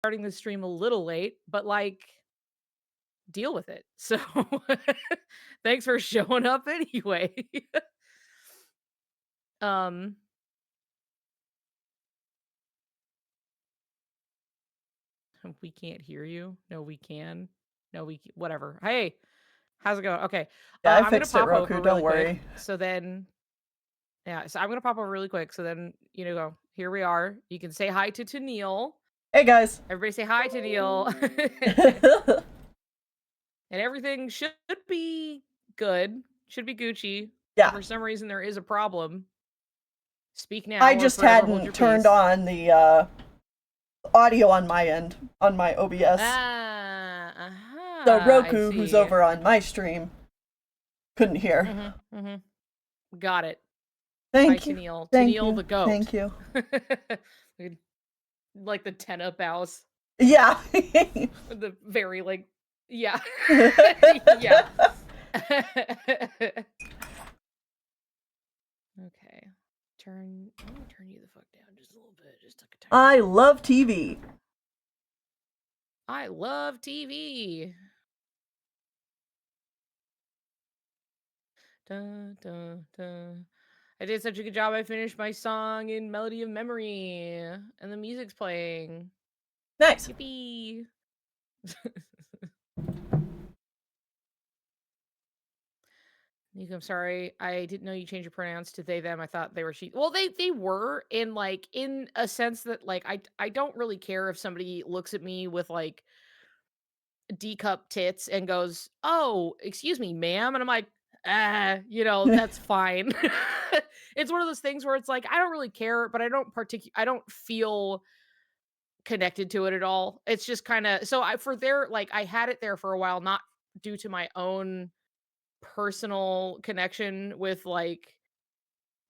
starting the stream a little late, but like deal with it. So thanks for showing up anyway. um we can't hear you. No, we can. No, whatever. Hey, how's it going? Okay. Yeah, I I'm gonna fixed it, pop Roku. over Don't really quick. worry. So then yeah, so I'm gonna pop over really quick. So then, here we are. You can say hi to Neil. Hey, guys. Everybody say hi to Neil. And everything should be good. Should be Gucci. If Yeah, for some reason there is a problem, speak I now or just forever hold your hadn't turned peace. on the audio on my end, on my OBS. So I Roku, who's see. over on my stream, couldn't hear. Got it. Hi, Thank you. Tennille. Thank Tennille you. the goat. Thank you. Like the Tenna bows. Yeah. The very, like, yeah. Yeah. Okay. I'm gonna turn you the fuck down just a little bit. Just took a tiny I love TV. I love TV. Dun, dun, dun. I did such a good job. I finished my song in Melody of Memory, and the music's playing. Nice. Yippee! Nico, I'm sorry. I didn't know you changed your pronouns to they them. I thought they were she. Well, they were in a sense that like I don't really care if somebody looks at me with like D cup tits and goes, "Oh, excuse me, ma'am," and I'm like, that's fine. It's one of those things where it's like I don't really care, but I don't feel connected to it at all. It's just kind of so I for there like I had it there for a while, not due to my own personal connection with like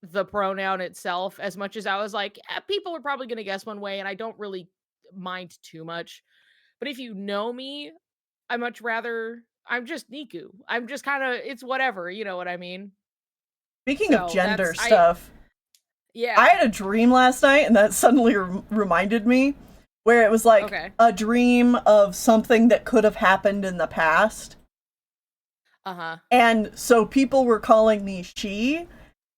the pronoun itself, as much as I was like, people are probably going to guess one way, and I don't really mind too much. But if you know me, I much rather I'm just Niku. I'm just kind of it's whatever, you know what I mean? Speaking of So gender that's I stuff, I yeah. had a dream last night, and that suddenly reminded me, where it was like Okay. a dream of something that could have happened in the past. Uh-huh. And so people were calling me she,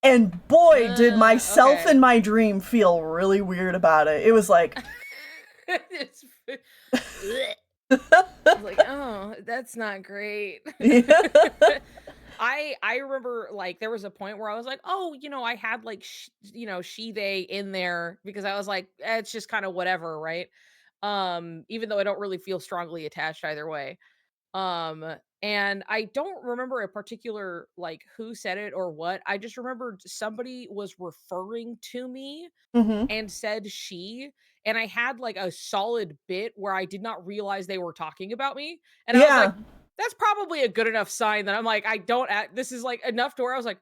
and boy, did myself Okay. in my dream feel really weird about it. It was like, It's like, oh, that's not great. I remember like there was a point where I was like, oh, I had like she they in there because I was like, it's just kind of whatever, right? Even though I don't really feel strongly attached either way. Um, and I don't remember a particular like who said it or what. I just remembered somebody was referring to me mm-hmm. and said she, and I had like a solid bit where I did not realize they were talking about me. And I was Yeah. like, that's probably a good enough sign that I'm like, I don't act this is like enough to where I was like,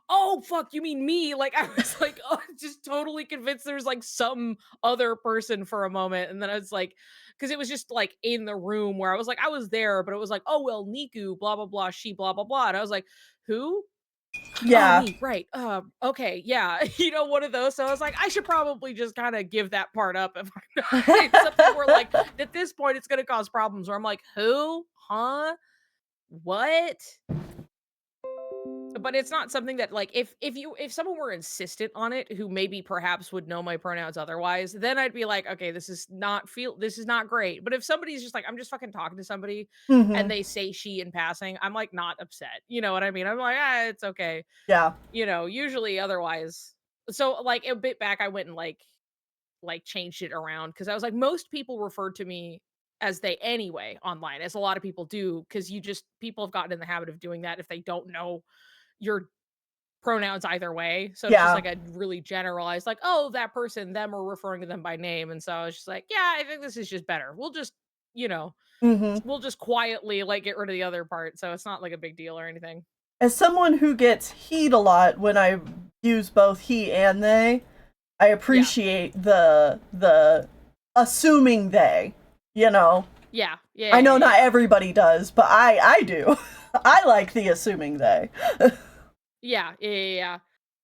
oh fuck, you mean me? Like I was like, oh, just totally convinced there's like some other person for a moment. And then I was like, because it was just like in the room where I was like, I was there, but it was like, oh well, Niku, blah blah blah, she blah blah blah. And I was like, who? Oh, Yeah. me, right. Okay, yeah. One of those. So I was like, I should probably just kind of give that part up if I'm not it's something where like at this point it's gonna cause problems where I'm like, who? Huh? What? But it's not something that like if someone were insistent on it who maybe perhaps would know my pronouns otherwise, then I'd be like, okay, this is not great. But if somebody's just like, I'm just fucking talking to somebody and mm-hmm. they say she in passing, I'm like not upset. You know what I mean? I'm like, ah, it's okay. Yeah. Usually otherwise. So like a bit back, I went and like changed it around because I was like, most people refer to me as they anyway online, as a lot of people do, because people have gotten in the habit of doing that if they don't know your pronouns either way. So it's just Yeah. like a really generalized, like, oh, that person, them are referring to them by name. And so I was just like, yeah, I think this is just better. You know, Mm-hmm. we'll just quietly like get rid of the other part. So it's not like a big deal or anything. As someone who gets he'd a lot when I use both he and they, I Yeah. appreciate the assuming they, you know. Yeah. I know Yeah. not everybody does, but I do. I like the assuming they. Yeah.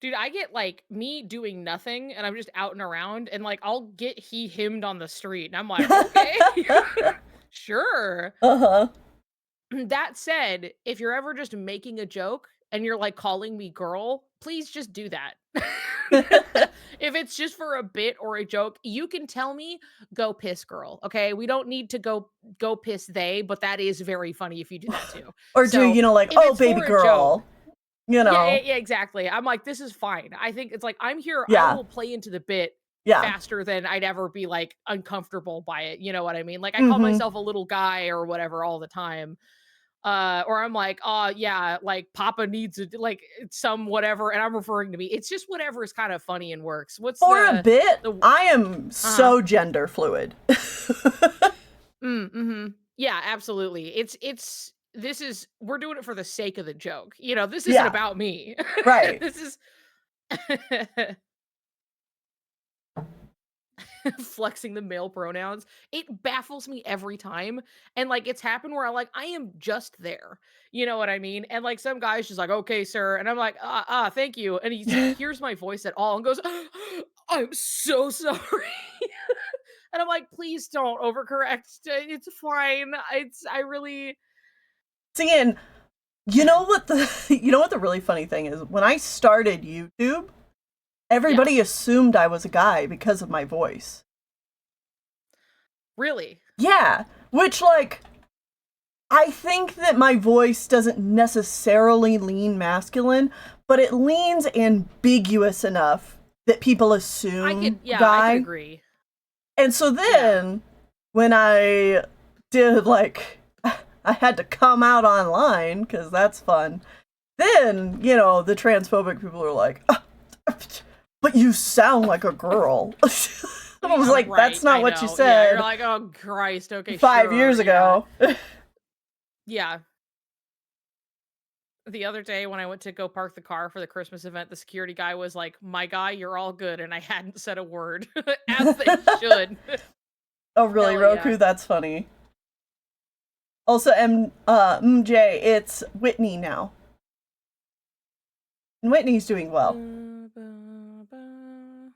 Dude, I get, like, me doing nothing, and I'm just out and around, and, like, I'll get himmed on the street, and I'm like, "Okay, sure." Uh-huh. That said, if you're ever just making a joke and you're, like, calling me girl, please just do that. If it's just for a bit or a joke, you can tell me, "Go piss, girl," okay? We don't need to go piss they, but that is very funny if you do that too. Or do, So, like, if "Oh, it's baby for a joke girl," you yeah, yeah, know? yeah, exactly. I'm like, "This is fine." I think it's like, I'm here I Yeah. will play into the bit Yeah. faster than I'd ever be, like, uncomfortable by it, you know what I mean? Like, I call Mhm. myself a little guy or whatever all the time, or I'm like, "Oh, yeah, like, Papa needs a like, some whatever," and I'm referring to me. It's just whatever is kind of funny and works. What's For a bit, the I am uh-huh. so gender fluid. Mhm. Yeah, absolutely. It's this is we're doing it for the sake of the joke. You know, this isn't Yeah, about me. right. This is flexing the male pronouns. It baffles me every time. And like it's happened where I'm like, I am just there. You know what I mean? And like some guy's just like, okay, sir. And I'm like, thank you. And he hears my voice at all and goes, I'm so sorry. And I'm like, please don't overcorrect. It's fine. I really See, and you know what the you know what the really funny thing is? When I started YouTube, yeah. everybody assumed I was a guy because of my voice. Really? Yeah, which like I think that my voice doesn't necessarily lean masculine, but it leans ambiguous enough that people assume I could guy. agree. And so Yeah. then when I did like I had to come out online cuz that's fun. Then, the transphobic people are like, "Ah, but you sound like a girl." I was like, Right, that's not I what you know. Yeah, you're said like, "Oh, Christ, okay, 5 years sure, yeah." ago. Yeah. The other day when I went to go park the car for the Christmas event, the security guy was like, "My guy, you're all good," and I hadn't said a word, as they should. Oh, really, Hell yeah. Roku? That's funny. Also, MJ, it's Whitney now. And Whitney's doing Ba, well. ba, ba, ba,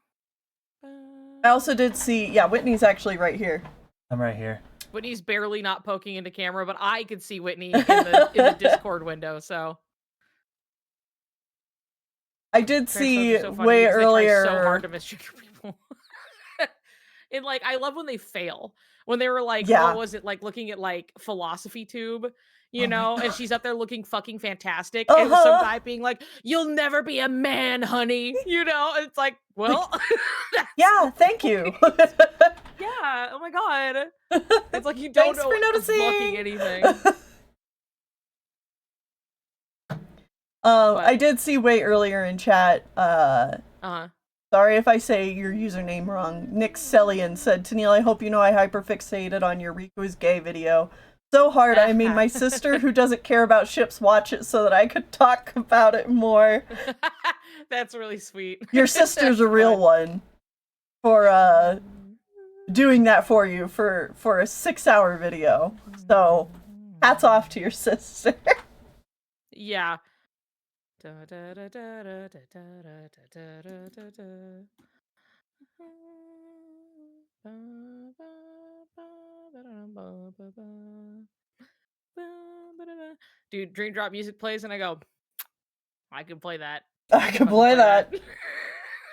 I ba, also did ba. see, yeah, Whitney's actually right here. I'm right here. Whitney's barely not poking into camera, but I could see Whitney in the Discord window, so I did transphobes are see so funny way because they try so hard earlier. to misgender people. And, like, I love when they fail. When they were like, what Yeah. was it, like, looking at, like, Philosophy Tube, Oh my and god. she's up there looking fucking fantastic, and it was some Uh-huh. guy being like, "You'll never be a man, honey," And it's like, Like, well, that's the yeah, thank you. point. Yeah, oh my god. It's like you don't Thanks for know fucking noticing. anything. I But, did see way earlier in chat, uh sorry if I say your username wrong. Nick Sellian said, Tennille, I hope you know I hyperfixated on your Riku is gay video. So hard I made my sister, who doesn't care about ships, watch it so that I could talk about it more. That's really sweet. Your sister's That's a real fun. one for doing that for you for a 6-hour video. So hats off to your sister. Yeah. Da, da, da, da, da, da, da, da, da, da, da. Ba, ba, ba, ba-da-dum, ba, ba, ba. Ba, ba-da-da. Dude, Dream Drop music plays and I go, I can play that. I I can can fucking play play that.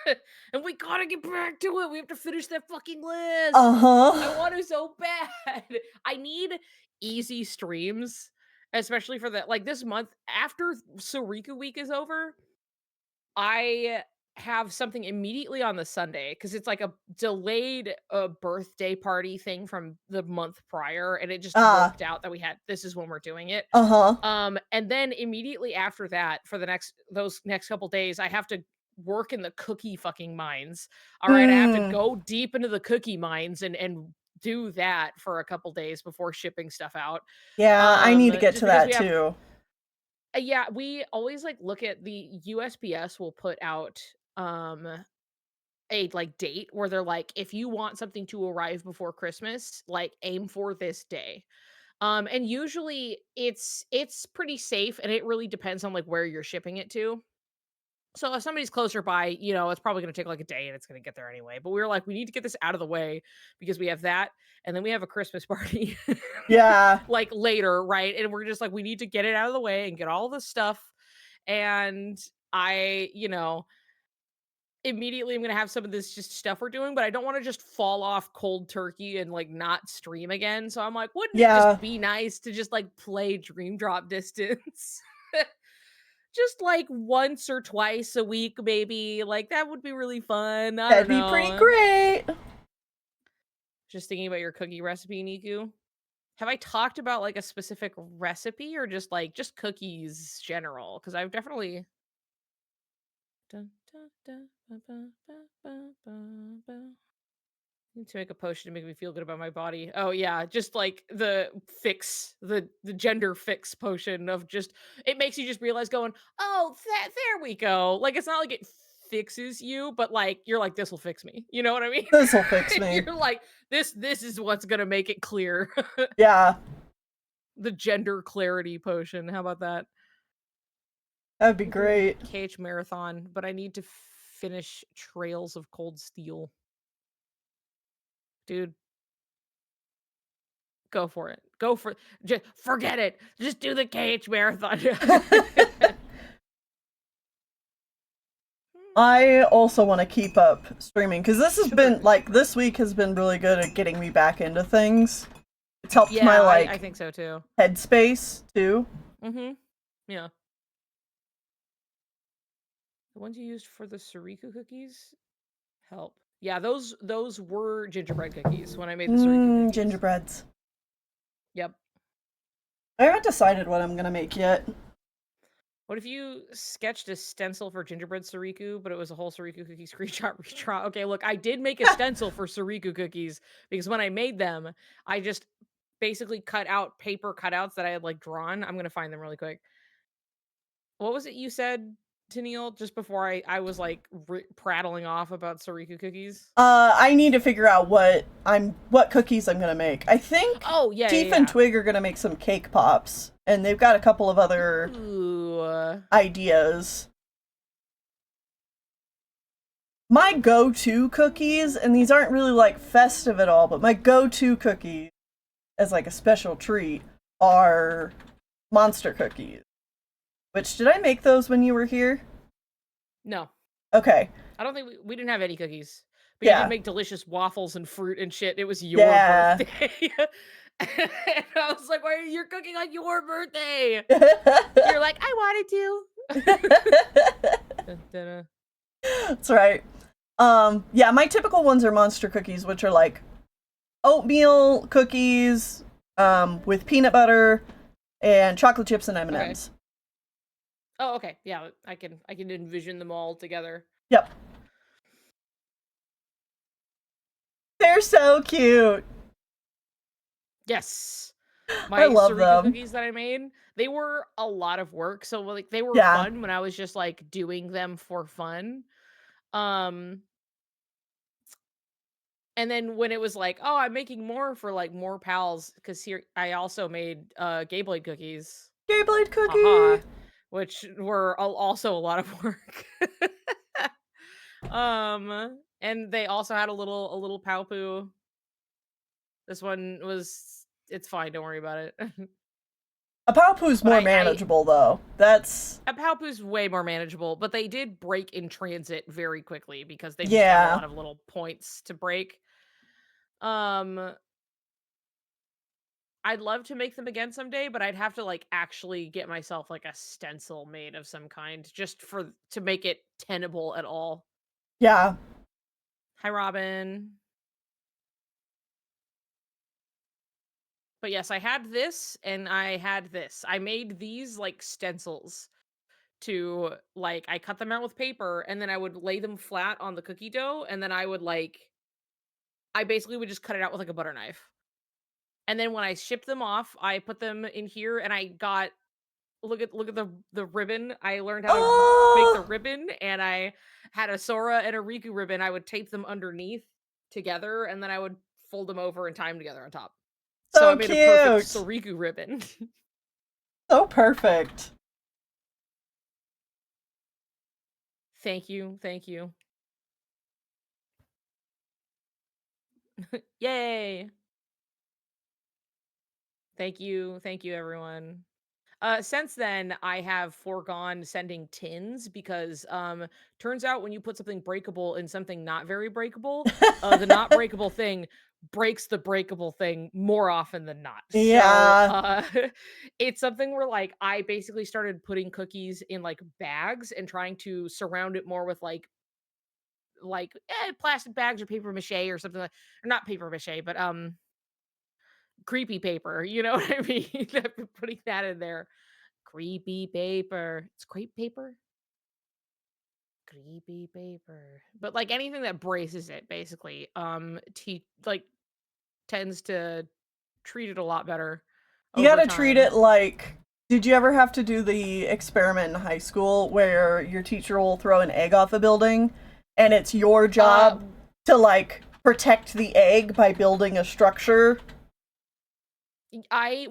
that. And we gotta get back to it. We have to finish that fucking list. I Uh-huh. want to so bad. I need easy streams, especially for the like this month after Soriku week is over. I have something immediately on the Sunday because it's like a delayed birthday party thing from the month prior, and it just Ah. worked out that we had this is when we're doing it. Uh-huh. And then immediately after that, for the those next couple days, I have to work in the cookie fucking mines. All right, I have to Mm. go deep into the cookie mines and do that for a couple days before shipping stuff out. Yeah, I need to get Just to because that we have too. yeah, we always like look at the USPS will put out a like date where they're like, if you want something to arrive before Christmas, like aim for this day. And usually it's pretty safe and it really depends on like where you're shipping it to. So if somebody's closer by, you know, it's probably gonna take like a day and it's gonna get there anyway. But we were like, we need to get this out of the way because we have that, and then we have a Christmas party Yeah, like later, right? And we're just like, we need to get it out of the way and get all this stuff. And I, you know, immediately I'm gonna have some of this just stuff we're doing, but I don't want to just fall off cold turkey and like not stream again. So I'm like, wouldn't it yeah, just be nice to just like play Dream Drop Distance? Just like once or twice a week, maybe. Like that would be really fun. I that'd don't be pretty know. great. Just thinking about your cookie recipe, Niku. Have I talked about like a specific recipe or just like just cookies general? Because I've definitely dun, dun, dun, ba, ba, ba, ba, ba, ba. Need to make a potion to make me feel good about my body. Oh yeah, just like the gender fix potion of just it makes you just realize going, oh, there we go. Like it's not like it fixes you, but like you're like this will fix me. You know what I mean? This'll fix me. You're like this is what's gonna make it clear. Yeah, The gender clarity potion. How about that? that'd be I'm doing great. KH marathon, but I need to finish Trails of Cold Steel. Dude, go for it. Go for just forget it. Just do the KH marathon. I also want to keep up streaming because this has Sugar been cookie like crunch. this week has been really good at getting me back into things. It's helped my Yeah, I like think so too. headspace too. Mhm. Yeah. The ones you used for the Soriku cookies help. Yeah, those were gingerbread cookies when I made the Soriku cookies. Gingerbreads. Yep. I haven't decided what I'm gonna make yet. What if you sketched a stencil for gingerbread Soriku, but it was a whole Soriku cookie screenshot redraw? Okay, look, I did make a stencil for Soriku cookies because when I made them, I just basically cut out paper cutouts that I had like drawn. I'm gonna find them really quick. What was it you said to Neil just before I was like prattling off about Soriku cookies? I need to figure out what cookies I'm gonna make. I think Oh yeah, Teeth and yeah, Twig are gonna make some cake pops, and they've got a couple of other yeah. Ooh. ideas. My go-to cookies, and these aren't really like festive at all, but my go-to cookies as like a special treat are monster cookies. Which did I make those when you were here? No, Okay. I don't think we didn't have any cookies. But you did Yeah. make delicious waffles and fruit and shit. It was your Yeah. birthday. And I was like, why are you cooking on your birthday? You're like, I wanted to. Dun, dun, dun. That's right. Yeah, my typical ones are monster cookies, which are like oatmeal cookies, with peanut butter and chocolate chips and Okay. M&Ms. Oh, okay. Yeah, I can envision them all together. Yep. They're so cute. Yes. I My love Soriku them. cookies that I made, they were a lot of work. So like they were Yeah. fun when I was just like doing them for fun. Um and then when it was like, oh, I'm making more for like more pals cuz here I also made Gayblade cookies. Gayblade Haha, cookie. which were also a lot of work. And they also had a little Palpoo. This one was it's fine, don't worry about it. A Palpoo's But more I manageable though. That's a Palpoo's way more manageable, but they did break in transit very quickly because they just have a yeah. lot of little points to break. Um, I'd love to make them again someday, but I'd have to like actually get myself like a stencil made of some kind just for to make it tenable at all. Yeah. Hi, Robin. But yes, I had this and I had this. I made these like stencils to like I cut them out with paper and then I would lay them flat on the cookie dough and then I would like I basically would just cut it out with like a butter knife. And then when I shipped them off, I put them in here and I got look at the ribbon. I learned how to make the Oh, ribbon and I had a Sora and a Riku ribbon. I would tape them underneath together and then I would fold them over and tie them together on top. So I so made a perfect cute. Soriku ribbon. So perfect. Thank you, thank you. Yay! Thank you, everyone. Since then, I have foregone sending tins because turns out when you put something breakable in something not very breakable, the not breakable thing breaks the breakable thing more often than not. So Yeah. it's something where like I basically started putting cookies in like bags and trying to surround it more with plastic bags or paper mache or something like, or not paper mache, but creepy paper. You know what I mean? I've been putting that in there. Creepy paper. It's crepe paper? Creepy paper. But, like, anything that braces it, basically, tends to treat it a lot better You over gotta treat time. it like. Did you ever have to do the experiment in high school where your teacher will throw an egg off a building and it's your Uh, job to, like, protect the egg by building a structure?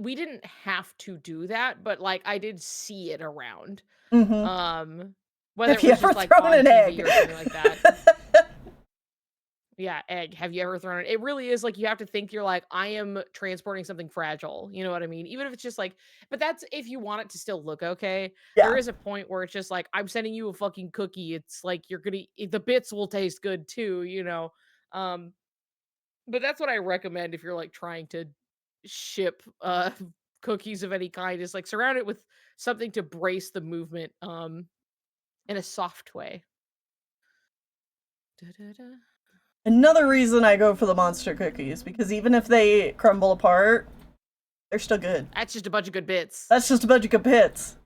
we didn't have to do that, but, like, I did see it around. Mm-hmm. Um, Whether Have it you was ever just, like, thrown on an TV egg? or something like that. Yeah, egg. Have you ever thrown it? It really is like you have to think you're like, I am transporting something fragile. You know what I mean? Even if it's just like, but that's if you want it to still look okay. There Yeah. is a point where it's just like, I'm sending you a fucking cookie. It's like the bits will taste good too, you know? Um, but that's what I recommend if you're like trying to ship cookies of any kind, is like surround it with something to brace the movement in a soft way. Da-da-da. Another reason I go for the monster cookies because even if they crumble apart, they're still good. That's just a bunch of good bits. That's just a bunch of good hits.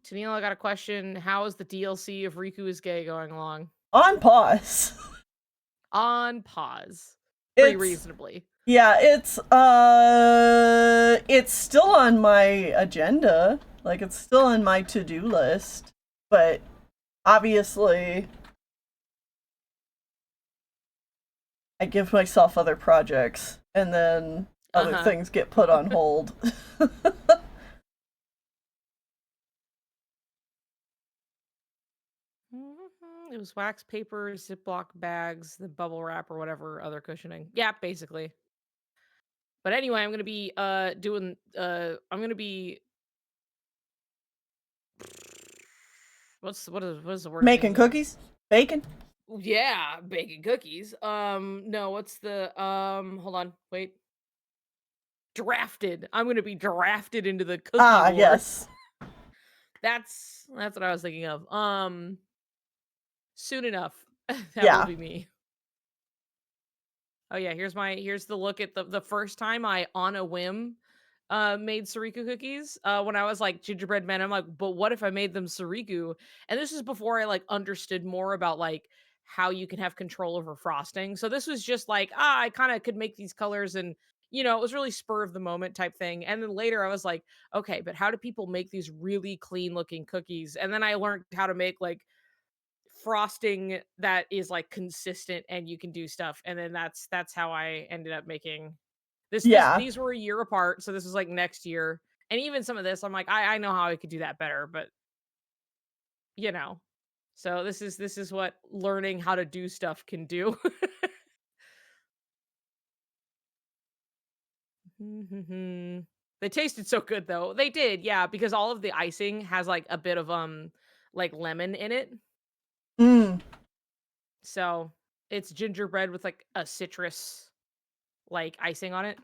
Tennille, I got a question. How is the DLC of Riku is Gay going along? On pause. On pause. Pretty It's reasonably. yeah, it's still on my agenda. Like it's still on my to-do list. But obviously I give myself other projects and then other Uh-huh. things get put on hold. It was wax paper, Ziploc bags, the bubble wrap, or whatever other cushioning. Yeah, basically. But anyway, I'm gonna be doing I'm gonna be what is the word I'm Making thinking of? cookies? Bacon? Yeah, baking cookies. No, what's the hold on, wait. Drafted. I'm gonna be drafted into the cookie Ah, wars. yes. That's what I was thinking of. Soon enough, that will Yeah. be me. Oh yeah, here's the look at the first time I on a whim made Soriku cookies. When I was like gingerbread men, I'm like, but what if I made them Soriku? And this is before I like understood more about like how you can have control over frosting. So this was just like, I kind of could make these colors and it was really spur of the moment type thing. And then later I was like, okay, but how do people make these really clean looking cookies? And then I learned how to make like frosting that is like consistent and you can do stuff, and then that's how I ended up making Yeah. these were a year apart, so this was like next year. And even some of this I'm like, I know how I could do that better, but you know so this is what learning how to do stuff can do. They tasted so good though. They did, yeah, because all of the icing has like a bit of like lemon in it. Mm. So it's gingerbread with like a citrus like icing on it.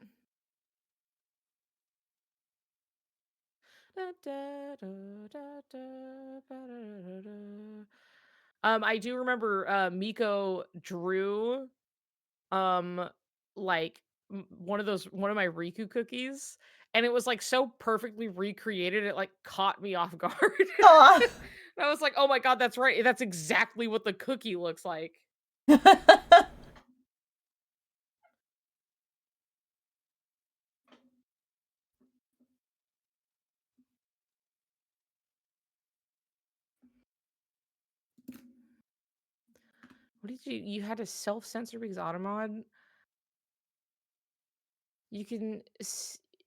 I do remember Miko drew um like one of my Riku cookies, and it was like so perfectly recreated it like caught me off guard. Ah. And I was like, "Oh my god, that's right. That's exactly what the cookie looks like." What did you had to self-censor because Automod? You can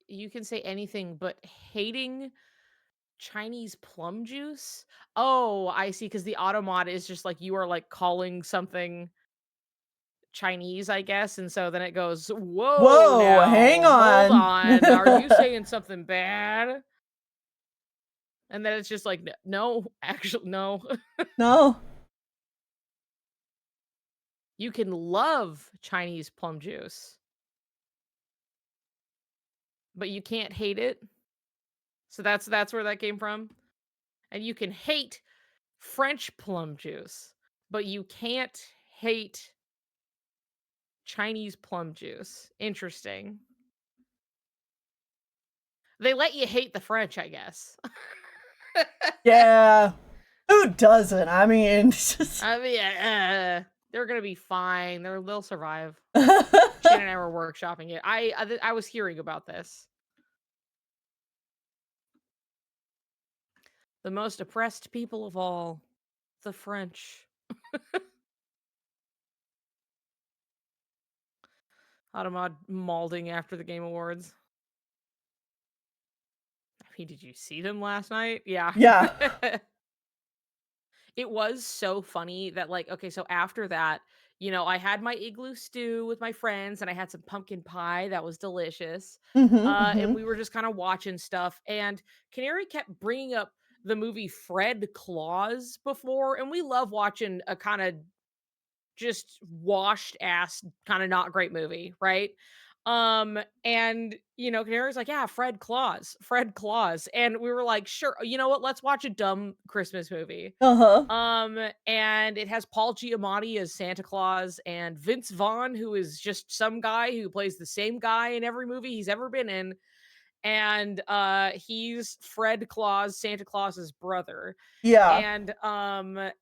you can say anything but hating Chinese plum juice? Oh, I see. Because the automod is just like you are, like, calling something Chinese, I guess, and so then it goes, "Whoa, Whoa, hang now, hold on. on, are you saying something bad?" And then it's just like, No, actually, no. No. You can love Chinese plum juice, but you can't hate it." So that's where that came from. And you can hate French plum juice, but you can't hate Chinese plum juice. Interesting. They let you hate the French, I guess. Yeah. Who doesn't? I mean, it's just. I mean, they're gonna be fine. They'll survive. Shannon and I were workshopping it. I was hearing about this. The most oppressed people of all, the French. Automod malding after the Game Awards. I mean, did you see them last night? Yeah. Yeah. It was so funny that, like, okay, so after that, I had my igloo stew with my friends and I had some pumpkin pie that was delicious. And Mm-hmm. we were just kind of watching stuff. And Canary kept bringing up the movie Fred Claus before. And we love watching a kind of just washed ass, kind of not great movie, right? And Canary's like, yeah, Fred Claus. And we were like, sure, you know what? Let's watch a dumb Christmas movie. Uh-huh. And it has Paul Giamatti as Santa Claus and Vince Vaughn, who is just some guy who plays the same guy in every movie he's ever been in. And he's Fred Claus, Santa Claus's brother. Yeah. And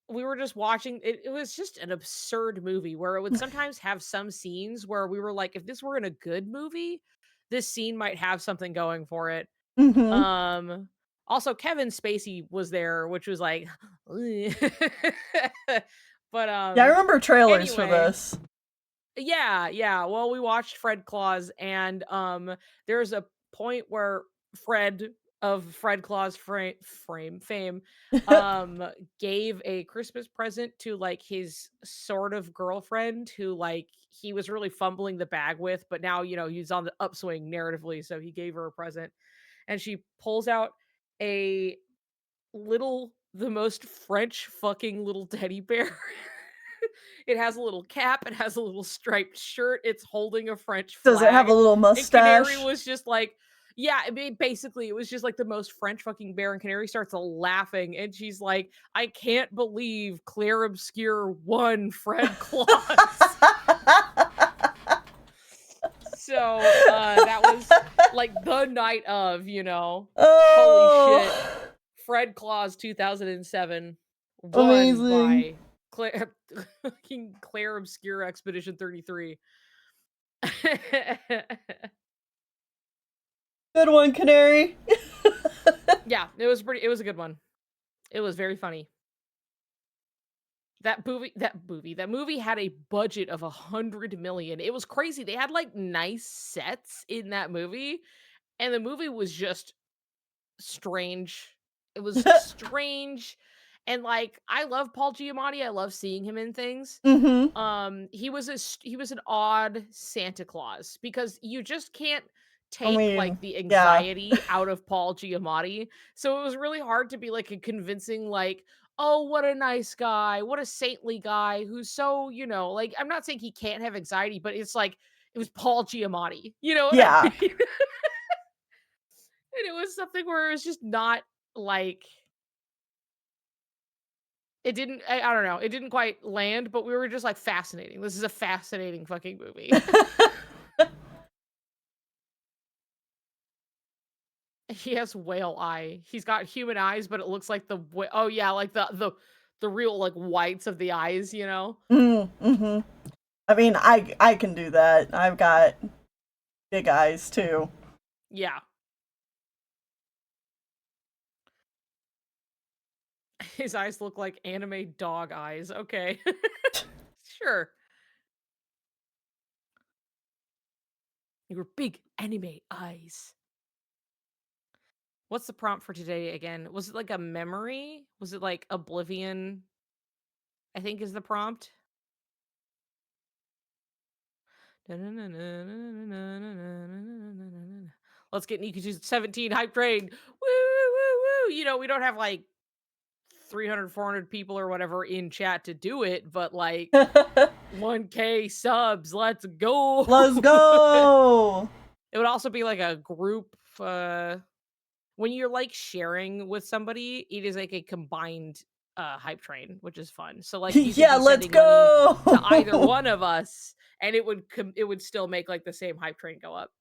we were just watching it. It was just an absurd movie where it would sometimes have some scenes where we were like, if this were in a good movie, this scene might have something going for it. Mm-hmm. um, Also Kevin Spacey was there, which was like, but Yeah, I remember trailers for anyway, this. yeah, yeah. Well, we watched Fred Claus, and there's a point where Fred of Fred Claus frame fame gave a Christmas present to like his sort of girlfriend who like he was really fumbling the bag with, but now he's on the upswing narratively, so he gave her a present, and she pulls out a the most French fucking little teddy bear. It has a little cap, it has a little striped shirt, it's holding a French Does it have a flag, little and Canary mustache? was just like, yeah, I mean, basically, it was just like the most French fucking bear, and Canary starts laughing, and she's like, "I can't believe Claire Obscure won Fred Claus." So, that was, like, the night of, holy shit. Oh, Fred Claus 2007 won amazing. by Claire fucking Claire Obscure Expedition 33. Good one, Canary. Yeah, it was a good one. It was very funny. That movie had a budget of 100 million. It was crazy. They had like nice sets in that movie, and the movie was just strange. It was strange. And like I love Paul Giamatti. I love seeing him in things. Mm-hmm. He was an odd Santa Claus because you just can't I take like mean, the yeah. anxiety out of Paul Giamatti. So it was really hard to be like a convincing like, "Oh, what a nice guy. What a saintly guy who's so, like I'm not saying he can't have anxiety, but it's like it was Paul Giamatti. You know what I Yeah. mean? And it was something where it was just not like it didn't I don't know, it didn't quite land, but we were just like fascinating. This is a fascinating fucking movie. He has whale eye. He's got human eyes, but it looks like oh yeah, like the real like whites of the eyes. Mm-hmm. I mean, I can do that. I've got big eyes too. Yeah. His eyes look like anime dog eyes. Okay. Sure. Your big anime eyes. What's the prompt for today again? Was it like a memory? Was it like oblivion? I think is the prompt. Let's get Niku 17 hype train. Woo, woo, woo. We don't have like 300, 400 people or whatever in chat to do it, but like 1K subs, let's go. Let's go. It would also be like a group when you're like sharing with somebody, it is like a combined hype train, which is fun. So like you could Yeah, be let's sending money to either go. one of us and it would still make like the same hype train go up.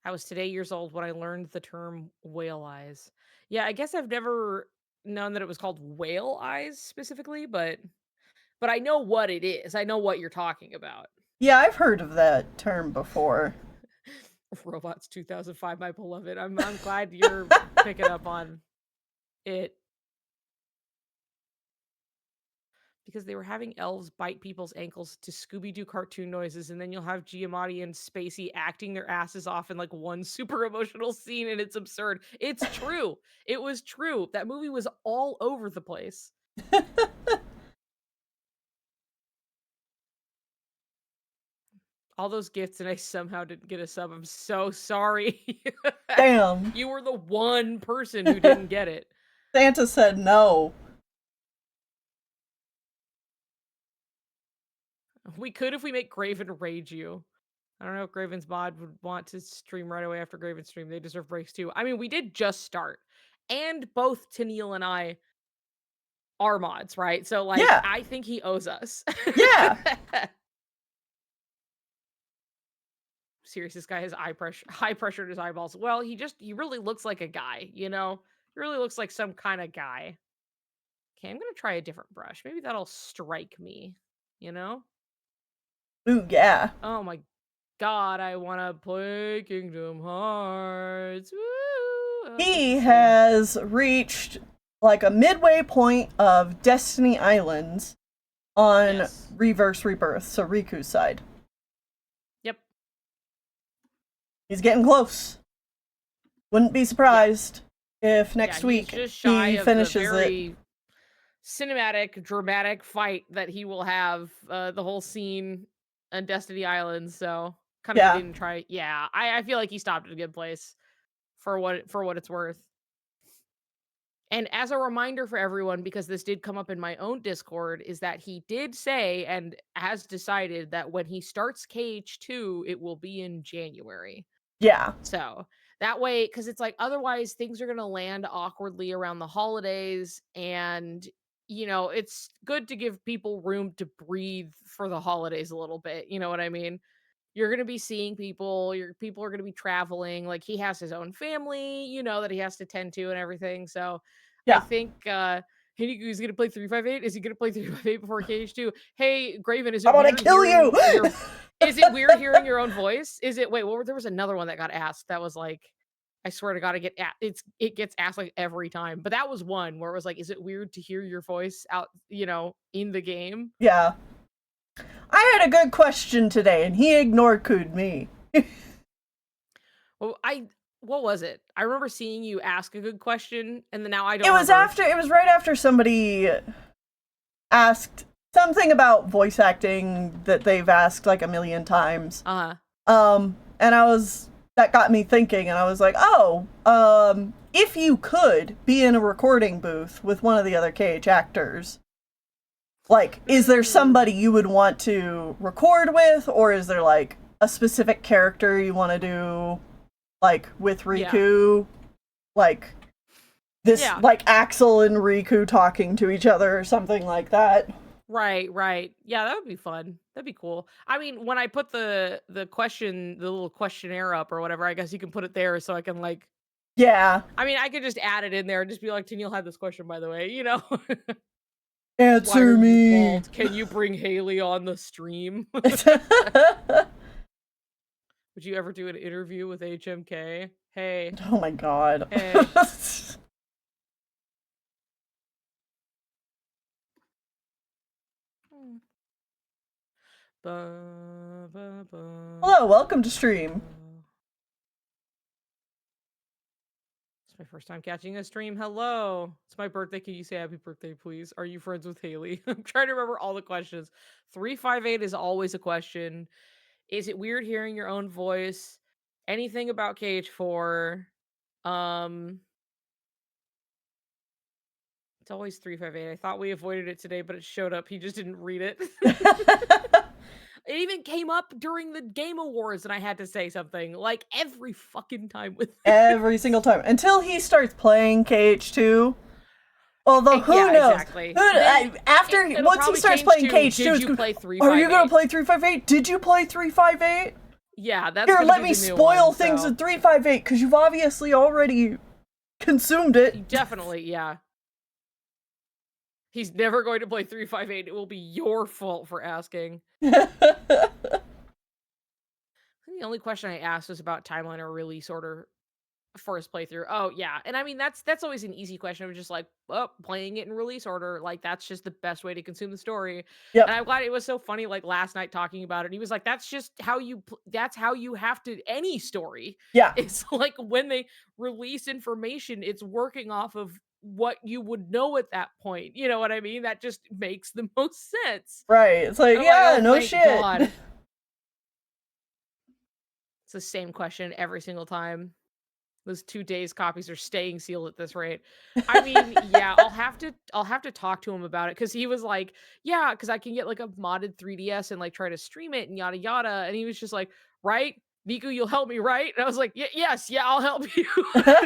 I was today years old when I learned the term whale eyes. Yeah, I guess I've never known that it was called whale eyes specifically, but I know what it is. I know what you're talking about. Yeah, I've heard of that term before. Robots 2005, my beloved. I'm glad you're picking up on it because they were having elves bite people's ankles to Scooby Doo cartoon noises, and then you'll have Giamatti and Spacey acting their asses off in like one super emotional scene, and it's absurd. It's true. It was true. That movie was all over the place. All those gifts, and I somehow didn't get a sub. I'm so sorry. Damn. You were the one person who didn't get it. Santa said no. We could if we make Graven rage you. I don't know if Graven's mod would want to stream right away after Graven's stream. They deserve breaks too. I mean, we did just start. And both Tennille and I are mods, right? So like Yeah. I think he owes us. Yeah. Serious, this guy has high pressure in his eyeballs. Well, he really looks like a guy, you know? He really looks like some kind of guy. Okay, I'm gonna try a different brush. Maybe that'll strike me, you know? Ooh, yeah. Oh my god, I wanna play Kingdom Hearts. Woo! Let's He see. has reached like a midway point of Destiny Islands on Yes. Reverse Rebirth, so Riku's side. Yep. He's getting close. Wouldn't be Yeah. surprised if Yeah, next he's week just shy he of the finishes it. very cinematic, dramatic fight that he will have the whole scene on Destiny Island. So kind of Yeah. didn't try. Yeah, I feel like he stopped at a good place for what it's worth. And as a reminder for everyone, because this did come up in my own Discord, is that he did say and has decided that when he starts KH2, it will be in January. Yeah. So that way, because it's like otherwise things are going to land awkwardly around the holidays. And, it's good to give people room to breathe for the holidays a little bit. You know what I mean? You're going to be seeing people, your people are going to be traveling. Like he has his own family, that he has to tend to and everything. So I Yeah. think, Hiniku's gonna play 358. Is he gonna play 358 before KH2? Hey, Graven, is I it want weird to kill you. hearing your is it weird hearing your own voice? Is it wait, there was another one that got asked that was like, I swear to God, it gets asked like every time. But that was one where it was like, is it weird to hear your voice out, in the game? Yeah. I had a good question today, and he ignored me. Well, what was it? I remember seeing you ask a good question, and then now I don't It was remember. after. It was right after somebody asked something about voice acting that they've asked like a million times. Uh-huh. And that got me thinking, and I was like, oh, if you could be in a recording booth with one of the other KH actors, like, is there somebody you would want to record with, or is there like a specific character you want to do, like with Riku, like this, Yeah. like Axel and Riku talking to each other or something like that? Right, right. Yeah, that would be fun. That'd be cool. I mean, when I put the little questionnaire up or whatever, I guess you can put it there so I can like Yeah. I mean, I could just add it in there and just be like, Tennille had this question, by the way, Why are Answer you me. bald? Can you bring Haley on the stream? Would you ever do an interview with HMK? Hey, Oh my god. hey. Ba, ba, ba, Hello, welcome to stream. ba. It's my first time catching a stream. Hello. It's my birthday. Can you say happy birthday, please? Are you friends with Haley? I'm trying to remember all the questions. 358 is always a question. Is it weird hearing your own voice? Anything about KH4? Um, it's always 358. I thought we avoided it today, but it showed up. He just didn't read it. It even came up during the Game Awards, and I had to say something like every fucking time with it. Every single time until he starts playing KH2. Although who Yeah, knows? exactly. Then it'll Once he probably starts change playing to, KH2, did it's you gonna, play are you gonna 358? play 358? Did you play 358? Yeah, that's Here, gonna let be me the new spoil one, things so in 358 because you've obviously already consumed it. definitely, yeah. He's never going to play 358. It will be your fault for asking. I think the only question I asked was about timeline or release order for his playthrough. Oh yeah, and I mean that's always an easy question of just like, well, playing it in release order, like that's just the best way to consume the story. And Yep. I'm glad it was so funny. Like last night talking about it, he was like, "That's just how that's how you have to any story. Yeah. It's like when they release information, it's working off of what you would know at that point. You know what I mean? That just makes the most sense." Right. It's like, And I'm like, yeah, "Oh, no thank shit. God." It's the same question every single time. Those 2 days copies are staying sealed at this rate. I mean, yeah, I'll have to talk to him about it because he was like, "Yeah, because I can get, like, a modded 3DS and, like, try to stream it and yada yada," and he was just like, "Right? Miku, you'll help me, right?" And I was like, Yes, yeah, I'll help you.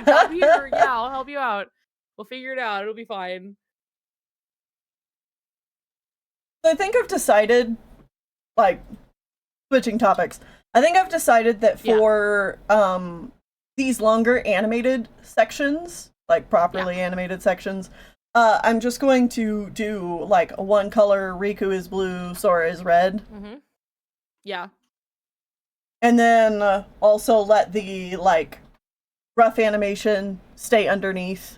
Down here, yeah, I'll help you out. We'll figure it out, it'll be fine." I think I've decided, like, switching topics. I think I've decided that Yeah, for these longer animated sections, like yeah, properly animated sections, I'm just going to do like one color, Riku is blue, Sora is red, mhm, yeah. and then also let the like rough animation stay underneath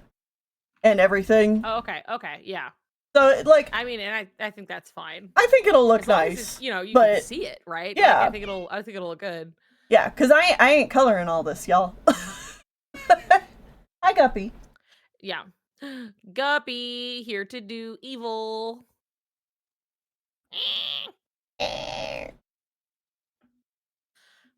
and everything. Oh, okay, yeah. So like I mean, and I think that's fine. I think it'll look As long as it's, nice, you can but see it, right? Like, I yeah, think it'll look good. yeah, because I ain't coloring all this, y'all. Hi, Guppy. Yeah. Guppy, here to do evil.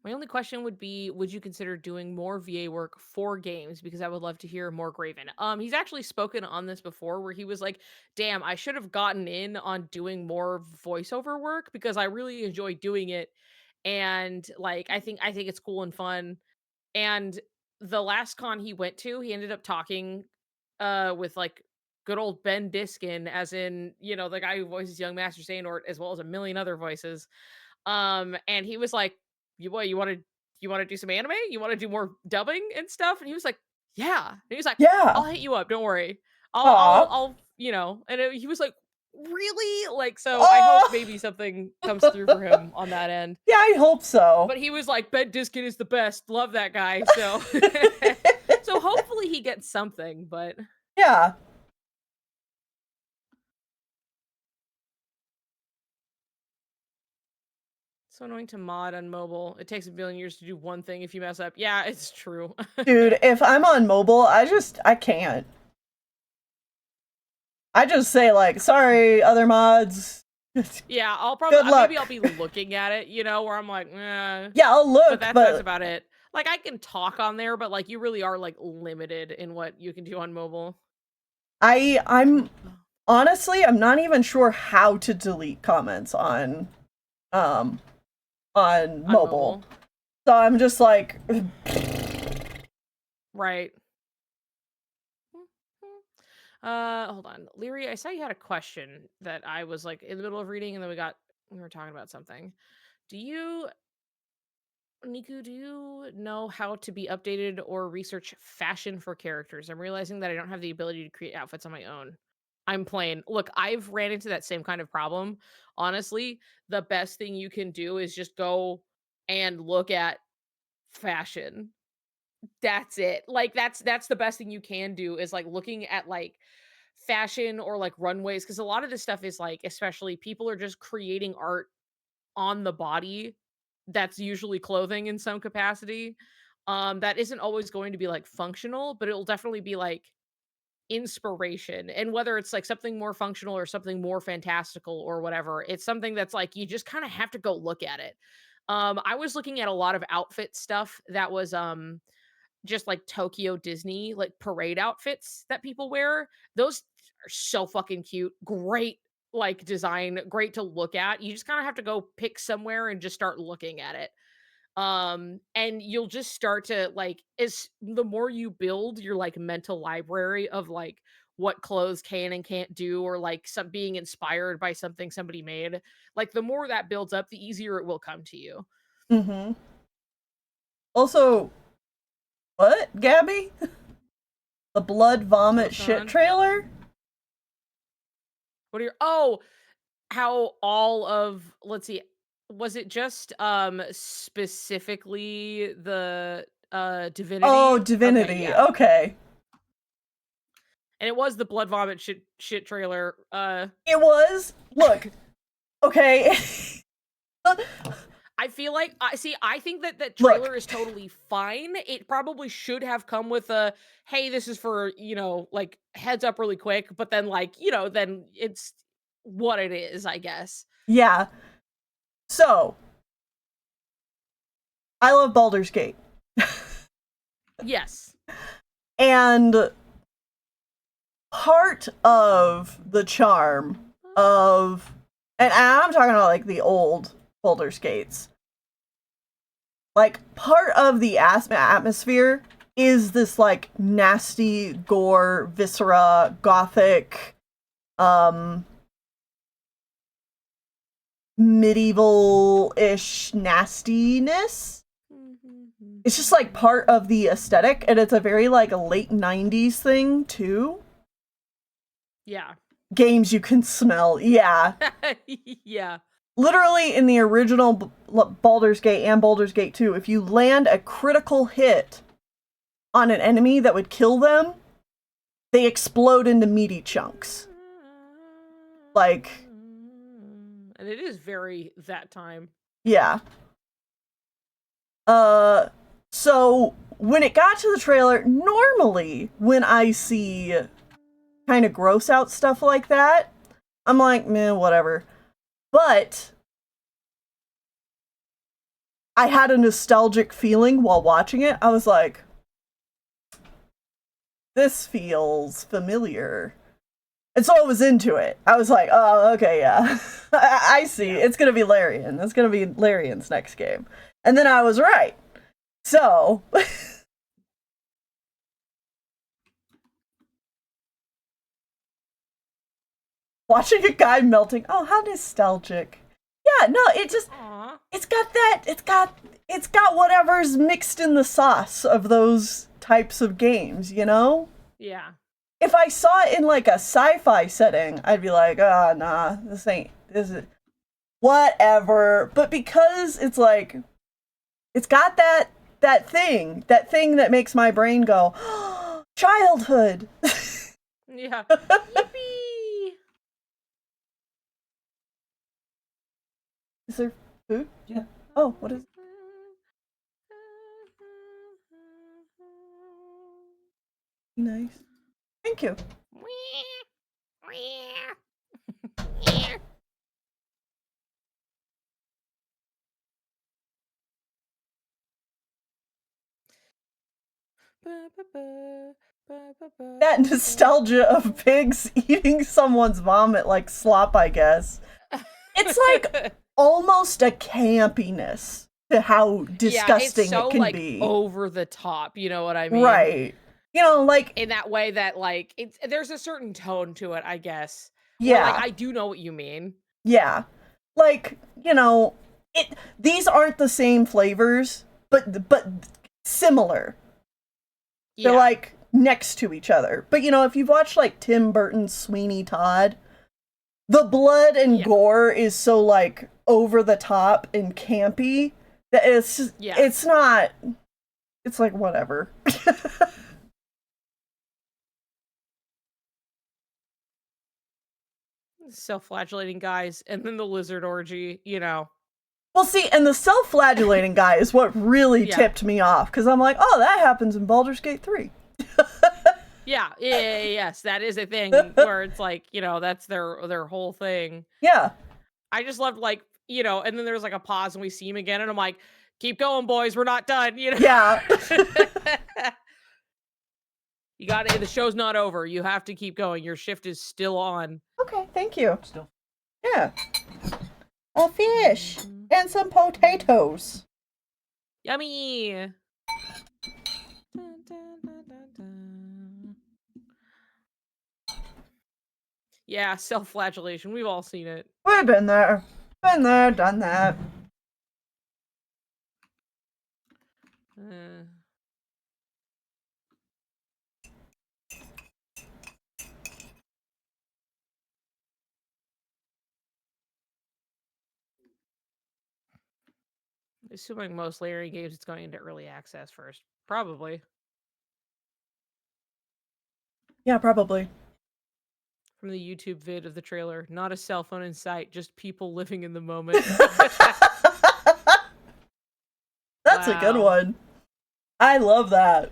My only question would be, would you consider doing more VA work for games? Because I would love to hear more Graven. He's actually spoken on this before where he was like, damn, I should have gotten in on doing more voiceover work because I really enjoy doing it. And like I think it's cool and fun. And the last con he went to, he ended up talking with like good old Ben Diskin, as in, the guy who voices young Master Xehanort, as well as a million other voices. And he was like, you want to do some anime? You want to do more dubbing and stuff?" And he was like, "Yeah." And he was like, Yeah. "I'll hit you up, don't worry. I'll Aw. I'll, and he was like, "Really?" Like, so I hope Oh. maybe something comes through for him on that end. Yeah, I hope so. But he was like, "Ben Diskin is the best. Love that guy." So so hopefully he gets something, but Yeah. so annoying to mod on mobile. It takes a billion years to do one thing if you mess up. Yeah, it's true. Dude, if I'm on mobile, I can't. I just say like, sorry, other mods. Yeah, I'll probably Good luck. maybe I'll be looking at it, where I'm like, Yeah, I'll but look, that's but about it. Like I can talk on there, but like you really are like limited in what you can do on mobile. I'm honestly, I'm not even sure how to delete comments um on On mobile. mobile. So I'm just like Right. Hold on. Leary, I saw you had a question that I was like in the middle of reading and then we were talking about something. Do you Niku, do you know how to be updated or research fashion for characters? I'm realizing that I don't have the ability to create outfits on my own. I'm plain. Look, I've ran into that same kind of problem. Honestly, the best thing you can do is just go and look at fashion. That's it. Like that's the best thing you can do is like looking at like fashion or like runways because a lot of this stuff is like especially people are just creating art on the body that's usually clothing in some capacity. that isn't always going to be, like, functional, but it'll definitely be, like, inspiration, and whether it's, like, something more functional or something more fantastical or whatever, it's something that's, like, you just kinda have to go look at it. I was looking at a lot of outfit stuff that was, just like Tokyo Disney, like parade outfits that people wear. Those are so fucking cute. Great like design, great to look at. You just kind of have to go pick somewhere and just start looking at it. And you'll just start to like is the more you build your like mental library of like what clothes can and can't do or like some being inspired by something somebody made, like the more that builds up, the easier it will come to you. Mm-hmm. Also, what, Gabby? The blood vomit What's going shit on? trailer? What are your oh how all of let's see, was it just, specifically the, Oh, Divinity? Okay, Divinity. yeah. Okay. And it was the blood vomit shit trailer, It was. Look, okay. I feel like I see, I think that that Look, trailer is totally fine. It probably should have come with a, "Hey, this is for," like, heads up really quick, but then, like, then it's what it is, I guess. yeah. So, I love Baldur's Gate. Yes. And part of the charm of, and I'm talking about like the old Baldur's Gates, like part of the atmosphere is this like nasty gore, viscera, gothic, um, medieval-ish nastiness. It's just like part of the aesthetic, and it's a very like a late 90s thing too. Yeah. Games you can smell, yeah. Yeah. Literally in the original Baldur's Gate and Baldur's Gate 2, if you land a critical hit on an enemy that would kill them, they explode into meaty chunks. Like, And it is very that time. yeah. So when it got to the trailer, normally when I see kind of gross out stuff like that, I'm like, man, whatever. But I had a nostalgic feeling while watching it. I was like, this feels familiar. And so I was into it. I was like, oh, okay, yeah. I see. Yeah. It's going to be Larian. It's going to be Larian's next game. And then I was right. So, watching a guy melting, oh, how nostalgic. Yeah, no, it just, Aw. it's got whatever's mixed in the sauce of those types of games, you know? Yeah. If I saw it in like a sci-fi setting, I'd be like, ah, oh, nah, this is whatever. But because it's like, it's got that thing that makes my brain go, oh, childhood. Yeah. Yippee! Is there food? Yeah. Oh, what is? Nice. Thank you. That nostalgia of pigs eating someone's vomit like slop, I guess. It's like almost a campiness to how Yeah, it's disgusting it so, can like, be. over the top, you know what I mean? Right. You know, like, In that way that, like, there's a certain tone to it, I guess, where, like, yeah, I do know what you mean. yeah. Like, you know, these aren't the same flavors, but similar. They're Yeah. like next to each other. But you know, if you've watched like Tim Burton's Sweeney Todd, the blood and Yeah. gore is so like over the top and campy that Yeah. it's not, it's like whatever. Self-flagellating guys, and then the lizard orgy, you know. Well, see, and the self-flagellating guy is what really Yeah. tipped me off, because I'm like, oh, that happens in Baldur's Gate 3. Yes, that is a thing where it's like, that's their whole thing. Yeah. I just loved, like, and then there's like a pause and we see him again, and I'm like, keep going, boys, we're not done, Yeah. You got it. The show's not over. You have to keep going. Your shift is still on. Okay, thank you. Still. Yeah. A fish and some potatoes. Yummy. Dun, dun, dun, dun, dun. Yeah, self-flagellation. We've all seen it. We've been there. Been there, done that. Assuming most layering games, it's going into early access first. Probably. Yeah, probably. From the YouTube vid of the trailer. Not a cell phone in sight, just people living in the moment. That's a good one. I love that.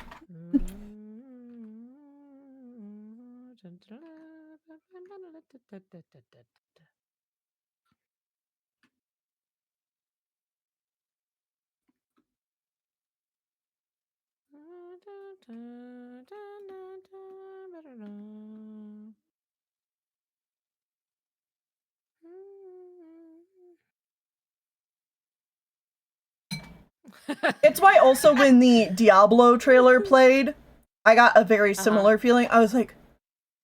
It's why also when the Diablo trailer played, I got a very similar feeling. I was like,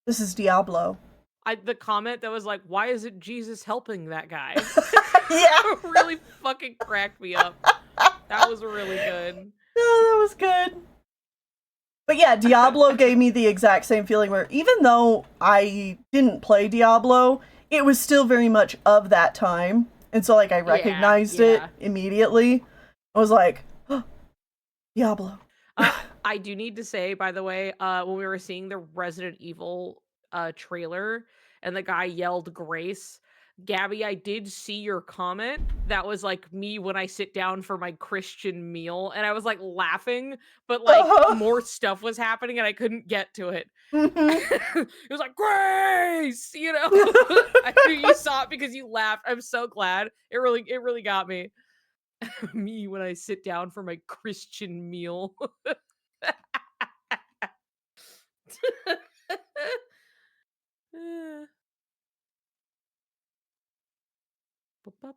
this is Diablo. The comment that was like, why isn't Jesus helping that guy? Yeah. Really fucking cracked me up. That was really good. No, that was good. But yeah, Diablo gave me the exact same feeling where even though I didn't play Diablo, it was still very much of that time. And so like I recognized it immediately. I was like, oh, Diablo. I do need to say, by the way, when we were seeing the Resident Evil trailer and the guy yelled Grace, Gabby, I did see your comment. That was like me when I sit down for my Christian meal, and I was like laughing, but like more stuff was happening and I couldn't get to it. It was like Grace, I knew you saw it because you laughed. I'm so glad. It really got me. Me when I sit down for my Christian meal.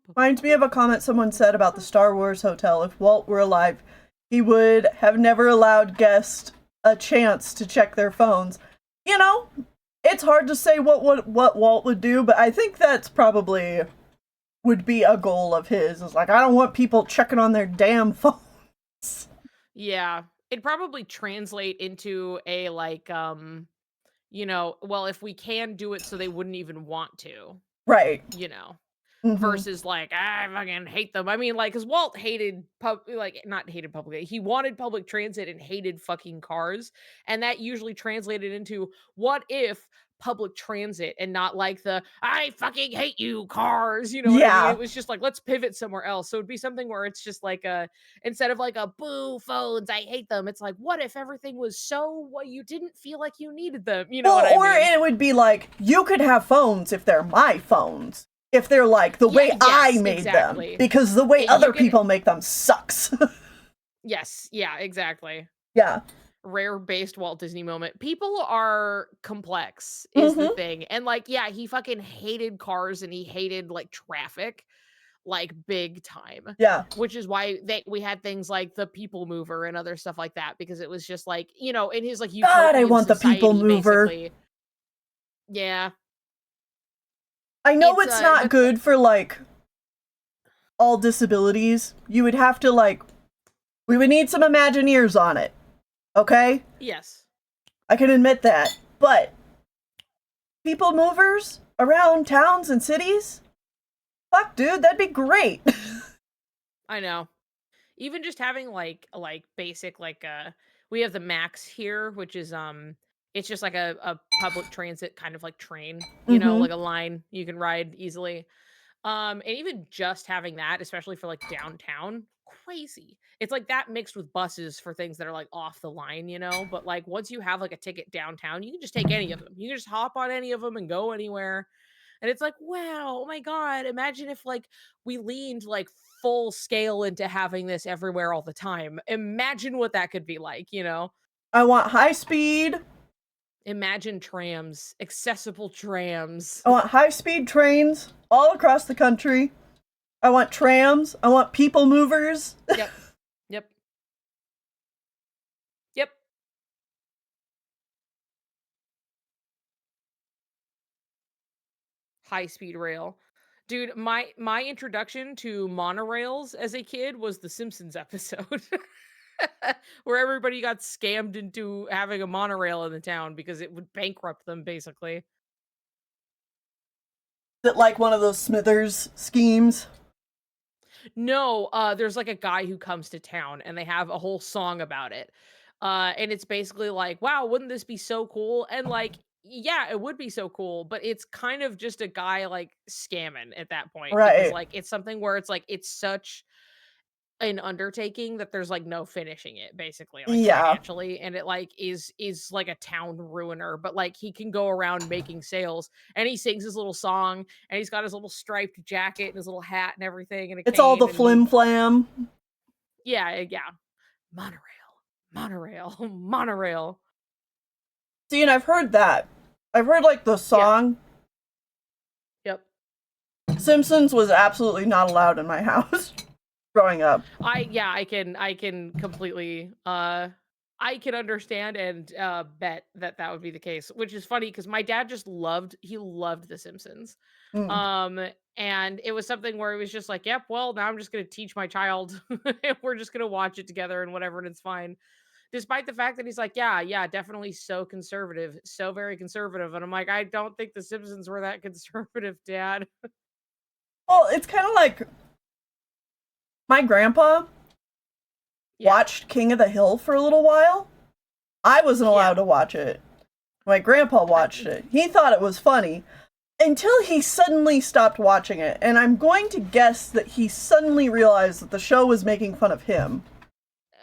Reminds me of a comment someone said about the Star Wars hotel. If Walt were alive, he would have never allowed guests a chance to check their phones. You know, it's hard to say what Walt would do, but I think that's probably would be a goal of his. It's like, I don't want people checking on their damn phones. Yeah. It'd probably translate into a like, well, if we can do it so they wouldn't even want to. Right. Versus like, I fucking hate them. I mean, like, because Walt hated not hated public. He wanted public transit and hated fucking cars, and that usually translated into what if public transit and not like the I fucking hate you cars. You know what I mean? It was just like let's pivot somewhere else. So it'd be something where it's just like instead of like a boo phones, I hate them. It's like what if everything was so what you didn't feel like you needed them. You know what I mean? Or it would be like you could have phones if they're my phones. If they're like the way I made them, because the way other people make them sucks. Yes, yeah, exactly. Yeah. Rare-based Walt Disney moment. People are complex is the thing. And like, yeah, he fucking hated cars and he hated like traffic, like big time. Yeah. Which is why we had things like the people mover and other stuff like that, because it was just like, in his like God, I want society, the people mover. basically. Yeah. I know it's not good for, like, all disabilities. You would have to, like, we would need some Imagineers on it. Okay? Yes. I can admit that. But people movers around towns and cities? Fuck, dude, that'd be great. I know. Even just having, like basic, like, we have the Max here, which is, it's just like a public transit kind of like train, like a line you can ride easily. And even just having that, especially for, like, downtown, crazy. It's like that mixed with buses for things that are, like, off the line, you know? But, like, once you have, like, a ticket downtown, you can just take any of them. You can just hop on any of them and go anywhere. And it's like, wow, oh my god, imagine if, like, we leaned, like, full scale into having this everywhere all the time. Imagine what that could be like, you know? I want high speed. Imagine trams, accessible trams. I want high speed trains all across the country. I want trams. I want people movers. Yep. Yep. Yep. High speed rail. Dude, my introduction to monorails as a kid was the Simpsons episode where everybody got scammed into having a monorail in the town because it would bankrupt them basically. That like one of those Smithers schemes. No, there's like a guy who comes to town and they have a whole song about it. And it's basically like, wow, wouldn't this be so cool? And like, yeah, it would be so cool, but it's kind of just a guy like scamming at that point because Right. like it's something where it's like it's such an undertaking that there's like no finishing it basically like Yeah. financially and it like is like a town ruiner but like he can go around making sales and he sings his little song and he's got his little striped jacket and his little hat and everything and a It's all the cane and he flim flam. yeah monorail monorail monorail See, and I've heard that. I've heard like the yeah song. yep Simpsons was absolutely not allowed in my house growing up. I can completely I can understand and bet that that would be the case, which is funny because my dad just loved The Simpsons. Mm. Um, and it was something where it was just like, yep, well, now I'm just gonna teach my child and we're just gonna watch it together and whatever, and it's fine. Despite the fact that he's like, yeah, definitely so conservative, so very conservative. And I'm like, I don't think The Simpsons were that conservative, Dad. Well, it's kind of like my grandpa Yeah, watched King of the Hill for a little while. I wasn't allowed yeah. to watch it. My grandpa I, watched it. He thought it was funny until he suddenly stopped watching it. And I'm going to guess that he suddenly realized that the show was making fun of him.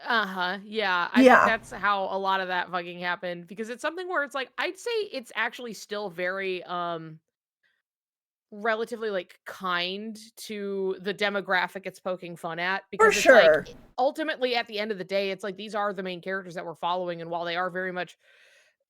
Uh-huh. Yeah. I think Yeah, that's how a lot of that fucking happened because it's something where it's like I'd say it's actually still very relatively like kind to the demographic it's poking fun at for because it's like sure. ultimately at the end of the day it's like these are the main characters that we're following and while they are very much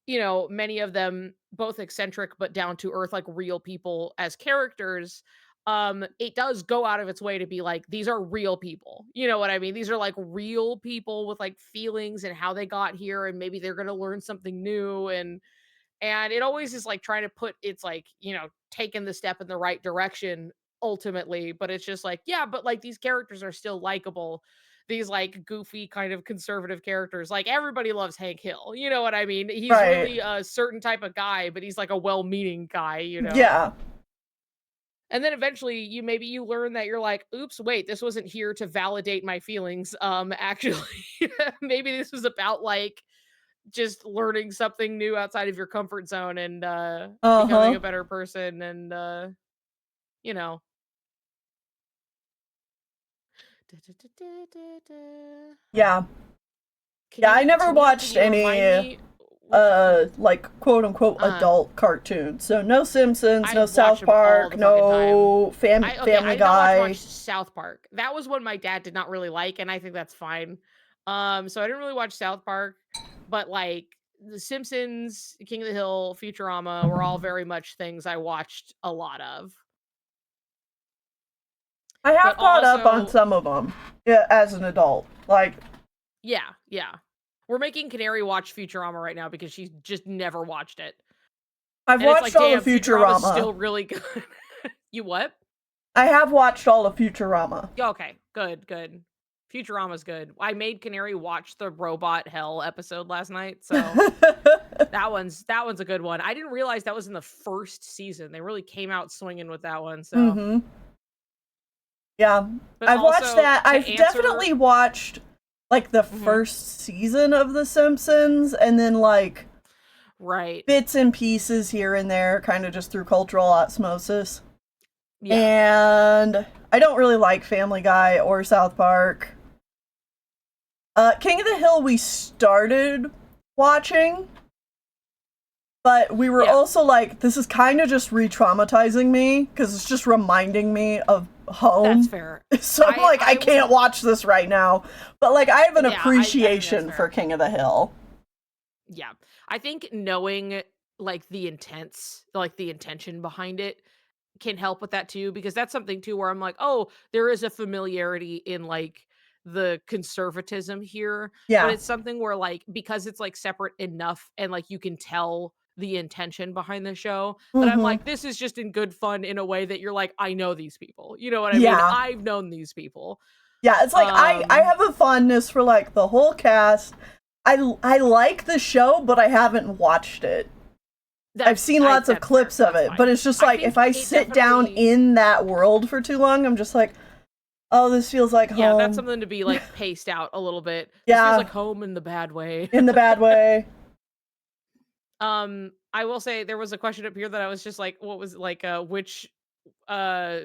many of them both eccentric but down to earth like real people as characters it does go out of its way to be like these are real people. You know what I mean? These are like real people with like feelings and how they got here and maybe they're going to learn something new and it always is like trying to put it's like, taking the step in the right direction ultimately, but it's just like, yeah, but like these characters are still likable. These like goofy kind of conservative characters. Like everybody loves Hank Hill. You know what I mean? He's Right. really a certain type of guy, but he's like a well-meaning guy. Yeah. And then eventually you learn that you're like, oops, wait, this wasn't here to validate my feelings. Actually, maybe this was about like just learning something new outside of your comfort zone and Uh becoming huh. a better person and you know. Yeah. Can Yeah, I you never can you can watched you remind any me which like quote unquote uh adult cartoons. So no Simpsons, I no watch South them all Park, the fucking time. no I Family did not watch Guy. much South Park. That was one my dad did not really like, and I think that's fine. So I didn't really watch South Park, but like The Simpsons, King of the Hill, Futurama were all very much things I watched a lot of. I But have caught up on also, some of them, yeah, as an adult. Like yeah. We're making Canary watch Futurama right now because she's just never watched it. I've And it's watched like, all of damn, Futurama's Futurama. still really good. You what? I have watched all of Futurama. Yeah, okay, good. Futurama's good. I made Canary watch the Robot Hell episode last night, so that one's a good one. I didn't realize that was in the first season. They really came out swinging with that one, so. Mm-hmm. Yeah, But I've watched also that. to I've answer definitely watched like the Mhm. first season of The Simpsons, and then like Right. bits and pieces here and there, kind of just through cultural osmosis. Yeah. And I don't really like Family Guy or South Park. King of the Hill we started watching, but we were Yeah. also like, this is kind of just re-traumatizing me because it's just reminding me of That's home. fair. So I'm like, I I can't watch this right now. But like, I have an yeah, I think that's appreciation for fair. King of the Hill. Yeah. I think knowing like the intention behind it can help with that too, because that's something too where I'm like, "Oh, there is a familiarity in like the conservatism here," but Yeah. it's something where like because it's like separate enough and like you can tell the intention behind the show that I'm Mm-hmm. like, this is just in good fun in a way that you're like, I know these people. You know what I mean? Yeah. I've known these people. Yeah, it's like I Um have a fondness for like the whole cast. I like the show, but I haven't watched it. I've seen lots of that's fair. clips of That's it, but fine. it's just I like if think I it sit down definitely in that world for too long, I'm just like, oh, this feels like yeah, that's home. something to be like paced out a little bit. This feels Yeah, like home in the bad way. in the bad way. I will say there was a question up here that I was just like, what was it, like which uh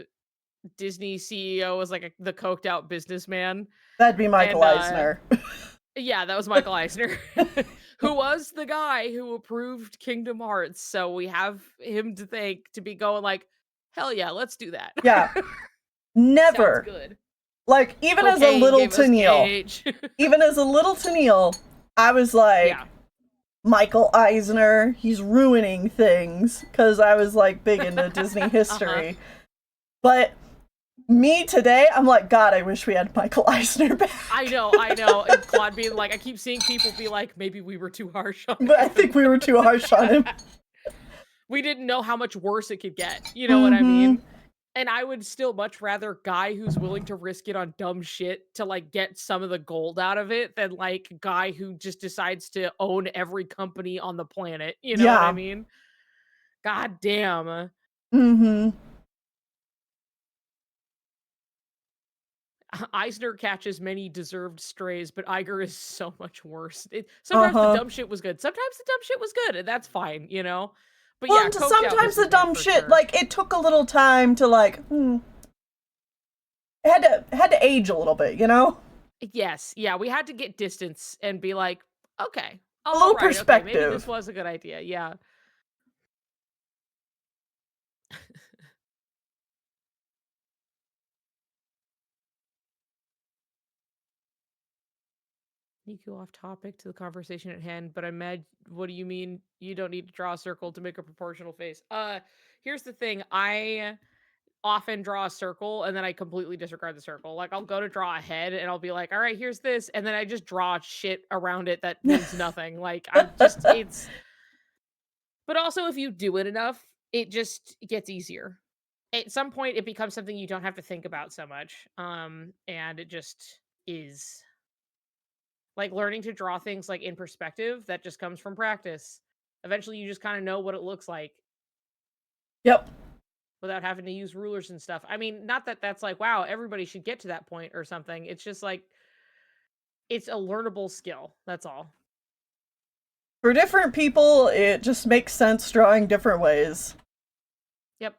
Disney CEO was like the coked out businessman? That'd be Michael And Eisner. yeah, that was Michael Eisner. Who was the guy who approved Kingdom Hearts. So we have him to thank to be going like, hell yeah, let's do that. Yeah, Sounds never. good. Like even as a Cocaine little gave us Tennille, KH. even as a little Tennille, I was like, Yeah. Michael Eisner, he's ruining things because I was like big into Disney Uh-huh. history. But me today, I'm like, God, I wish we had Michael Eisner I back. know, I know. And Claude being like, I keep seeing people be like, maybe we were too harsh on But I him. think we were too harsh on him. We didn't know how much worse it could get. You know what I Mm-hmm. mean? And I would still much rather guy who's willing to risk it on dumb shit to like get some of the gold out of it than like guy who just decides to own every company on the planet. You know what I Yeah. mean? God damn. Mm-hmm. Eisner catches many deserved strays, but Iger is so much worse. Sometimes the Uh-huh. dumb shit was good. Sometimes the dumb shit was good, and that's fine, you know? But Well, yeah, and coked out sometimes the businessman dumb for shit, sure. like it took a little time to like, it had to age a little bit, you know? Yes, yeah, we had to get distance and be like, okay, A all little right, okay, maybe this perspective. was a good idea. Yeah. You go off topic to the conversation at hand, but I'm mad. What do you mean you don't need to draw a circle to make a proportional face? Here's the thing. I often draw a circle and then I completely disregard the circle. Like I'll go to draw a head and I'll be like, "All right, here's this." And then I just draw shit around it that means nothing. Like I'm just it's but also if you do it enough, it just gets easier. At some point it becomes something you don't have to think about so much. And it just is like learning to draw things like in perspective that just comes from practice. Eventually you just kind of know what it looks like Yep. without having to use rulers and stuff. I mean, not that that's like, wow, everybody should get to that point or something. It's just like it's a learnable skill. That's all. For different people, it just makes sense drawing different ways. Yep.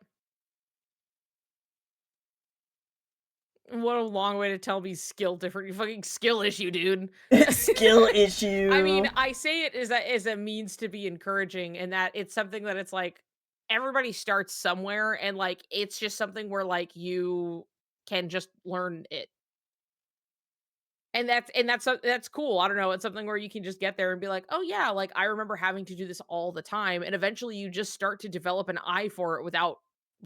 What a long way to tell me skill different. You fucking skill issue, dude. Skill I mean, issue. I say it as a means to be encouraging and that it's something that it's like everybody starts somewhere and like it's just something where like you can just learn it. And that's cool. I don't know. It's something where you can just get there and be like, "Oh yeah, like I remember having to do this all the time." And eventually you just start to develop an eye for it without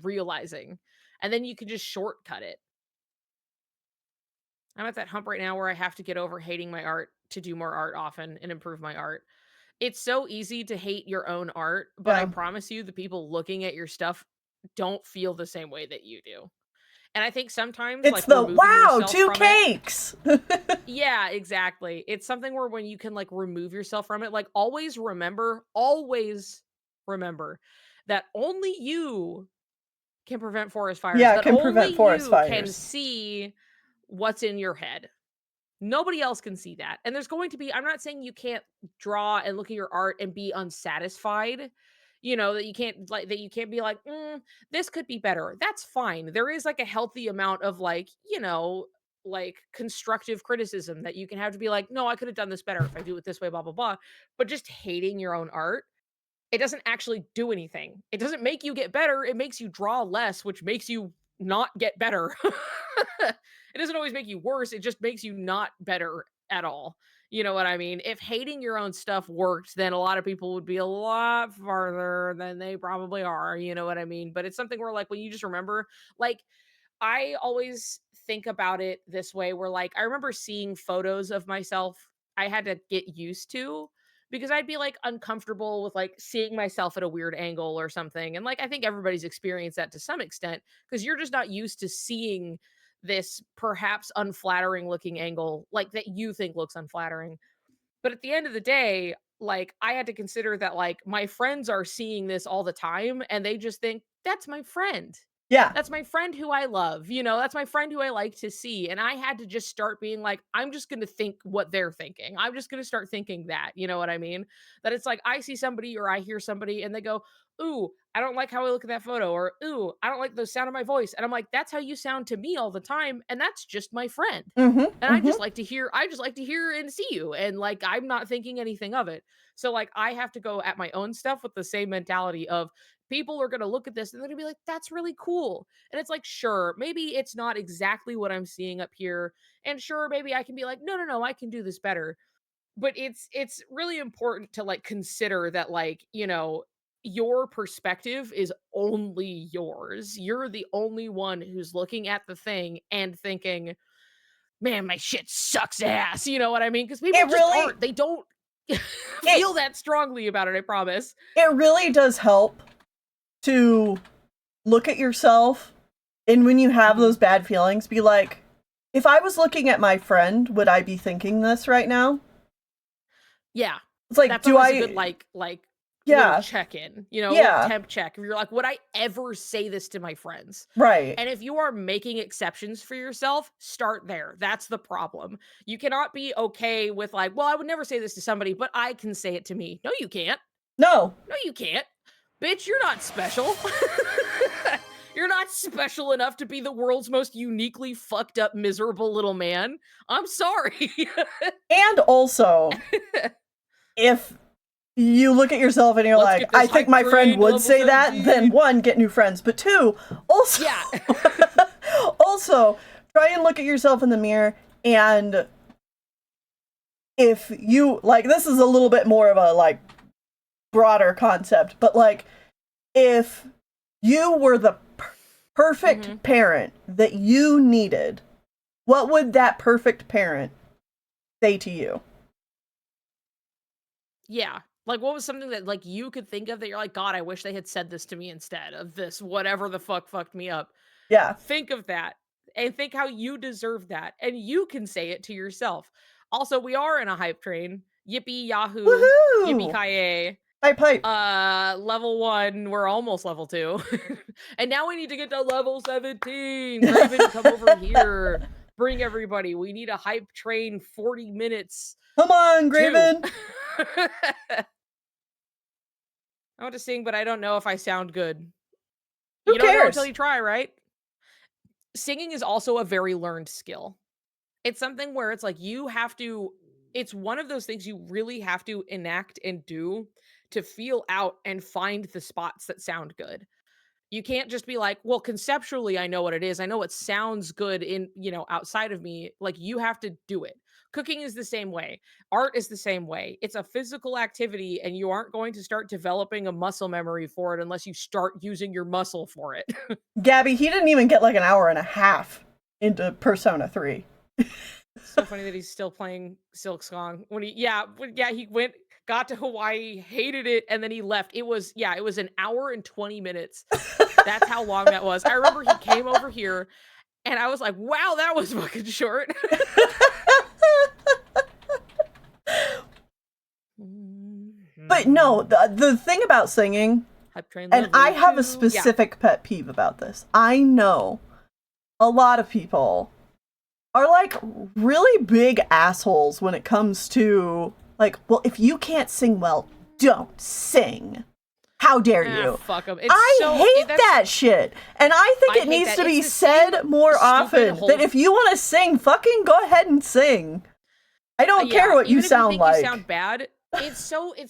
realizing. And then you can just shortcut it. I'm at that hump right now where I have to get over hating my art to do more art often and improve my art. It's so easy to hate your own art, but I Yeah. promise you the people looking at your stuff don't feel the same way that you do. And I think sometimes It's like the removing wow, yourself two from it. cakes. Yeah, exactly. It's something where when you can like remove yourself from it, like always remember that only you can prevent forest fires, Yeah, it that can only prevent forest you can fires. see what's in your head. Nobody else can see that. And there's going to be, I'm not saying you can't draw and look at your art and be unsatisfied. that you can't be like, this could be better. That's fine. There is like a healthy amount of like, like constructive criticism that you can have to be like, no, I could have done this better if I do it this way, blah, blah, blah. But just hating your own art, it doesn't actually do anything. It doesn't make you get better. It makes you draw less, which makes you not get better. It doesn't always make you worse. It just makes you not better at all. You know what I mean? If hating your own stuff worked, then a lot of people would be a lot farther than they probably are. You know what I mean? But it's something where, like, when you just remember, like, I always think about it this way where, like, I remember seeing photos of myself I had to get used to because I'd be, like, uncomfortable with, like, seeing myself at a weird angle or something, and, like, I think everybody's experienced that to some extent because 'cause you're just not used to seeing this perhaps unflattering looking angle, like, that you think looks unflattering. But at the end of the day, like, I had to consider that, like, my friends are seeing this all the time, and they just think, "That's my friend. Yeah. That's my friend who I love, that's my friend who I like to see," and I had to just start being like, "I'm just gonna think what they're thinking. I'm just gonna start thinking that," you know what I mean? That it's like, I see somebody or I hear somebody and they go, "Ooh, I don't like how I look at that photo," or, "Ooh, I don't like the sound of my voice," and I'm like, "That's how you sound to me all the time, and that's just my friend." Mm-hmm. And Mm-hmm. I just like to hear and see you, and, like, I'm not thinking anything of it. So, like, I have to go at my own stuff with the same mentality of people are gonna look at this and they're gonna be like, "That's really cool." And it's like, sure, maybe it's not exactly what I'm seeing up here, and sure, maybe I can be like, "No, no, no, I can do this better." But it's really important to, like, consider that, like, your perspective is only yours. You're the only one who's looking at the thing and thinking, "Man, my shit sucks ass." You know what I mean? Because people It just really aren't. They don't it feel that strongly about it, I promise. it really does help to look at yourself, and when you have Mhm. those bad feelings, be like, if I was looking at my friend, would I be thinking this right now? Yeah. It's like, That's do always a good, I like, little yeah, check-in, little yeah, temp check. If you're like, "Would I ever say this to my friends?" right. And if you are making exceptions for yourself, start there. That's the problem. You cannot be okay with like, "Well, I would never say this to somebody, but I can say it to me." No, you can't. No. No, you can't. Bitch, you're not special. You're not special enough to be the world's most uniquely fucked up, miserable little man. I'm sorry. And also, if you look at yourself and you're Let's like, get I this think hype my friend train to would level say that, then 17. one, get new friends. But two, also, Yeah. also try and look at yourself in the mirror, and if you like, this is a little bit more of a like broader concept, but like, if you were the Mhm. perfect parent that you needed, what would that perfect parent say to you? Yeah. Like, what was something that, like, you could think of that you're like, "God, I wish they had said this to me instead of this whatever the fuck fucked me up." Yeah. Think of that and think how you deserve that, and you can say it to yourself. Also, we are in a hype train. Yippee yahoo! Yippee Woohoo! ki Pipe pipe. level 1, we're almost level 2. And now we need to get to level 17. Graven, come over here. Bring everybody. We need a hype train 40 minutes Come on, 2. Graven. I want to sing, but I don't know if I sound good. Who You don't know until cares? you try, right? Singing is also a very learned skill. It's something where it's like you have to it's one of those things you really have to enact and do to feel out and find the spots that sound good. You can't just be like, "Well, conceptually, I know what it is. I know what sounds good outside of me." Like, you have to do it. Cooking is the same way. Art is the same way. It's a physical activity, and you aren't going to start developing a muscle memory for it unless you start using your muscle for it. Gabby, he didn't even get like an hour and a half into Persona 3. So funny that he's still playing Silk Song when he went got to Hawaii, hated it, and then he left. It was an hour and 20 minutes. That's how long that was. I remember he came over here and I was like, "Wow, that was fucking short." But no, the thing about singing, Hype train and I level have a 2. Yeah. specific pet peeve about this. I know a lot of people are like really big assholes when it comes to like, well, if you can't sing well, don't sing. How dare Ah, you? fuck them. I hate That's that shit. And I think I it hate needs that. to It's be the same said more stupid often that whole. if you want to sing, fucking go ahead and sing. I don't care Yeah, what you even if you sound think you like. sound bad, it's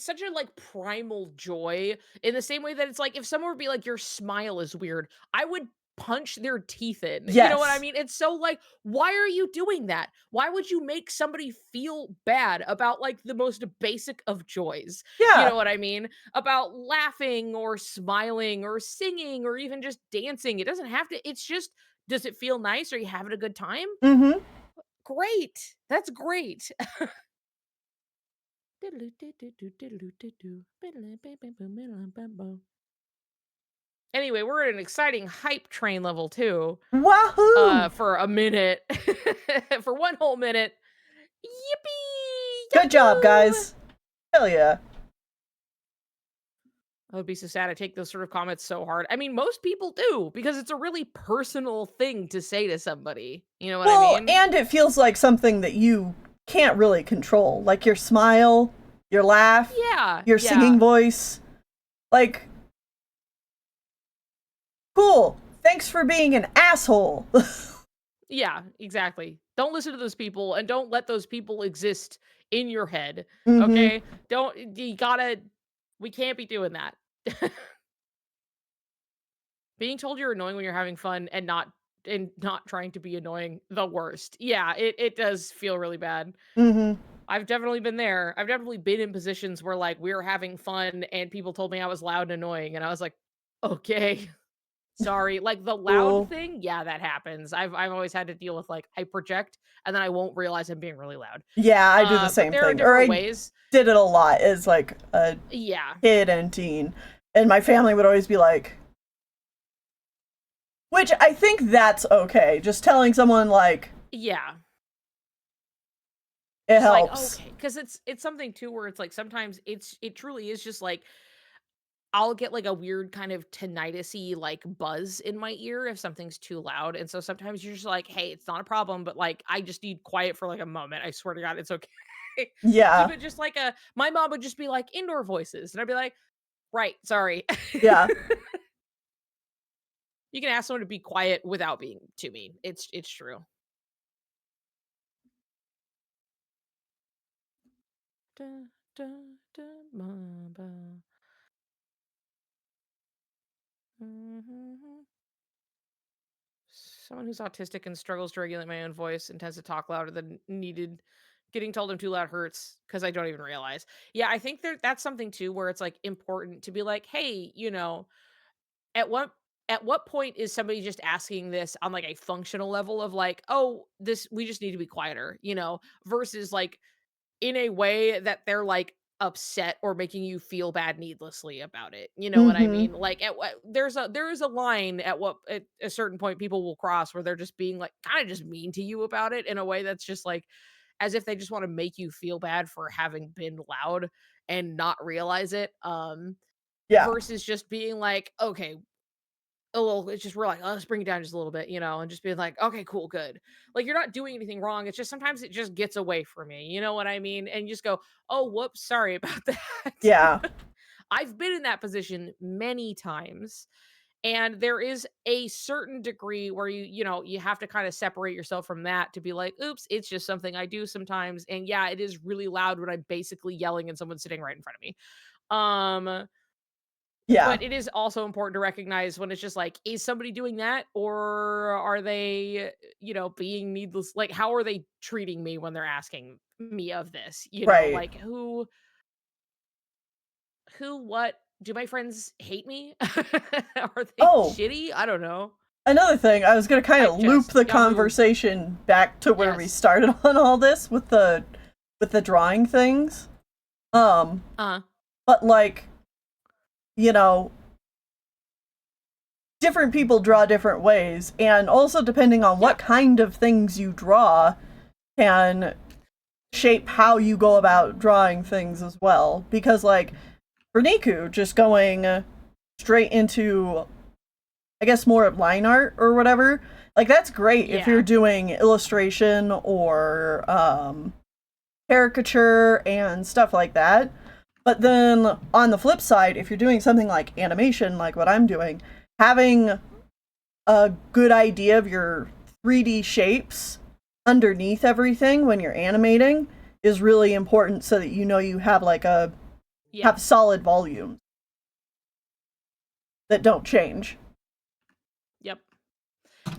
such a like primal joy in the same way that it's like if someone would be like your smile is weird, I would punch their teeth in. You know what I Yes. mean? It's so like why are you doing that? Why would you make somebody feel bad about like the most basic of joys? You Yeah. know what I mean? About laughing or smiling or singing or even just dancing. It doesn't have to it's just does it feel nice? Are you having a good time? Mm-hmm. Great. That's great. Anyway, we're at an exciting hype train level too. Wahoo! For a minute. For one whole minute. Yippee! Good job, Yahoo! guys. Hell yeah. I would be so sad. I take those sort of comments so hard. I mean, most people do because it's a really personal thing to say to somebody. You know what I Well, mean? and it feels like something that you can't really control. Like your smile, your laugh, Yeah, your singing yeah, voice. Like, cool. Thanks for being an asshole. yeah, exactly. Don't listen to those people and don't let those people exist in your head. Mm-hmm. Okay? Don't you gotta we can't be doing that. Being told you're annoying when you're having fun and not trying to be annoying, the worst. Yeah, it does feel really bad. Mm-hmm. I've definitely been there. I've definitely been in positions where like we were having fun and people told me I was loud and annoying and I was like, "Okay, sorry." Like the loud Cool. thing, yeah, that happens. I've always had to deal with like I project and then I won't realize I'm being really loud. Yeah, I do the But same there are thing. Or different I ways. did it a lot as like a Yeah. kid and teen. And my family would always be like, which I think that's okay. Just telling someone like Yeah. it Just like, helps. okay, because it's something too where it's like sometimes it truly is just like I'll get like a weird kind of tinnitusy like buzz in my ear if something's too loud. And so sometimes you're just like, hey, it's not a problem, but like I just need quiet for like a moment. I swear to God, it's okay. Yeah. Keep it just like a my mom would just be like indoor voices. And I'd be like, right, sorry. Yeah. You can ask someone to be quiet without being too mean. It's true. Da, da, da, ba, ba. Mhm. Someone who's autistic and struggles to regulate my own voice and tends to talk louder than needed. Getting told I'm too loud hurts because I don't even realize. Yeah, I think that's something too where it's like important to be like, hey, at what at what point is somebody just asking this on like a functional level of like, oh, this we just need to be quieter, versus like in a way that they're, like, upset or making you feel bad needlessly about it, you know what I Mm-hmm. mean? Like, at what there is a line at a certain point people will cross where they're just being, like, kinda just mean to you about it in a way that's just, like, as if they just wanna make you feel bad for having been loud and not realize it, Yeah. versus just being like, "Okay, a little it's just we're like, "Oh, let's bring it down just a little bit," and just being like, "Okay, cool, good." Like, you're not doing anything wrong, it's just sometimes it just gets away from me, you know what I mean? And you just go, "Oh, whoops, sorry about that." Yeah. I've been in that position many times, and there is a certain degree where you have to kinda separate yourself from that to be like, "Oops, it's just something I do sometimes," and yeah, it is really loud when I'm basically yelling and someone's sitting right in front of me. Um Yeah. but it is also important to recognize when it's just like, is somebody doing that or are they, being needless? Like, how are they treating me when they're asking me of this? Right. Like what? Do my friends hate me? Are they Oh, shitty? I don't know. another thing, I was gonna kind Hype of loop chest, the Yahoo. conversation back to where we Yes. started on all this with the drawing things. Um, Uh, but like, you know, different people draw different ways, and also depending on yeah. what kind of things you draw can shape how you go about drawing things as well. Because like for Niku, just going straight into I guess more of line art or whatever. Like that's great if you're Yeah. doing illustration or caricature and stuff like that. But then on the flip side, if you're doing something like animation, like what I'm doing, having a good idea of your 3D shapes underneath everything when you're animating is really important so that you know you have like a Yeah. have solid volumes that don't change. Yep.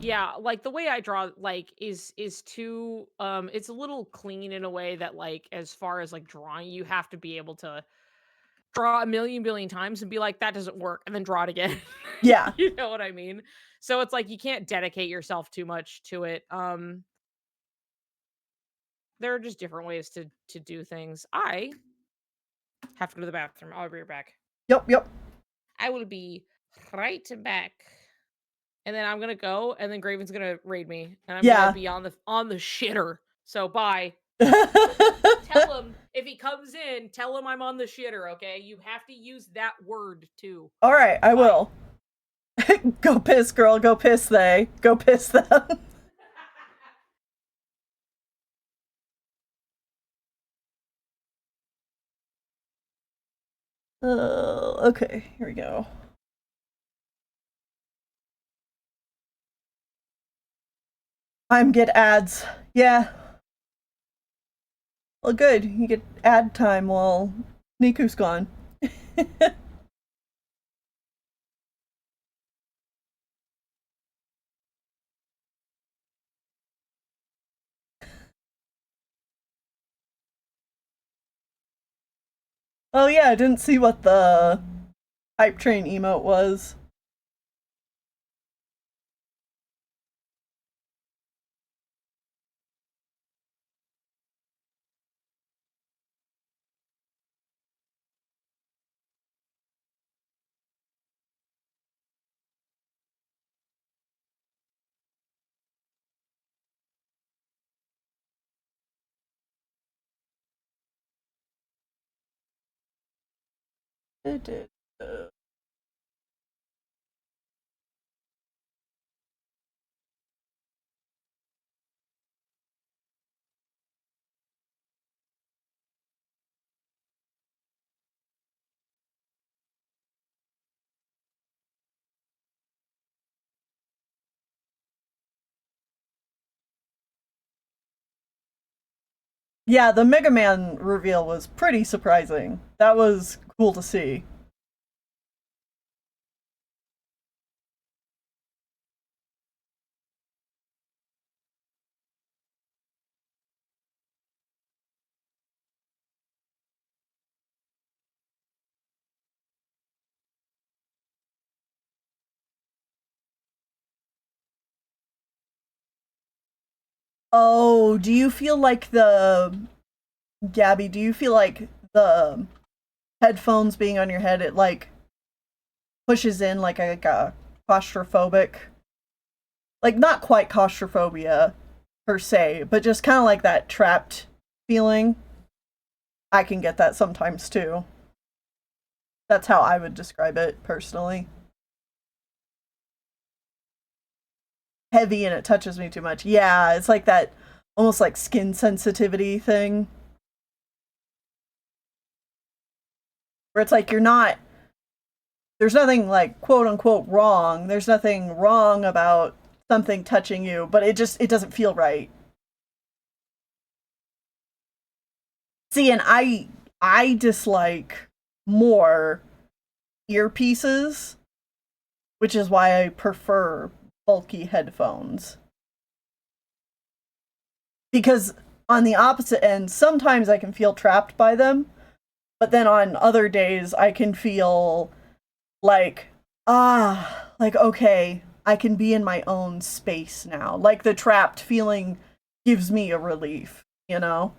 Yeah, like the way I draw like is too it's a little clean in a way that like as far as like drawing you have to be able to draw a million billion times and be like that doesn't work and then draw it again. Yeah. You know what I mean? So it's like you can't dedicate yourself too much to it. There are just different ways to do things. I have to go to the bathroom. I'll be right back. Yep, yep. I will be right back. And then I'm gonna go, and then Graven's gonna raid me, and I'm gonna Yeah. be on the shitter. So bye. Tell him if he comes in, tell him I'm on the shitter. Okay, you have to use that word too. All right, I Bye. will. Go piss, girl. Go piss, they. Go piss them. Okay, here we go. I'm get ads. Yeah. Well, good. You get ad time while Niku's gone. Oh yeah, I didn't see what the hype train emote was. It did. Yeah, the Mega Man reveal was pretty surprising. That was cool to see. Oh, do you feel like the Gabby, do you feel like the headphones being on your head it like pushes in like a claustrophobic, like not quite claustrophobia per se, but just kind of like that trapped feeling? I can get that sometimes too. That's how I would describe it personally. Heavy and it touches me too much. Yeah, it's like that almost like skin sensitivity thing where it's like you're not, there's nothing like quote unquote wrong. There's nothing wrong about something touching you, but it doesn't feel right. See, and I dislike more earpieces, which is why I prefer bulky headphones. Because on the opposite end, sometimes I can feel trapped by them, but then on other days I can feel like like okay, I can be in my own space now. Like the trapped feeling gives me a relief, you know?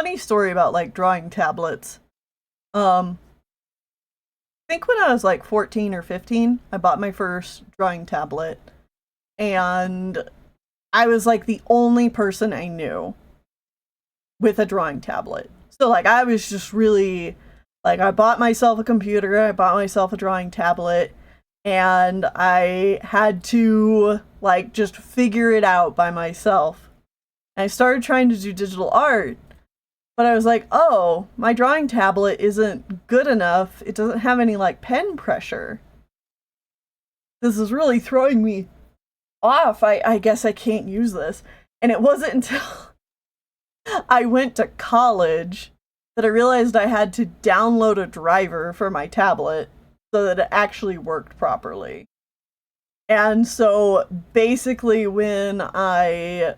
funny story about like drawing tablets. Um, I think when I was like 14 or 15, I bought my first drawing tablet, and I was like the only person I knew with a drawing tablet. So like I was just really like I bought myself a computer, I bought myself a drawing tablet, and I had to like just figure it out by myself. And I started trying to do digital art, but I was like, "Oh, my drawing tablet isn't good enough. It doesn't have any like pen pressure. This is really throwing me off. I guess I can't use this." And it wasn't until I went to college that I realized I had to download a driver for my tablet so that it actually worked properly. And so basically, when I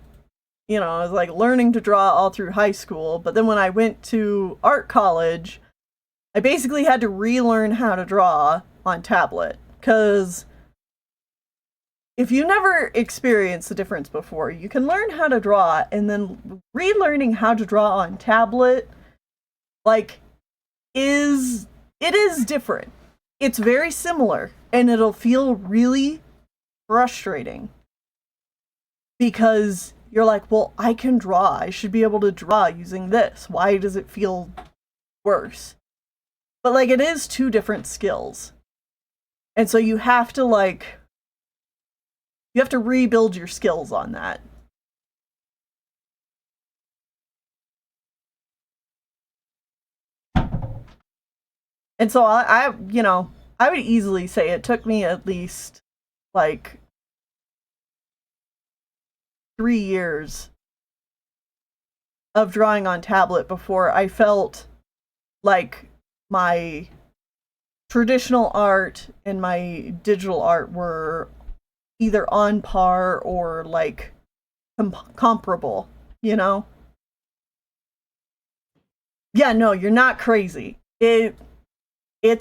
was like learning to draw all through high school, but then when I went to art college, I basically had to relearn how to draw on tablet. Because if you never experienced the difference before, you can learn how to draw, and then relearning how to draw on tablet, like, it is different. It's very similar, and it'll feel really frustrating because you're like, well, I can draw. I should be able to draw using this. Why does it feel worse? But like, it is two different skills. And so you have to rebuild your skills on that. And so I would easily say it took me at least like 3 years of drawing on tablet before I felt like my traditional art and my digital art were either on par or like comparable, you know? Yeah, no, you're not crazy. It's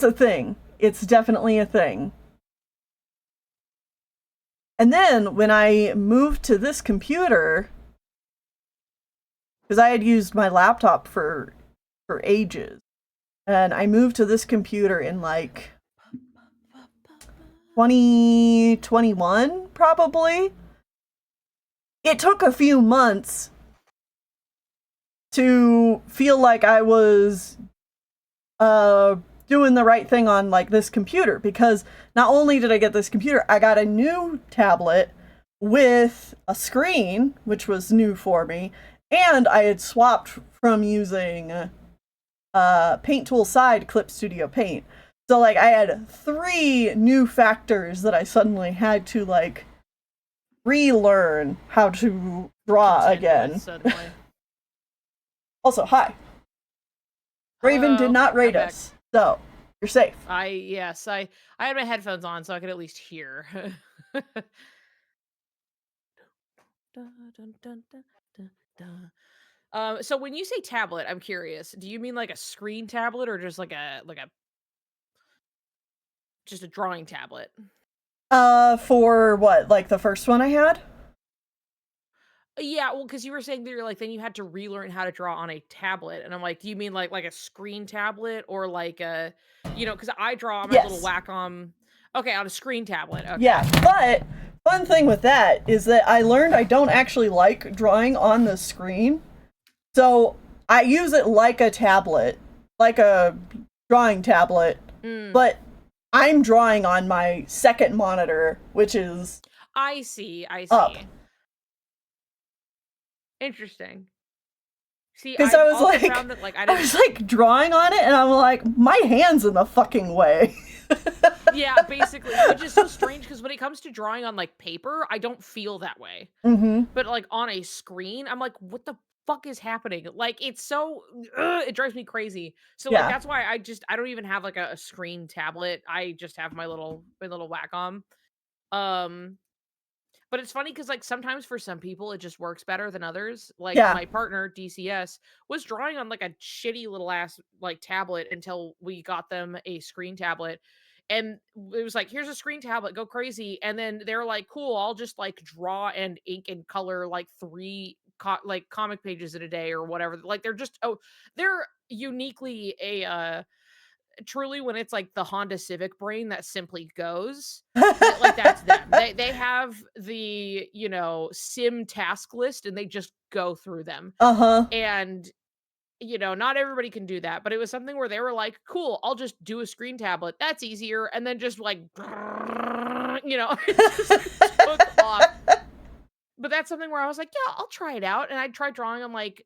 a thing. It's definitely a thing. And then when I moved to this computer, because I had used my laptop for ages, and I moved to this computer in like 2021 probably. It took a few months to feel like I was doing the right thing on like this computer, because not only did I get this computer, I got a new tablet with a screen, which was new for me, and I had swapped from using Paint Tool Side Clip Studio Paint. So like I had 3 new factors that I suddenly had to like relearn how to draw again. Also, hi. Raven did Hello, not rate I'm back. us, so you're safe. Yes, I had my headphones on so I could at least hear. Dun, dun, dun, dun, dun, dun. So when you say tablet, I'm curious. Do you mean like a screen tablet or just like a just a drawing tablet? For what? Like the first one I had? Yeah, well, because you were saying that you're like then you had to relearn how to draw on a tablet, and I'm like, do you mean like a screen tablet or like a, because I draw on my little Yes. Wacom. Okay, on a screen tablet. Yeah, Okay. but fun thing with that is that I learned I don't actually like drawing on the screen. So I use it like a tablet, like a drawing tablet, Mm, but I'm drawing on my second monitor, which is I see. I up. see. Interesting. See, Because I've also found that like I I didn't. was like drawing on it, and I'm like, my hand's in the fucking way. Yeah, basically, which is so strange because when it comes to drawing on like paper, I don't feel that way. Mm-hmm. But like on a screen, I'm like, what the fuck is happening? Like it's so it drives me crazy. So like Yeah. that's why I don't even have like a screen tablet. I just have my little Wacom. Um but it's funny because like sometimes for some people it just works better than others. Like Yeah. my partner, DCS, was drawing on like a shitty little ass like tablet until we got them a screen tablet. And it was like, here's a screen tablet, go crazy. And then they're like, cool, I'll just like draw and ink and color like 3 like comic pages in a day or whatever. Like they're just they're uniquely a truly when it's like the Honda Civic brain that simply goes, that like that's them. They have the, sim task list and they just go through them. Uh-huh. And not everybody can do that, but it was something where they were like, "Cool, I'll just do a screen tablet. That's easier." And then just like it just took off. But that's something where I was like, "Yeah, I'll try it out." And I tried drawing on like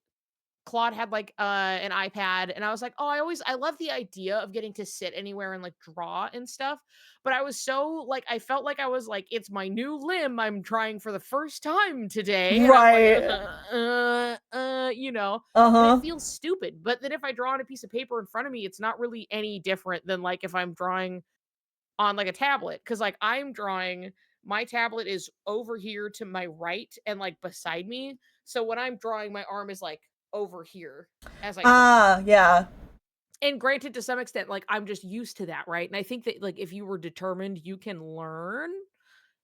Claude had like an iPad and I was like, "Oh, I love the idea of getting to sit anywhere and like draw and stuff." But I was so like I felt like I was like it's my new limb I'm trying for the first time today and I'm like Right. and it Uh-huh. feels stupid. But then if I draw on a piece of paper in front of me, it's not really any different than like if I'm drawing on like a tablet cuz like I'm drawing my tablet is over here to my right and like beside me. So when I'm drawing my arm is like over here as I draw. Ah, yeah. And granted to some extent like I'm just used to that, right? And I think that like if you were determined you can learn.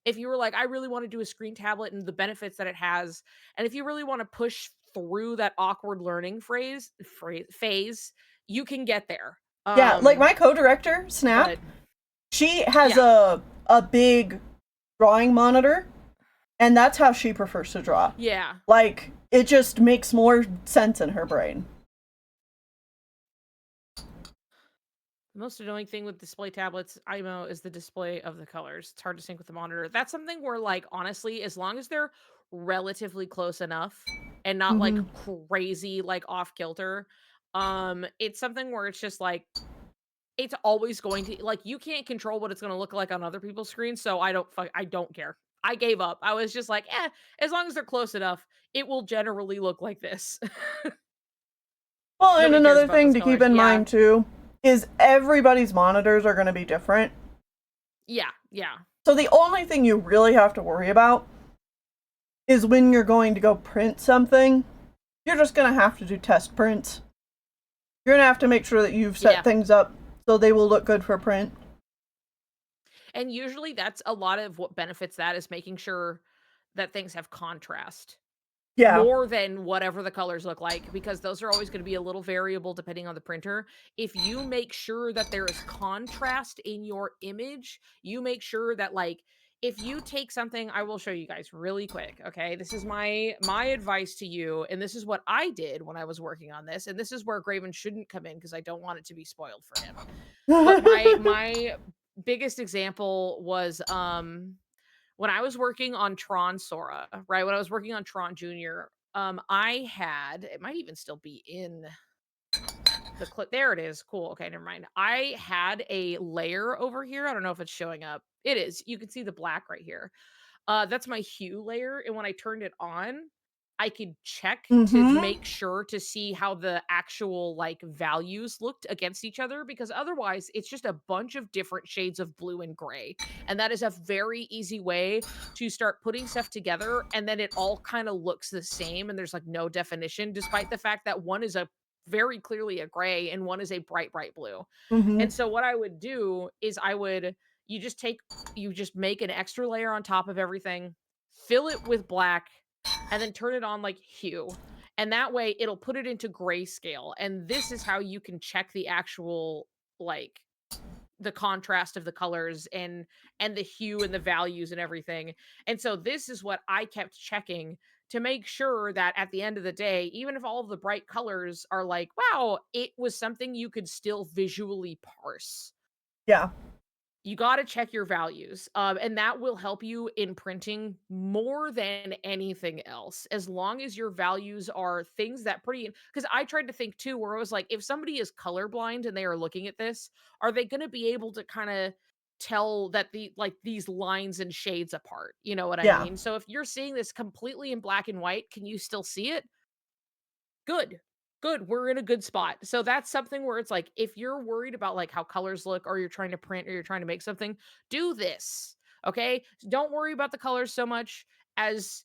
If you were like I really want to do a screen tablet and the benefits that it has and if you really want to push through that awkward learning phase, you can get there. Yeah, like my co-director, Snap, But she has yeah. a big drawing monitor, and that's how she prefers to draw. Yeah. Like, it just makes more sense in her brain. The most annoying thing with display tablets, IMO, is the display of the colors. It's hard to sync with the monitor. That's something where, like, honestly, as long as they're relatively close enough and not like Mm-hmm. crazy, like off kilter, it's something where it's just like it's always going to like you can't control what it's going to look like on other people's screens. So I don't care. I gave up. I was just like, as long as they're close enough, it will generally look like this. Well, and Nobody cares another about thing those to keep colors. in Yeah. mind, too, is everybody's monitors are going to be different. Yeah. Yeah. So the only thing you really have to worry about is when you're going to go print something, you're just going to have to do test prints. You're going to have to make sure that you've set Yeah. things up so they will look good for print. And usually that's a lot of what benefits that is making sure that things have contrast Yeah. more than whatever the colors look like because those are always going to be a little variable depending on the printer. If you make sure that there is contrast in your image, you make sure that like if you take something, I will show you guys really quick, okay? This is my advice to you and this is what I did when I was working on this and this is where Graven shouldn't come in because I don't want it to be spoiled for him. But my biggest example was when I was working on Tron Sora, right? When I was working on Tron Junior, I had it might even still be in the clip. There it is. Cool. Okay, never mind. I had a layer over here. I don't know if it's showing up. It is. You can see the black right here. That's my hue layer, and when I turned it on, I could check to Mm-hmm. make sure to see how the actual, like, values looked against each other, because otherwise, it's just a bunch of different shades of blue and gray, and that is a very easy way to start putting stuff together, and then it all kinda looks the same, and there's, like, no definition, despite the fact that one is a very clearly a gray and one is a bright, bright blue. Mm-hmm. And so what I would do is you just take you just make an extra layer on top of everything, fill it with black, and then turn it on like hue. And that way it'll put it into grayscale. And this is how you can check the actual like the contrast of the colors and the hue and the values and everything. And so this is what I kept checking to make sure that at the end of the day, even if all of the bright colors are like, wow, it was something you could still visually parse. Yeah. You got to check your values. And that will help you in printing more than anything else. As long as your values are things that because I tried to think too, where I was like, if somebody is colorblind and they are looking at this, are they going to be able to kind of tell that these lines and shades apart? You know what I Yeah. mean? So if you're seeing this completely in black and white, can you still see it? Good. Good. We're in a good spot. So that's something where it's like if you're worried about like how colors look or you're trying to print or you're trying to make something, do this. Okay? Don't worry about the colors so much as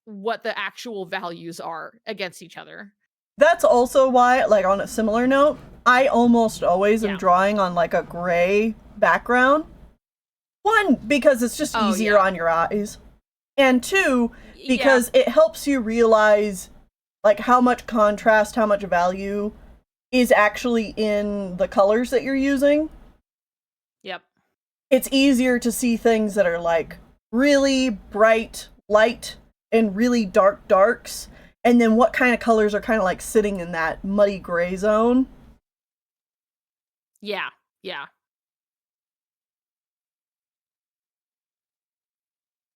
what the actual values are against each other. That's also why, like, on a similar note, I almost always am Yeah. drawing on, like, a gray background. One, because it's just Oh, easier yeah. on your eyes. And two, Yeah. because it helps you realize like how much contrast, how much value is actually in the colors that you're using. Yep. It's easier to see things that are like really bright light and really dark darks, and then what kind of colors are kind of like sitting in that muddy gray zone. Yeah. Yeah.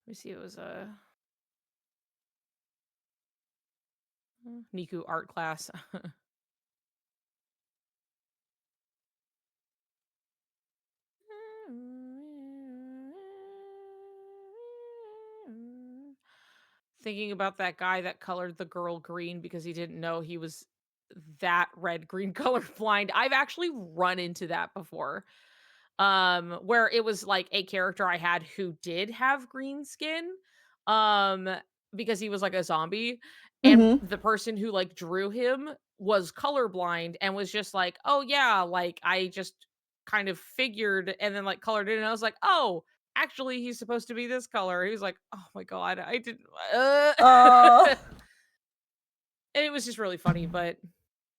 Let me see. It was a Niku art class. Thinking about that guy that colored the girl green because he didn't know he was that red green color blind. I've actually run into that before. Where it was like a character I had who did have green skin, um, because he was like a zombie, and Mm-hmm. the person who like drew him was colorblind and was just like, "Oh yeah, like I just kind of figured and then like colored it." And I was like, "Oh, actually he's supposed to be this color." He was like, "Oh my god, I didn't." Uh, And it was just really funny, but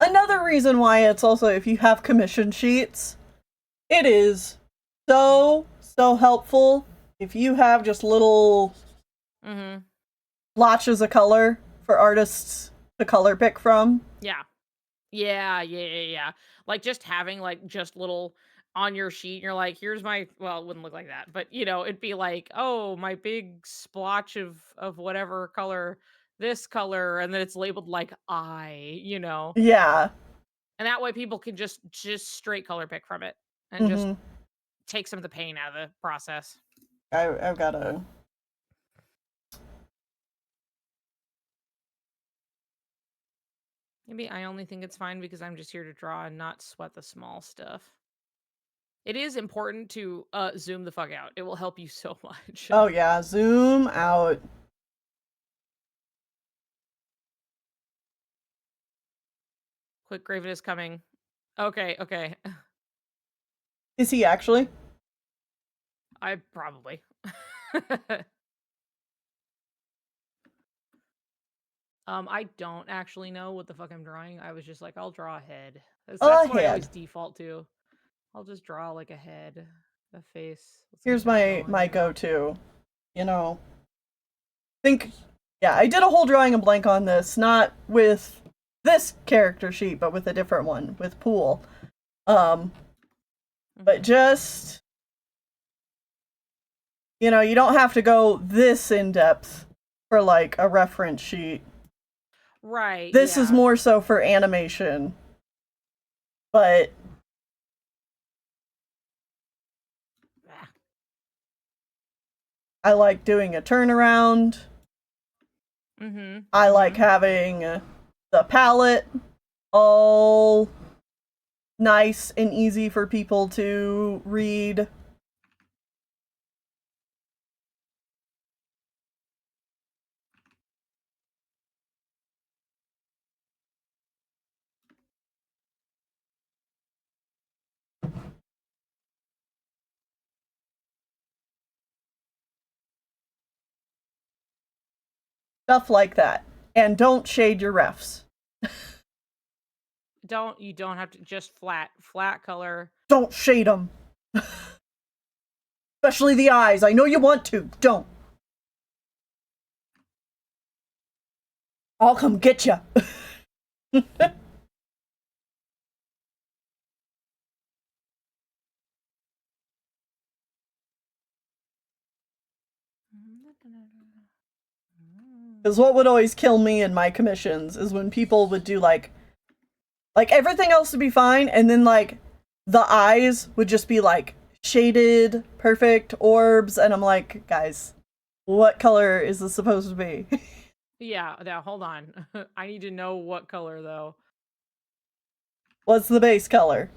Another reason why it's also, if you have commission sheets, it is so helpful if you have just little mhm. blotches of color for artists to color pick from. Yeah. Yeah. Like, just having, like, just little on your sheet, and you're like, "Here's my" well, it wouldn't look like that, but, it'd be like, "Oh, my big splotch of whatever color, this color," and then it's labeled like I. Yeah. And that way people can just straight color pick from it and just Mm-hmm. take some of the pain out of the process. I've got a. Maybe I only think it's fine because I'm just here to draw and not sweat the small stuff. It is important to, zoom the fuck out. It will help you so much. Oh yeah, zoom out. Quick, Graven is coming. Okay. Is he actually? I probably. I don't actually know what the fuck I'm drawing. I was just like, I'll draw a head. That's what I always Ahead. default to. I'll just draw like a head, a face. Let's get Here's that my going. go-to. You know, think. Yeah, I did a whole drawing in blank on this, not with this character sheet, but with a different one with Pool. Um, but Hmm. just you don't have to go this in depth for like a reference sheet. Right, This is yeah. more so for animation, but Ah. I like doing a turnaround. I like Mm-hmm. having the palette all nice and easy for people to read. Stuff like that. And don't shade your refs. You don't have to just flat color. Don't shade them. Especially the eyes. I know you want to. Don't. I'll come get you. Because what would always kill me in my commissions is when people would do like everything else would be fine, and then like the eyes would just be like shaded, perfect orbs, and I'm like, guys, what color is this supposed to be? Yeah, now hold on. I need to know what color though. What's the base color?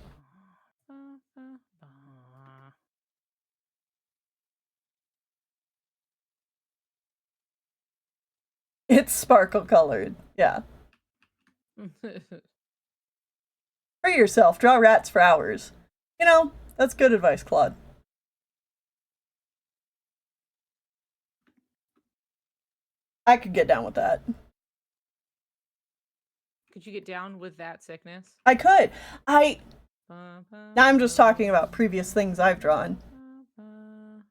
It's sparkle colored. Yeah. For yourself, draw rats for hours. That's good advice, Claude. I could get down with that. Could you get down with that sickness? I could. I Ba, ba, Now I'm just talking ba, about previous things I've drawn. ba, ba.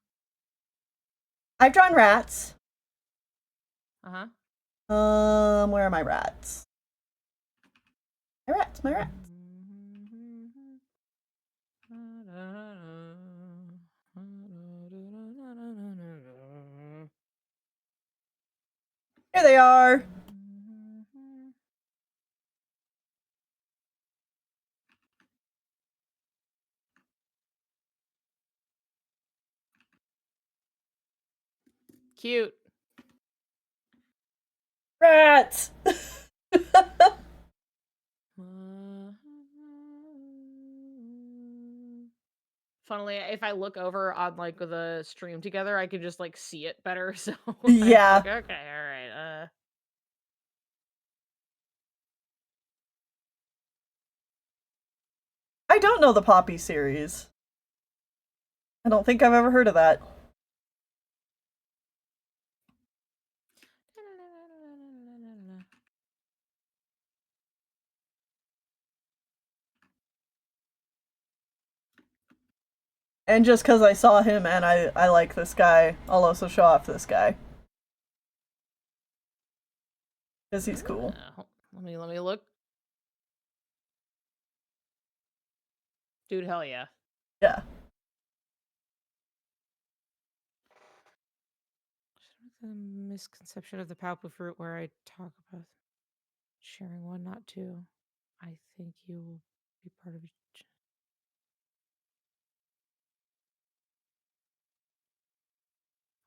I've drawn rats. Uh-huh. Where are my rats? My rats, my rats. Here they are. Cute. Rats. Funnily, if I look over on like the stream together, I can just like see it better. So I'm Yeah. like, okay, all right. I don't know the Poppy series. I don't think I've ever heard of that. And just because I saw him and I like this guy, I'll also show off this guy. Because he's cool. Let me look. Dude, hell yeah. Yeah. The misconception of the palpu fruit where I talk about sharing one, not two. I think you will be part of it.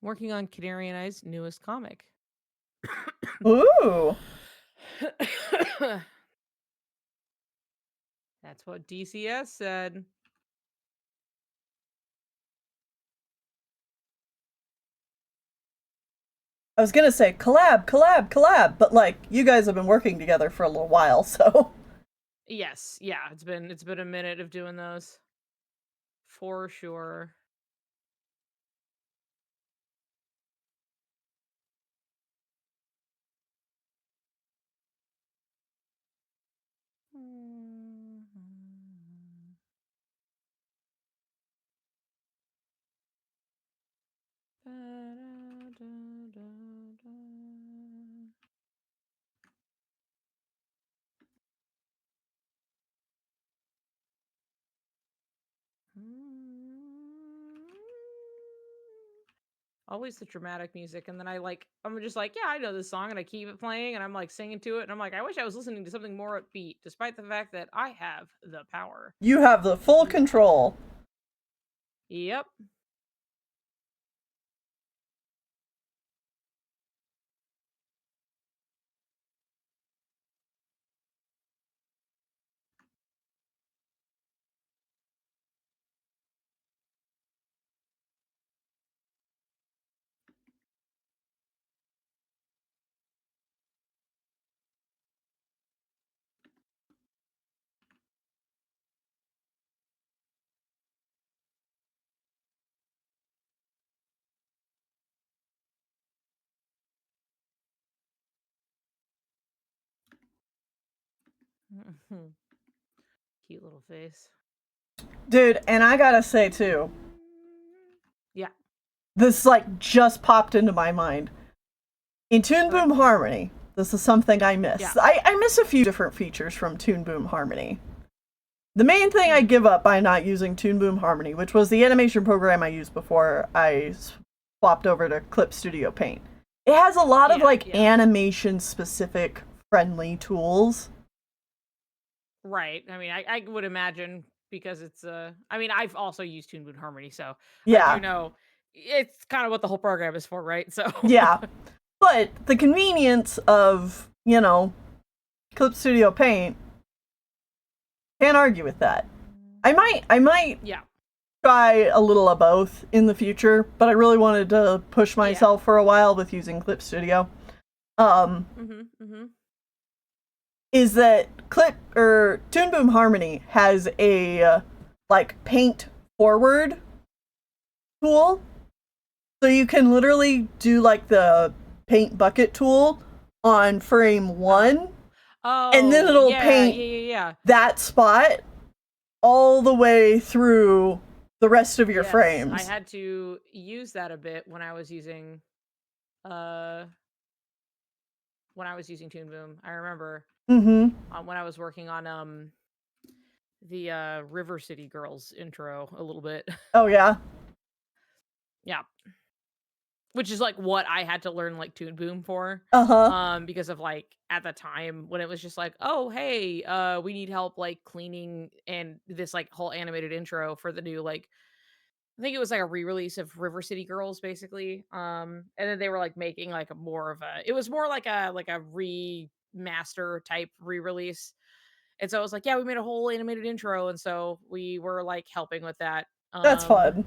Working on Canary and I's newest comic. Ooh. That's what DCS said. I was gonna say collab, collab, collab, but like you guys have been working together for a little while, so Yes, yeah, it's been a minute of doing those. For sure. Always the dramatic music, and then I'm just like, yeah, I know this song, and I keep it playing, and I'm like singing to it, and I'm like, I wish I was listening to something more upbeat, despite the fact that I have the power you have the to full do that. control. Yep. Cute little face. Dude, and I gotta say too, Yeah. this like just popped into my mind. In Toon Okay. Boom Harmony, this is something I miss. Yeah. I miss a few different features from Toon Boom Harmony. The main thing I give up by not using Toon Boom Harmony, which was the animation program I used before I swapped over to Clip Studio Paint. It has a lot of like animation specific friendly tools. Right. I mean, I would imagine because it's I mean, I've also used Toon Boom Harmony, so I do Yeah. know it's kind of what the whole program is for, right? So Yeah. But the convenience of, Clip Studio Paint, can't argue with that. I might yeah. try a little of both in the future, but I really wanted to push myself for a while with using Clip Studio. Is that Toon Boom Harmony has a like paint forward tool, so you can literally do like the paint bucket tool on frame 1. And then Oh, it'll yeah, paint yeah, yeah, yeah. that spot all the way through the rest of your Yes, I frames. had to use that a bit uh when I was using Toon Boom. I remember Mm-hmm. when I was working on the River City Girls intro a little bit. Oh yeah. Yeah, which is like what I had to learn like Toon Boom for. Uh-huh. Because of like at the time when it was just like, oh hey, we need help like cleaning and this like whole animated intro for the new like I think it was like a re-release of River City Girls, basically. And then they were like making like a more of a it was more like a remaster type re-release. And so I was like, yeah, we made a whole animated intro, and so we were like helping with that. That's fun.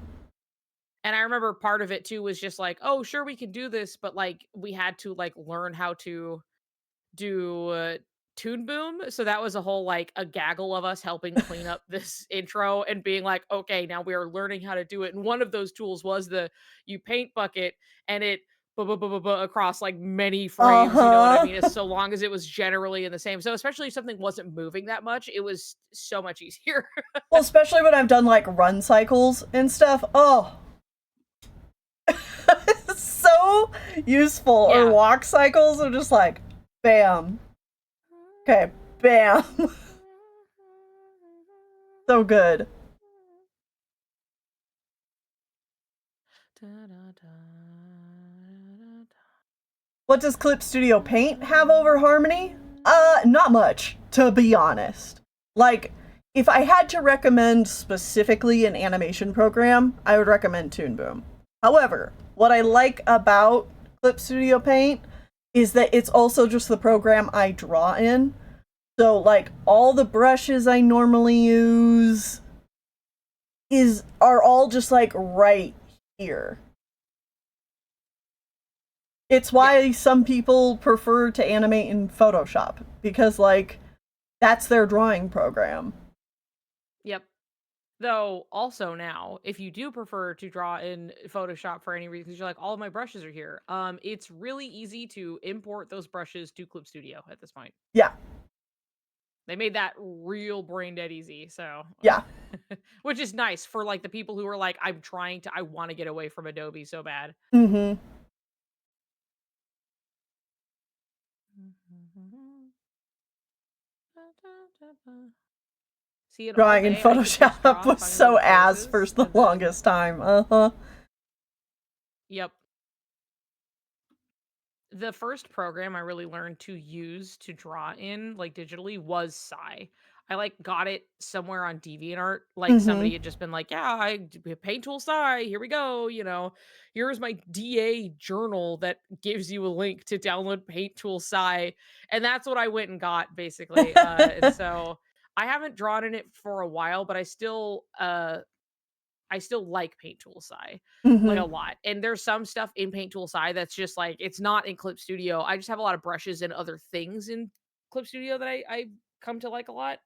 And I remember part of it too was just like, oh, sure, we can do this, but like we had to like learn how to do Toon Boom. So that was a whole like a gaggle of us helping clean up this intro and being like, okay, now we are learning how to do it. And one of those tools was the you paint bucket and it across like many frames, you know what I Uh-huh. mean? As so long as it was generally in the same. So especially if something wasn't moving that much, it was so much easier. Well, especially when I've done like run cycles and stuff. Oh, it's so useful. Or Yeah. walk cycles. I'm just like, bam. Okay, bam. So good. What does Clip Studio Paint have over Harmony? Not much, to be honest. Like, if I had to recommend specifically an animation program, I would recommend Toon Boom. However, what I like about Clip Studio Paint is that it's also just the program I draw in. So, like, all the brushes I normally use are all just like right here. It's Yep. why some people prefer to animate in Photoshop because like that's their drawing program. Yep. Though also now, if you do prefer to draw in Photoshop for any reason, because you're like, all of my brushes are here, it's really easy to import those brushes to Clip Studio at this point. Yeah. They made that real brain dead easy, so Yeah. which is nice for like the people who are like, I want to get away from Adobe so bad. Mhm. See, and all Drawing in day I could just Photoshop draw was funny so little ass for faces, the and then longest time. Uh-huh. yep, the first program I really learned to use to draw in, like, digitally was Psy. I, like, got it somewhere on DeviantArt, like, somebody Mhm. had just been like, "Yeah, Paint Tool Psy, here we go," you know, "Here's my DA journal that gives you a link to download Paint Tool Psy," and that's what I went and got, basically, and so I haven't drawn in it for a while, but I still like Paint Tool Sai, like, a Mhm. lot, and there's some stuff in Paint Tool Sai that's just, like, it's not in Clip Studio. I just have a lot of brushes and other things in Clip Studio that I come to like a lot.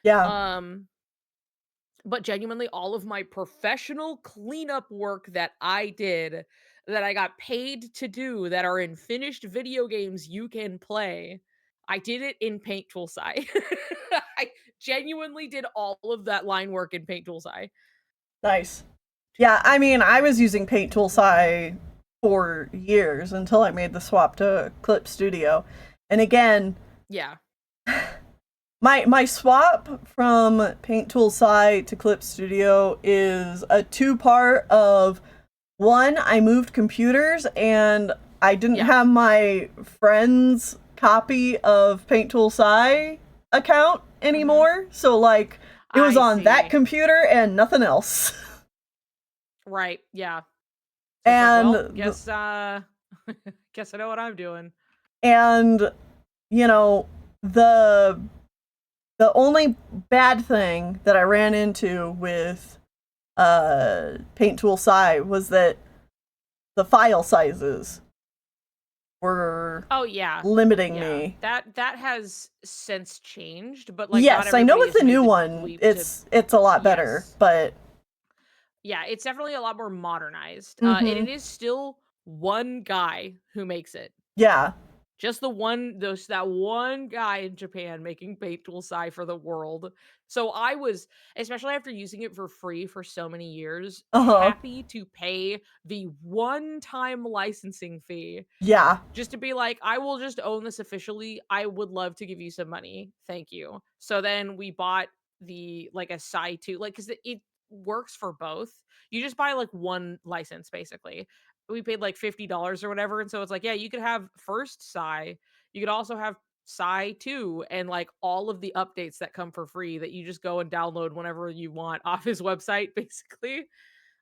Yeah. Um, but genuinely, all of my professional cleanup work that I did, that I got paid to do, that are in finished video games you can play, I did it in Paint Tool Sai. I genuinely did all of that line work in Paint Tool Sai. Nice. Yeah, I mean, I was using Paint Tool Sai for years until I made the swap to Clip Studio. And again, Yeah. my swap from Paint Tool Sai to Clip Studio is a two-part of one, I moved computers and I didn't Yeah. have my friend's copy of Paint Tool Sai account Mhm. anymore. So like it was I on that see. computer and nothing else. Right, yeah. So it's like, and well, guess I know what I'm doing. and you know, the the only bad thing that I ran into with Paint Tool Sai was that the file sizes were Oh, yeah. limiting Yeah. me. That has since changed, but, like, not Yes, I know everybody with has the made new the one leap to it's a lot better, yes. but Yeah, it's definitely a lot more modernized, and mhm. it is still one guy who makes it. Yeah. Just the one those that one guy in Japan making paint tool sai for the world. So I was, especially after using it for free for so many years, Uh-huh. happy to pay the one-time licensing fee Yeah. just to be like, "I will just own this officially. I would love to give you some money. Thank you." So then we bought the like a Psy 2, like, 'cause it works for both. You just buy like one license basically. We paid like $50 or whatever, and so it's like, yeah, you could have first Psy, you could also have Psy 2 and like all of the updates that come for free that you just go and download whenever you want off his website, basically.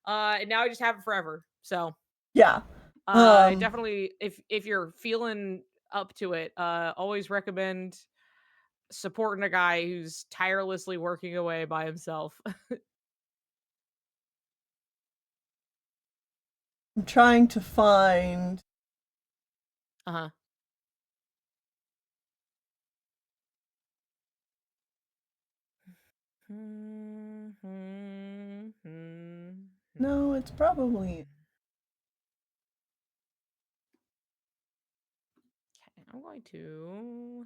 And now I just have it forever. So Yeah. Um definitely if you're feeling up to it, always recommend supporting a guy who's tirelessly working away by himself. I'm trying to find Uh-huh. no, it's probably Okay, I'm going to,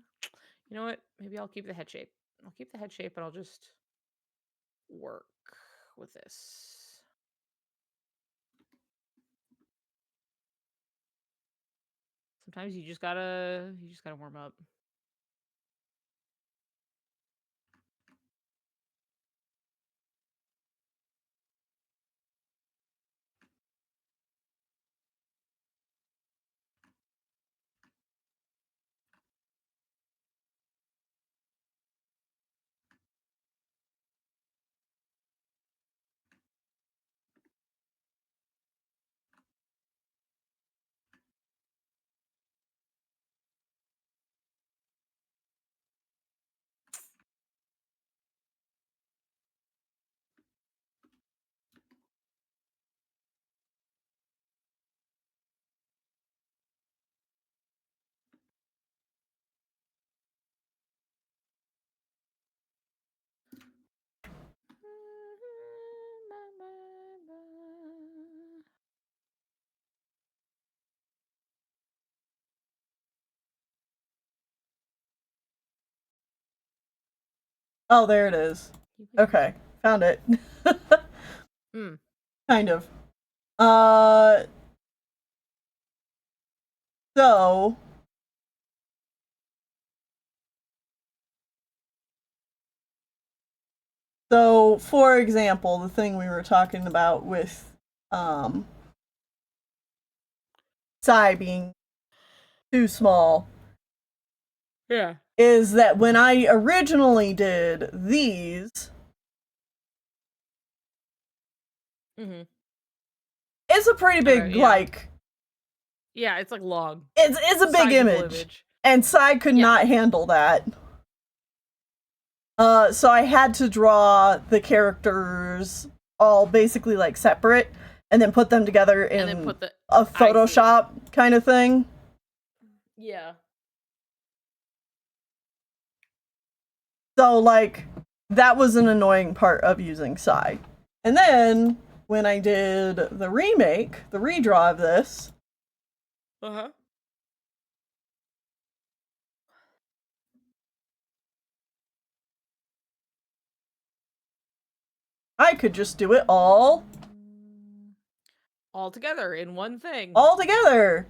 you know what? Maybe I'll keep the head shape. I'll keep the head shape, and I'll just work with this. Sometimes you just gotta warm up. oh, there it is. Keep the head Okay, shape. found it. Mm. Kind of. Uh so so for example, the thing we were talking about with um Psy being too small Yeah. is that when I originally did these, Mhm. it's a pretty Okay, big yeah. like Yeah, it's like long. it's a big Sizable image. image. And Psy could Yeah. not handle that. So I had to draw the characters all basically like separate and then put them together And then in put the a I see. Photoshop kind of thing. Yeah. So like that was an annoying part of using Psy. And then when I did the remake, the redraw of this, Uh-huh. I could just do it All together in one thing. all together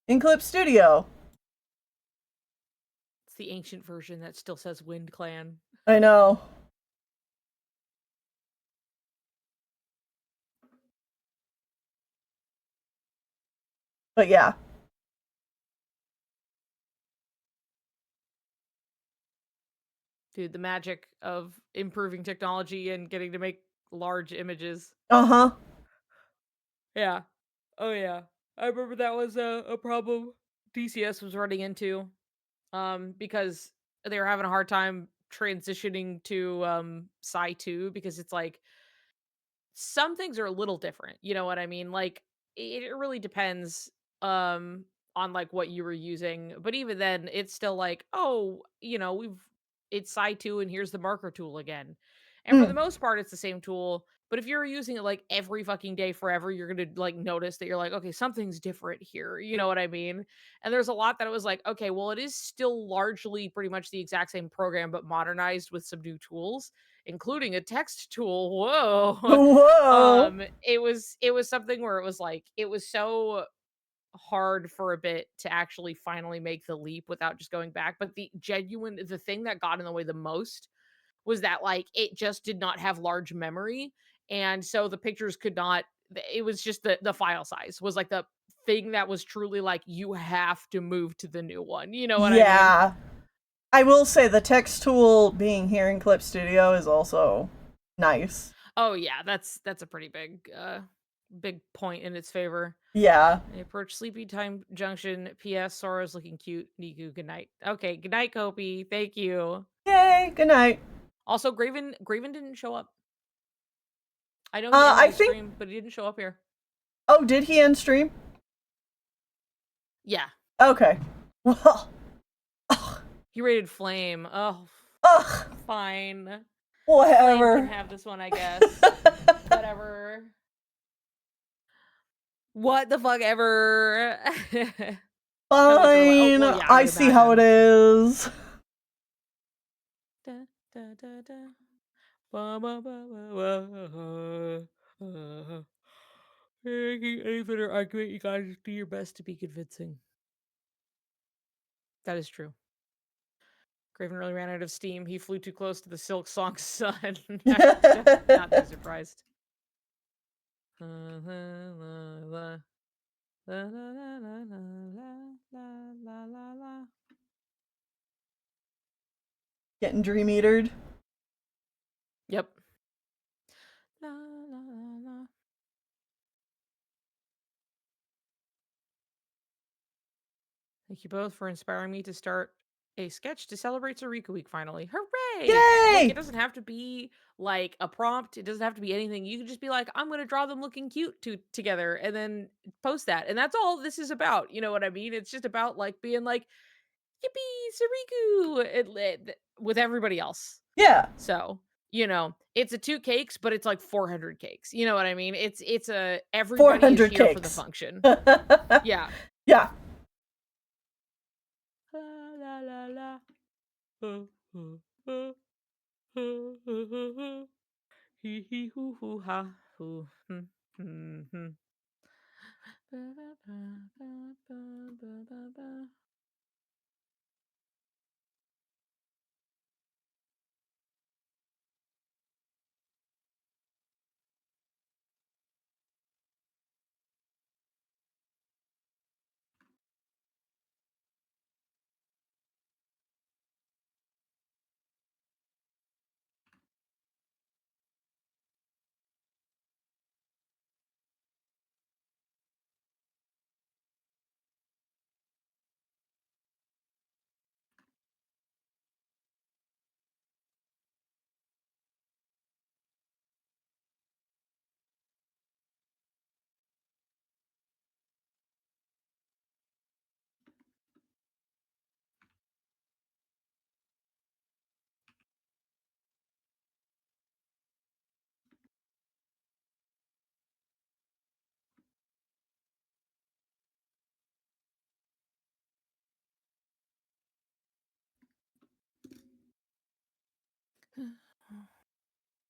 in Clip Studio. It's the ancient version that still says Wind Clan. I know. But yeah. Dude, the magic of improving technology and getting to make large images. Uh-huh. Yeah. Oh yeah. I remember that was a problem DCS was running into. Because they were having a hard time transitioning to Psy 2 because it's like some things are a little different. You know what I mean? Like it really depends on like what you were using. But even then, it's still like, oh, it's Psy 2 and here's the marker tool again. And for the Mm. most part, it's the same tool. But if you're using it like every fucking day forever, you're gonna like notice that you're like, okay, something's different here. You know what I mean? And there's a lot that it was like, okay, well, it is still largely pretty much the exact same program, but modernized with some new tools, including a text tool. Whoa. Whoa. It was something where it was like, it was so hard for a bit to actually finally make the leap without just going back. But the thing that got in the way the most was that like it just did not have large memory. And so the pictures could not, it was just the file size was like the thing that was truly like you have to move to the new one. You know what I mean? Yeah. I will say the text tool being here in Clip Studio is also nice. Oh yeah, that's a pretty big point in its favor. Yeah. They approach sleepy time junction. P.S. Sora's looking cute. Niku, good night. Okay, good night, Kopi. Thank you. Yay, good night. Also, Graven didn't show up. I know he ended I his think. stream, but he didn't show up here. Oh, did he end stream? Yeah, Okay. Well, he rated Flame. Oh, ugh, fine. Flame can whatever. have this one, I guess. Whatever. What the fuck ever. Tell me it's real. Oh, Fine. well, yeah, I I would see how it imagine. is. Da, da, da, da. Ba, ba, ba, ba, ba. Any better argument, you guys do your best to be convincing. That is true. Craven really ran out of steam. He flew too close to the Silk Song sun. Not too surprised. Getting dream eatered. Yep. La, la, la, la. Thank you both for inspiring me to start a sketch to celebrate Soriku Week finally. Hooray! Look, it Yay! doesn't have to be like a prompt. It doesn't have to be anything. You can just be like, I'm going to draw them looking cute together and then post that. And that's all this is about. You know what I mean? It's just about like being like, yippee, Soriku with everybody else. Yeah. So, it's a 2 cakes, but it's like 400 cakes. You know what I mean? It's a everybody is 400 here for the cakes. function. Yeah. Yeah. La la la la. Uh, uh, uh, Hee hee hoo hoo ha hoo.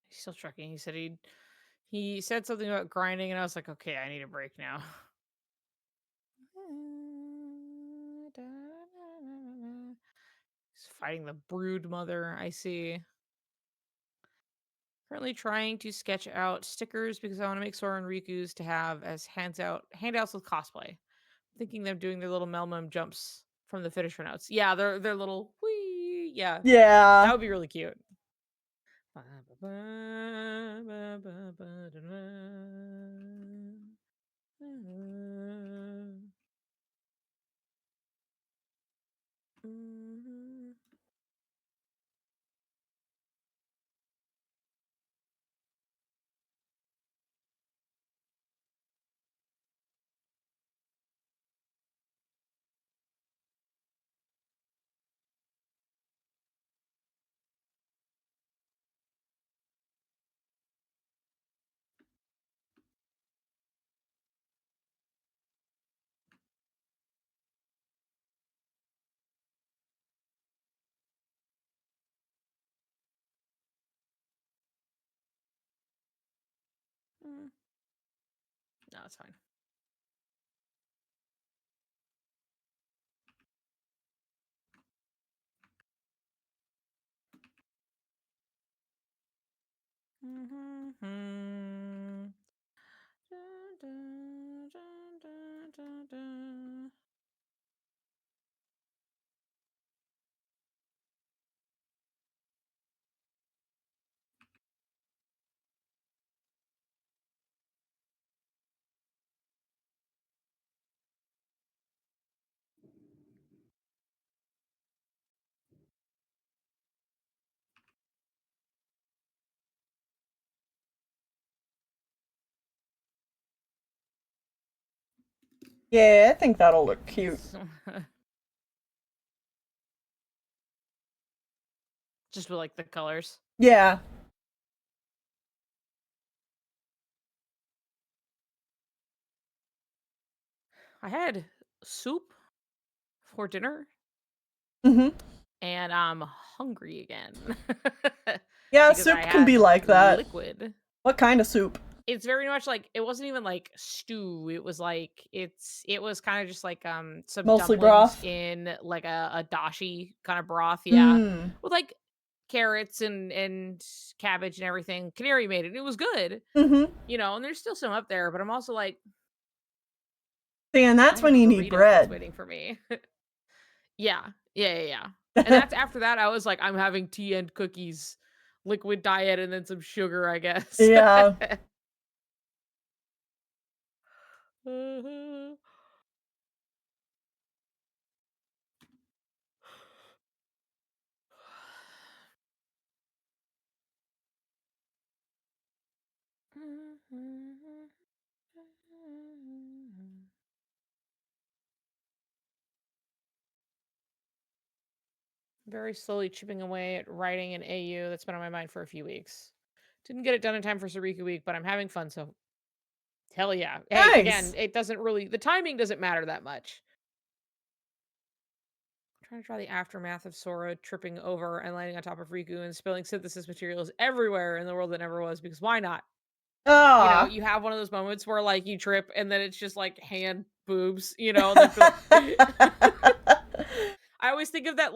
He's still trucking. He said something about grinding, and I was like, okay, I need a break now. He's fighting the brood mother. I see. Currently trying to sketch out stickers because I want to make Sora and Riku's to have as handouts with cosplay. Thinking them doing their little Melmum jumps from the finisher notes. Yeah, they're little whee. Yeah, that Yeah. would be really cute. that's fine. Yeah, I think that'll look cute. Just with like the colors. Yeah. I had soup for dinner Mm-hmm. and I'm hungry again Yeah, because I soup can be had like that. liquid. What kind of soup? It's very much like it wasn't even like stew. It was like it was kind of just like some Mostly dumplings broth. in like a dashi kind of broth, yeah. Mmm. With like carrots and cabbage and everything. Canary made it. It was good, Mm-hmm. and there's still some up there, but I'm also like See, and I that's have when a you need burrito that's bread. waiting for me. Yeah. Yeah, yeah, yeah. And that's after that I was like I'm having tea and cookies, liquid diet and then some sugar, I guess. Yeah. Mhm. Very slowly chipping away at writing an AU that's been on my mind for a few weeks. Didn't get it done in time for Soriku week, but I'm having fun, so hell yeah. Hey, again, Nice. it doesn't really the timing doesn't matter that much. I'm trying to draw the aftermath of Sora tripping over and landing on top of Riku and spilling synthesis materials everywhere in the world that never was, because why not? Ah. You have one of those moments where like you trip and then it's just like hand boobs, and then like I always think of that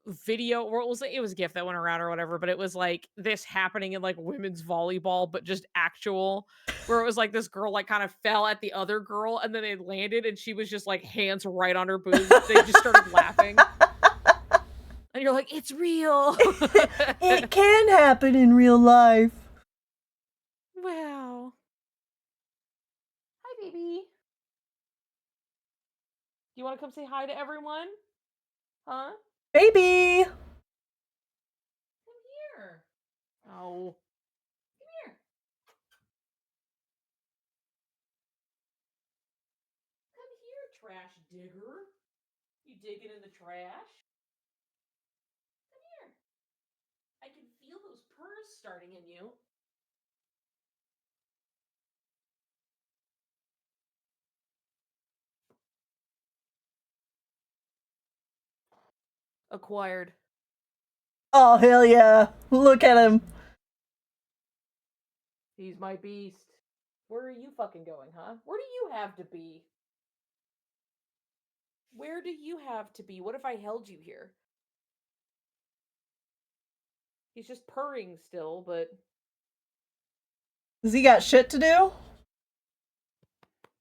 video, or it was a GIF that went around or whatever, but it was like this happening in like women's volleyball, but just actual, where it was like this girl like kind of fell at the other girl and then they landed and she was just like hands right on her boobs. They just started laughing. And you're like, it's real. It can happen in real life. Wow. Hi, baby. Do you want to come say hi to everyone? Huh? Baby. Come here. Oh. Come here. Come here, trash digger. You digging in the trash? Come here. I can feel those purrs starting in you. Acquired. Oh, hell yeah. Look at him. He's my beast. Where are you fucking going, huh? Where do you have to be? Where do you have to be? What if I held you here? He's just purring still, but Has he got shit to do?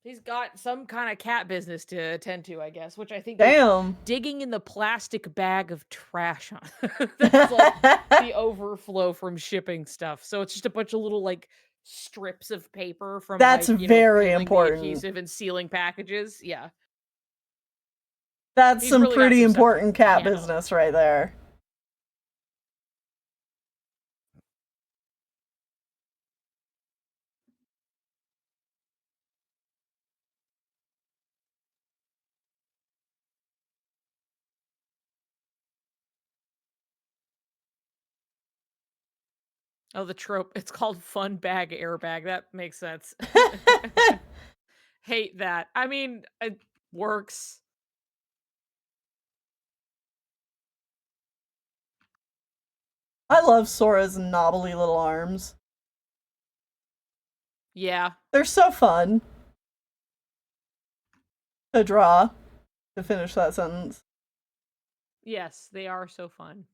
he's got some kind of cat business to attend to, I guess, which I think is Damn. digging in the plastic bag of trash on. That's like the overflow from shipping stuff. So it's just a bunch of little like strips of paper from That's like, very peeling the important. adhesive and sealing packages. Yeah. That's He's some really got pretty some stuff important to cat handle. business right there. Oh, the trope. It's called fun bag airbag. That makes sense. Hate that. I mean, it works. I love Sora's knobbly little arms. Yeah. They're so fun to draw, to finish that sentence. Yes, they are so fun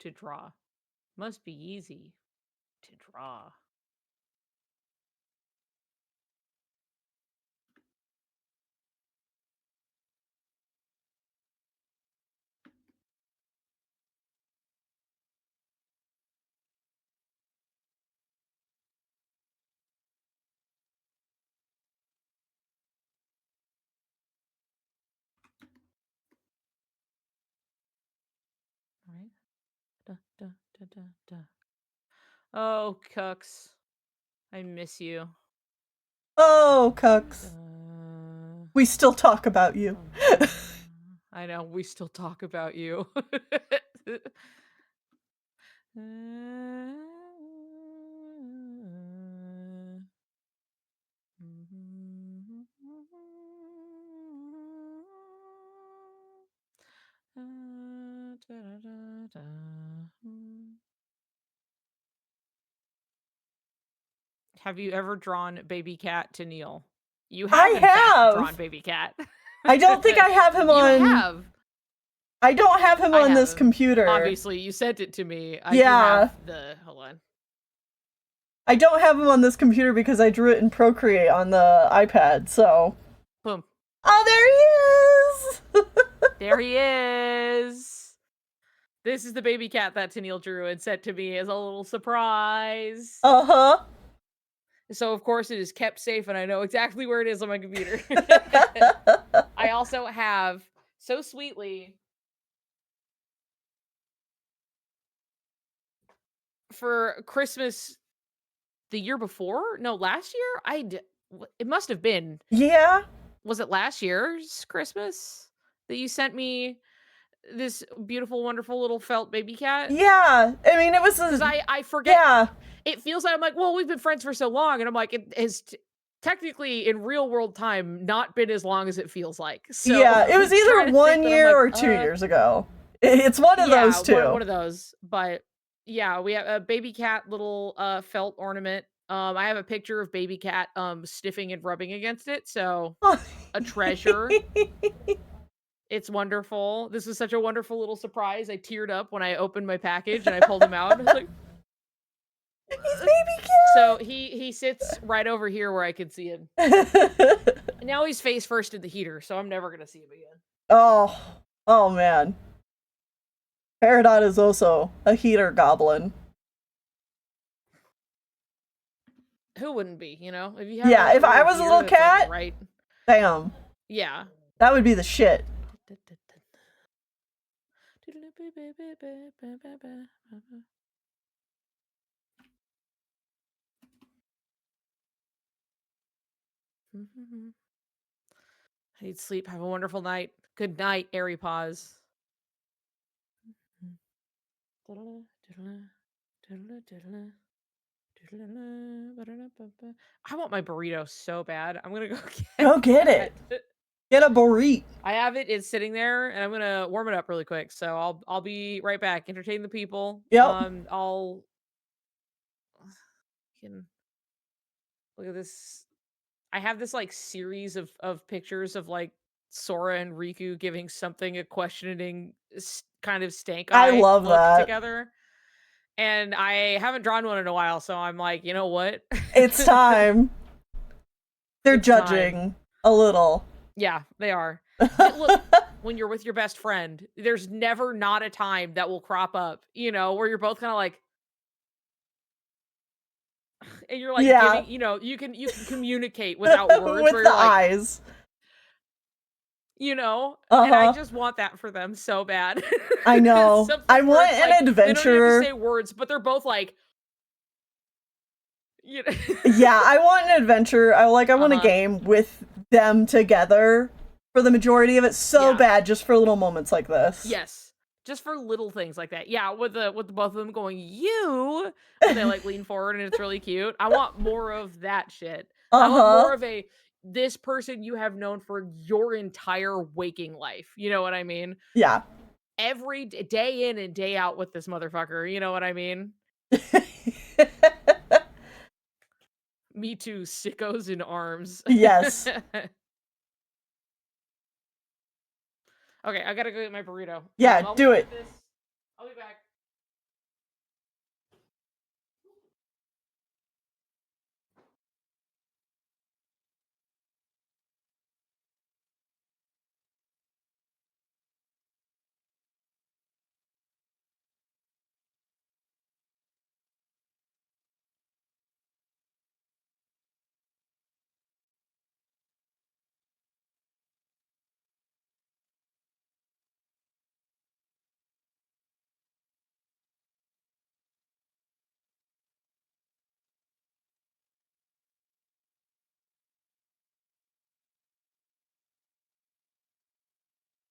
to draw. Must be easy to draw. Right? Da, da, da, da, da. Oh, Cooks. I miss you. Oh, Cucks. Da, We still talk about you. da. I know, we still talk about you. Have you ever drawn baby cat to Neil? You have, I in fact, drawn have. baby cat. I don't think I have him You on. have. I don't have him I on this haven't. computer. Obviously, you sent it to me. I do Yeah. have the. Hold on. I don't have him on this computer because I drew it in Procreate on the iPad, so. Boom. Oh, there he is! There he is. This is the baby cat that Tennille drew and sent to me as a little surprise. Uh So, of course, it is kept safe and I know exactly where it is on my computer. huh. I also have, so sweetly, for Christmas the year before? No, last year? It must have been. Yeah. Was it last year's Christmas that you sent me this beautiful, wonderful little felt baby cat? Yeah. I mean, it was Because a. I forget. Yeah. It feels like I'm like, well, we've been friends for so long, and I'm like, it has technically in real world time not been as long as it feels like. So Yeah. It was I'm trying either to think, 1 but I'm year like, or 2 years ago. It's one of yeah, those one two. of those. But yeah, we have a baby cat little felt ornament. I have a picture of baby cat sniffing and rubbing against it. So a treasure. It's wonderful. This was such a wonderful little surprise. I teared up when I opened my package and I pulled him out. I was like, He's "What?" baby So he sits right over here where I could see him. cat. And now he's face first in the heater, so I'm never gonna see him again. Oh. Oh, man. Peridot is also a heater goblin. Who wouldn't be, you know? If you have Yeah, a if I little was a heater little that's like cat, right. damn. Yeah. That would be the shit. I need sleep. Have a wonderful night. Good night, Airy Paws. I want my burrito so bad. I'm gonna go Go get get it. that. Get a burrito. I have it. It's sitting there, and I'm gonna warm it up really quick. So I'll be right back. Entertain the people. Yep. I'll can look at this. I have this like series of pictures of like Sora and Riku giving something a questioning kind of stank I eye love look that. together. And I haven't drawn one in a while, so I'm like, you know what? It's time. They're It's time. judging a little. Yeah, they are. Look, when you're with your best friend, there's never not a time that will crop up, you know, where you're both kind of like, and you're like Yeah. giving, you know, you can communicate without words, With where the you're like, eyes. you know, Uh and I huh. just want that for them so bad. I know. I Something where want it's like an they don't even have to adventure. say words, but they're both like, you know, Yeah, I want an adventure. I want a uh-huh, game with them together for the majority of it so yeah. bad just for little moments like this. Yes. Just for little things like that. Yeah, with the both of them going, "You," when they like lean forward and it's really cute. I want more of that shit. I want more Uh-huh. of a this person you have known for your entire waking life. You know what I mean? Yeah. Every day in and day out with this motherfucker. You know what I mean? Me too, sickos in arms. Yes. Okay, I gotta go get my burrito. Yeah, I'll leave do you it. with this. I'll be back.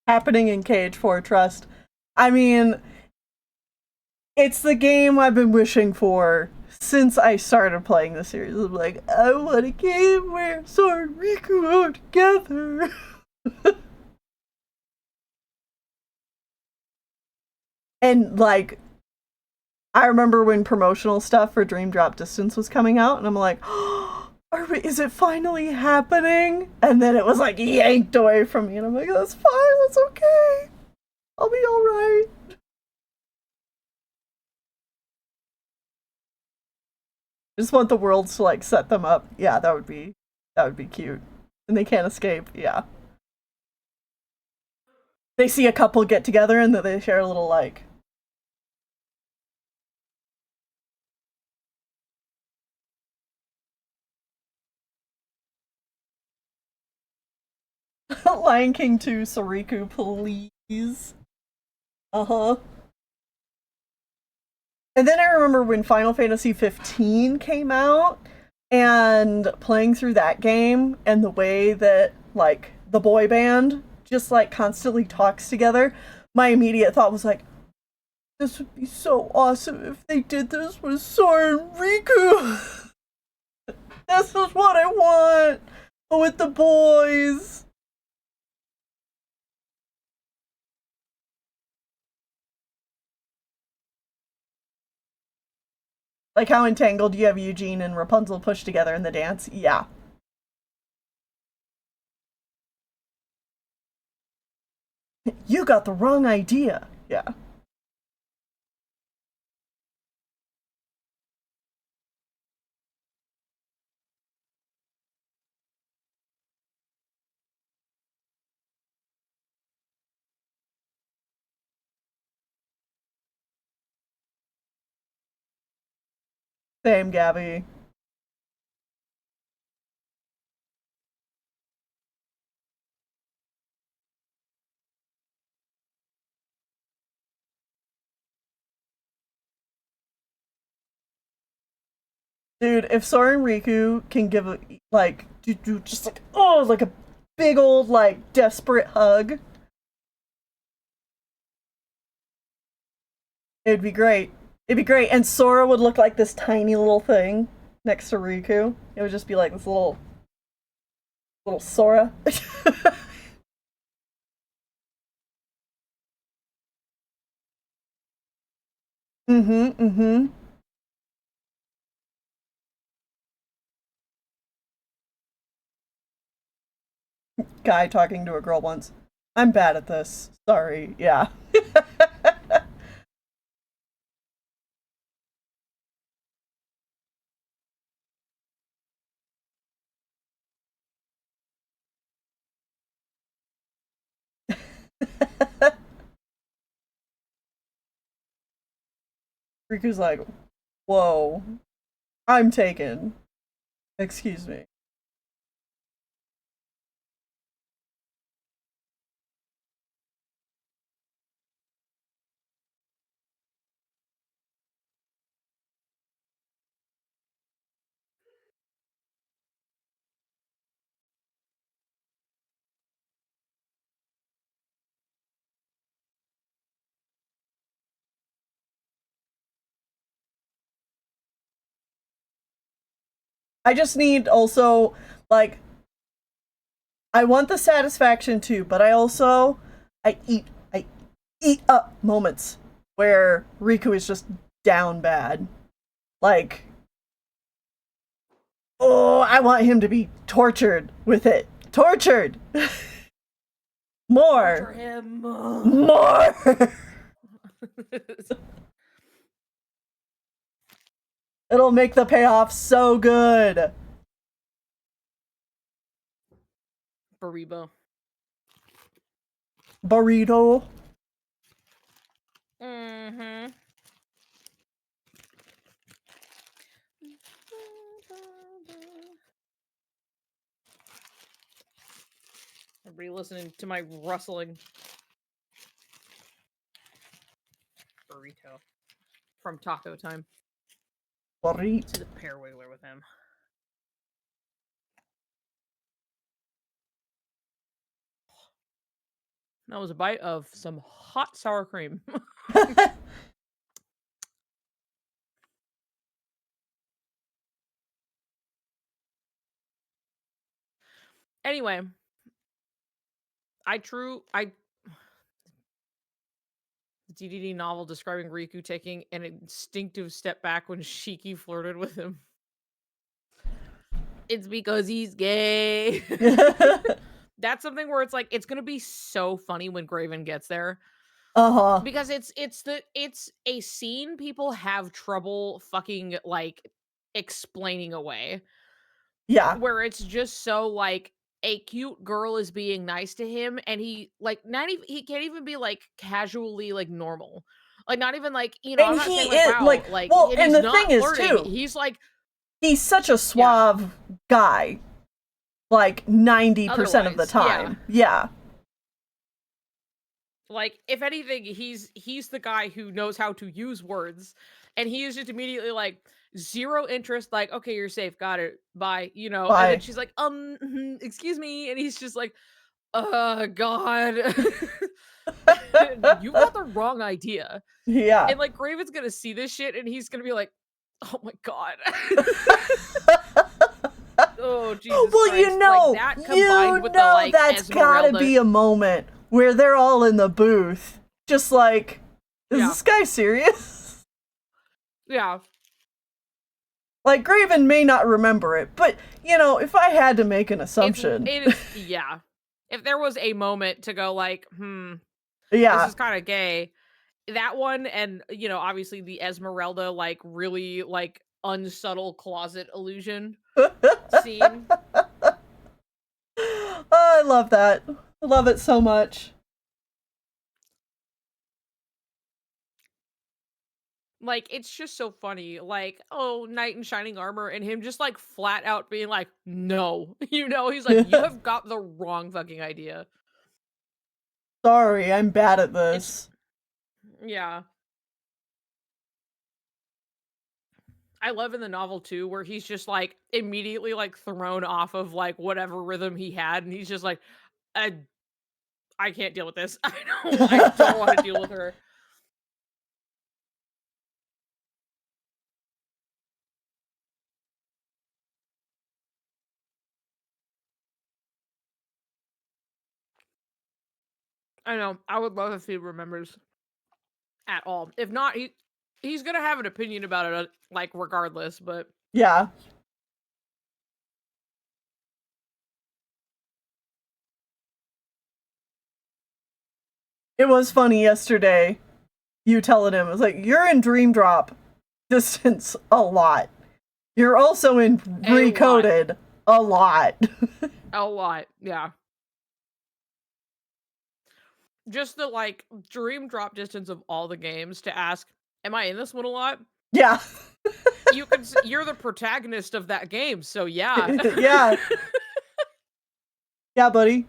Happening in KH4 Trust. I mean, it's the game I've been wishing for since I started playing the series. I'm like, I want a game where Sora and Riku are together. And like, I remember when promotional stuff for Dream Drop Distance was coming out, and I'm like, oh, is it finally happening? And then it was like yanked away from me, and I'm like, that's fine, that's okay. I'll be alright. Just want the worlds to like set them up. Yeah, that would be cute. And they can't escape. Yeah. They see a couple get together and then they share a little like Lion King 2 Soriku, please. Uh-huh. And then I remember when Final Fantasy 15 came out and playing through that game and the way that like the boy band just like constantly talks together, my immediate thought was like, this would be so awesome if they did this with Sora and Riku. This is what I want with the boys. Like how entangled you have Eugene and Rapunzel pushed together in the dance. Yeah. You got the wrong idea. Yeah. Same, Gabby. Dude, if Sora and Riku can give a, like, do just like, oh, like a big old, like, desperate hug, it'd be great. It'd be great. And Sora would look like this tiny little thing next to Riku. It would just be like this little Sora. Mm-hmm, mm-hmm. Guy talking to a girl once. I'm bad at this. Sorry. Yeah. Riku's like, whoa, I'm taken. Excuse me. I just need also, like, I want the satisfaction too, but I eat, I eat up moments where Riku is just down bad. Like, Oh, I want him to be tortured with it. Tortured. More. Torture him. More. It'll make the payoff so good. Baribo. Burrito. Mm-hmm. Everybody listening to my rustling. Burrito. From Taco Time. Burrito. To the pear wiggler with him. That was a bite of some hot sour cream. Anyway, the DDD novel describing Riku taking an instinctive step back when Shiki flirted with him. It's because he's gay. That's something where it's like it's gonna be so funny when Graven gets there. Uh-huh. Because it's a scene people have trouble fucking like explaining away. Yeah. Where it's just so like a cute girl is being nice to him and he like not even he can't even be like casually like normal. Like not even like, I'm And not he saying like is wow, like, like well, and and he's the thing not is flirting. too, He's like he's such a yeah. suave guy. Like 90% of the Otherwise, yeah. time. Yeah. Like if anything, he's the guy who knows how to use words. And he is just immediately like zero interest, like, okay, you're safe, got it, bye, and then Bye. she's like, excuse me, and he's just like, God. You've got the wrong idea. Yeah. And like Graven's gonna see this shit and he's gonna be like, oh my God. Oh Jesus Well, Christ. like that combined with the like that's gotta Esmeralda. be a moment where they're all in the booth, just like, is Yeah. this guy serious? Yeah. Like, Graven may not remember it, but, if I had to make an assumption. Yeah. If there was a moment to go like, Yeah. this is kind of gay, that one and, obviously the Esmeralda, like, really, like, unsubtle closet illusion scene. Oh, I love that. I love it so much. Like, it's just so funny. Like, oh, knight in shining armor, and him just, like, flat out being like, no. He's like, you have got the wrong fucking idea. Sorry, I'm bad at this. Yeah. I love in the novel too, where he's just like immediately like thrown off of like whatever rhythm he had, and he's just like, I can't deal with this. I don't want to deal with her. I know. I would love if he remembers at all. If not, he's gonna have an opinion about it, like regardless. But Yeah. It was funny yesterday. You telling him, it's like, you're in Dream Drop distance a lot. You're also in Recoded a lot. A lot, yeah. Just the like dream drop distance of all the games to ask, am I in this one a lot? Yeah. You're the protagonist of that game, so yeah. Yeah. Yeah, buddy.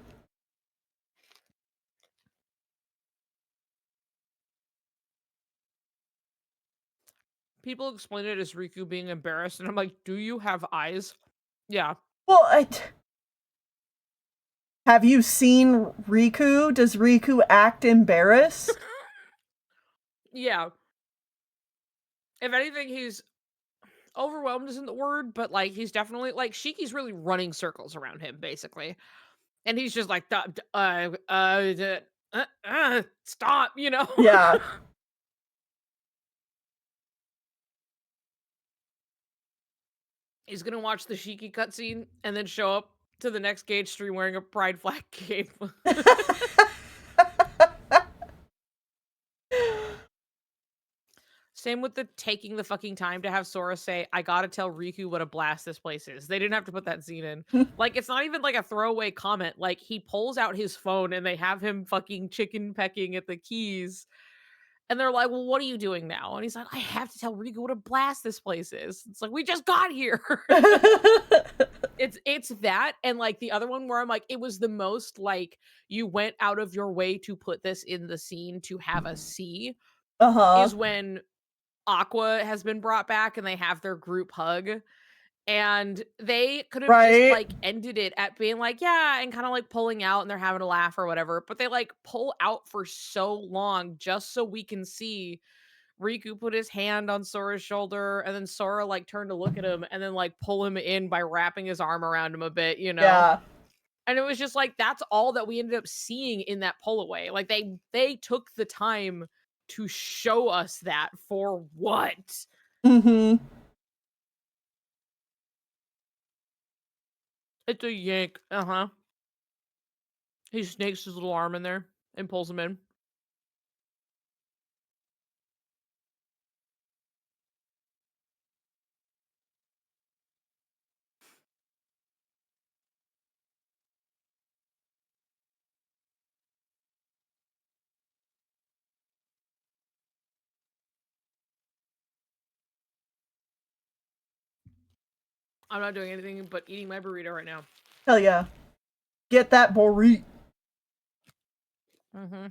People explain it as Riku being embarrassed, and I'm like, do you have eyes? Yeah. Well, have you seen Riku? Does Riku act embarrassed? Yeah. If anything, he's overwhelmed isn't the word, but like he's definitely like Shiki's really running circles around him, basically. And he's just like, stop, Yeah. He's gonna watch the Shiki cutscene and then show up to the next Gage stream wearing a pride flag cape. Same with the taking the fucking time to have Sora say, "I gotta tell Riku what a blast this place is." They didn't have to put that scene in. Like, it's not even like a throwaway comment. Like, he pulls out his phone and they have him fucking chicken pecking at the keys. And they're like, "Well, what are you doing now?" And he's like, "I have to tell Riku what a blast this place is." It's like, we just got here. It's that and like the other one where I'm like, it was the most like you went out of your way to put this in the scene to have us see Uh-huh. is when Aqua has been brought back and they have their group hug. And they could have just Right? like ended it at being like, yeah, and kind of like pulling out and they're having a laugh or whatever. But they like pull out for so long just so we can see Riku put his hand on Sora's shoulder and then Sora like turned to look at him and then like pull him in by wrapping his arm around him a bit, you know? Yeah. And it was just like that's all that we ended up seeing in that pull away. Like they took the time to show us that for what? Mm-hmm. It's a yank. Uh-huh. He snakes his little arm in there and pulls him in. I'm not doing anything but eating my burrito right now. Hell yeah. Get that burrito. Mm-hmm.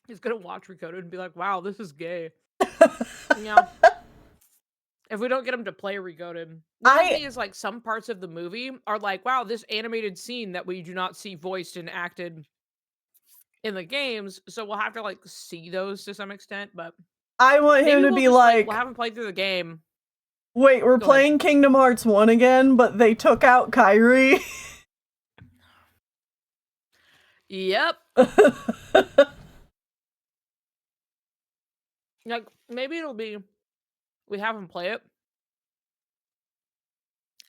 He's gonna watch Recoded and be like, wow, this is gay. Yeah. If we don't get him to play Recoded. The other I thing is like some parts of the movie are like, wow, this animated scene that we do not see voiced and acted in the games. So we'll have to like see those to some extent, but I want him maybe to we'll be just like we'll like, have him play through the game. wait, we're Go ahead. playing Kingdom Hearts 1 again, but they took out Kyrie. Yep. Like maybe it'll be we have him play it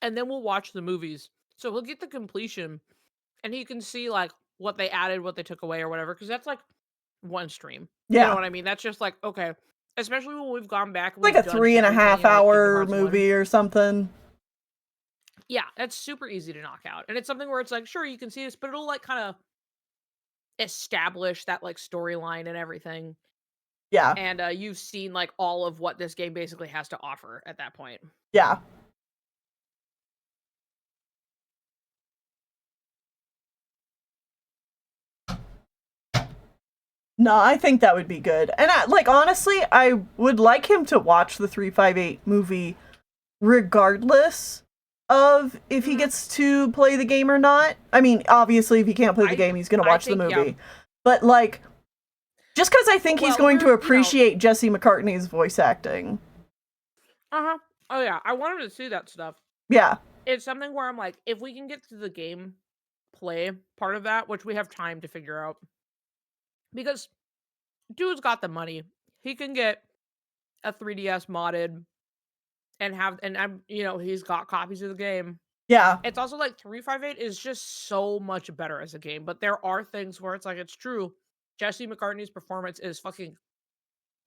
and then we'll watch the movies. So he'll get the completion and he can see like what they added, what they took away or whatever cuz that's like one stream. You know Yeah. what I mean? That's just like okay, especially when we've gone back and Like we've a done three and a half everything in like Kingdom hour Hearts 1. movie or something. Yeah, that's super easy to knock out. And it's something where it's like, sure, you can see this, but it'll like kind of establish that like storyline and everything. Yeah. And you've seen like all of what this game basically has to offer at that point. Yeah. No, I think that would be good. And like honestly, I would like him to watch the 358 movie regardless of if he Mhm. gets to play the game or not. I mean, obviously if he can't play the I game, he's going to I watch the think yeah. movie. But like just cuz I think he's Well, going to we're appreciate Jesse McCartney's voice acting. uh-huh. Oh yeah, I wanted to see that stuff. Yeah. It's something where I'm like, if we can get to the game play part of that, which we have time to figure out. Because dude's got the money. He can get a 3DS modded and have and I'm he's got copies of the game. Yeah. It's also like 358 is just so much better as a game, but there are things where it's like it's true. Jesse McCartney's performance is fucking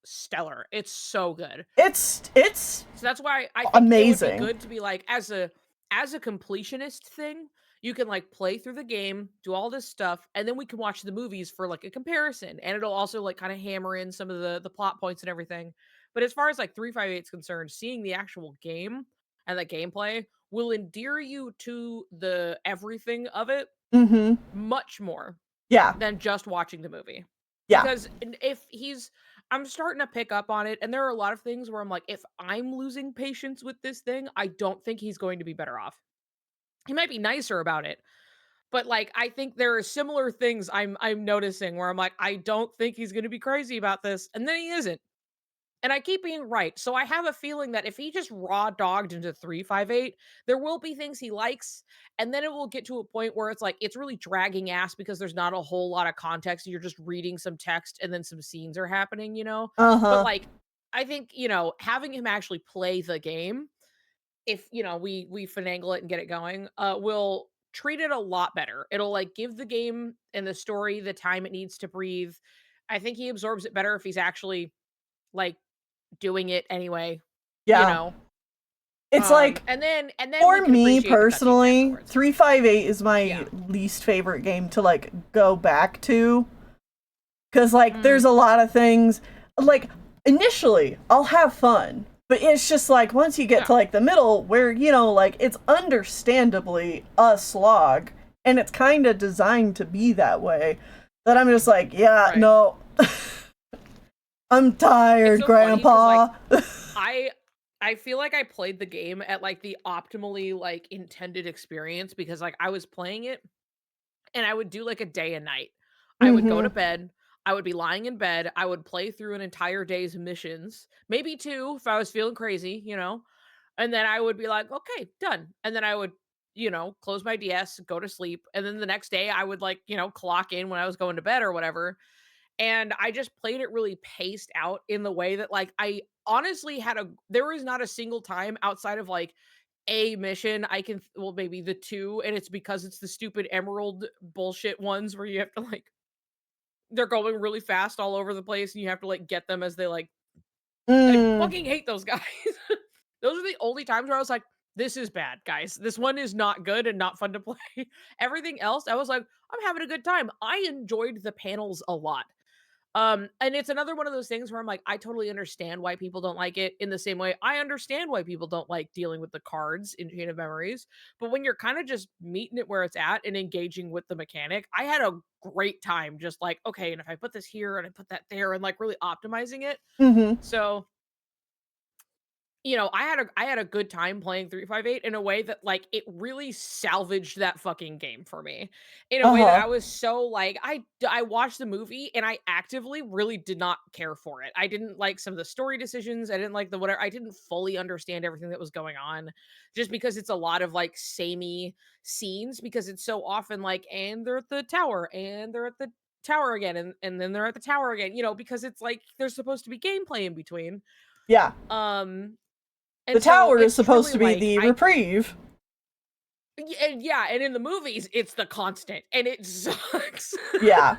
stellar. It's so good. It's So that's why I think it would be amazing. good to be like as a completionist thing, you can like play through the game, do all this stuff, and then we can watch the movies for like a comparison. And it'll also like kind of hammer in some of the plot points and everything. But as far as like 358 is concerned, seeing the actual game and the gameplay will endear you to the everything of it Mhm. much more Yeah. than just watching the movie. Yeah. Because if he's I'm starting to pick up on it, and there are a lot of things where I'm like, if I'm losing patience with this thing, I don't think he's going to be better off. He might be nicer about it, but like I think there are similar things I'm noticing where I'm like, I don't think he's gonna be crazy about this, and then he isn't. And I keep being right. So I have a feeling that if he just raw dogged into 358, there will be things he likes. And then it will get to a point where it's like, it's really dragging ass because there's not a whole lot of context. You're just reading some text and then some scenes are happening, you know? But Uh-huh. like, I think, having him actually play the game, if, we finagle it and get it going, will treat it a lot better. It'll like give the game and the story the time it needs to breathe. I think he absorbs it better if he's actually like doing it anyway, you Yeah. know? It's like, And then we for can me appreciate the cutscenes personally, afterwards. 358 is my Yeah. least favorite game to like go back to. Cause like there's Mm, a lot of things like initially I'll have fun. But it's just like once you get yeah, to like the middle where, like it's understandably a slog and it's kinda designed to be that way, that I'm just like, yeah, right. no. I'm It's tired, so funny because like, Grandpa. I I feel like I played the game at, like, the optimally, like, intended experience because, like, I was playing it and I would do, like, a day and night. I would go Mm-hmm. to bed, I would be lying in bed, I would play through an entire day's missions, maybe 2 if I was feeling crazy, and then I would be like, "Okay, done." And then I would, close my DS, go to sleep, and then the next day I would, like, clock in when I was going to bed or whatever, and I just played it really paced out in the way that, like, I honestly there was not a single time outside of, like, a mission I can well, maybe the 2, and it's because it's the stupid emerald bullshit ones where you have to, like they're going really fast all over the place, and you have to, like, get them as they, like I Mm, fucking hate those guys. Those are the only times where I was like, "This is bad, guys. This one is not good and not fun to play." Everything else, I was like, "I'm having a good time." I enjoyed the panels a lot. And it's another one of those things where I'm like, I totally understand why people don't like it in the same way I understand why people don't like dealing with the cards in Chain of Memories. But when you're kind of just meeting it where it's at and engaging with the mechanic, I had a great time just like, okay, and if I put this here and I put that there and like really optimizing it. mm-hmm. So I had a good time playing 358 in a way that, like, it really salvaged that fucking game for me, in a way that Uh-huh. I was so, like I watched the movie, and I actively really did not care for it. I didn't like some of the story decisions, I didn't like the whatever I didn't fully understand everything that was going on, just because it's a lot of, like, samey scenes, because it's so often like, "And they're at the tower, and they're at the tower again, and then they're at the tower again," because it's like there's supposed to be gameplay in between. Yeah. Um The and so tower is it's supposed truly to be like the reprieve. and yeah, and in the movies, it's the constant, and it sucks. Yeah.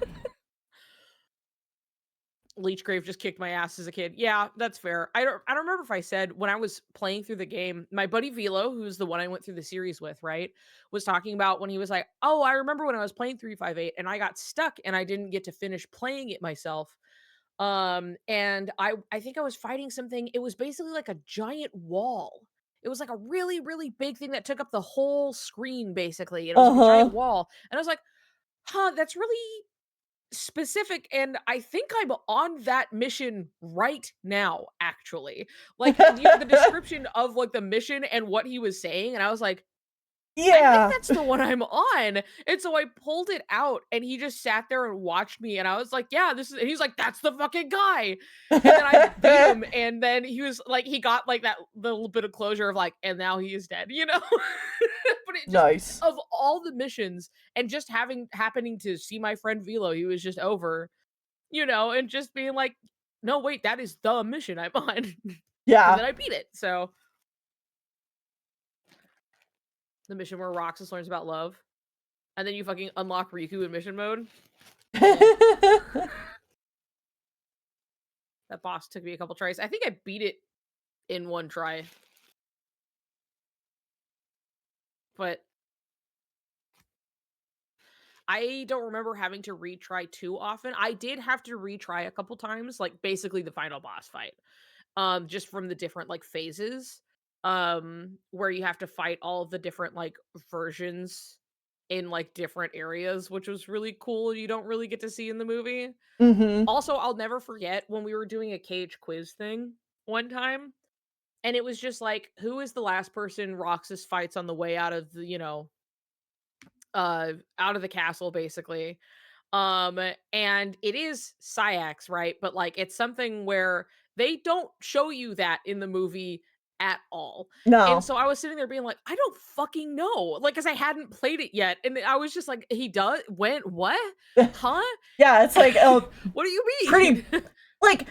Leechgrave just kicked my ass as a kid. Yeah, that's fair. I don't remember if I said when I was playing through the game, my buddy Velo, who's the one I went through the series with, right, was talking about when he was like, "Oh, I remember when I was playing 358 and I got stuck and I didn't get to finish playing it myself." And I think I was fighting something. It was basically like a giant wall. It was like a really, really big thing that took up the whole screen, basically. And it was like a giant Uh-huh. wall. And I was like, huh, that's really specific. And I think I'm on that mission right now, actually. Like the description of like the mission and what he was saying. And I was like, I think Yeah. that's the one I'm on. And so I pulled it out and he just sat there and watched me and I was like, "Yeah, this is," and he's like, "That's the fucking guy." And then I beat him and then he was like he got like that little bit of closure of like, "And now he is dead," you know? But it just Nice. of all the missions and just happening to see my friend Velo, he was just over, and just being like, "No, wait, that is the mission I'm on." And Yeah. then I beat it. So, the mission where Roxas learns about love. And then you fucking unlock Riku in mission mode. Yeah, that boss took me a couple tries. I think I beat it in one try, but I don't remember having to retry too often. I did have to retry a couple times, like basically the final boss fight. Just from the different like phases. Where you have to fight all of the different like versions in like different areas, which was really cool. You don't really get to see in the movie. Mm-hmm. Also, I'll never forget when we were doing a cage quiz thing one time. And it was just like, who is the last person Roxas fights on the way out of the, out of the castle, basically. Um, and it is Syax, right? But like it's something where they don't show you that in the movie at all. And No. so I was sitting there being like, I don't fucking know. Like, cause I hadn't played it yet. And I was just like, he does when what? Huh? Yeah, it's like, oh, What do you pretty, mean? like,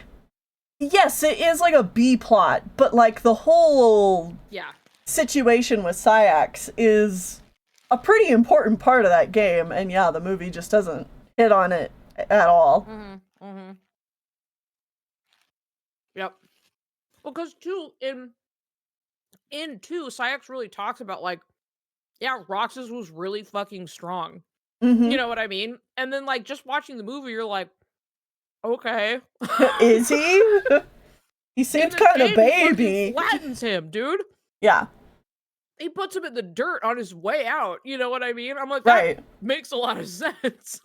yes, it is like a B plot, but like the whole Yeah. situation with Syax is a pretty important part of that game, and yeah, the movie just doesn't hit on it at all. Mm-hmm. Mm-hmm. Yep. Well, because too in two, Syax really talks about like, yeah, Roxas was really fucking strong. Mm-hmm. You know what I mean? And then like just watching the movie, you're like, okay. Is he? He In seems the kind of game, he fucking baby. flattens him, dude. Yeah, He puts him in the dirt on his way out. You know what I mean? I'm like, that right. makes a lot of sense.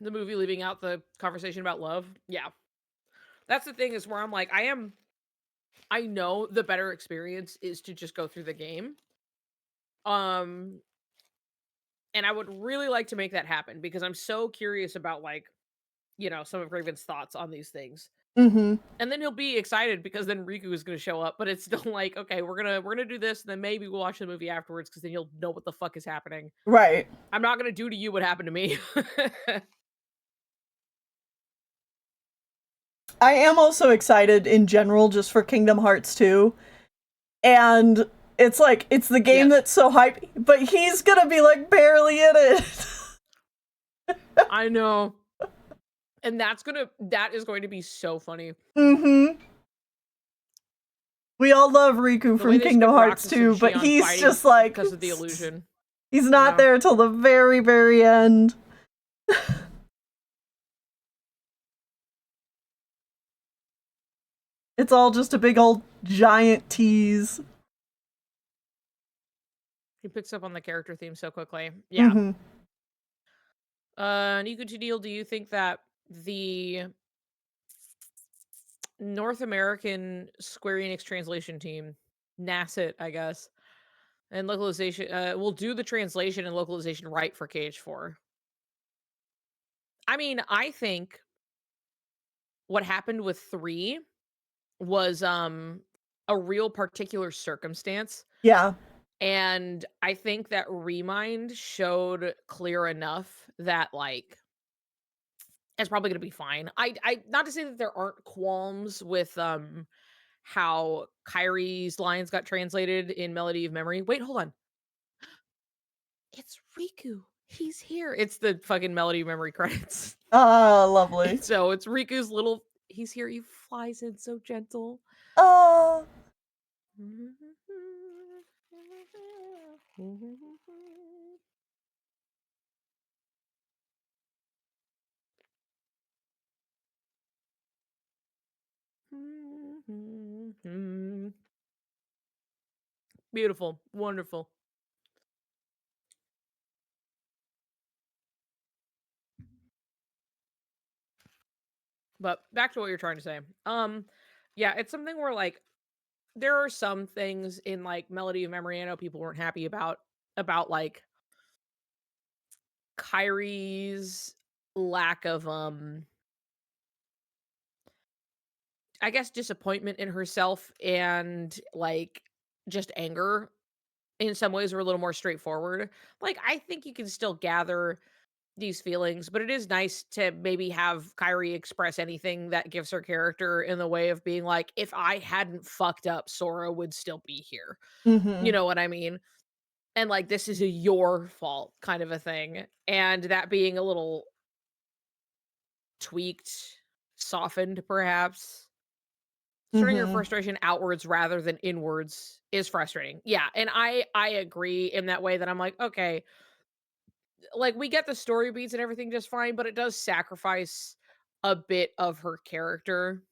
The movie leaving out the conversation about love. Yeah. That's the thing is where I'm like, I know the better experience is to just go through the game. Um, and I would really like to make that happen because I'm so curious about like, some of Raven's thoughts on these things. Mm-hmm. And then he'll be excited because then Riku is gonna show up, but it's still like, okay, we're gonna do this, and then maybe we'll watch the movie afterwards because then you'll know what the fuck is happening. Right. I'm not gonna do to you what happened to me. I am also excited in general just for Kingdom Hearts 2. And it's like, it's the game Yes, that's so hype, but he's gonna be like barely in it. I know. And that is going to be so funny. Mm-hmm. We all love Riku The way from they Kingdom spend Hearts Roxas and 2, but Shion he's fighting just like, because of the illusion. he's not Yeah. there till the very, very end. It's all just a big old giant tease. He picks up on the character theme so quickly. Yeah. Mm-hmm. Nico Deal, do you think that the North American Square Enix translation team, NASIT, I guess, and localization, will do the translation and localization right for KH4? I mean, I think what happened with 3 was, a real particular circumstance, Yeah. and I think that Remind showed clear enough that, like, it's probably gonna be fine. I not to say that there aren't qualms with, how Kyrie's lines got translated in Melody of Memory. Wait, hold on. It's Riku. He's here. It's the fucking Melody of Memory credits. Ah, lovely. So it's Riku's little he's here. He flies in so gentle. Ah. Beautiful. Wonderful. But back to what you're trying to say. Yeah, it's something where like there are some things in like Melody of Memory I know people weren't happy about like Kyrie's lack of I guess disappointment in herself and like just anger in some ways are a little more straightforward. Like I think you can still gather these feelings, but it is nice to maybe have Kyrie express anything that gives her character in the way of being like, if I hadn't fucked up, Sora would still be here. You Mm-hmm. know what I mean? And like this is a your fault kind of a thing. And that being a little tweaked, softened perhaps, turning your Mm-hmm. frustration outwards rather than inwards is frustrating. Yeah, and I agree in that way that I'm like, okay, like we get the story beats and everything just fine, but it does sacrifice a bit of her character.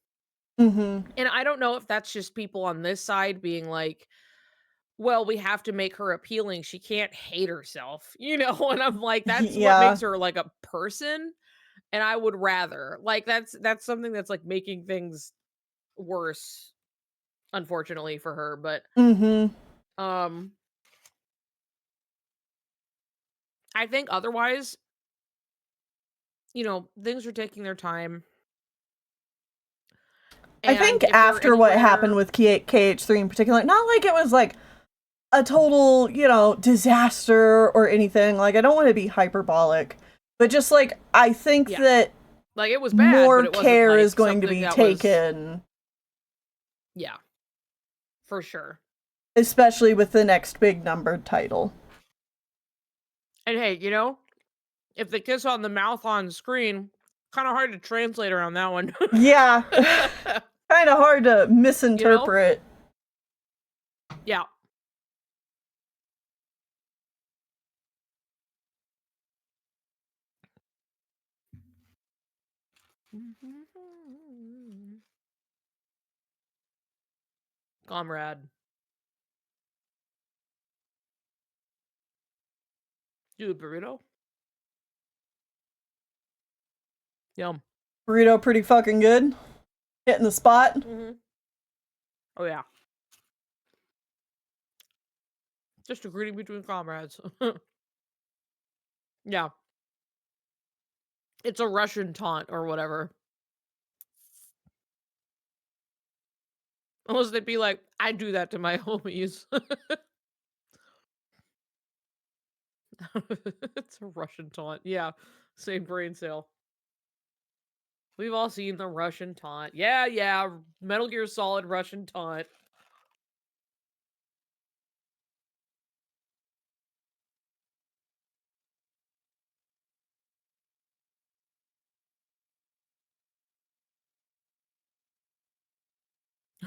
Mm-hmm. And I don't know if that's just people on this side being like, well, we have to make her appealing. She can't hate herself, And I'm like, that's what Yeah. makes her like a person. And I would rather like that's something that's like making things worse unfortunately for her, but Mm-hmm. um I think otherwise, things are taking their time. I And think if they're after what happened anywhere, with KH3 in particular, not like it was like a total, disaster or anything. Like, I don't want to be hyperbolic, but just like, I think yeah, that like it was bad, but more it wasn't care is like going to something be that was, taken, yeah, for sure. especially with the next big numbered title. And hey, if the kiss on the mouth on screen, kind of hard to translate around that one. Yeah, kind of hard to you know? misinterpret. Yeah. Comrade. Do a burrito? Yum. Burrito pretty fucking good. Hitting the spot. Oh, yeah. Just a greeting between comrades. Yeah. It's a Russian taunt or whatever. Unless they'd be like, I do that to my homies. It's a Russian taunt. Yeah. Same brain cell. We've all seen the Russian taunt. Yeah, yeah. Metal Gear Solid Russian taunt.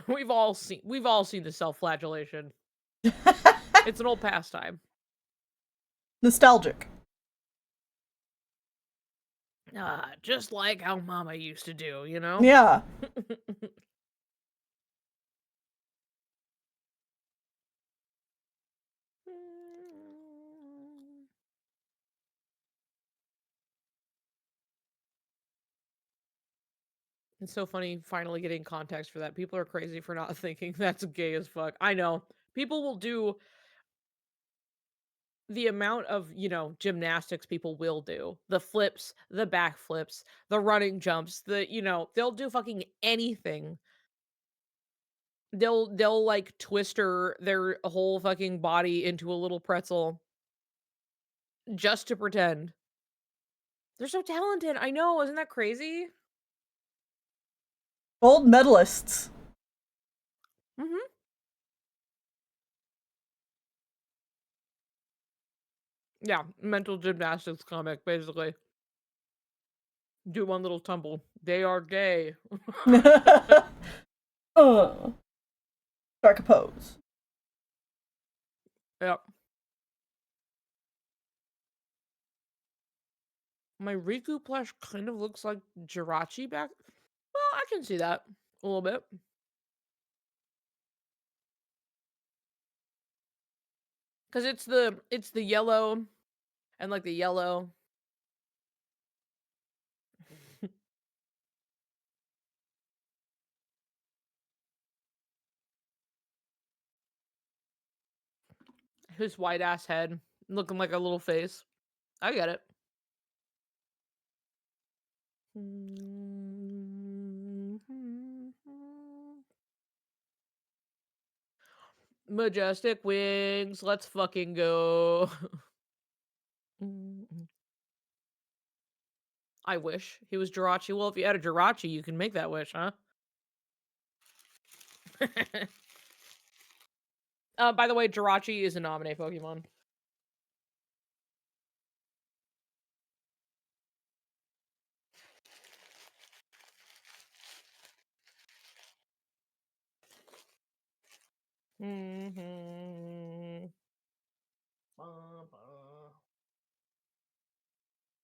We've all seen the self-flagellation. It's an old pastime. Nostalgic. Just like how Mama used to do, Yeah. It's so funny finally getting context for that. People are crazy for not thinking that's gay as fuck. I know. People will do the amount of, gymnastics people will do. The flips, the backflips, the running jumps, they'll do fucking anything. They'll like twister their whole fucking body into a little pretzel just to pretend. They're so talented. I know, isn't that crazy? Gold medalists. Mhm. Yeah, mental gymnastics comic basically. Do one little tumble. They are gay. Strike a pose. Yep. My Riku plush kind of looks like Jirachi back. Well, I can see that a little bit. Cause it's the yellow and like the yellow. His white ass head looking like a little face. I get it. Majestic wings. Let's fucking go. I wish he was Jirachi. Well, if you had a Jirachi, you can make that wish, huh? By the way, Jirachi is a nominate Pokemon.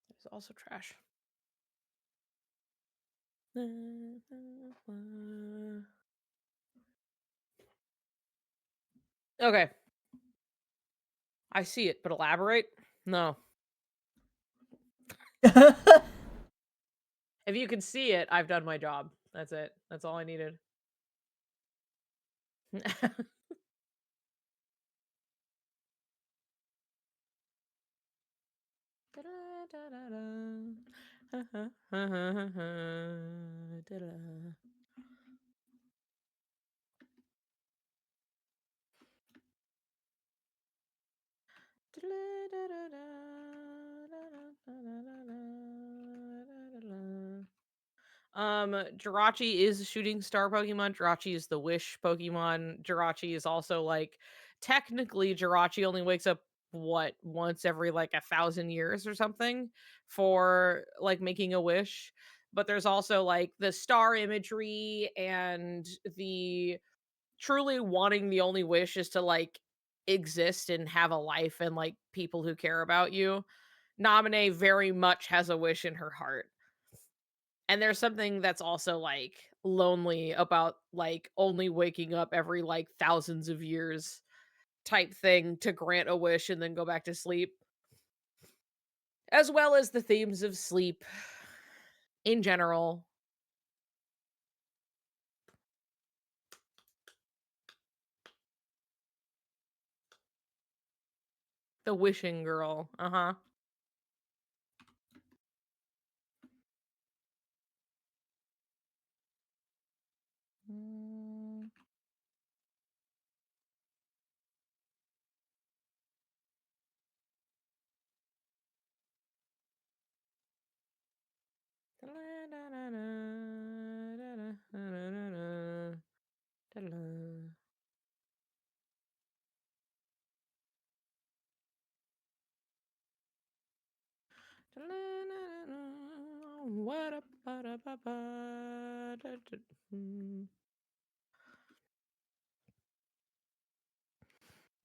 It's also trash. Okay. I see it, but elaborate? No. If you can see it, I've done my job. That's it. That's all I needed. Jirachi is a shooting star Pokemon. Jirachi is the wish Pokemon. Jirachi is also like technically Jirachi only wakes up what once every like 1,000 years or something for like making a wish. But there's also like the star imagery and the truly wanting the only wish is to like exist and have a life and like people who care about you. Namine very much has a wish in her heart. And there's something that's also, like, lonely about, like, only waking up every, like, thousands of years type thing to grant a wish and then go back to sleep, as well as the themes of sleep in general. The wishing girl, uh-huh. Mm.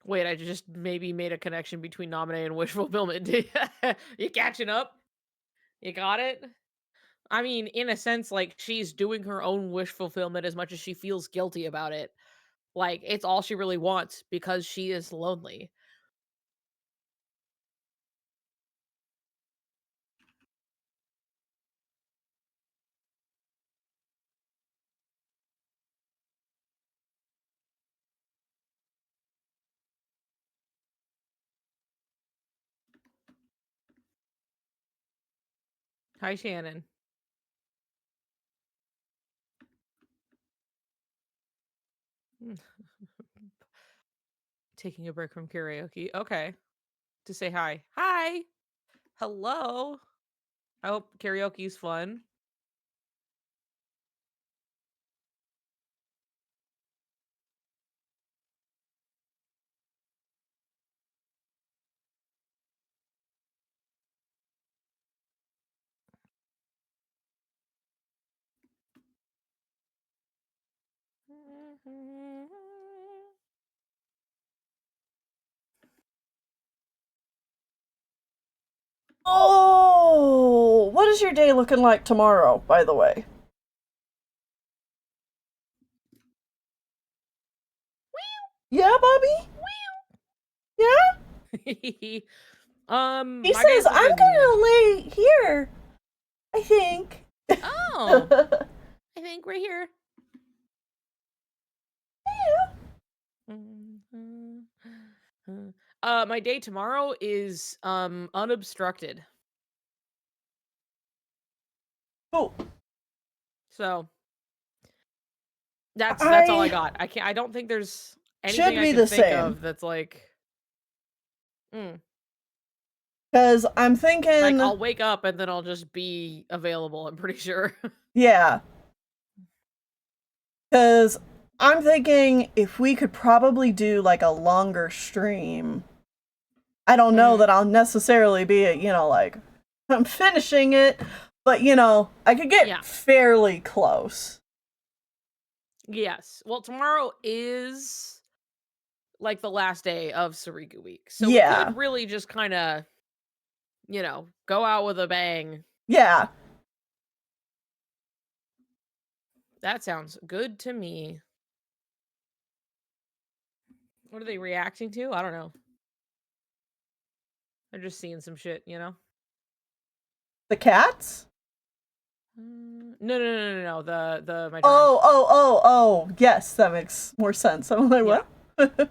Wait, I just maybe made a connection between Nominee and wish fulfillment. You catching up? You got it? I mean, in a sense, like, she's doing her own wish fulfillment as much as she feels guilty about it. Like, it's all she really wants because she is lonely. Hi, Shannon. Mm, taking a break from karaoke. Okay. To say hi. Hi. Hello. I hope karaoke's fun. Oh, what is your day looking like tomorrow, by the way? Yeah, Bobby? Yeah? He My day's says, I'm looking. gonna lay here, I think. Oh, I think we're here. My day tomorrow is unobstructed. Cool. So that's all I I got. I don't think there's anything should I be could the think same. of that's mm, Because I'm like thinking, I'll wake up and then I'll just be available, I'm pretty sure. yeah. Because I'm thinking if we could probably do like a longer stream. I don't know Mhm. that I'll necessarily be, like, I'm finishing it, but I could Yeah. get fairly close. Yes. Well, tomorrow is like the last day of Soriku week. So we Yeah. could really just kind of, go out with a bang. Yeah. That sounds good to me. What are they reacting to? I don't know. They're just seeing some shit. The cats? No. The my turn. Oh. Yes, that makes more sense. I'm like, Yeah. what?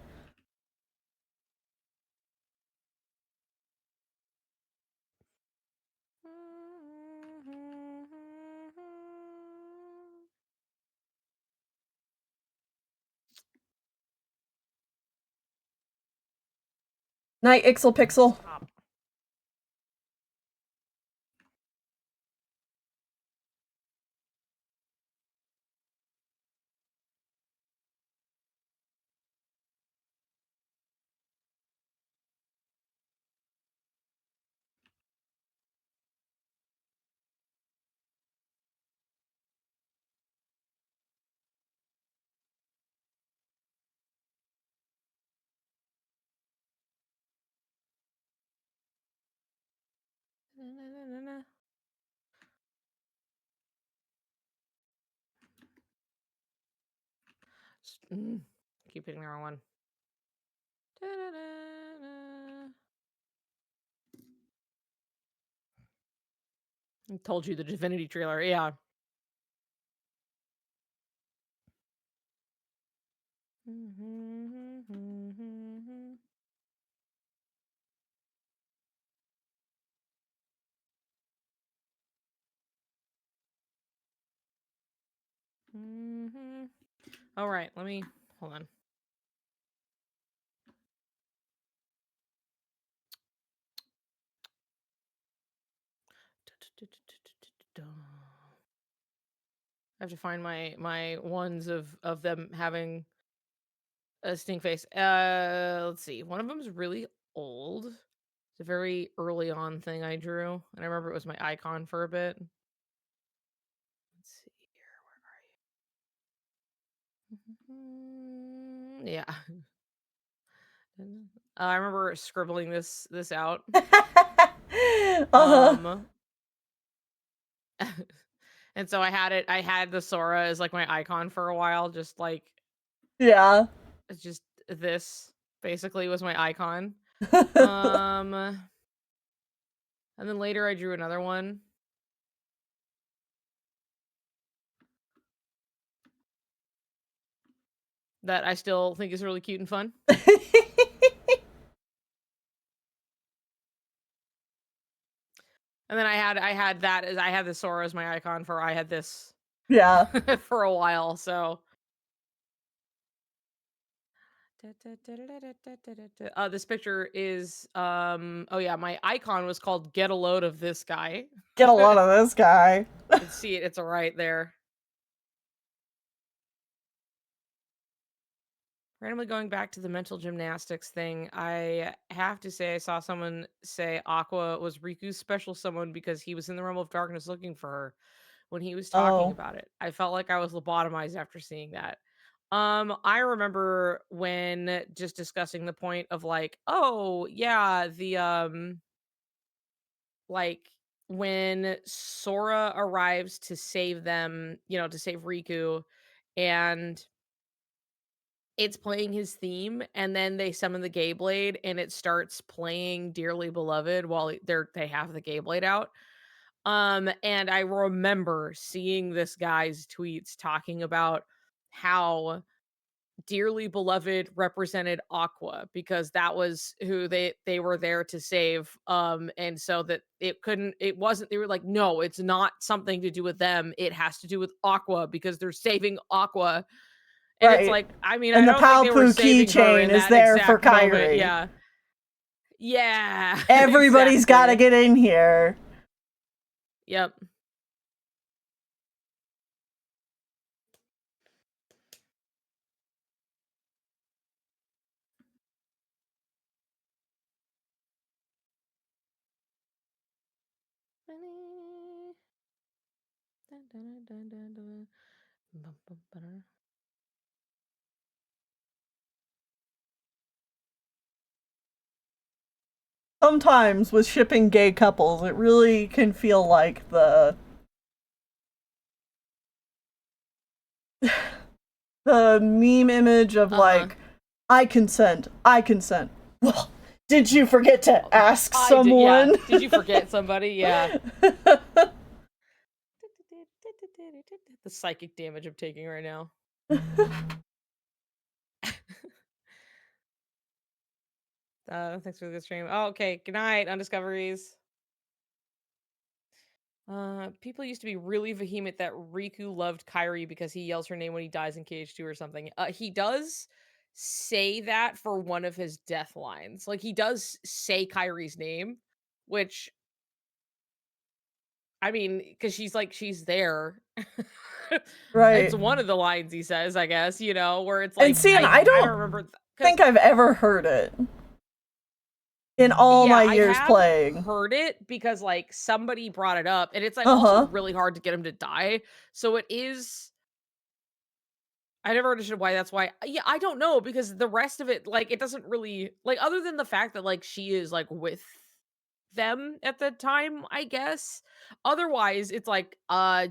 Night, Ixel Pixel. Stop. Keep hitting the wrong one. I told you the Divinity trailer. Yeah. All right, let me hold on. I have to find my ones of them having a stink face. Let's see. One of them is really old. It's a very early on thing I drew, and I remember it was my icon for a bit. Let's see here. Where are you? Yeah. I remember scribbling this out. Uh-huh. Um, and so I had the Sora as like my icon for a while, just like Yeah. just this basically was my icon. And then later I drew another one that I still think is really cute and fun. And then I had that as I had the Sora as my icon for I had this Yeah. for a while. So this picture is oh yeah, my icon was called Get a Load of This Guy. Get a lot of this guy. You can see it, it's right there. Randomly going back to the mental gymnastics thing, I have to say I saw someone say Aqua was Riku's special someone because he was in the realm of darkness looking for her when he was talking Oh. about it. I felt like I was lobotomized after seeing that. I remember when just discussing the point of like, oh yeah, the like when Sora arrives to save them, to save Riku, and it's playing his theme, and then they summon the Gay Blade, and it starts playing Dearly Beloved while they have the Gay Blade out. And I remember seeing this guy's tweets talking about how Dearly Beloved represented Aqua because that was who they were there to save. And so that it wasn't, they were like, no, it's not something to do with them. It has to do with Aqua because they're saving Aqua. And it's Right. like, I mean, I And the don't think they were Palpu saving her keychain in is that there for exact moment. Kyrie. Yeah. Yeah. Everybody's gotta Exactly. get in here. Yep. Sometimes with shipping gay couples, it really can feel like the meme image of Uh-huh. like, I consent, I consent. Well, did you forget to ask I did, yeah. someone? Did you forget somebody? Yeah. The psychic damage I'm taking right now. Thanks for the good stream. Oh, okay. Good night, Undiscoveries. People used to be really vehement that Riku loved Kairi because he yells her name when he dies in KH2 or something. He does say that for one of his death lines. Like he does say Kairi's name, which I mean, because she's there. It's Right. one of the lines he says, I guess, where it's And like see, and I I don't don't remember because think I've ever heard it in all yeah, my I years have playing. heard it because like somebody brought it up, and it's like Uh also huh. really hard to get him to die. So it is. I never understood why that's why. Yeah, I don't know because the rest of it, like, it doesn't really like other than the fact that like she is like with them at the time, I guess. Otherwise, it's like,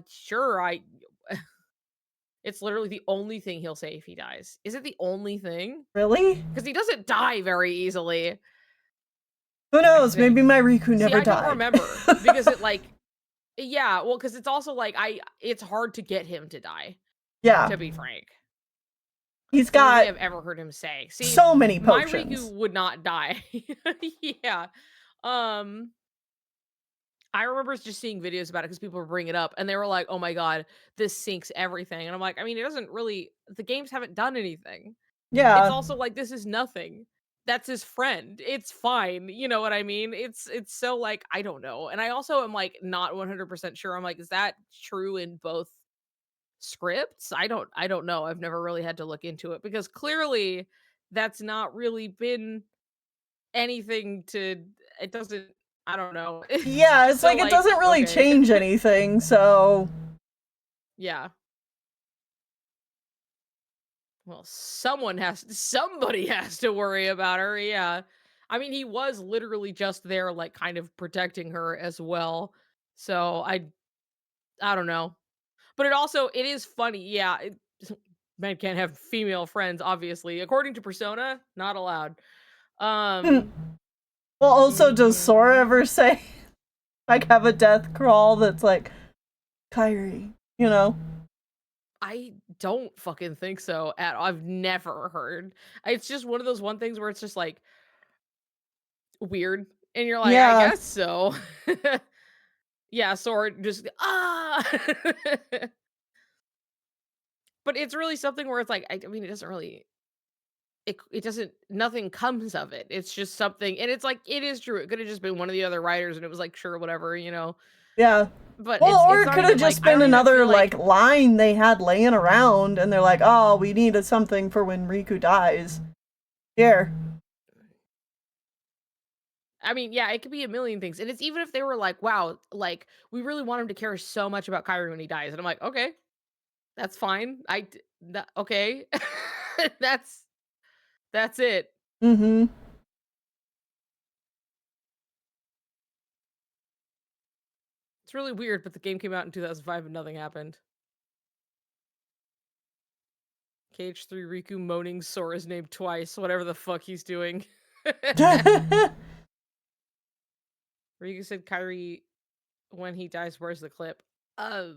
sure, it's literally the only thing he'll say if he dies. Is it the only thing? Really? Because he doesn't die very easily, Who I knows? Maybe think. my Riku See, never I don't died. remember because it like yeah, well, because it's also like it's hard to get him to die, Yeah. to be frank. He's It's the only thing got I've ever heard him say. See, so many my Riku potions. would not die. Yeah. Um, I remember just seeing videos about it because people were bringing it up and they were like, "Oh my god, this sinks everything." And I'm like, I mean, it doesn't really the games haven't done anything. It's Yeah. also like this is nothing. That's his friend. It's fine. You know what I mean? It's so like I don't know. And I also am like not 100% sure. I'm like, is that true in both scripts? I don't know. I've never really had to look into it because clearly that's not really been anything to it doesn't I don't know. Yeah, it's So like it like, doesn't really okay. change anything, so. Yeah. Well, somebody has to worry about her. Yeah. I mean, he was literally just there like kind of protecting her as well. So I don't know. But it is funny. Yeah, men can't have female friends obviously. According to Persona, not allowed. Well, Um also, does Sora mhm. ever say, like, have a death crawl that's like, Kyrie, you know? I don't fucking think so at I've never heard. It's just one of those one things where it's just like weird and you're like, I Yeah. guess so. Yeah, Sora just but it's really something where it's like I mean it doesn't really it doesn't nothing comes of it. It's just something and it's like it is true. It could have just been one of the other writers and it was like sure whatever. Yeah. But Well, or it's it not could have even like just I been don't even another, feel like, like line they had laying around, and they're like, oh, we needed something for when Riku dies. Here. I mean, yeah, it could be a million things. And it's even if they were like, wow, like we really want him to care so much about Kyrie when he dies. And I'm like, okay, that's fine. Okay. that's that's it. Mm hmm. It's really weird, but the game came out in 2005 and nothing happened. KH3 Riku moaning Sora's name twice, whatever the fuck he's doing. Riku said Kyrie when he dies, where's the clip? Uh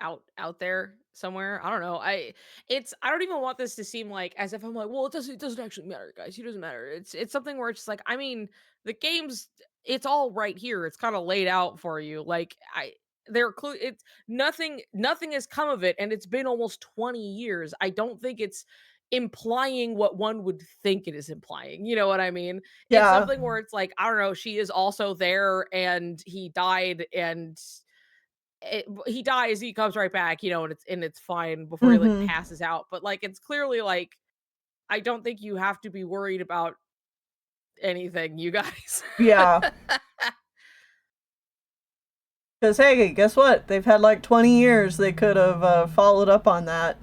out there somewhere. I don't know. I don't even want this to seem like as if I'm like, well, it doesn't actually matter, guys. It doesn't matter. It's something where it's just like, I mean, the game's it's all right here. It's kind of laid out for you. Like it's nothing has come of it and it's been almost 20 years. I don't think it's implying what one would think it is implying. You know what I mean? It's Yeah. something where it's like, I don't know, she is also there and he died and he dies, he comes right back, and it's fine before he Mm like hmm. passes out. But like it's clearly like I don't think you have to be worried about anything, you guys. Yeah. Because, hey, guess what? They've had like 20 years. They could have followed up on that.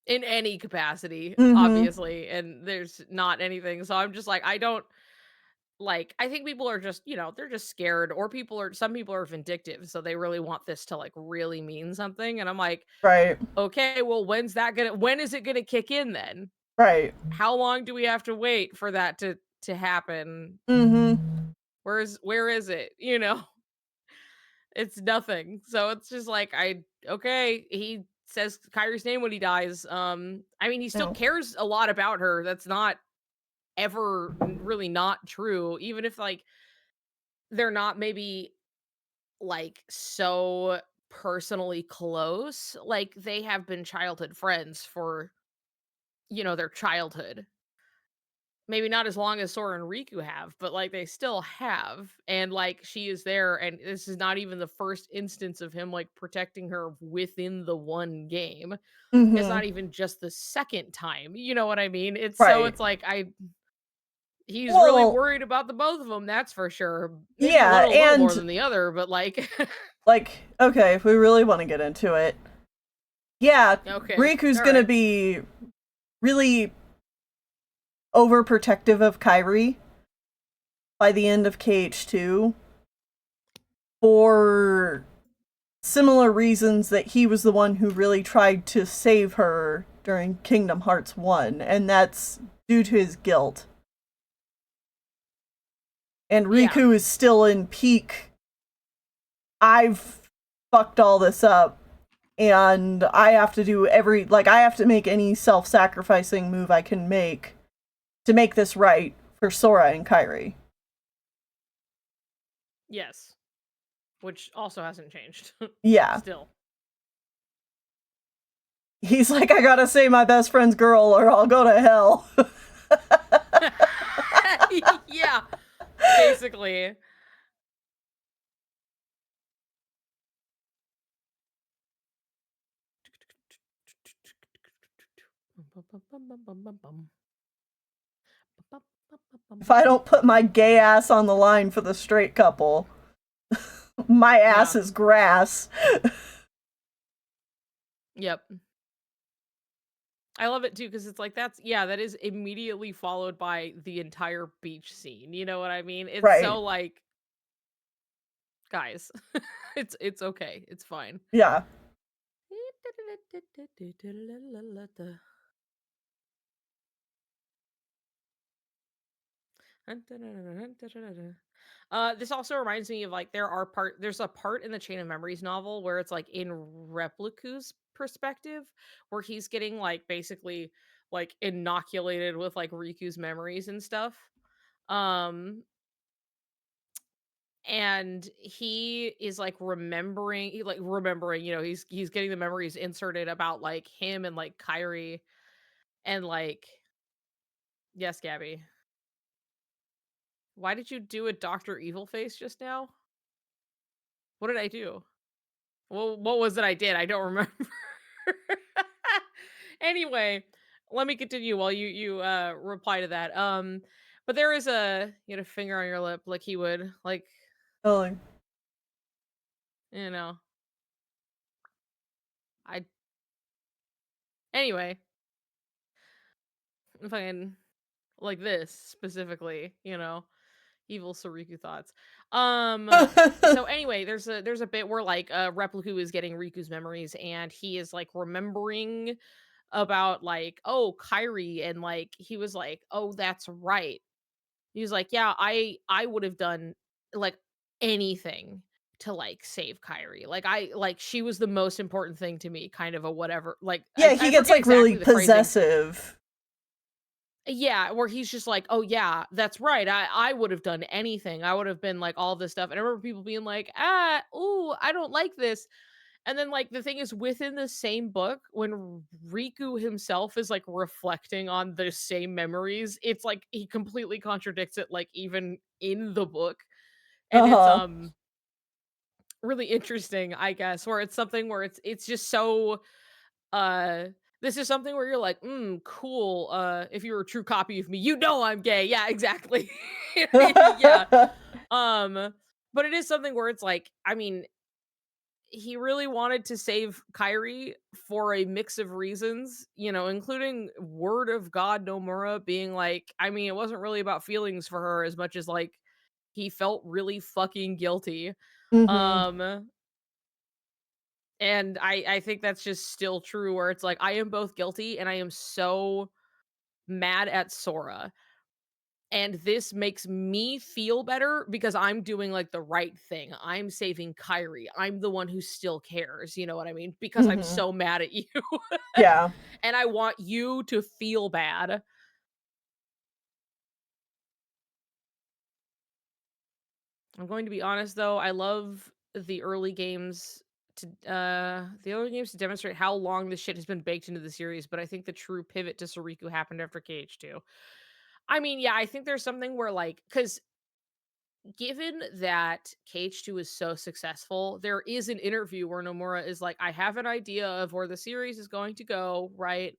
In any capacity, Mm hmm. obviously, and there's not anything. So I'm just like, I don't like I think people are just, they're just scared or some people are vindictive, so they really want this to like really mean something. And I'm like, Right. okay, well, when is it gonna kick in then? Right. How long do we have to wait for that to happen? Mm hmm. Where is it? It's nothing. So it's just like okay, he says Kyrie's name when he dies. I mean, he still No. cares a lot about her. That's not ever really not true. Even if like they're not maybe like so personally close, like they have been childhood friends for, their childhood. Maybe not as long as Sora and Riku have, but, like, they still have, and, like, she is there, and this is not even the first instance of him, like, protecting her within the one game. It's Mm-hmm. not even just the second time, you know what I mean? Right. It's like, he's really Well, worried about the both of them. That's for sure. Maybe yeah, one a little more and than the other, but, like like, okay, if we really want to get into it, yeah, okay, Riku's gonna alright. be really overprotective of Kyrie by the end of KH2 for similar reasons that he was the one who really tried to save her during Kingdom Hearts 1, and that's due to his guilt. And Yeah, Riku is still in peak, I've fucked all this up, and I have to do I have to make any self sacrificing move I can make to make this right for Sora and Kairi. yes, which also hasn't changed. Yeah. Still. He's like, I gotta save my best friend's girl or I'll go to hell. Yeah, basically. If I don't put my gay ass on the line for the straight couple, my ass Yeah. is grass. Yep. I love it too because it's like that is immediately followed by the entire beach scene. You know what I mean? It's Right. so like, guys, it's okay. It's fine. Yeah. This also reminds me of like there's a part in the Chain of Memories novel where it's like in Replica's perspective, where he's getting like basically like inoculated with like Riku's memories and stuff. Um, and he is like remembering, he's getting the memories inserted about like him and like Kyrie and like yes, Gabby. Why did you do a Dr. Evil face just now? What did I do? Well, what was it I did? I don't remember. Anyway, let me continue while you reply to that. But there is you had a finger on your lip like he would, like, Totally. you know. I Anyway, fucking like this specifically, evil Soriku thoughts. So anyway, there's a bit where like Repliku is getting Riku's memories and he is like remembering about like, oh, Kyrie, and like he was like, oh, that's right. He was like, yeah, I would have done like anything to like save Kyrie. Like she was the most important thing to me, kind of a whatever. Like Yeah, I he gets forget like really exactly the phrasing. possessive. Yeah, where he's just like, "Oh yeah, that's right. I would have done anything. I would have been like all this stuff." And I remember people being like, ooh, I don't like this." And then like the thing is within the same book when Riku himself is like reflecting on the same memories, it's like he completely contradicts it like even in the book. And it's Uh-huh. really interesting, I guess, where it's something where it's just so uh, this is something where you're like, cool. If you're a true copy of me, you know I'm gay. Yeah, exactly. Yeah. Um, but it is something where it's like, I mean, he really wanted to save Kyrie for a mix of reasons, including word of God Nomura being like, I mean, it wasn't really about feelings for her as much as like he felt really fucking guilty. Mhm. Um, and I think that's just still true where it's like I am both guilty and I am so mad at Sora and this makes me feel better because I'm doing like the right thing. I'm saving Kyrie. I'm the one who still cares, you know what I mean? Because I'm Mm-hmm. so mad at you. Yeah. And I want you to feel bad. I'm going to be honest though, I love the early games to demonstrate how long this shit has been baked into the series, but I think the true pivot to Soriku happened after KH2. I mean, yeah, I think there's something where like cuz given that KH2 is so successful, there is an interview where Nomura is like, I have an idea of where the series is going to go, right?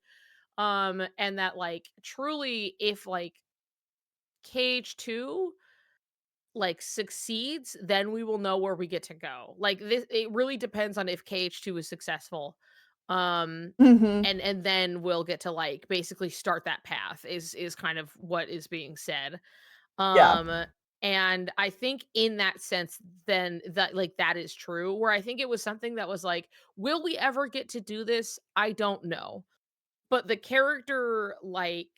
And that like truly if like KH2 like succeeds, then we will know where we get to go. Like this it really depends on if KH2 is successful. Um Mm-hmm. and then we'll get to like basically start that path is kind of what is being said. Yeah. Um and I think in that sense then that like that is true where I think it was something that was like will we ever get to do this? I don't know. But the character like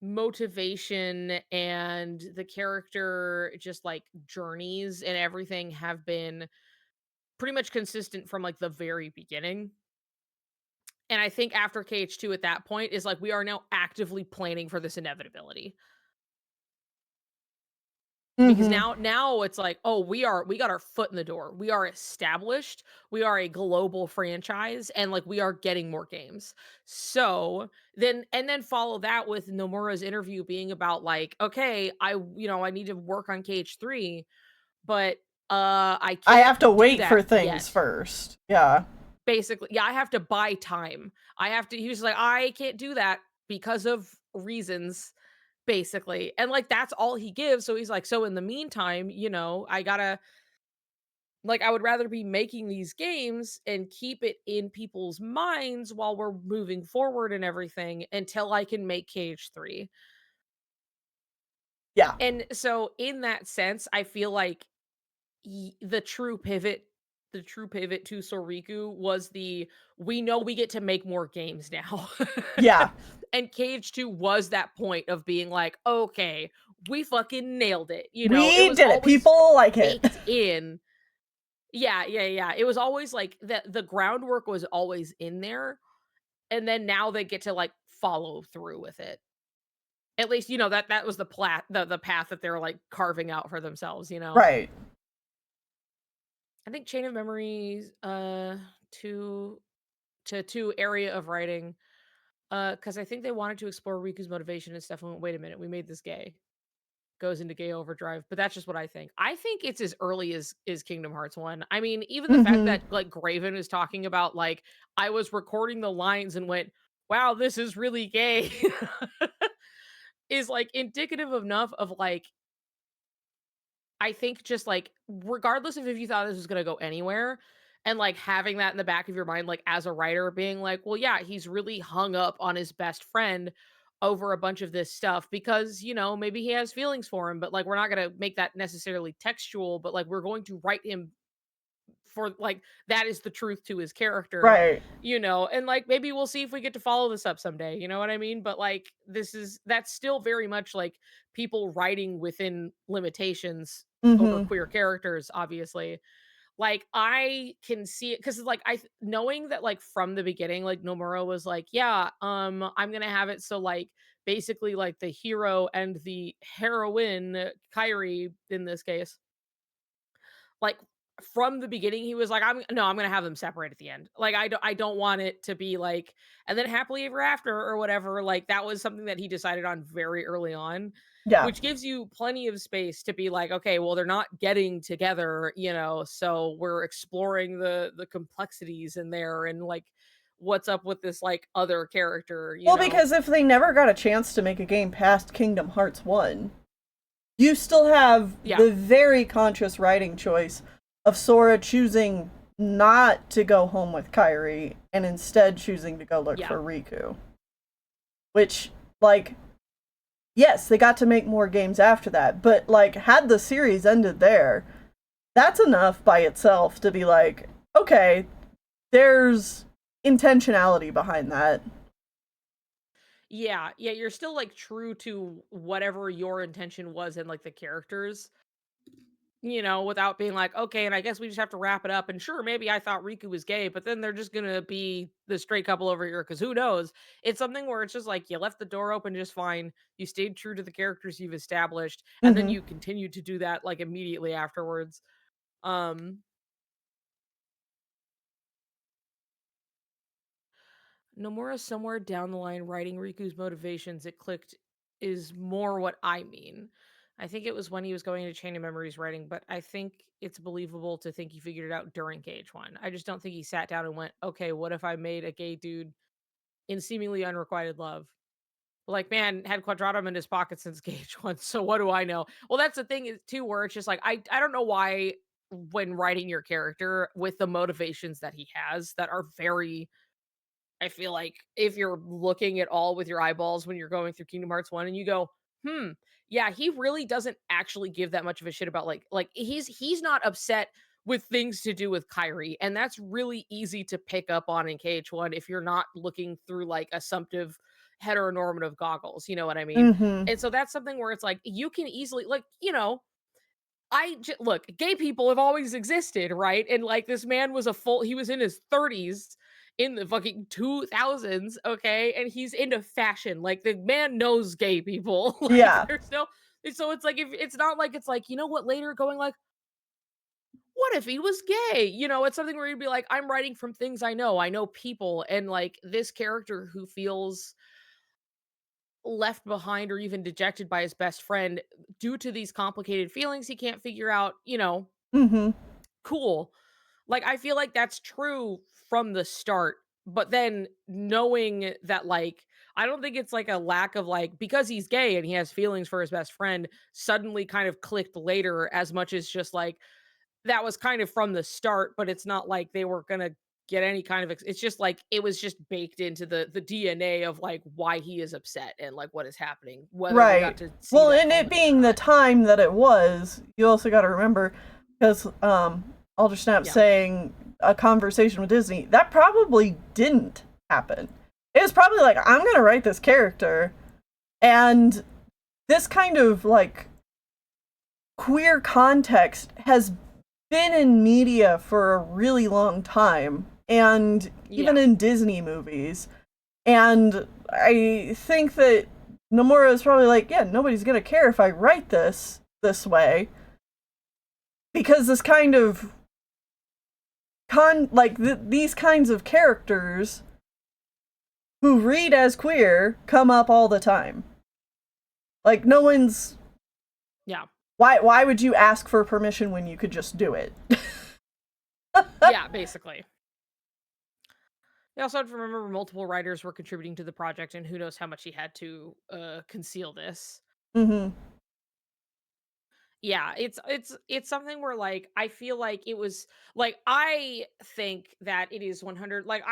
motivation and the character just like journeys and everything have been pretty much consistent from like the very beginning. And I think after KH2 at that point is like we are now actively planning for this inevitability. Because Mm-hmm. now it's like, oh, we got our foot in the door. We are established. We are a global franchise and like we are getting more games. So then follow that with Nomura's interview being about like, okay, I need to work on KH3, but I I can't have to do wait that for things yet. first. Yeah. Basically, yeah, I have to buy time. I have to he was like, I can't do that because of reasons basically. And like that's all he gives. So he's like, so in the meantime, I gotta like I would rather be making these games and keep it in people's minds while we're moving forward and everything until I can make Cage 3. Yeah. And so in that sense, I feel like the true pivot to Soriku was the we know we get to make more games now. Yeah. And Cage 2 was that point of being like, okay, we fucking nailed it. It We was did it. always People like it. baked in. Yeah, yeah, yeah. It was always like the groundwork was always in there. And then now they get to like follow through with it. At least, that was the path that they're like carving out for themselves. Right. I think Chain of Memories, to area of writing, because I think they wanted to explore Riku's motivation and stuff and went, "Wait a minute, we made this gay." Goes into gay overdrive, but that's just what I think. I think it's as early as Kingdom Hearts 1. I mean, even the fact Mm-hmm. that, like, Graven is talking about, like, "I was recording the lines and went, 'Wow, this is really gay,'" is, like, indicative enough of, like, I think just like regardless of if you thought this was gonna go anywhere, and like having that in the back of your mind, like as a writer, being like, well, yeah, he's really hung up on his best friend over a bunch of this stuff because maybe he has feelings for him, but like we're not gonna make that necessarily textual, but like we're going to write him for like that is the truth to his character, Right. and like maybe we'll see if we get to follow this up someday, you know what I mean? But like that's still very much like people writing within limitations over Mm-hmm. queer characters, obviously. Like I can see it because like knowing that like from the beginning, like Nomura was like, yeah, I'm gonna have it so like basically like the hero and the heroine, Kyrie in this case, like from the beginning he was like I'm gonna have them separate at the end. Like I don't want it to be like and then happily ever after or whatever. Like that was something that he decided on very early on, Yeah. which gives you plenty of space to be like, okay, well they're not getting together, so we're exploring the complexities in there and like what's up with this like other character. Well, because if they never got a chance to make a game past Kingdom Hearts 1, you still have Yeah. the very conscious writing choice of Sora choosing not to go home with Kairi and instead choosing to go look Yeah. for Riku. Which, like, yes, they got to make more games after that, but, like, had the series ended there, that's enough by itself to be like, okay, there's intentionality behind that. Yeah, yeah, you're still, like, true to whatever your intention was in, like, the characters, without being like, "Okay, and I guess we just have to wrap it up, and sure, maybe I thought Riku was gay, but then they're just gonna be the straight couple over here because who knows?" It's something where it's just like, you left the door open just fine, you stayed true to the characters you've established, and then Mm-hmm. you continued to do that, like, immediately afterwards. Um, Nomura somewhere down the line writing Riku's motivations, it clicked is more what I mean. I think it was when he was going into Chain of Memories writing, but I think it's believable to think he figured it out during KH1. I just don't think he sat down and went, okay, what if I made a gay dude in seemingly unrequited love? Like, man, had Quadratum in his pocket since KH1, so what do I know? Well, that's the thing is too, where it's just like, I don't know why when writing your character with the motivations that he has that are very I feel like if you're looking at all with your eyeballs when you're going through Kingdom Hearts 1 and you go, "Hmm, yeah, he really doesn't actually give that much of a shit about he's not upset with things to do with Kyrie." And that's really easy to pick up on in KH1 if you're not looking through like assumptive heteronormative goggles, you know what I mean? Mm-hmm. And so that's something where it's like you can easily look, gay people have always existed, right? And like this man was he was in his 30s in the fucking 2000s, okay? And he's into fashion. Like the man knows gay people. Like Yeah. there's no so it's like if it's not like it's like, you know what, later going like, what if he was gay? It's something where you'd be like, I'm writing from things I know. I know people and like this character who feels left behind or even dejected by his best friend due to these complicated feelings he can't figure out, Mm-hmm. cool. Like, I feel like that's true from the start, but then knowing that, like, I don't think it's like a lack of like because he's gay and he has feelings for his best friend suddenly kind of clicked later as much as just like that was kind of from the start, but it's not like they were gonna get any kind of it's just like it was just baked into the DNA of like why he is upset and like what is happening, whether we got Right. to see Well, that and it culminate or being the not. time that it was, you also got to remember, because Aldersnap Yeah. saying a conversation with Disney, that probably didn't happen. It was probably like, I'm going to write this character, and this kind of like queer context has been in media for a really long time, and even Yeah. in Disney movies. And I think that Nomura is probably like, yeah, nobody's gonna care if I write this way because this kind of these kinds of characters who read as queer come up all the time. Like no one's Yeah. why would you ask for permission when you could just do it? Yeah, basically. They also have to remember multiple writers were contributing to the project, and who knows how much he had to conceal this. Mhm. Yeah, it's something where like I feel like it was like I think that it is 100 like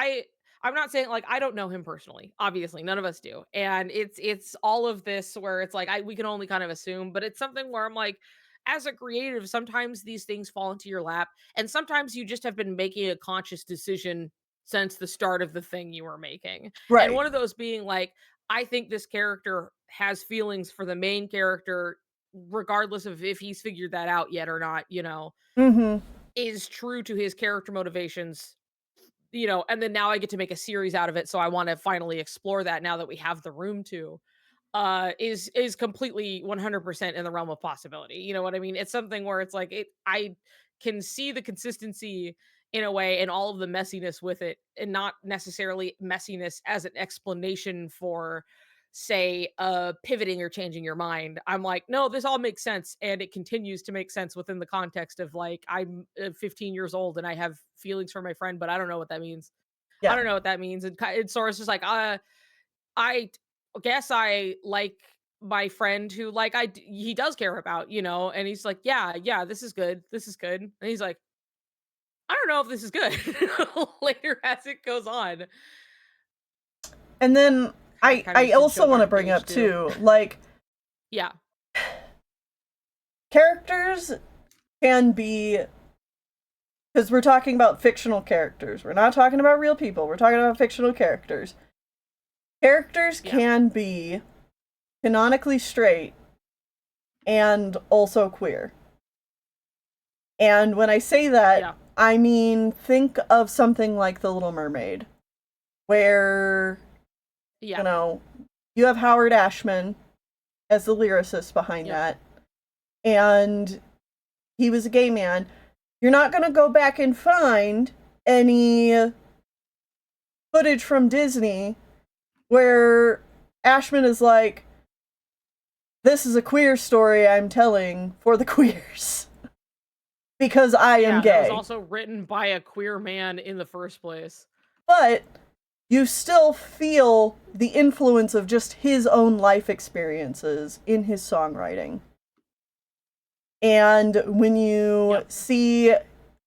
I'm not saying like I don't know him personally. Obviously, none of us do. And it's all of this where it's like I we can only kind of assume, but it's something where I'm like as a creative, sometimes these things fall into your lap and sometimes you just have been making a conscious decision since the start of the thing you were making. And Right. one of those being like I think this character has feelings for the main character regardless of if he's figured that out yet or not, Mhm. is true to his character motivations, and then now I get to make a series out of it. So I want to finally explore that now that we have the room to is completely 100% in the realm of possibility. You know what I mean? It's something where it's like I can see the consistency in a way and all of the messiness with it and not necessarily messiness as an explanation for say pivoting or changing your mind. I'm like, no, this all makes sense and it continues to make sense within the context of like I'm 15 years old and I have feelings for my friend, but I don't know what that means. I Yeah. don't know what that means. And Sora's just like, I guess I like my friend who like he does care about, and he's like, "Yeah, yeah, this is good. This is good." And he's like, "I don't know if this is good." Later as it goes on, And then that I kind of I just didn't also show want to hard bring gauge up too. too, like Yeah. characters can be, because we're talking about fictional characters. We're not talking about real people. We're talking about fictional characters. Characters Yeah. can be canonically straight and also queer. And when I say that, Yeah. I mean think of something like The Little Mermaid, where, you Yeah. know, you have Howard Ashman as the lyricist behind Yep. that, and he was a gay man. You're not going to go back and find any footage from Disney where Ashman is like, this is a queer story I'm telling for the queers because I am Yeah, that was gay. also written by a queer man in the first place. But you still feel the influence of just his own life experiences in his songwriting. And when you Yep. see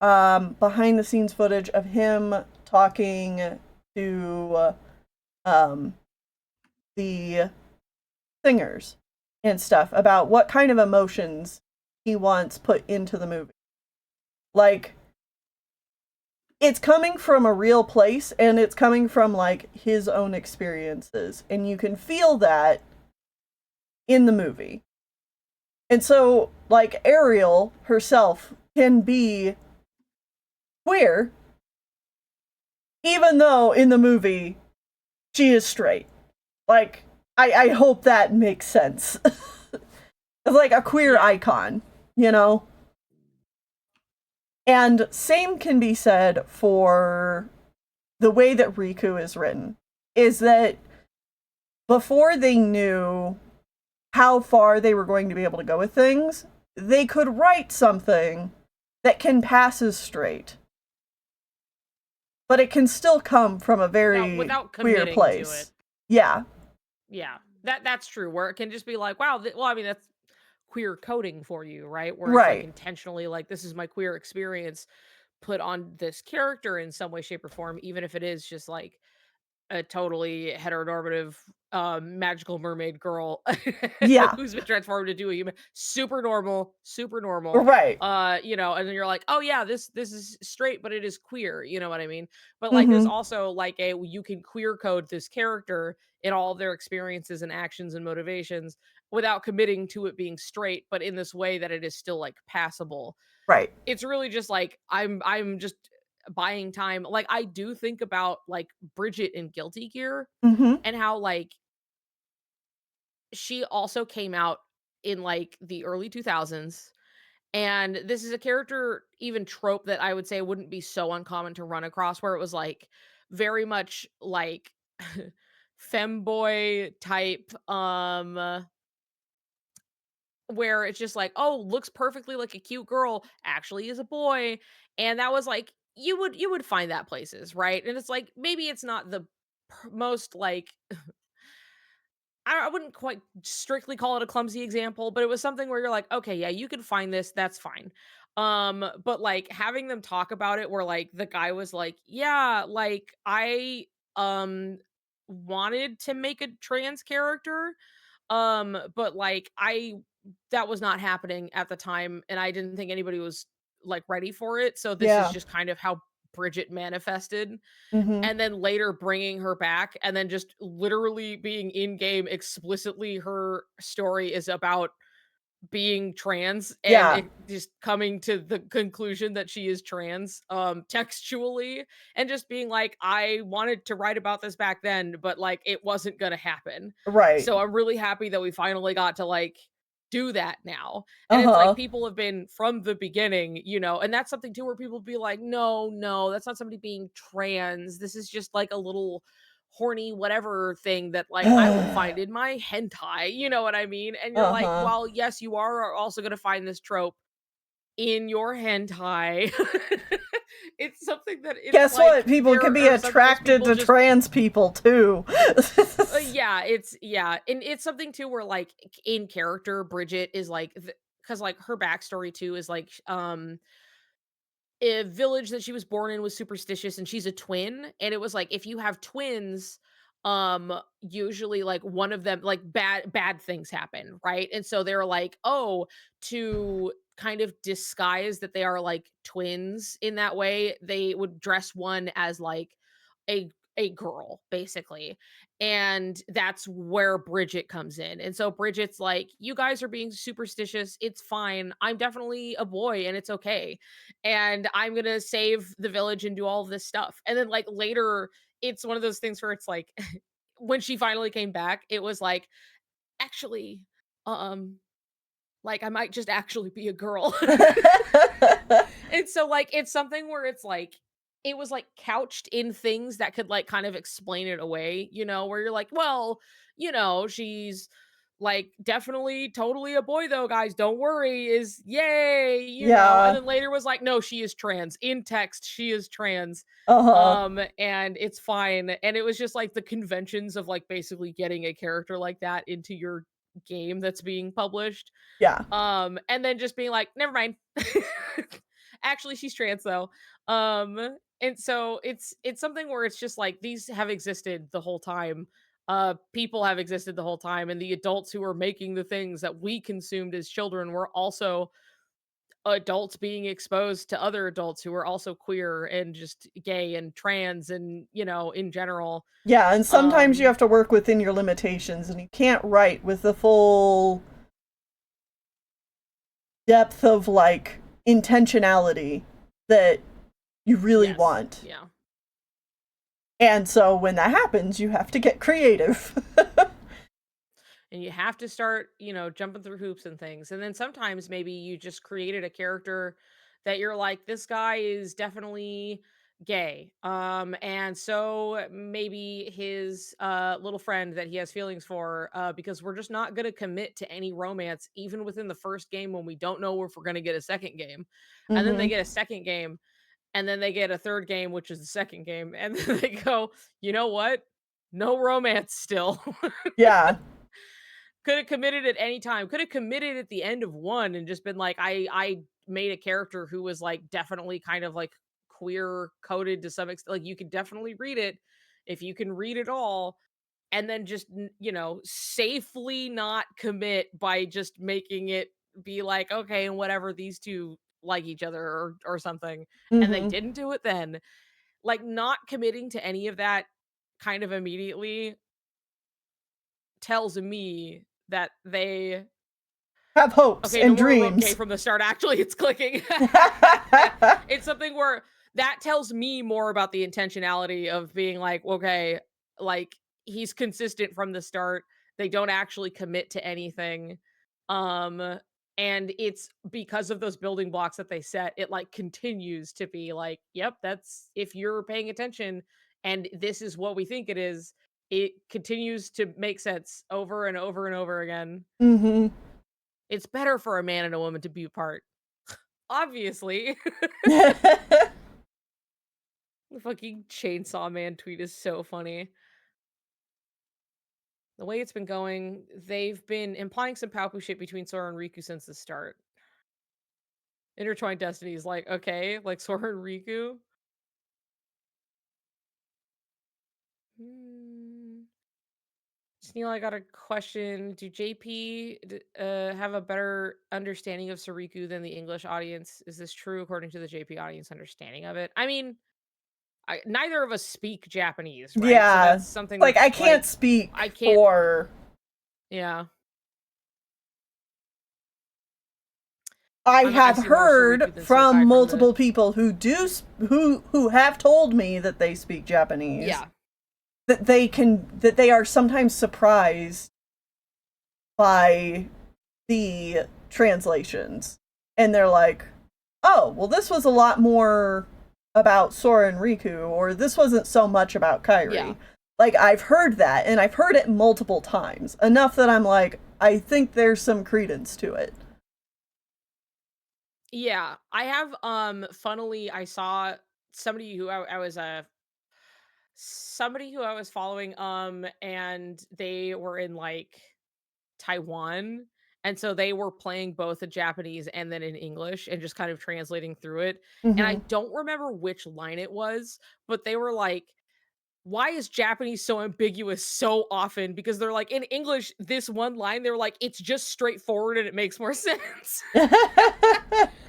behind the scenes footage of him talking to um, the singers and stuff about what kind of emotions he wants put into the movie, like, it's coming from a real place and it's coming from like his own experiences, and you can feel that in the movie. And so, like, Ariel herself can be queer, even though in the movie she is straight. Like, I hope that makes sense. It's like a queer Yeah. icon, you know? And same can be said for the way that Riku is written. Is that before they knew how far they were going to be able to go with things, they could write something that can pass as straight, but it can still come from a very Without queer committing to it. place. Yeah, Yeah. That's true. Where it can just be like, wow, well, I mean, that's queer coding for you, right? Where it's like right. intentionally like this is my queer experience put on this character in some way, shape, or form, even if it is just like a totally heteronormative magical mermaid girl Yeah, who's been transformed into a human. Super normal. right. And then you're like, oh yeah, this is straight, but it is queer, you know what I mean? But like there's Mm-hmm. also like a you can queer code this character in all of their experiences and actions and motivations without committing to it being straight, but in this way that it is still like passable. Right. It's really just like I'm just buying time. Like I do think about like Bridget in Guilty Gear Mm-hmm. and how like she also came out in like the early 2000s, and this is a character even trope that I would say wouldn't be so uncommon to run across, where it was like very much like femboy type where it's just like, "Oh, looks perfectly like a cute girl, actually is a boy." And that was like you would find that places, right? And it's like maybe it's not the most like I wouldn't quite strictly call it a clumsy example, but it was something where you're like, "Okay, yeah, you can find this, that's fine." But like having them talk about it where like the guy was like, "Yeah, like I um wanted to make a trans character, but like I that was not happening at the time and I didn't think anybody was like ready for it. So this is Yeah. just kind of how Bridget manifested." Mm-hmm. And then later bringing her back and then just literally being in game explicitly her story is about being trans and Yeah. it just coming to the conclusion that she is trans textually and just being like I wanted to write about this back then but like it wasn't going to happen. Right. So I'm really happy that we finally got to like do that now. And it's like Uh-huh. people have been from the beginning, and that's something too where people be like, no, that's not somebody being trans. This is just like a little horny whatever thing that like I would find in my hentai, you know what I mean? And you're like, Uh-huh. well, yes, you are also going to find this trope in your hentai. It's something that it's Guess what? like People can there be are sometimes attracted people to just trans people too. yeah, and it's something too where like in character Bridget is like because like her backstory too is like a village that she was born in was superstitious and she's a twin, and it was like if you have twins usually like one of them like bad things happen, right? And so they're like, oh, to kind of disguise that they are like twins in that way, they would dress one as like a girl, basically. And that's where Bridget comes in. And so Bridget's like, "You guys are being superstitious. It's fine. I'm definitely a boy and it's okay. And I'm going to save the village and do all of this stuff." And then, like, later, it's one of those things where it's like, when she finally came back, it was like, "Actually, um, like, I might just actually be a girl." And so, like, it's something where it's like, it was, like, couched in things that could, like, kind of explain it away, where you're like, "Well, she's, like, definitely totally a boy though, guys, don't worry, is yay," and Yeah. then later was like, "No, she is trans. In text, she is trans." Uh-huh. And it's fine, and it was just, like, the conventions of, like, basically getting a character like that into your game that's being published, Yeah. and then just being like, "Never mind." Actually, she's trans though. And so it's something where it's just like these have existed the whole time. People have existed the whole time, and the adults who were making the things that we consumed as children were also adults being exposed to other adults who were also queer and just gay and trans and, in general. Yeah, and sometimes you Um, have to work within your limitations and you can't write with the full depth of like intentionality that you really yes. want. Yeah. And so when that happens, you have to get creative. And you have to start, jumping through hoops and things. And then sometimes maybe you just created a character that you're like, this guy is definitely gay. And so maybe his little friend that he has feelings for, because we're just not gonna commit to any romance, even within the first game when we don't know if we're gonna get a second game. And then they Mhm. get a second game, and then they get a third game, which is the second game, and then they go, you know what? No romance still. Yeah. Could have committed at any time. Could have committed at the end of one and just been like, I made a character who was like definitely kind of like queer coded to some extent. Like you could definitely read it if you can read it all, and then just safely not commit by just making it be like, okay, and whatever, these two like each other or something. And they Mhm. didn't do it then. Like not committing to any of that kind of immediately tells me that they Have hopes okay, no and more gay dreams. from the start. Actually, it's clicking. It's something where that tells me more about the intentionality of being like, okay, like he's consistent from the start. They don't actually commit to anything. Um, and it's because of those building blocks that they set, it like continues to be like, yep, that's if you're paying attention and this is what we think it is, it continues to make sense over and over and over again. Mhm. It's better for a man and a woman to be apart. Obviously. The fucking Chainsaw Man tweet is so funny. The way it's been going, they've been implying some Palpu shit between Sora and Riku since the start. Intertwined Destinies, like, okay, like Sora and Riku. Hmm. Neil, I got a question. Do JP have a better understanding of Soriku than the English audience? Is this true according to the JP audience understanding of it? I mean, neither of us speak Japanese, right? So Yeah. that's something Like I that's can't like speak I can't. for Yeah, I I have see more heard Soriku than from Sentai from the multiple people who who have told me that they speak Japanese yeah. that they are sometimes surprised by the translations and they're like, "Oh, well this was a lot more about Sora and Riku or this wasn't so much about Yeah. Kairi." Like I've heard that and I've heard it multiple times. Enough that I'm like, I think there's some credence to it. Yeah. I have funnily I saw somebody who I was somebody who I was following and they were in like Taiwan, and so they were playing both in Japanese and then in English and just kind of translating through it. And I Mhm. don't remember which line it was, but they were like, why is Japanese so ambiguous so often? Because they're like, in English, this one line, they were like, it's just straightforward and it makes more sense.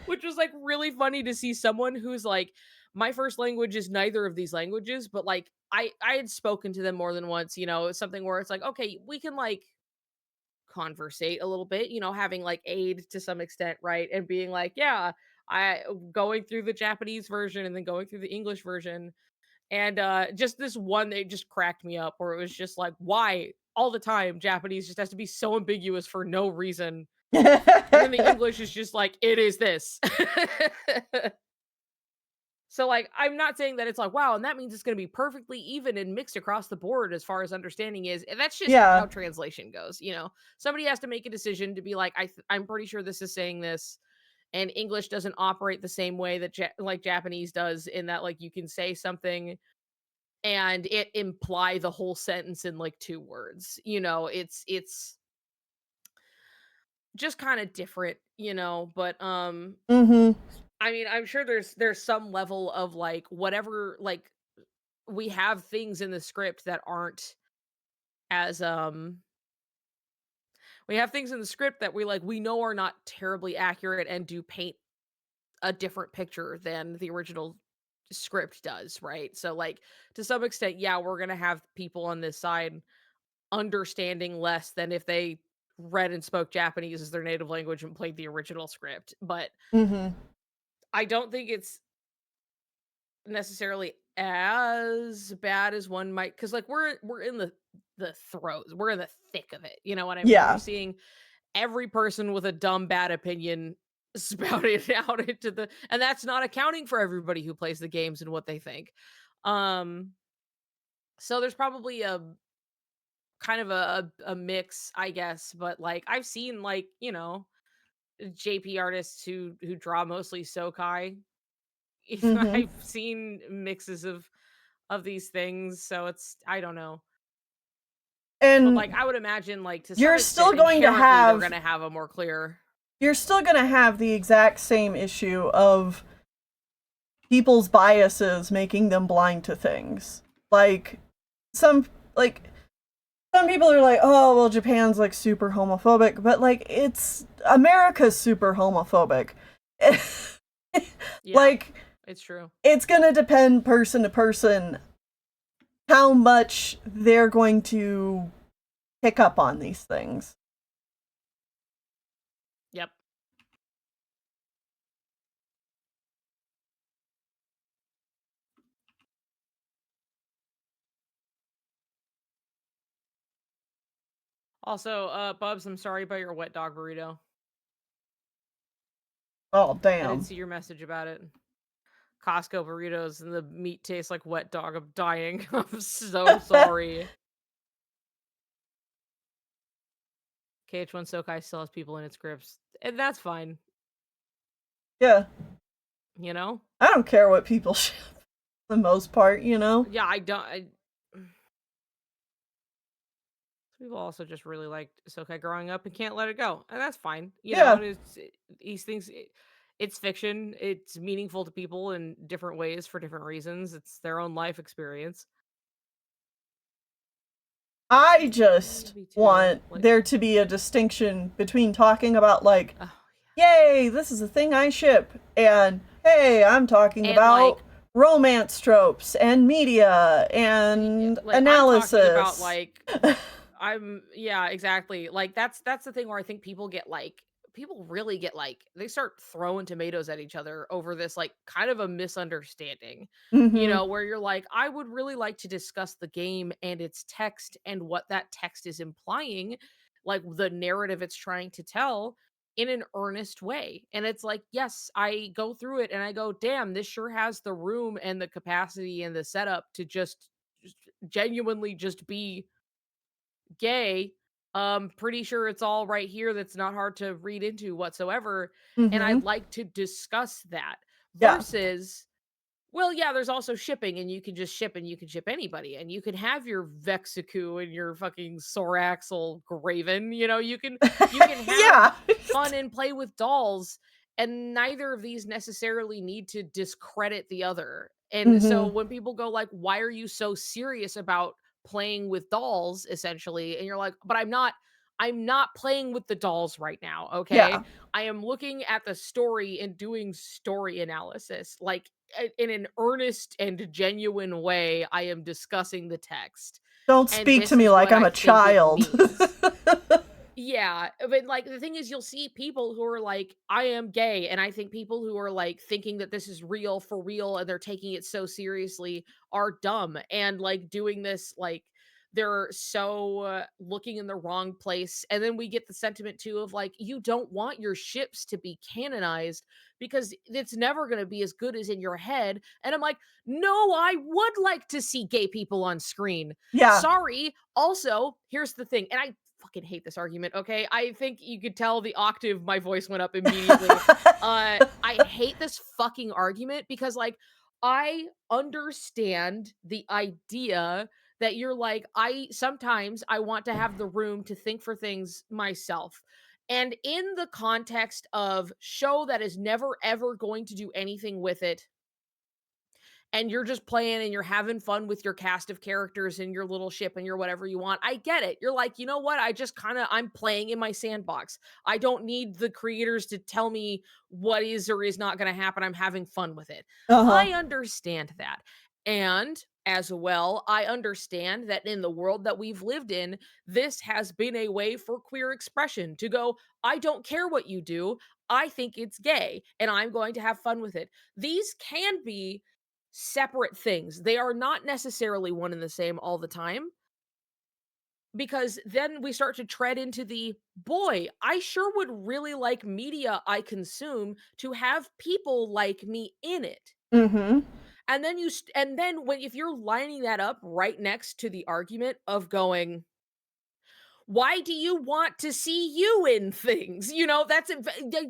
Which was like really funny to see someone who's like my first language is neither of these languages, but like I had spoken to them more than once, it's something where it's like, okay, we can like conversate a little bit, having like aid to some extent, right? And being like, yeah, I going through the Japanese version and then going through the English version. And just this one, it just cracked me up where it was just like, why all the time Japanese just has to be so ambiguous for no reason. And then the English is just like, it is this. So, like, I'm not saying that it's like, wow, and that means it's going to be perfectly even and mixed across the board as far as understanding is. And that's just Yeah. how translation goes. Somebody has to make a decision to be like, I'm pretty sure this is saying this. And English doesn't operate the same way that like Japanese does, in that like you can say something and it imply the whole sentence in like two words. It's just kind of different, but Mhm. I mean, I'm sure there's some level of like whatever, like we have things in the script that aren't as we have things in the script that we know are not terribly accurate and do paint a different picture than the original script does, right? So like to some extent, yeah, we're going to have people on this side understanding less than if they read and spoke Japanese as their native language and played the original script. But Mhm. I don't think it's necessarily as bad as one might, because like we're in the throes, we're in the thick of it. You know what I mean? We're Yeah. seeing every person with a dumb bad opinion spouted out into the, and that's not accounting for everybody who plays the games and what they think. Um so there's probably a kind of a mix, I guess, but like I've seen like, JP artists who draw mostly Sokai. Mhm. I've seen mixes of these things, so it's I don't know. But like And I would imagine like to some you're extent still going to inherently they're have going to have a more clear. you're still going to have the exact same issue of people's biases making them blind to things. Like some like some people are like, "Oh, well Japan's like super homophobic," but like it's America's super homophobic. Yeah, Like it's true. it's going to depend person to person how much they're going to pick up on these things. Yep. Also, Bubs, I'm sorry about your wet dog burrito. Oh, I didn't damn. see your message about it. Costco burritos and the meat tastes like wet dog. I'm dying. I'm so sorry. KH1 Sokai still has people in its grips, and that's fine. Yeah. You know? I don't care what people ship for the most part, you know? Yeah, I don't. People also just really liked Sokai growing up and can't let it go, and that's fine. Yeah. And these things. It's fiction. It's meaningful to people in different ways for different reasons. It's their own life experience. I Maybe just me too. want Like, there to be a distinction between talking about, like, oh yay, this is a thing I ship, and hey, I'm talking yeah, and about like, romance tropes and media and like I'm talking about analysis. like yeah, exactly. Like that's the thing where I think people really get like they start throwing tomatoes at each other over this like kind of a misunderstanding. Mm-hmm. Where you're like, I would really like to discuss the game and its text and what that text is implying, like the narrative it's trying to tell in an earnest way. And it's like, yes, I go through it and I go, damn, this sure has the room and the capacity and the setup to just genuinely just be gay. Pretty sure it's all right here that's not hard to read into whatsoever. And Mm-hmm. I'd like to discuss that Yeah. versus, well, yeah, there's also shipping, and you can just ship and you can ship anybody, and you can have your Vexicu and your fucking Soraxel Graven. You can have Yeah. fun and play with dolls, and neither of these necessarily need to discredit the other. And so Mm-hmm. when people go like, "Why are you so serious about playing with dolls?" essentially, and you're like, "But I'm not." I'm not playing with the dolls right now, okay? Yeah. I am looking at the story and doing story analysis. Like in an earnest and genuine way, I am discussing the text. Don't And speak to this me is like what I'm I a think it child. means. Yeah, but, like, the thing is you'll see people who are like, "I am gay," and I think people who are, like, thinking that this is real for real and they're taking it so seriously are dumb and, like, doing this, like, they're so, looking in the wrong place, and then we get the sentiment too of, like, you don't want your ships to be canonized because it's never gonna be as good as in your head, and I'm like, "No, I would like to see gay people on screen. Yeah. Sorry." Also, here's the thing, and I fucking hate this argument, okay? I think you could tell the octave my voice went up immediately. I hate this fucking argument because, like, I understand the idea that you're like, I sometimes I want to have the room to think for things myself. And in the context of show that is never ever going to do anything with it, and you're just playing and you're having fun with your cast of characters and your little ship and your whatever you want. I get it. You're like, you know what? I just kind of I'm playing in my sandbox. I don't need the creators to tell me what is or is not going to happen. I'm having fun with it. Uh-huh. I understand that. And as well, I understand that in the world that we've lived in, this has been a way for queer expression to go, I don't care what you do. I think it's gay and I'm going to have fun with it. These can be separate things. They are not necessarily one and the same all the time because then we start to tread into the boy, I sure would really like media I consume to have people like me in it. Mm-hmm. And then and then when if you're lining that up right next to the argument of going, why do you want to see you in things? You know,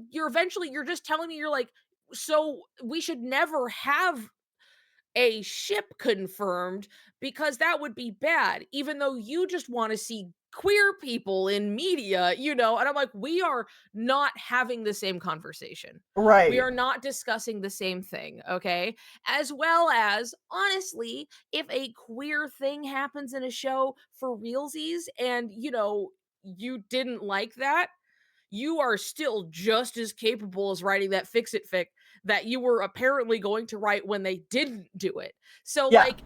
you're eventually you're just telling me you're like, so we should never have a ship confirmed because that would be bad, even though you just want to see queer people in media, you know? And I'm like, we are not having the same conversation. We Right. are not discussing the same thing, okay? As well as, honestly, if a queer thing happens in a show for realsies and, you didn't like that, you are still just as capable as writing that fix it fic that you were apparently going to write when they didn't do it. So, Yeah. like,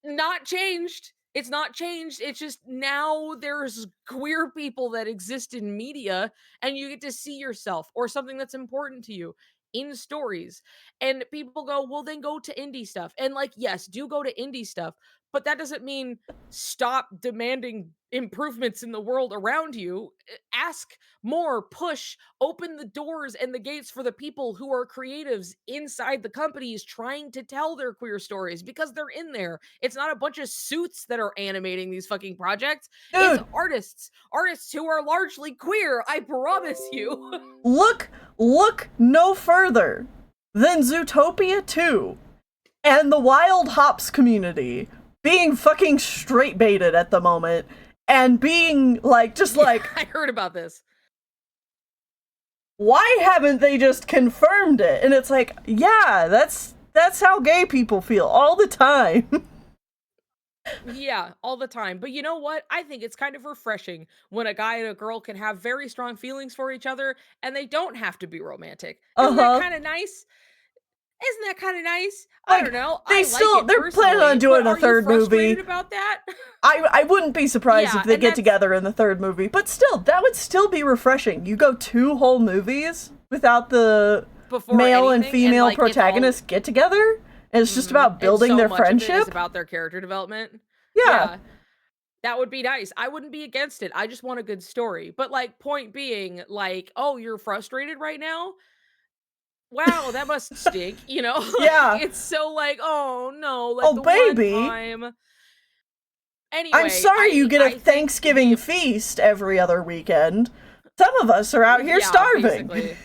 not changed. It's not changed. It's just now there's queer people that exist in media and you get to see yourself or something that's important to you in stories. And people go, well, then go to indie stuff. And, like, yes, do go to indie stuff, but that doesn't mean stop demanding improvements in the world around you. Ask more, push, open the doors and the gates for the people who are creatives inside the companies trying to tell their queer stories because they're in there. It's not a bunch of suits that are animating these fucking projects. It's Dude, artists who are largely queer, I promise you. look no further than Zootopia 2 and the Wild Hops community being fucking straight baited at the moment and being like, just Yeah, like, I heard about this. why haven't they just confirmed it? And it's like, yeah, that's how gay people feel all the time. Yeah, all the time. But you know what? I think it's kind of refreshing when a guy and a girl can have very strong feelings for each other and they don't have to be romantic. Isn't that Uh-huh. kind of nice? Isn't that kind of nice? I don't Like, know. I like it they're planning on personally, but doing a are you third frustrated movie. about that? I wouldn't be surprised if Yeah, they and get that's together in the third movie, but still, that would still be refreshing. You go 2 whole movies without the before male and anything, and female like it's all protagonists get together, and it's just about and building so their much of it is friendship. about their character development. Yeah. Yeah, that would be nice. I wouldn't be against it. I just want a good story. But like point being, like, oh, you're frustrated right now? Wow, that must stink, you know? Like Yeah. it's so like, oh no, like Oh, the one baby. time. I'm Anyway, sorry you I get a I think Thanksgiving feast every other weekend. Some of us are out here yeah, starving. basically.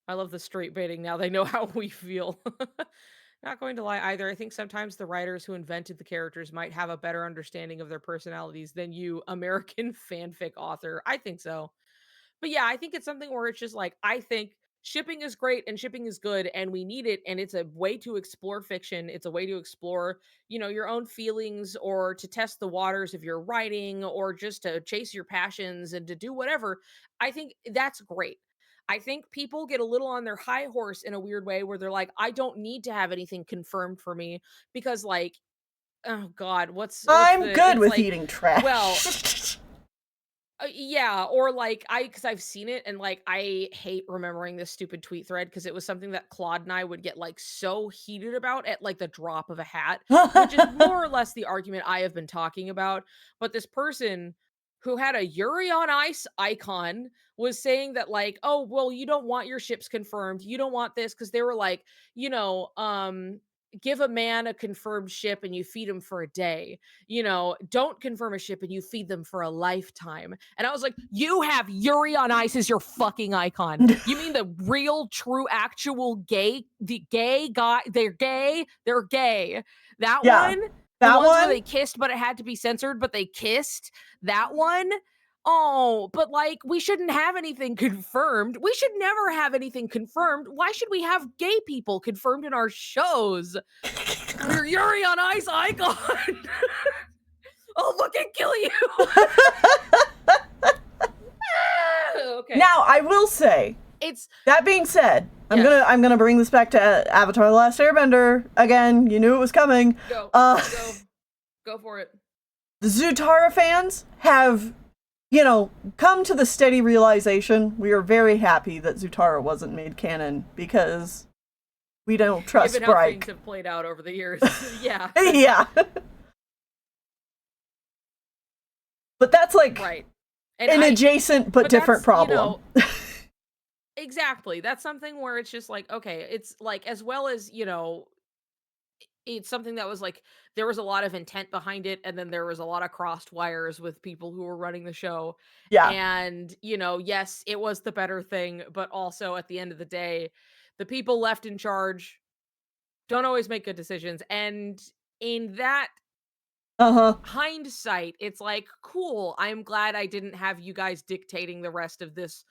I love the straight baiting now they know how we feel. Not going to lie either. I think sometimes the writers who invented the characters might have a better understanding of their personalities than you, American fanfic author. I think so. But yeah, I think it's something where it's just like, I think shipping is great and shipping is good and we need it, and it's a way to explore fiction. It's a way to explore, your own feelings, or to test the waters if you're writing, or just to chase your passions and to do whatever. I think that's great. I think people get a little on their high horse in a weird way where they're like, I don't need to have anything confirmed for me because, like, oh god, what's I'm the good it's with like, eating well, trash. yeah, or like because I've seen it, and like I hate remembering this stupid tweet thread because it was something that Claude and I would get like so heated about at like the drop of a hat, which is more or less the argument I have been talking about. But this person who had a Yuri on Ice icon was saying that, like, oh well, you don't want your ships confirmed, you don't want this, because they were like, you know, give a man a confirmed ship and you feed him for a day, don't confirm a ship and you feed them for a lifetime. And I was like, you have Yuri on Ice as your fucking icon. You mean the real, true, actual the gay guy? They're gay. They're gay. That Yeah, one, the that ones where one. they kissed, but it had to be censored, but they kissed. That one. Oh, but like, we shouldn't have anything confirmed. We should never have anything confirmed. Why should we have gay people confirmed in our shows? We're Yuri on Ice icon. I'll fucking kill you. Okay. Now, I will say, It's that being said, yes. I'm gonna bring this back to Avatar: The Last Airbender again. You knew it was coming. Go. Uh, Go for it. the Zutara fans have, come to the steady realization we are very happy that Zutara wasn't made canon because we don't trust Given how things Bryke. have played out over the years. Yeah. Yeah. But that's like Right. And an adjacent but different problem. Exactly. That's something where it's just like, okay, it's like, as well as, it's something that was like, there was a lot of intent behind it, and then there was a lot of crossed wires with people who were running the show. Yeah. And, yes, it was the better thing, but also at the end of the day, the people left in charge don't always make good decisions. And in that Uh-huh. hindsight, it's like, cool, I'm glad I didn't have you guys dictating the rest of this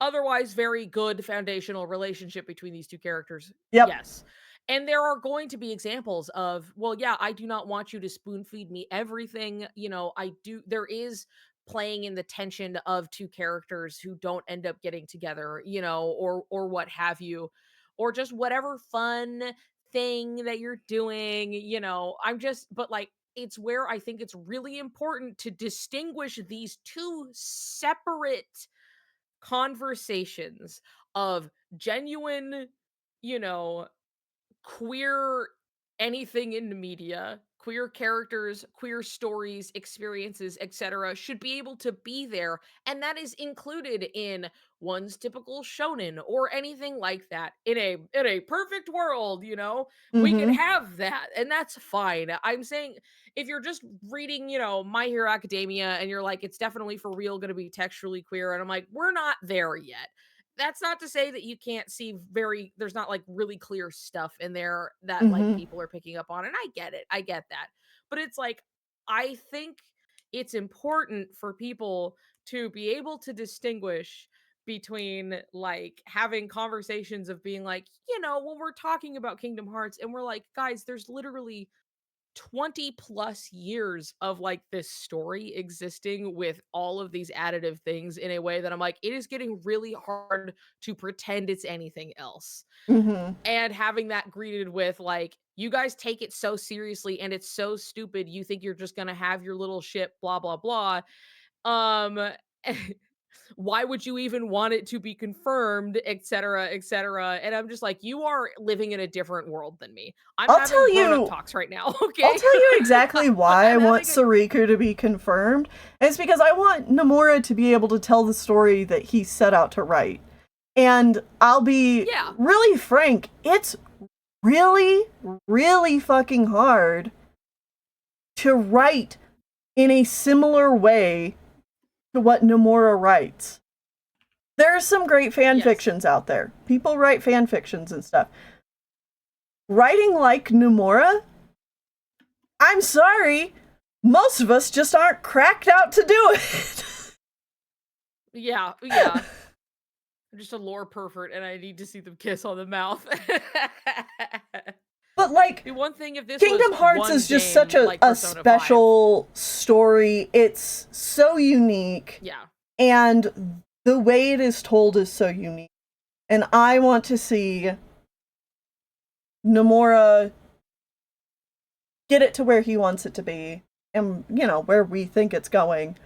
otherwise very good foundational relationship between these two characters. Yep. Yes. And there are going to be examples of, well, yeah, I do not want you to spoon feed me everything. There is playing in the tension of two characters who don't end up getting together, or what have you, or just whatever fun thing that you're doing, but like, it's where I think it's really important to distinguish these two separate conversations of genuine, you know, queer anything in the media, queer characters, queer stories, experiences, etc. should be able to be there, and that is included in one's typical shonen or anything like that. In a perfect world, we could Mm-hmm. have that, and that's fine. I'm saying, if you're just reading, My Hero Academia, and you're like, it's definitely for real going to be textually queer, and I'm like, we're not there yet. That's not to say that you can't see there's not like really clear stuff in there that like Mm-hmm. people are picking up on, and I get it. I get that. But it's like, I think it's important for people to be able to distinguish between like having conversations of being like, when we're talking about Kingdom Hearts and we're like, guys, there's literally 20 plus years of like this story existing with all of these additive things in a way that I'm like, it is getting really hard to pretend it's anything else. Mm-hmm. And having that greeted with like, you guys take it so seriously and it's so stupid, you think you're just gonna have your little ship, blah blah blah. um why would you even want it to be confirmed, etc., etc.? And I'm just like, you are living in a different world than me. I'm I'll having tell grown-up you talks right now. I'll Okay. tell you exactly why I I'm want having a Soriku to be confirmed. And it's because I want Nomura to be able to tell the story that he set out to write. And I'll be yeah. really frank, it's really, really fucking hard to write in a similar way to what Nomura writes. There are some great fan Yes. fictions out there. People write fan fictions and stuff. Writing like Nomura, I'm sorry, most of us just aren't cracked out to do it. Yeah. I'm just a lore pervert, and I need to see them kiss on the mouth. But like The one thing if this was Kingdom Hearts one is just such game like a Persona 5. special story. It's so unique, Yeah. and the way it is told is so unique. And I want to see Nomura get it to where he wants it to be, and where we think it's going.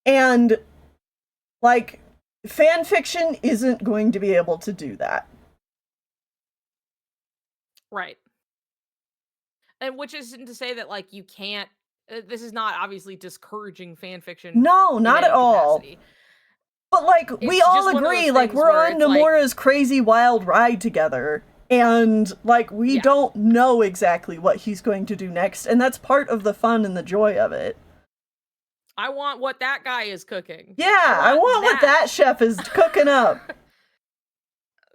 And like fan fiction isn't going to be able to do that. Right. And which isn't to say that, like, you can't this is not obviously discouraging fan fiction No, in not at any all. capacity. But like we It's all just one of those agree, like things we're where on it's like, Nomura's crazy wild ride together. And like we yeah, don't know exactly what he's going to do next, and that's part of the fun and the joy of it. I want what that guy is cooking. I Yeah, I want want what that. that chef is cooking up.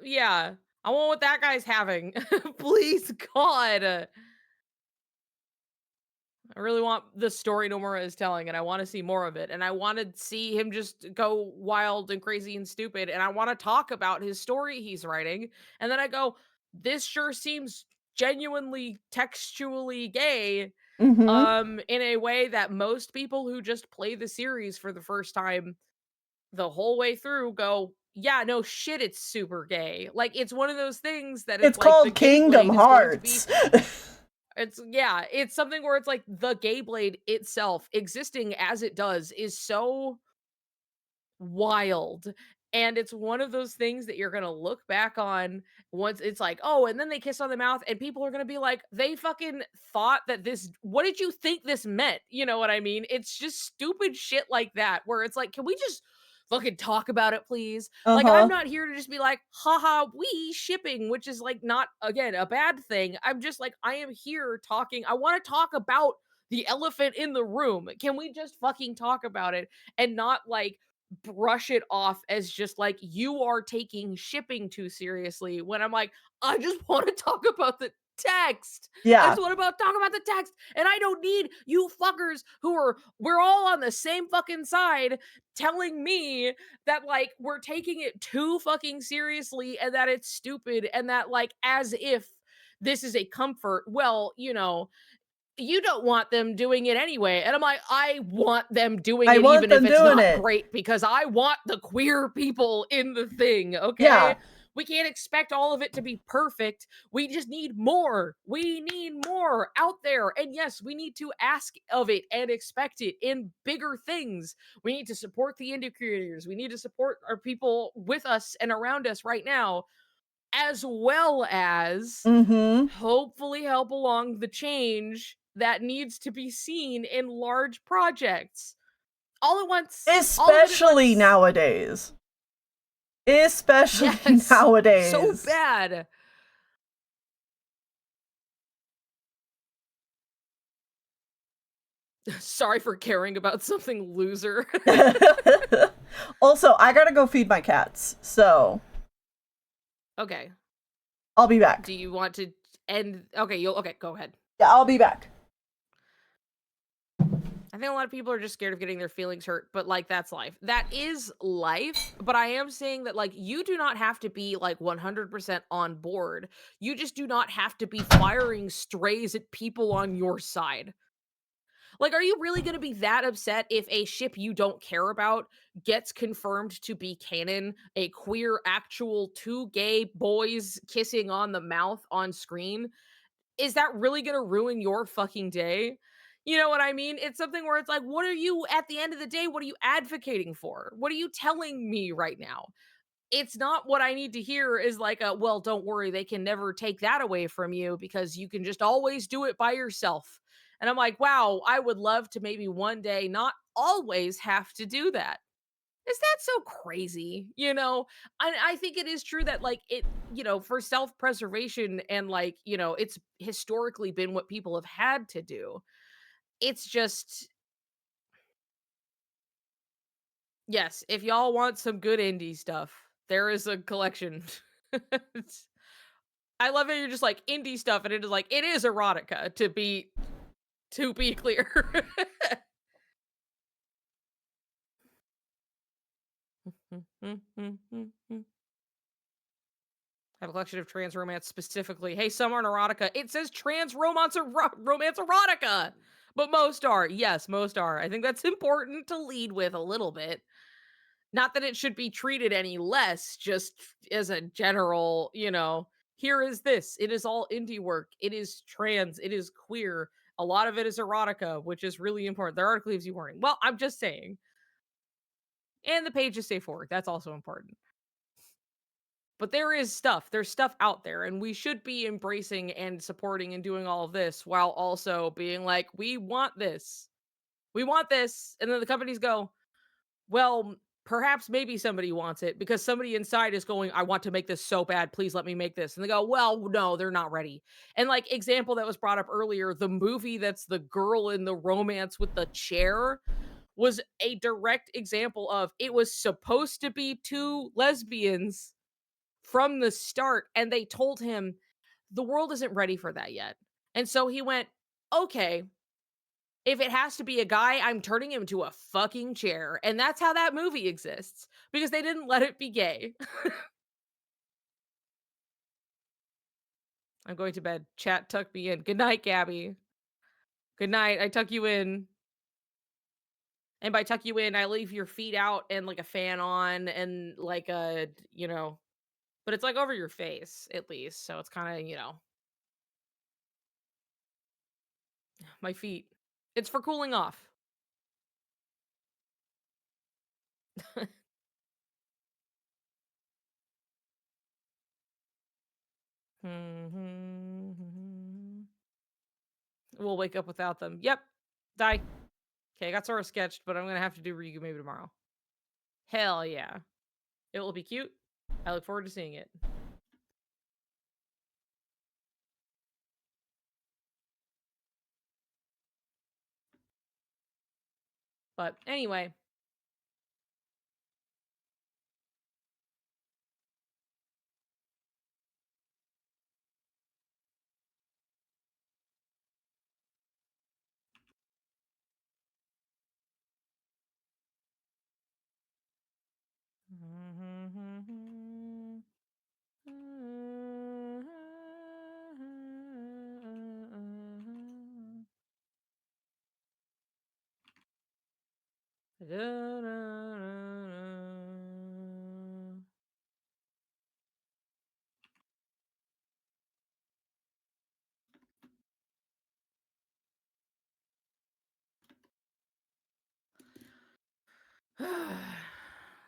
Yeah. I want what that guy's having. Please, God. I really want the story Nomura is telling, and I want to see more of it. And I want to see him just go wild and crazy and stupid. And I want to talk about his story he's writing. And then I go, this sure seems genuinely textually gay, Mm-hmm. in a way that most people who just play the series for the first time the whole way through go, yeah, no shit, it's super gay. Like, it's one of those things that It's it's like the called gay Kingdom blade is going to be Hearts. it's yeah, it's something where it's like the gay blade itself existing as it does is so wild. And it's one of those things that you're gonna look back on once it's like, oh, and then they kiss on the mouth, and people are gonna be like, they fucking thought that this, what did you think this meant? You know what I mean? It's just stupid shit like that, where it's like, can we just fucking talk about it, please? Like, I'm Uh-huh. not here to just be like, haha, we shipping, which is like not, again, a bad thing. I'm just like, I am here talking. I want to talk about the elephant in the room. Can we just fucking talk about it and not like brush it off as just like you are taking shipping too seriously when I'm like, I just want to talk about the text. I Yeah. just want to talk about the text. And I don't need you fuckers who are, we're all on the same fucking side telling me that like we're taking it too fucking seriously and that it's stupid and that like as if this is a comfort. Well, you don't want them doing it anyway. And I'm like, I want them doing I it want even if them it's doing not it. great because I want the queer people in the thing, Yeah. okay? We can't expect all of it to be perfect. We just need more. We need more out there. And yes, we need to ask of it and expect it in bigger things. We need to support the indie creators. We need to support our people with us and around us right now, as well as Mm-hmm. hopefully help along the change that needs to be seen in large projects all at once, all of it at Especially once. nowadays. Especially Yes, so nowadays. bad. Sorry for caring about something loser. Also, I gotta go feed my cats, so Okay. I'll be back. Do you want to end? Okay, you'll okay, go ahead. Yeah, I'll be back. I think a lot of people are just scared of getting their feelings hurt, but like that's life. That is life, but I am saying that like you do not have to be like 100% on board. You just do not have to be firing strays at people on your side. Like, are you really going to be that upset if a ship you don't care about gets confirmed to be canon, a queer actual two gay boys kissing on the mouth on screen? Is that really gonna ruin your fucking day? You know what I mean? It's something where it's like, what are you at the end of the day, what are you advocating for? What are you telling me right now? It's not what I need to hear is like a, well, don't worry, they can never take that away from you because you can just always do it by yourself. And I'm like, wow, I would love to maybe one day not always have to do that. Is that so crazy? I think it is true that like it, for self-preservation and like, it's historically been what people have had to do. It's just yes, if y'all want some good indie stuff, there is a collection. I love it. You're just like indie stuff, and it is like it is erotica to be clear. Have a collection of trans romance specifically. Hey, some aren't erotica. It says trans romance erotica, but most are. Yes, most are. I think that's important to lead with a little bit. Not that it should be treated any less, just as a general, here is this. It is all indie work. It is trans. It is queer. A lot of it is erotica, which is really important. There are leaves you warning. Well, I'm just saying. And the pages say forward. That's also important. But there is stuff. There's stuff out there, and we should be embracing and supporting and doing all of this while also being like, we want this. We want this. And then the companies go, well, perhaps maybe somebody wants it because somebody inside is going, I want to make this so bad. Please let me make this. And they go, well, no, they're not ready. And like example that was brought up earlier, the movie that's the girl in the romance with the chair was a direct example of it was supposed to be two lesbians from the start. And they told him the world isn't ready for that yet. And so he went, okay, if it has to be a guy, I'm turning him to a fucking chair. And that's how that movie exists because they didn't let it be gay. I'm going to bed. Chat, tuck me in. Good night, Gabby. Good night. I tuck you in. And by tuck you in, I leave your feet out and like a fan on and like but it's like over your face at least. So it's kind of, my feet. It's for cooling off. We'll wake up without them. Yep. Die. Okay, I got Sora sketched, but I'm gonna have to do Ryugu maybe tomorrow. Hell yeah. It will be cute. I look forward to seeing it. But anyway.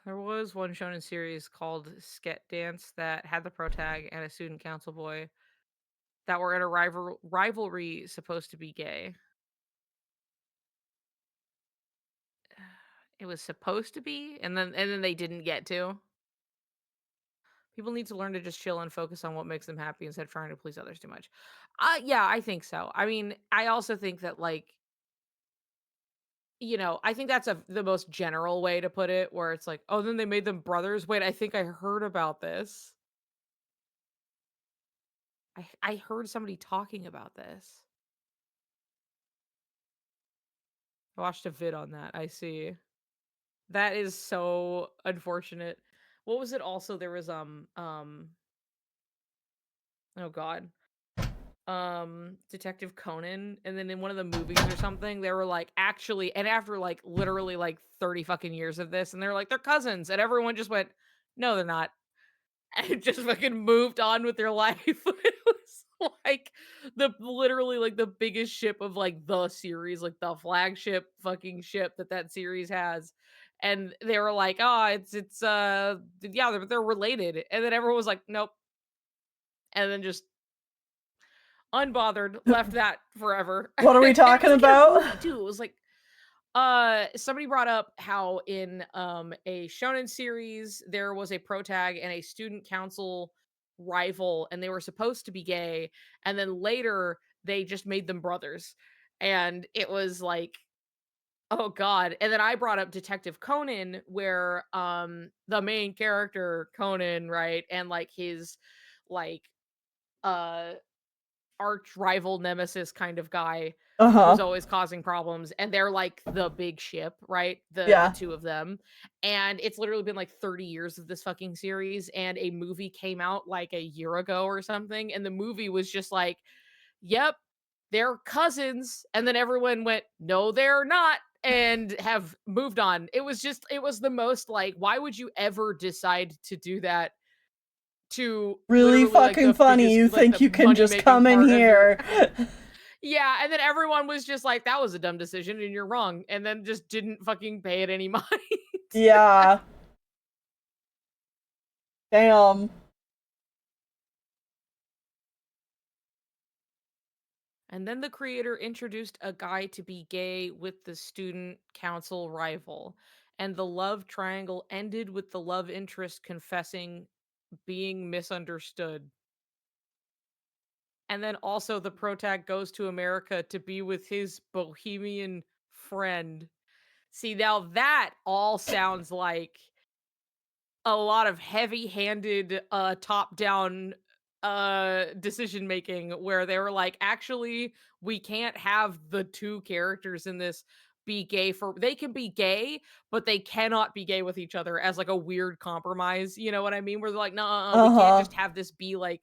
There was one shonen series called Sket Dance that had the pro tag and a student council boy that were in a rivalry supposed to be gay. It was supposed to be, and then they didn't get to. People need to learn to just chill and focus on what makes them happy instead of trying to please others too much. Yeah, I think so. I mean, I also think that like, I think that's the most general way to put it where it's like, "Oh, then they made them brothers." Wait, I think I heard about this. I heard somebody talking about this. I watched a vid on that. I see. That is so unfortunate. What was it also? There was oh god. Detective Conan, and then in one of the movies or something, they were like, actually, and after like literally like 30 fucking years of this, and they're like, they're cousins, and everyone just went, no, they're not. And just fucking moved on with their life. It was like literally like the biggest ship of like the series, like the flagship fucking ship that series has. And they were like, oh, it's yeah, they're related. And then everyone was like, nope. And then just unbothered, left that forever. What are we It was talking like in a about? movie too. It was like somebody brought up how in a shonen series there was a protag and a student council rival and they were supposed to be gay, and then later they just made them brothers. And it was like, oh god. And then I brought up Detective Conan where the main character Conan, right, and like his like uh arch rival nemesis kind of guy who's Uh-huh. always causing problems, and they're like the big ship, right? The Yeah. two of them. And it's literally been like 30 years of this fucking series, and a movie came out like a year ago or something, and the movie was just like, "Yep, they're cousins." And then everyone went, "No, they're not." And have moved on. It was the most like, why would you ever decide to do that to Really literally like fucking the funny. biggest, You like think the you can money just making come in part of your here? yeah, and then everyone was just like, "That was a dumb decision and you're wrong," and then just didn't fucking pay it any mind. Yeah. Damn. And then the creator introduced a guy to be gay with the student council rival, and the love triangle ended with the love interest confessing being misunderstood. And then also the protag goes to America to be with his bohemian friend. See, now that all sounds like a lot of heavy-handed, top-down, decision making where they were like, "Actually, we can't have the 2 characters in this be gay for they can be gay, but they cannot be gay with each other," as, like, a weird compromise, you know what I mean? Where they're like, "No, we can't Uh-huh. just have this be, like,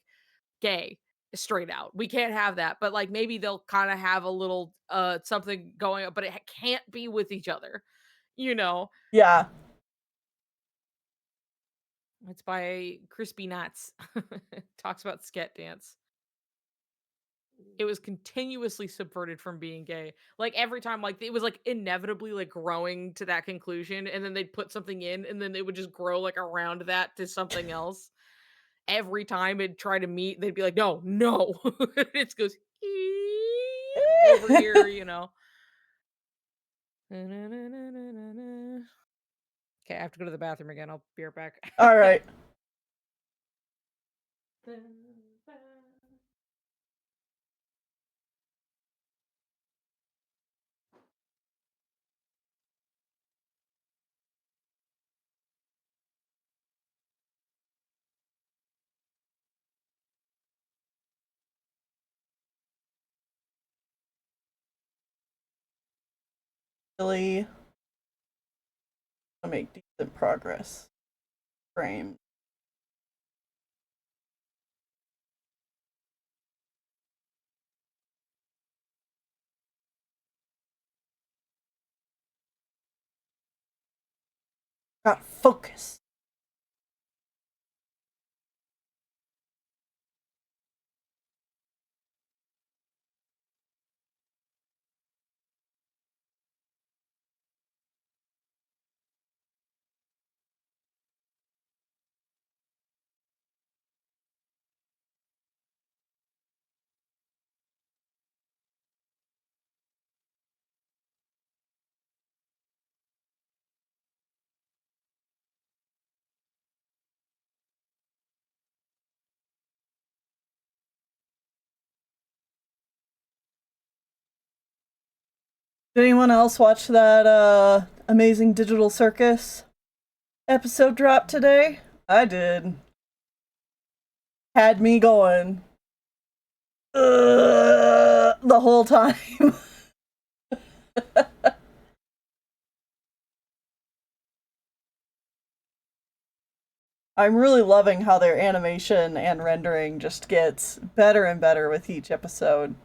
gay straight out. We can't have that." But, like, maybe they'll kinda have a little, something going on, but it can't be with each other, you know? Yeah. It's by Crispy Nuts. Talks about sket dance. It was continuously subverted from being gay. Like every time, like it was like inevitably like growing to that conclusion, and then they'd put something in, and then it would just grow like around that to something else. Every time it'd try to meet, they'd be like, "No, no." It goes "Eep," over here, you know. Okay, I have to go to the bathroom again. I'll be right back. All right. Really make decent progress. Frame. Got focus. Did anyone else watch that amazing digital circus episode drop today? I did. Had me going the whole time. I'm really loving how their animation and rendering just gets better and better with each episode.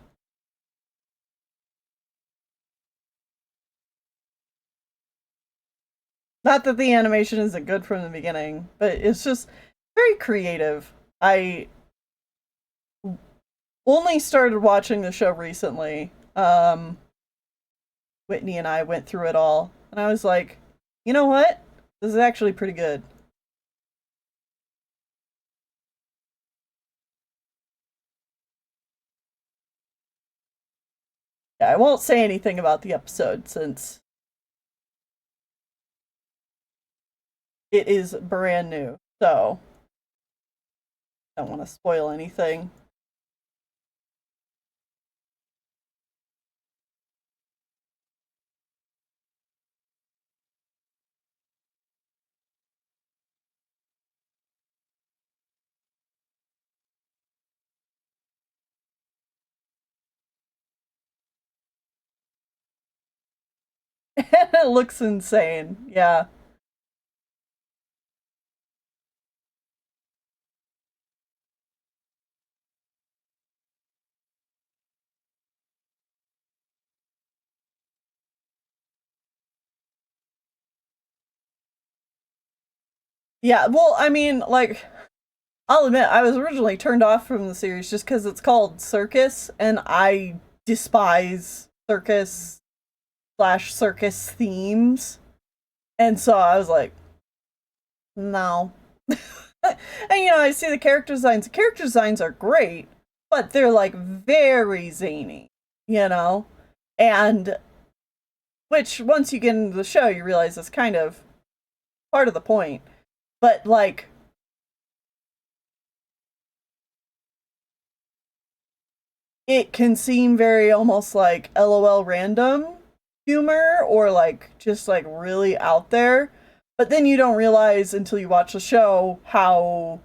Not that the animation isn't good from the beginning, but it's just very creative. I only started watching the show recently. Whitney and I went through it all, and I was like, you know what? This is actually pretty good. Yeah, I won't say anything about the episode since it is brand new, so I don't want to spoil anything. It looks insane. Yeah. Yeah, well, I mean, like, I'll admit, I was originally turned off from the series just because it's called Circus, and I despise circus/circus themes. And so I was like, no. And I see the character designs. The character designs are great, but they're like very zany, you know? And which, once you get into the show, you realize is kind of part of the point. But like, it can seem very almost like LOL random humor or like just like really out there. But then you don't realize until you watch the show how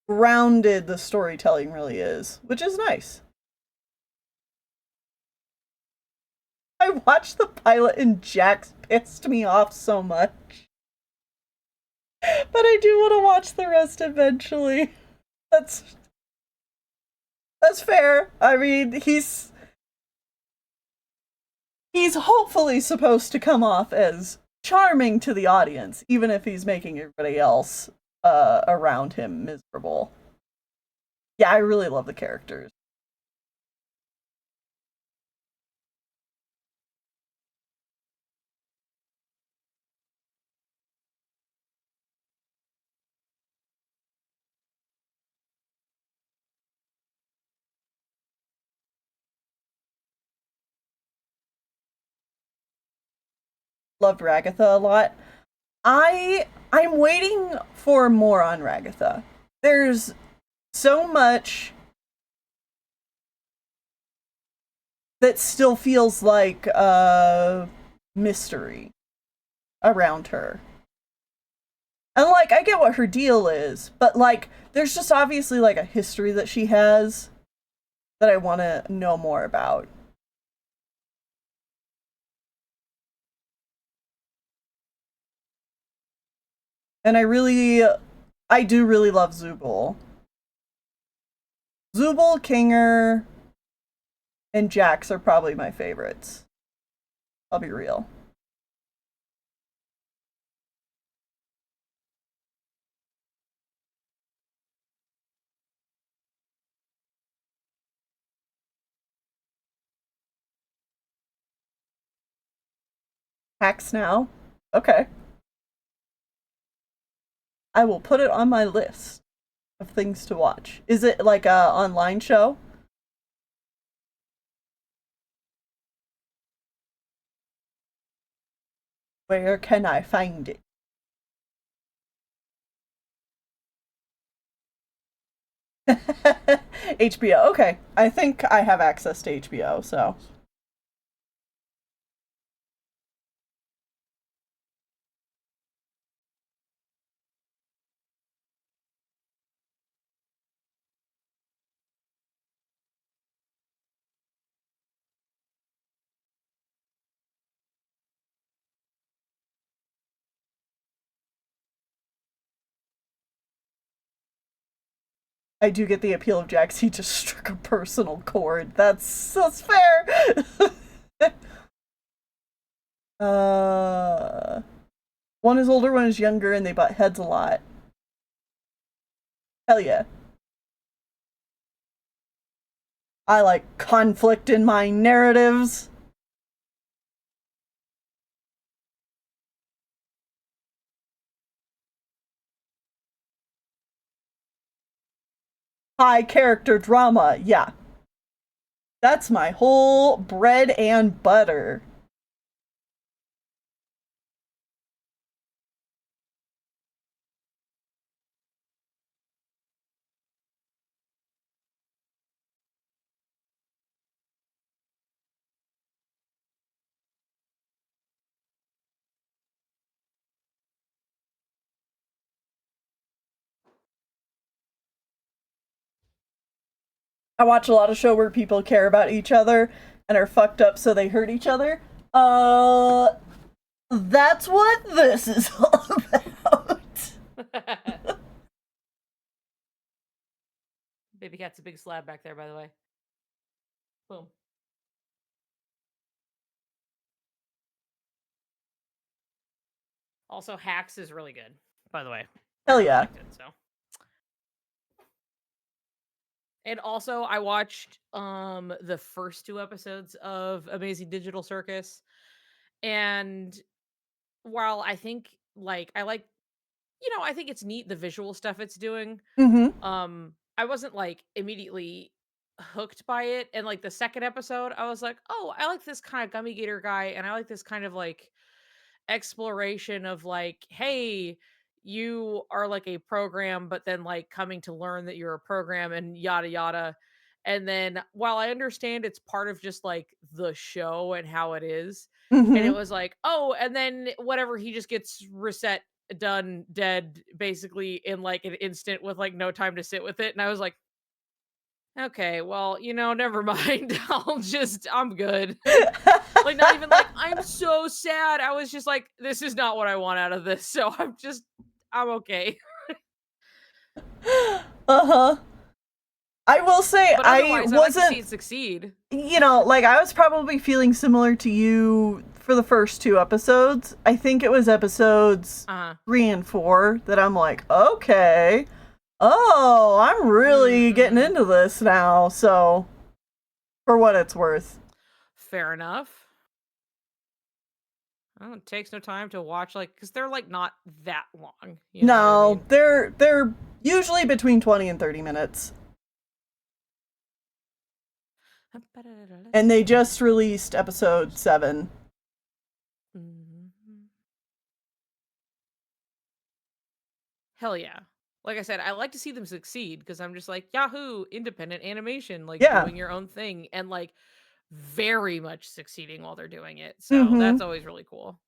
grounded the storytelling really is, which is nice. I watched the pilot and Jax pissed me off so much. But I do want to watch the rest eventually. That's that's fair. I mean, he's hopefully supposed to come off as charming to the audience, even if he's making everybody else around him miserable. Yeah, I really love the characters. Loved Ragatha a lot. I'm waiting for more on Ragatha. There's so much that still feels like a mystery around her. And like I get what her deal is, but like there's just obviously like a history that she has that I want to know more about. And I do really love Zubul. Zubul, Kinger, and Jax are probably my favorites. I'll be real. Hacks now. Okay. I will put it on my list of things to watch. Is it like a online show? Where can I find it? HBO. Okay. I think I have access to HBO, so I do get the appeal of Jax. He just struck a personal chord. That's fair. uh, one is older, one is younger, and they butt heads a lot. Hell yeah. I like conflict in my narratives. High character drama. Yeah. That's my whole bread and butter. I watch a lot of show where people care about each other and are fucked up so they hurt each other. Uh That's what this is all about. Baby cat's a big slab back there, by the way. Boom. Also, Hacks is really good, by the way. I Hell really yeah. liked it, so. And also, I watched the first 2 episodes of Amazing Digital Circus, and while I think, like, I think it's neat, the visual stuff it's doing, Mm-hmm. I wasn't, like, immediately hooked by it, and, like, the second episode, I was like, "Oh, I like this kinda Gummy Gator guy, and I like this kind of, like, exploration of like, hey, you are like a program, but then like coming to learn that you're a program and yada yada. And then while I understand it's part of just like the show and how it is, and it Mm-hmm. was like, oh, and then whatever, he just gets reset, done, dead, basically in like an instant with like no time to sit with it. And I was like, okay, well, never mind. I'm good. Like, not even like, "I'm so sad." I was just like, "This is not what I want out of this." So I'm okay. Uh-huh. I will say But I otherwise, I like to see wasn't, it succeed. like I was probably feeling similar to you for the first 2 episodes. I think it was episodes Uh-huh. 3 and 4 that I'm like, okay, oh, I'm really getting Mhm. into this now. So, for what it's worth. Fair enough. Well, it takes no time to watch, like, because 'cause they're, like, not that long, you know what I No, mean? they're usually between 20 and 30 minutes. And they just released episode 7. Mhm. Hell yeah. Like I said, I like to see them succeed because 'cause I'm just like, "Yahoo! Independent animation, like, Yeah. doing your own thing," and, like, very much succeeding while they're doing it, so Mhm. that's always really cool.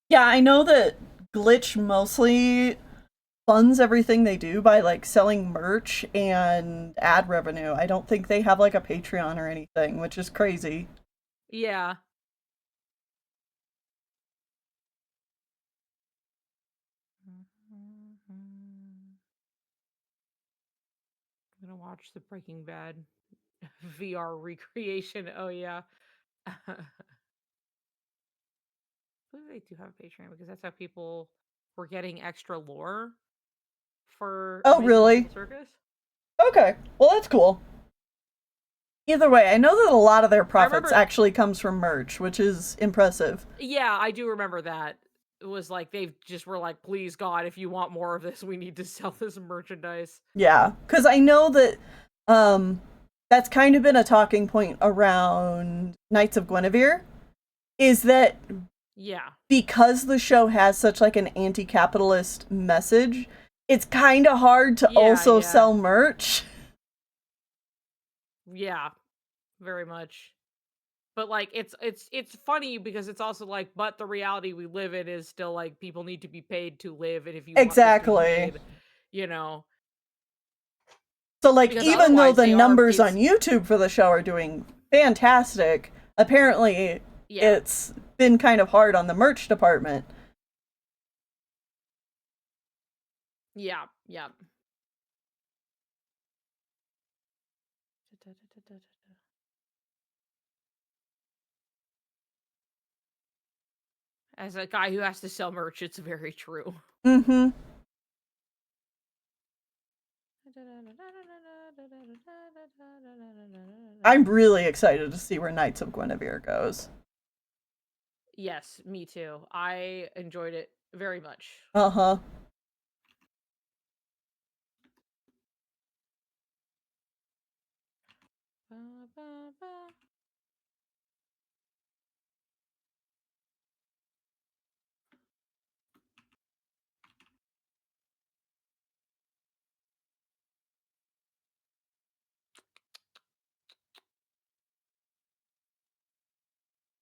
Yeah, I know that Glitch mostly funds everything they do by like selling merch and ad revenue. I don't think they have like a Patreon or anything, which is crazy. Yeah. I'm gonna watch the Breaking Bad VR recreation. Oh yeah. Believe they do have a Patreon because that's how people were getting extra lore for Oh, Amazing really? Digital Circus. Okay. Well, that's cool. Either way, I know that a lot of their I profits remember, actually comes from merch, which is impressive. yeah, I do remember that. It was like they just were like, please God, if you want more of this, we need to sell this merchandise. Yeah, cuz I know that um that's kind of been a talking point around Knights of Guinevere is that Yeah. because the show has such like an anti-capitalist message, it's kind of hard to Yeah, also yeah. sell merch. Yeah, very much. But like it's funny because it's also like, but the reality we live in is still like people need to be paid to live, and if you want this to be Exactly. made, you know, So like because even though otherwise the they are numbers on it's YouTube for the show are doing fantastic, apparently yeah. it's been kind of hard on the merch department. Yeah, yeah. As a guy who has to sell merch, it's very true. Mhm. I'm really excited to see where Knights of Guinevere goes. Yes, me too. I enjoyed it very much. Uh-huh. Ba, ba, ba.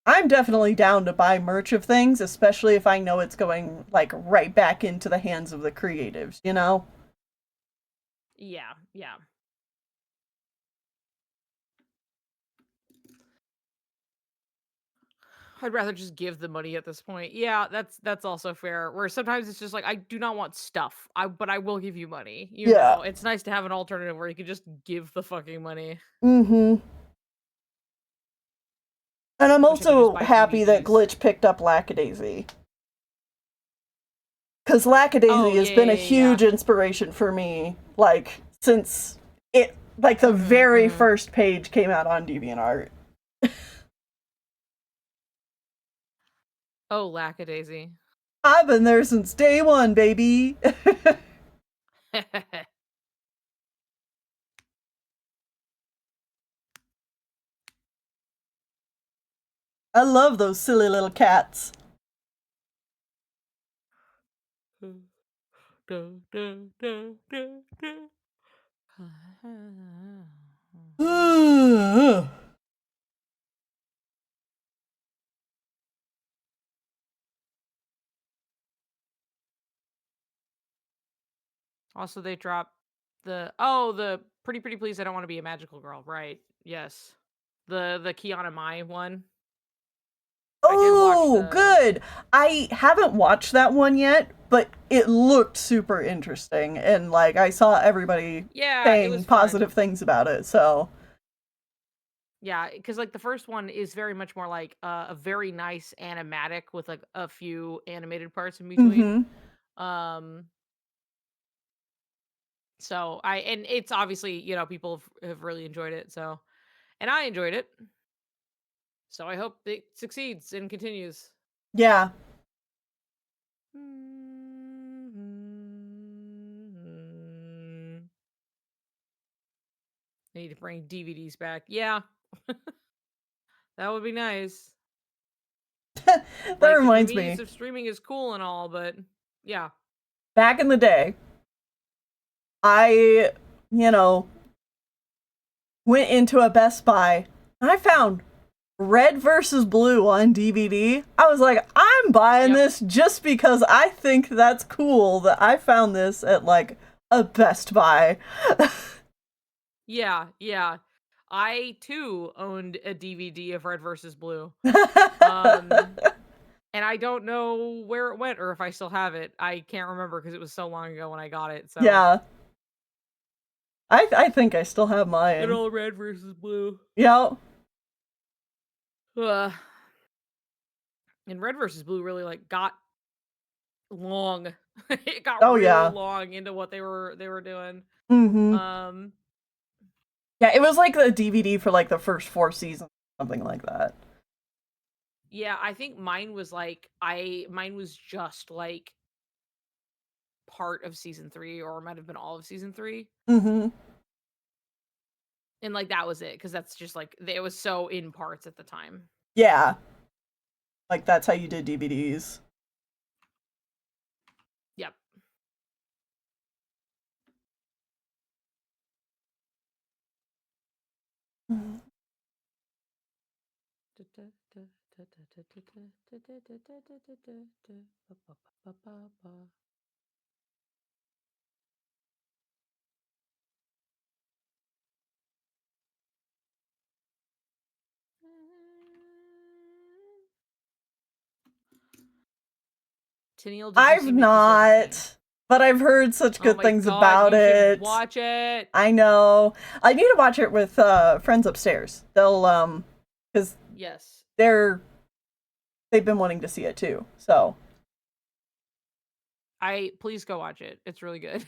I'm definitely down to buy merch of things, especially if I know it's going like right back into the hands of the creatives, you know? Yeah, yeah. I'd rather just give the money at this point. Yeah, that's also fair. Where sometimes it's just like I do not want stuff. But I will give you money. You Yeah. know, it's nice to have an alternative where you can just give the fucking money, Mm-hmm. And I'm which I could just also buy happy that DVDs. Glitch picked up Lackadaisy. Because Lackadaisy Oh has yeah, been a yeah, yeah, yeah. huge inspiration for me, like, since it, like, the Mhm, very mhm. first page came out on DeviantArt. Oh, lackadaisy. I've been there since day one, baby. I love those silly little cats. Also, they dropped the Pretty Pretty Please I Don't Want to Be a Magical Girl, right. Yes. The Kiana Mai one. I did watch Oh, the good. I haven't watched that one yet, but it looked super interesting. And, like, I saw everybody Yeah, it was saying fun. positive things about it, so. Yeah, because like, the first one is very much more like, a very nice animatic with, like, a few animated parts in between. Mm-hmm. Um, so I and it's obviously, people have really enjoyed it, so and I enjoyed it, so I hope it succeeds and continues. Yeah. I need to bring DVDs back. Yeah, that would be nice. That Like, the reminds convenience me. of streaming is cool and all, but yeah. Back in the day, I, you know, went into a Best Buy and I found Red versus Blue on DVD. I was like, I'm buying Yep. this just because I think that's cool that I found this at, like, a Best Buy. Yeah, yeah. I too owned a DVD of Red versus Blue. Um, and I don't know where it went or if I still have it. I can't remember because it was so long ago when I got it. So Yeah. I think I still have good mine. old Red versus Blue. Yeah. Ugh. And Red versus Blue really like got long. It got Oh real yeah. long into what they were doing. Mm-hmm. Um, Yeah, it was like the DVD for like the first 4 seasons, something like that. yeah, I think mine was just like part of season 3 or it might have been all of season 3. Mm-hmm. And like that was it because that's just like it was so in parts at the time. Yeah. Like that's how you did DVDs. Yep. Tennille, did you I've see Mickey 17? not, but I've heard such Oh good my things god, about you should it. watch it. I know. I need to watch it with friends upstairs. They'll because Yes. they're they've been wanting to see it too. So I please go watch it. It's really good.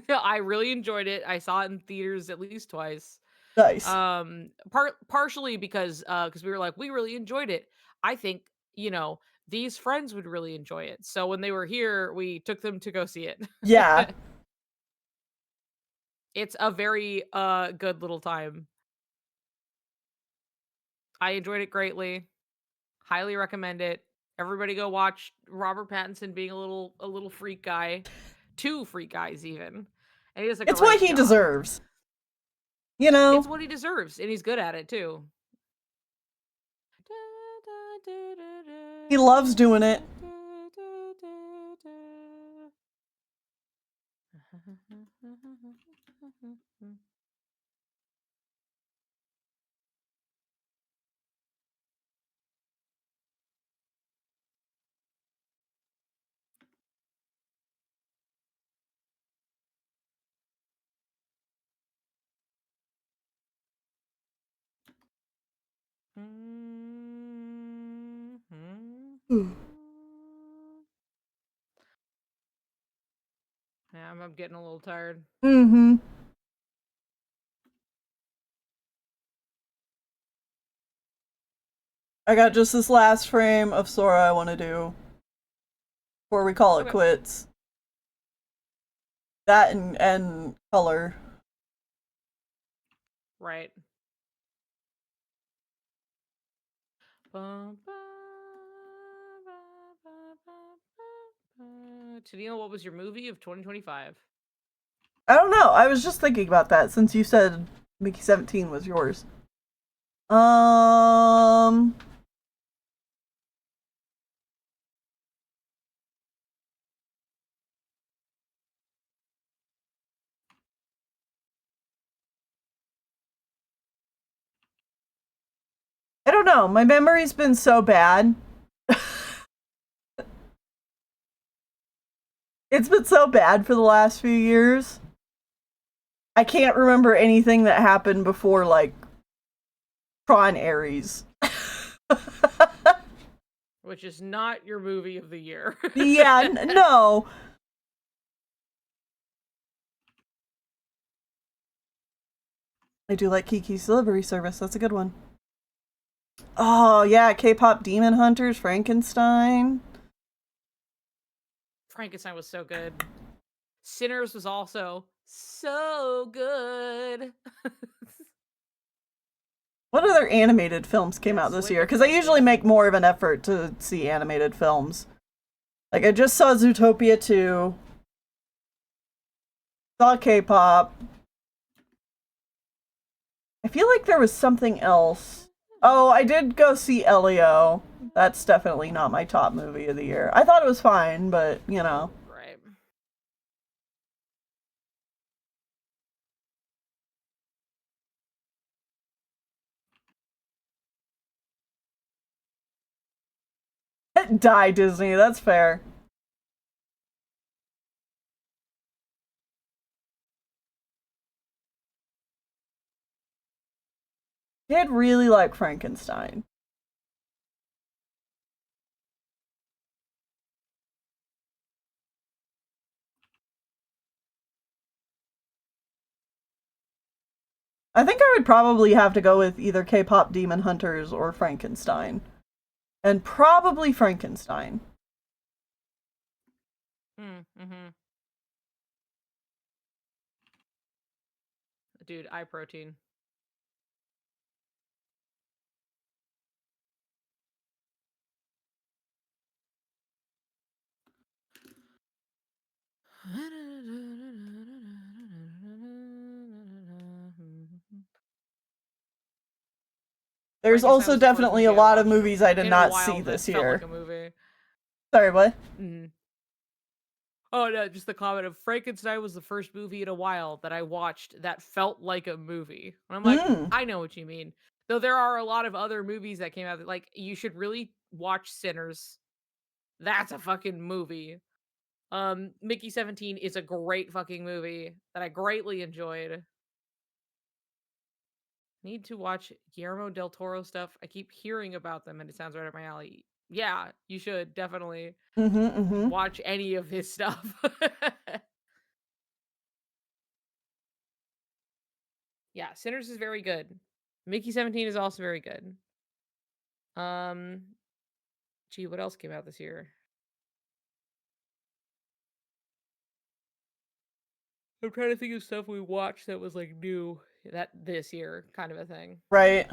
I really enjoyed it. I saw it in theaters at least twice. nice. Partially because we were like we really enjoyed it. I think, these friends would really enjoy it. So when they were here, we took them to go see Yeah. it. It's a very good little time. I enjoyed it greatly. Highly recommend it. Everybody go watch Robert Pattinson being a little freak guy. Two freak guys even. And he does a It's what great he job. deserves. You know? It's what he deserves and he's good at it too. He loves doing it. Yeah, I'm getting a little tired. Mm-hmm. I got just this last frame of Sora I want to do before we call it Okay. quits. That and color. Right. Tadino, what was your movie of 2025? I don't know. I was just thinking about that since you said Mickey 17 was yours. Um, I don't know. My memory's been so bad. It's been so bad for the last few years. I can't remember anything that happened before like Prawn Aries. Which is not your movie of the year. Yeah, no. I do like Kiki's Delivery Service. That's a good one. Oh, yeah, K-pop Demon Hunters, Frankenstein. Frankenstein was so good. Sinners was also so good. What other animated films came Yeah, out this year? Soriku Because I killed usually too. make more of an effort to see animated films. Like, I just saw Zootopia 2, saw K-pop. I feel like there was something else. Oh, I did go see Elio. That's definitely not my top movie of the year. I thought it was fine, but, you know. Right. Die, Disney. That's fair. Did really like Frankenstein. I think I would probably have to go with either K-pop Demon Hunters or Frankenstein. And probably Frankenstein. Mm-hmm. Dude, eye protein. There's Frankenstein also was the first definitely a movie I lot of watched movies I did in a not see while that this felt like year. a movie. Sorry, what? Mm. Oh no, just the comment of Frankenstein was the first movie in a while that I watched that felt like a movie. And I'm like, Mm. I know what you mean. Though there are a lot of other movies that came out that like you should really watch Sinners. That's a fucking movie. Mickey 17 is a great fucking movie that I greatly enjoyed. Need to watch Guillermo del Toro stuff. I keep hearing about them and it sounds right up my alley. Yeah, you should definitely Mm-hmm, mm-hmm. watch any of his stuff. Yeah, Sinners is very good. Mickey 17 is also very good. Um, gee, what else came out this year? I'm trying to think of stuff we watched that was like new that this year, kind of a thing. Right.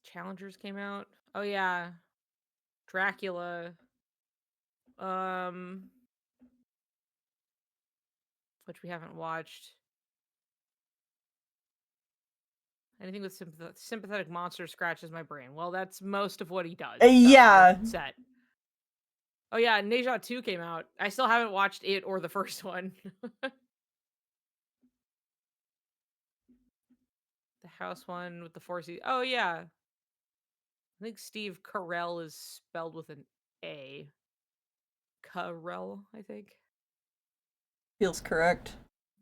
Challengers came out. Oh yeah, Dracula. Um, which we haven't watched. Anything with sympathetic monster scratches my brain. Well, that's most of what he does, so you're Yeah. set. Oh yeah, Neja 2 came out. I still haven't watched it or the first one. The house one with the 4C. Oh yeah. I think Steve Carell is spelled with an A. Carell, I think. Feels correct.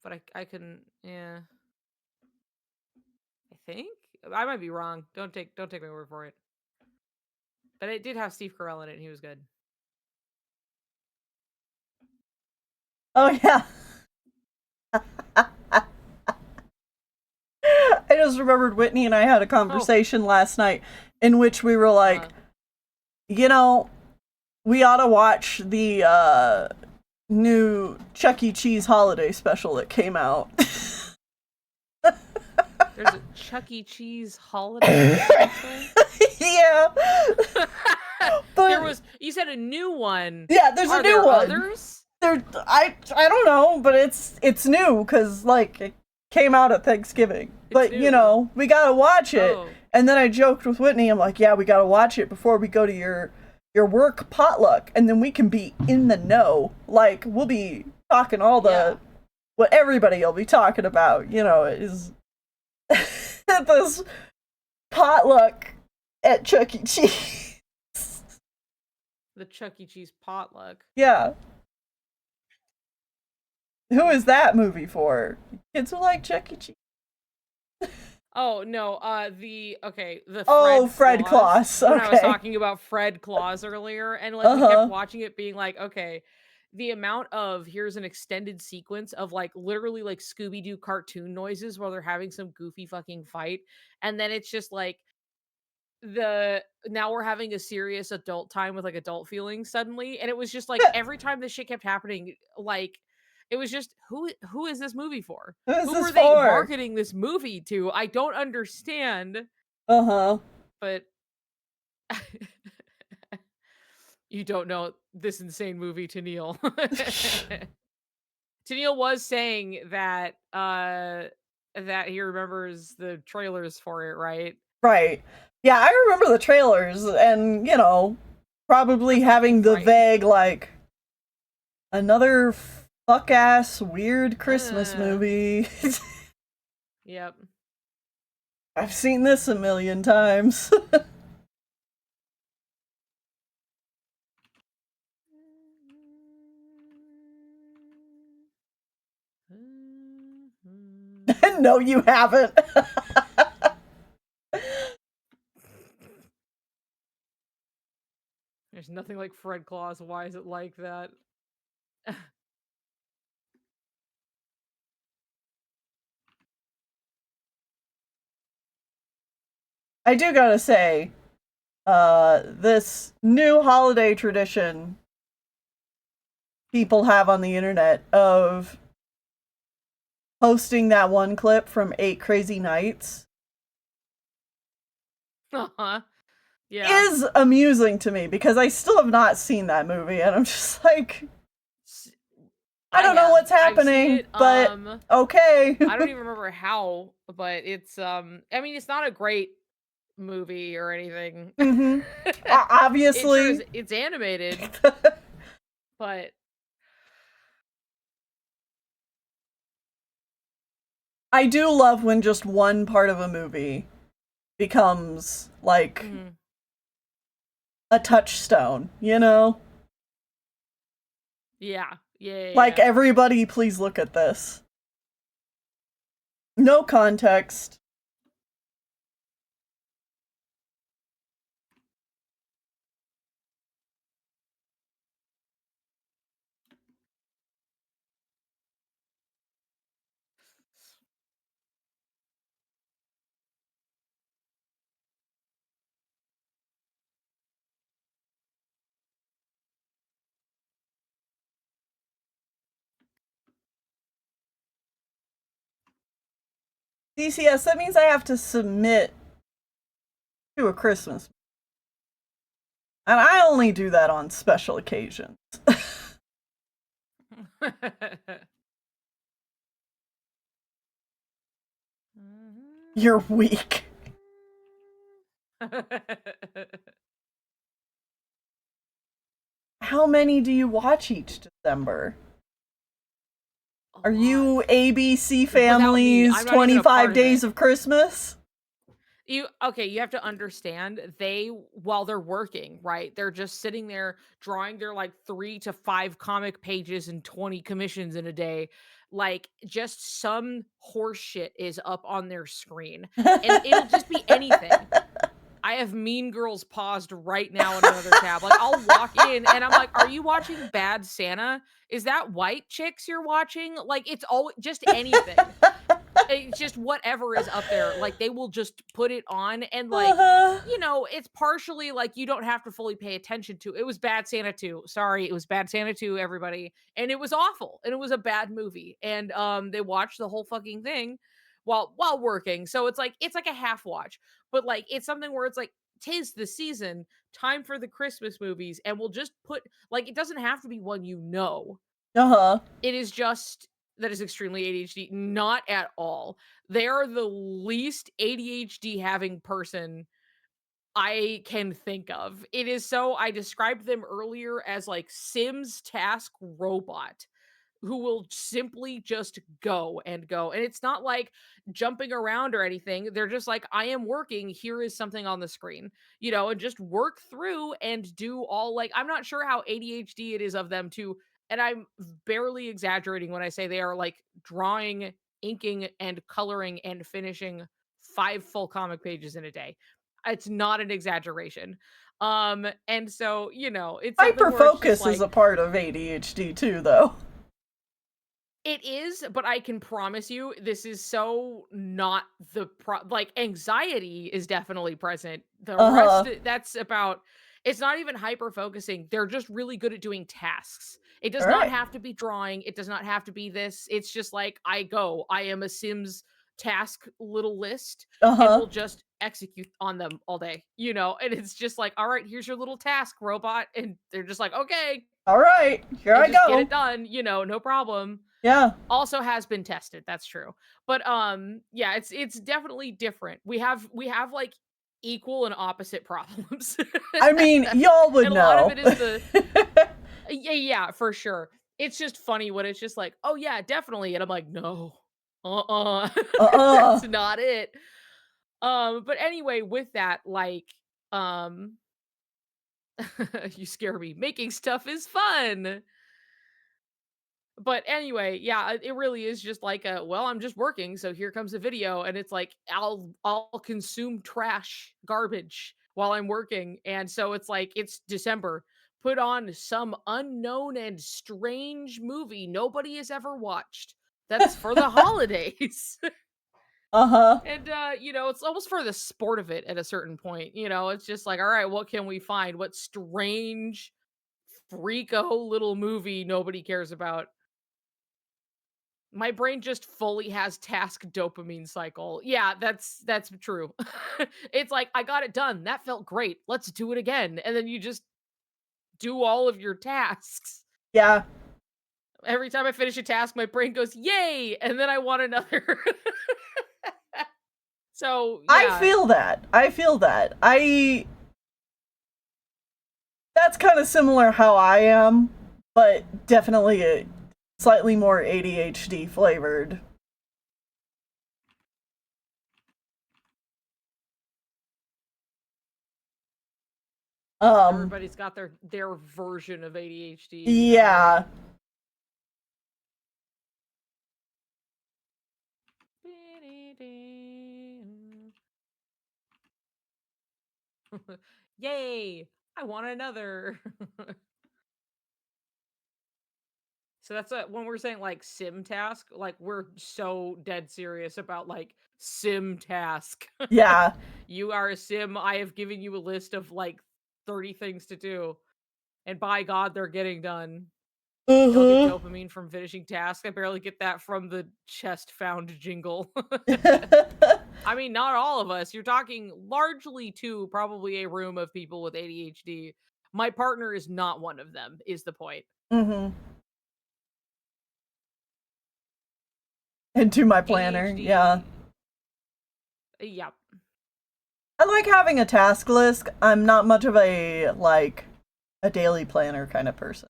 But I can, yeah. think. I might be wrong. Don't take my word for it. But it did have Steve Carell in it, and he was good. Oh yeah. I just remembered Whitney and I had a Oh, conversation last night in which we were like, uh, you know, we ought to watch the new Chuck E. Cheese holiday special that came out. there's a Chuck E. Cheese holiday special. Yeah. There But was. You said a new one. yeah, there's a Are new there one. others? I don't know, but it's new cuz like it came out at Thanksgiving. It's But new. we got to watch it. Oh, And then I joked with Whitney. I'm like, "Yeah, we got to watch it before we go to your work potluck and then we can be in the know. Like we'll be talking all yeah. the what everybody will be talking about, is this potluck at Chuck E. Cheese." The Chuck E. Cheese potluck. Yeah. Who is that movie for? Kids who like Chuck E. Cheese. Oh no, the Oh, Fred Fred Claus. Claus. When I was Okay. talking about Fred Claus earlier, and like Uh we kept huh. watching it, being like, okay, the amount of here's an extended sequence of like literally like Scooby Doo cartoon noises while they're having some goofy fucking fight, and then it's just like the now we're having a serious adult time with like adult feelings suddenly, and it was just like every time this shit kept happening, like it was just who is this movie for? Who is Who this were they for? marketing this movie to? I don't understand, Uh huh. but you don't know this insane movie to Neil. Tennille was saying that he remembers the trailers for it, right? Right. Yeah, I remember the trailers and, probably That's like being having the frightened. vague, like, another fuck ass weird Christmas Uh, movie. yep. I've seen this a million times. No, you haven't. There's nothing like Fred Claus. Why is it like that? I do gotta say, this new holiday tradition people have on the internet of posting that one clip from Eight Crazy Nights Uh-huh. Yeah. is amusing to me because I still have not seen that movie and I'm just like, S- I I don't know have. what's I've seen happening, it. but okay. I don't even remember how, but it's I mean it's not a great movie or anything. Hmm. It sure is Obviously. it's animated, but I do love when just one part of a movie becomes like mhm. a touchstone, you know? Yeah. Yeah, yeah, Like, yeah. everybody, please look at this. No context. DCS, that means I have to submit to a Christmas. And I only do that on special occasions. You're weak. How many do you watch each December? A Are lot. you ABC Without me, Family's I'm not even a part 25 of it. Days of Christmas? You have to understand they while they're working, right? They're just sitting there drawing their like 3 to 5 comic pages and 20 commissions in a day. like just some horse shit is up on their screen, and it'll just be anything. I have Mean Girls paused right now in another tab. Like, I'll walk in and I'm like, "Are you watching Bad Santa? Is that White Chicks you're watching?" Like, it's all just anything. It's just whatever is up there, like, they will just put it on and, like, Uh-huh. it's partially, like, you don't have to fully pay attention to it was Bad Santa 2, sorry, it was Bad Santa 2, everybody, and it was awful, and it was a bad movie, and, they watched the whole fucking thing while working, so it's like a half watch, but, like, it's something where it's like, "'Tis the season, time for the Christmas movies," and we'll just put like, it doesn't have to be one you know. Uh-huh. It is just that is extremely ADHD, not at all. They are the least ADHD having person I can think of. It is so I described them earlier as like Sims task robot who will simply just go and go. And it's not like jumping around or anything. They're just like, I am working. Here is something on the screen, and just work through and do all like, I'm not sure how ADHD it is of them to, and I'm barely exaggerating when I say they are like drawing, inking, and coloring and finishing 5 full comic pages in a day. It's not an exaggeration. And so, it's something where it's just Hyperfocus is a like, part of ADHD too, though. it is, but I can promise you this is so not like anxiety is definitely present. The Uh-huh. rest that's about it's not even hyper focusing. They're just really good at doing tasks. It does All not right. have to be drawing. It does not have to be this. It's just like I am a Sims task little list and Uh-huh. will just execute on them all day, and it's just like, all right, here's your little task robot. And they're just like, okay, All right. Here and I just get go. it done, no problem. Yeah. Also has been tested, that's true. But, yeah, it's definitely different. We have, like, equal and opposite problems. I mean, y'all would And a lot of know. it is the yeah, yeah, for sure. It's just funny when it's just like, "Oh, yeah, definitely," and I'm like, "No. Uh-uh. Uh-uh. That's not it." But anyway, with that, like, um you scare me. Making stuff is fun. But anyway, yeah, it really is just like well, I'm just working, so here comes a video, and it's like I'll consume trash, garbage while I'm working, and so it's like it's December. Put on some unknown and strange movie nobody has ever watched. That's for the holidays. Uh-huh. And it's almost for the sport of it at a certain point. It's just like, all right, what can we find? What strange, freako little movie nobody cares about? My brain just fully has task dopamine cycle. Yeah, that's true. It's like, "I got it done. That felt great. Let's do it again." And then you just do all of your tasks. Yeah. Every time I finish a task, my brain goes, "Yay!" And then I want another. So, I yeah. feel that. I feel that. I That's kind of similar how I am, but definitely a slightly more ADHD flavored. Um Everybody's got their version of ADHD. yeah. Yay! I want another. So that's when we're saying like sim task, like we're so dead serious about like sim task. Yeah. You are a sim. I have given you a list of like 30 things to do. And by God, they're getting done. Don't get Uh-huh. dopamine from finishing tasks. I barely get that from the chest found jingle. I mean, not all of us. You're talking largely to probably a room of people with ADHD. My partner is not one of them, is the point. Mhm. Into my planner. Yeah. ADHD. Yep. I like having a task list. I'm not much of a daily planner kind of person.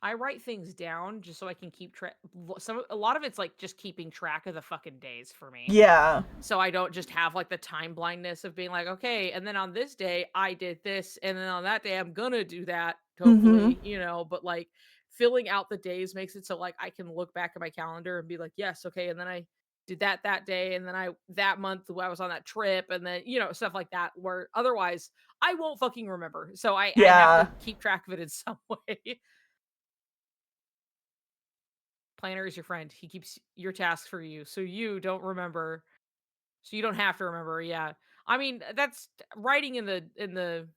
I write things down just so I can keep track. A lot of it's like just keeping track of the fucking days for me. Yeah. So I don't just have like the time blindness of being like, okay, and then on this day I did this, and then on that day I'm gonna do that, Mhm. hopefully, but like filling out the days makes it so, like, I can look back at my calendar and be like, "Yes, okay," and then I did that day, and then I that month I was on that trip, and then, stuff like that, where otherwise I won't fucking remember. So I have Yeah. to keep track of it in some way. Planner is your friend. He keeps your tasks for you, so you don't remember, so you don't have to remember, yeah. I mean, that's writing in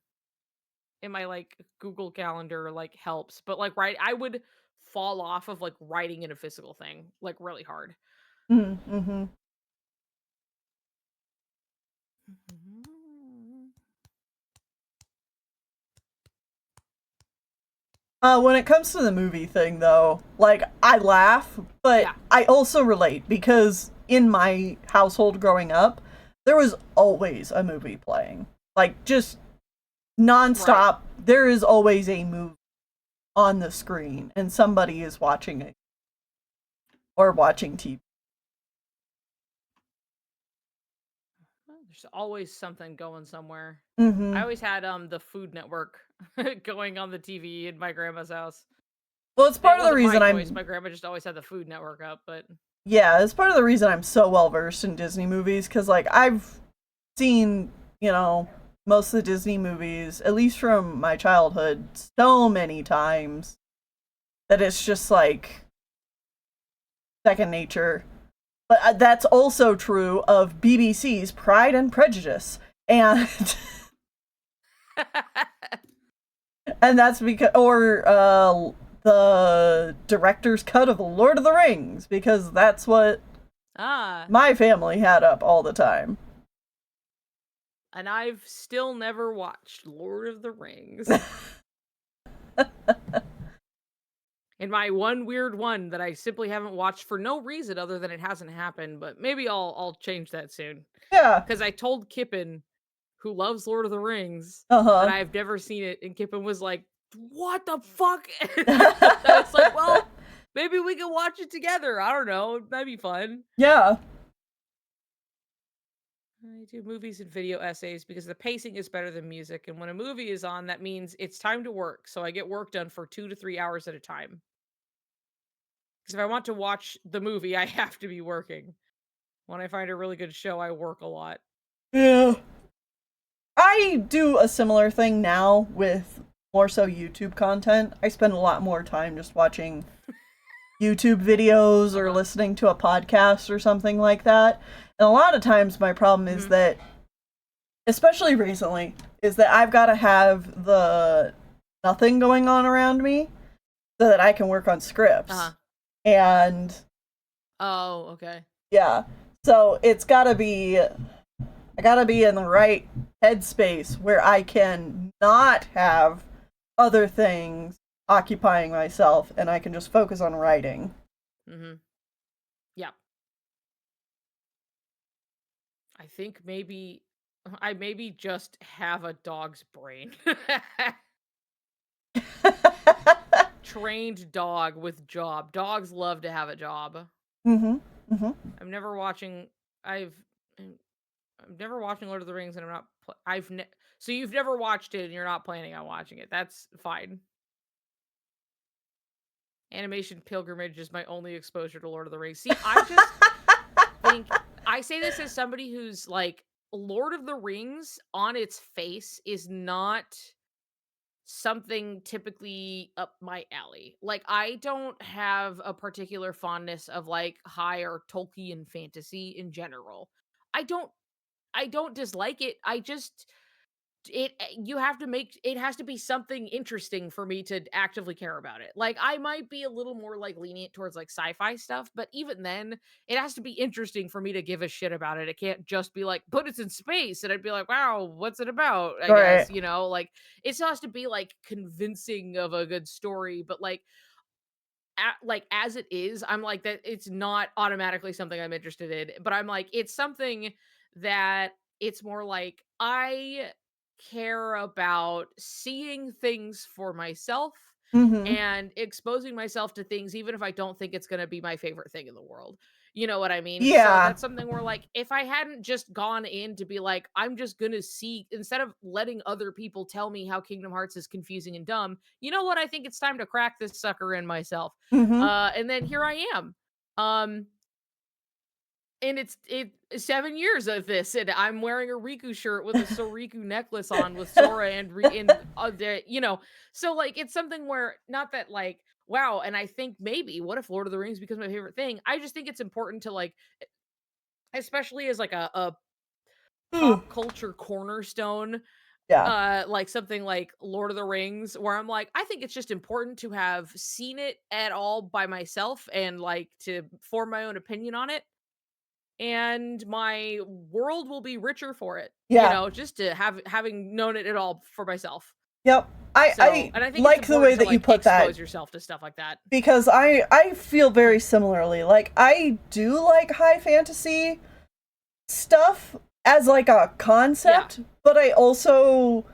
my, like, Google Calendar, like, helps, but, like, I would fall off of, like, writing in a physical thing, like, really hard. Mm-hmm. When it comes to the movie thing, though, like, I laugh, but Yeah, I also relate because in my household growing up, there was always a movie playing. Like, just right. nonstop, there is always a movie on the screen, and somebody is watching it or watching TV. There's always something going somewhere. I Mm-hmm. always had, the Food Network going on the TV in my grandma's house. Well, it's It part of the wasn't my reason choice, I'm my grandma just always had the Food Network up, but yeah, it's part of the reason I'm so well versed in Disney movies because, like, I've seen, most of the Disney movies, at least from my childhood, so many times that it's just like second nature. But that's also true of BBC's Pride and Prejudice. And and that's because or the director's cut of The Lord of the Rings because that's what Ah, my family had up all the time. and I've still never watched Lord of the Rings. And my one weird one that I simply haven't watched for no reason other than it hasn't happened, but maybe I'll change that soon. Yeah. Because I told Kippen, who loves Lord of the Rings, that Uh-huh. I've never seen it, and Kippen was like, "What the fuck?" I was like, "Well, maybe we can watch it together. I don't know. That'd be fun." Yeah. I do movies and video essays because the pacing is better than music, and when a movie is on, that means it's time to work. So I get work done for 2 to 3 hours at a time. Because if I want to watch the movie, I have to be working. When I find a really good show, I work a lot. Yeah. I do a similar thing now with more so YouTube content. I spend a lot more time just watching YouTube videos Uh or huh. listening to a podcast or something like that. And a lot of times my problem is Hmm. that, especially recently, is that I've got to have the nothing going on around me so that I can work on Uh scripts. huh. And Oh, okay. yeah, so it's got to be I gotta be in the right headspace where I can not have other things occupying myself and I can just focus on writing. Hmm. Yeah. I think maybe I maybe just have a dog's brain. Trained dog with job. Dogs love to have a job. Mhm. Mhm. I'm never watching. I've. I'm never watching Lord of the Rings, and I'm not. So you've never watched it, and you're not planning on watching it. That's fine. Animation Pilgrimage is my only exposure to Lord of the Rings. See, I just think I say this as somebody who's like Lord of the Rings on its face is not something typically up my alley. Like I don't have a particular fondness of like higher Tolkien fantasy in general. I don't I don't dislike it. I just you have to make it has to be something interesting for me to actively care about it. Like I might be a little more like lenient towards like sci-fi stuff, but even then, it has to be interesting for me to give a shit about it. It can't just be like, but it's in space, and I'd be like, wow, what's it about? I Right. guess like it still has to be like convincing of a good story, but like as it is, I'm like that it's not automatically something I'm interested in, but I'm like it's something that it's more like I care about seeing things for myself Mhm. and exposing myself to things even if I don't think it's going to be my favorite thing in the world. You know what I mean? So Yeah. that's something where like if I hadn't just gone in to be like I'm just going to see instead of letting other people tell me how Kingdom Hearts is confusing and dumb, you know what? I think it's time to crack this sucker in myself. Mhm. And then here I am. Um and it 7 years of this, and I'm wearing a Riku shirt with a Soriku necklace on with Sora and the so, like, it's something where not that, like, wow, and I think maybe, what if Lord of the Rings becomes my favorite thing? I just think it's important to, like, especially as, like, a Mm. pop culture cornerstone, Yeah. like, something like Lord of the Rings, where I'm like, I think it's just important to have seen it at all by myself and, like, to form my own opinion on it and my world will be richer for it, Yeah. just to having known it at all for myself. Yep. So, I and I think it's like the way important to that you like put that expose yourself to stuff like that. because I feel very similarly. Like I do like high fantasy stuff as like a Yeah. concept, but I also,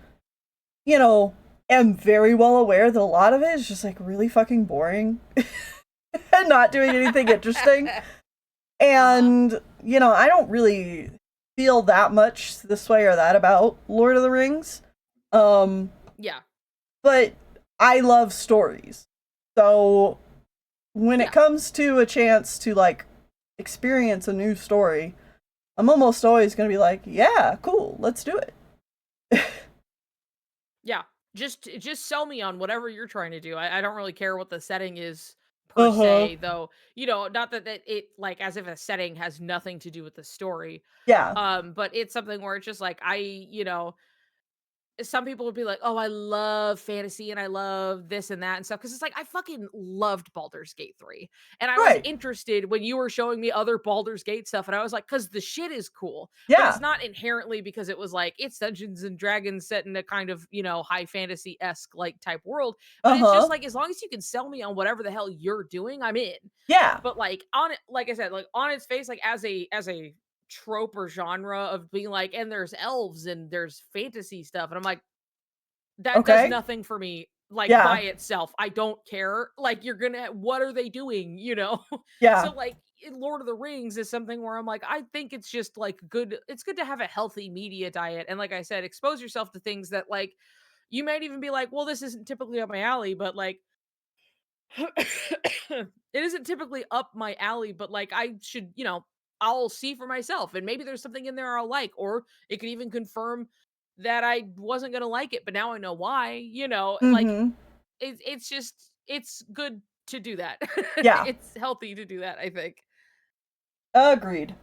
you know, am very well aware that a lot of it is just like really fucking boring and not doing anything interesting. Uh-huh. And, I don't really feel that much this way or that about Lord of the Rings. Um, Yeah. but I love stories. So when it Yeah. comes to a chance to like experience a new story, I'm almost always going to be like, yeah, cool, let's do it. Yeah. Just sell me on whatever you're trying to do. I don't really care what the setting is per Uh-huh. se, though, not that it like as if a setting has nothing to do with the story. Yeah. But it's something where it's just like some people would be like, "Oh, I love fantasy and I love this and that and stuff." Because it's like I fucking loved Baldur's Gate 3. And I was Right. interested when you were showing me other Baldur's Gate stuff. And I was like, because the shit is cool. But it's Yeah. not inherently because it was like it's Dungeons and Dragons set in a kind of, high fantasy-esque like type world. But it's just Uh-huh. like as long as you can sell me on whatever the hell you're doing, I'm in. Yeah. But like on it, like I said, like on its face, like as a trope or genre of being like, and there's elves and there's fantasy stuff. And I'm like, that does Okay. nothing for me, like, by Yeah. itself. I don't care. Like, you're gonna what are they doing, you know? Yeah. So, like, in Lord of the Rings is something where I'm like, I think it's just, like, good it's good to have a healthy media diet, and like I said, expose yourself to things that, like, you might even be like, "Well, this isn't typically up my alley," but, like, it isn't typically up my alley, but, like, I should, I'll see for myself, and maybe there's something in there I'll like, or it could even confirm that I wasn't gonna like it, but now I know why, like, Mm-hmm. it's just it's good to do that. Yeah. It's healthy to do that, I think. Agreed.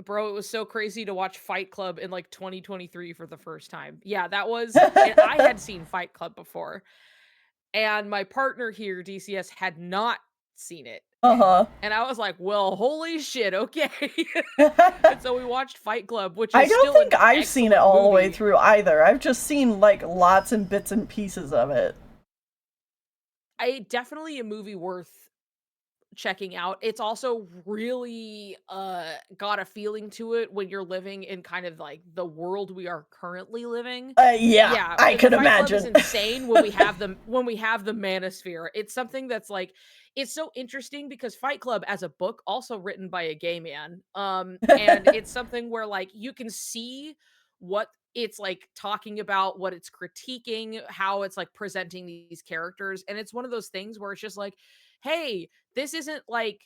Bro, it was so crazy to watch Fight Club in, like, 2023 for the first time. Yeah, that was and I had seen Fight Club before, and my partner here, DCS, had not seen it. Uh-huh. And I was like, "Well, holy shit, okay." And so we watched Fight Club, which I is don't still think an I've seen it excellent all the way movie. through either. I've just seen like lots and bits and pieces of it. Definitely a movie worth checking out. It's also really got a feeling to it when you're living in kind of like the world we are currently living. Yeah, Yeah, I the could Fight Club is imagine. insane when we have the manosphere. It's something that's like it's so interesting because Fight Club as a book also written by a gay man. And it's something where like you can see what it's like talking about, what it's critiquing, how it's like presenting these characters. And it's one of those things where it's just like, hey, this isn't like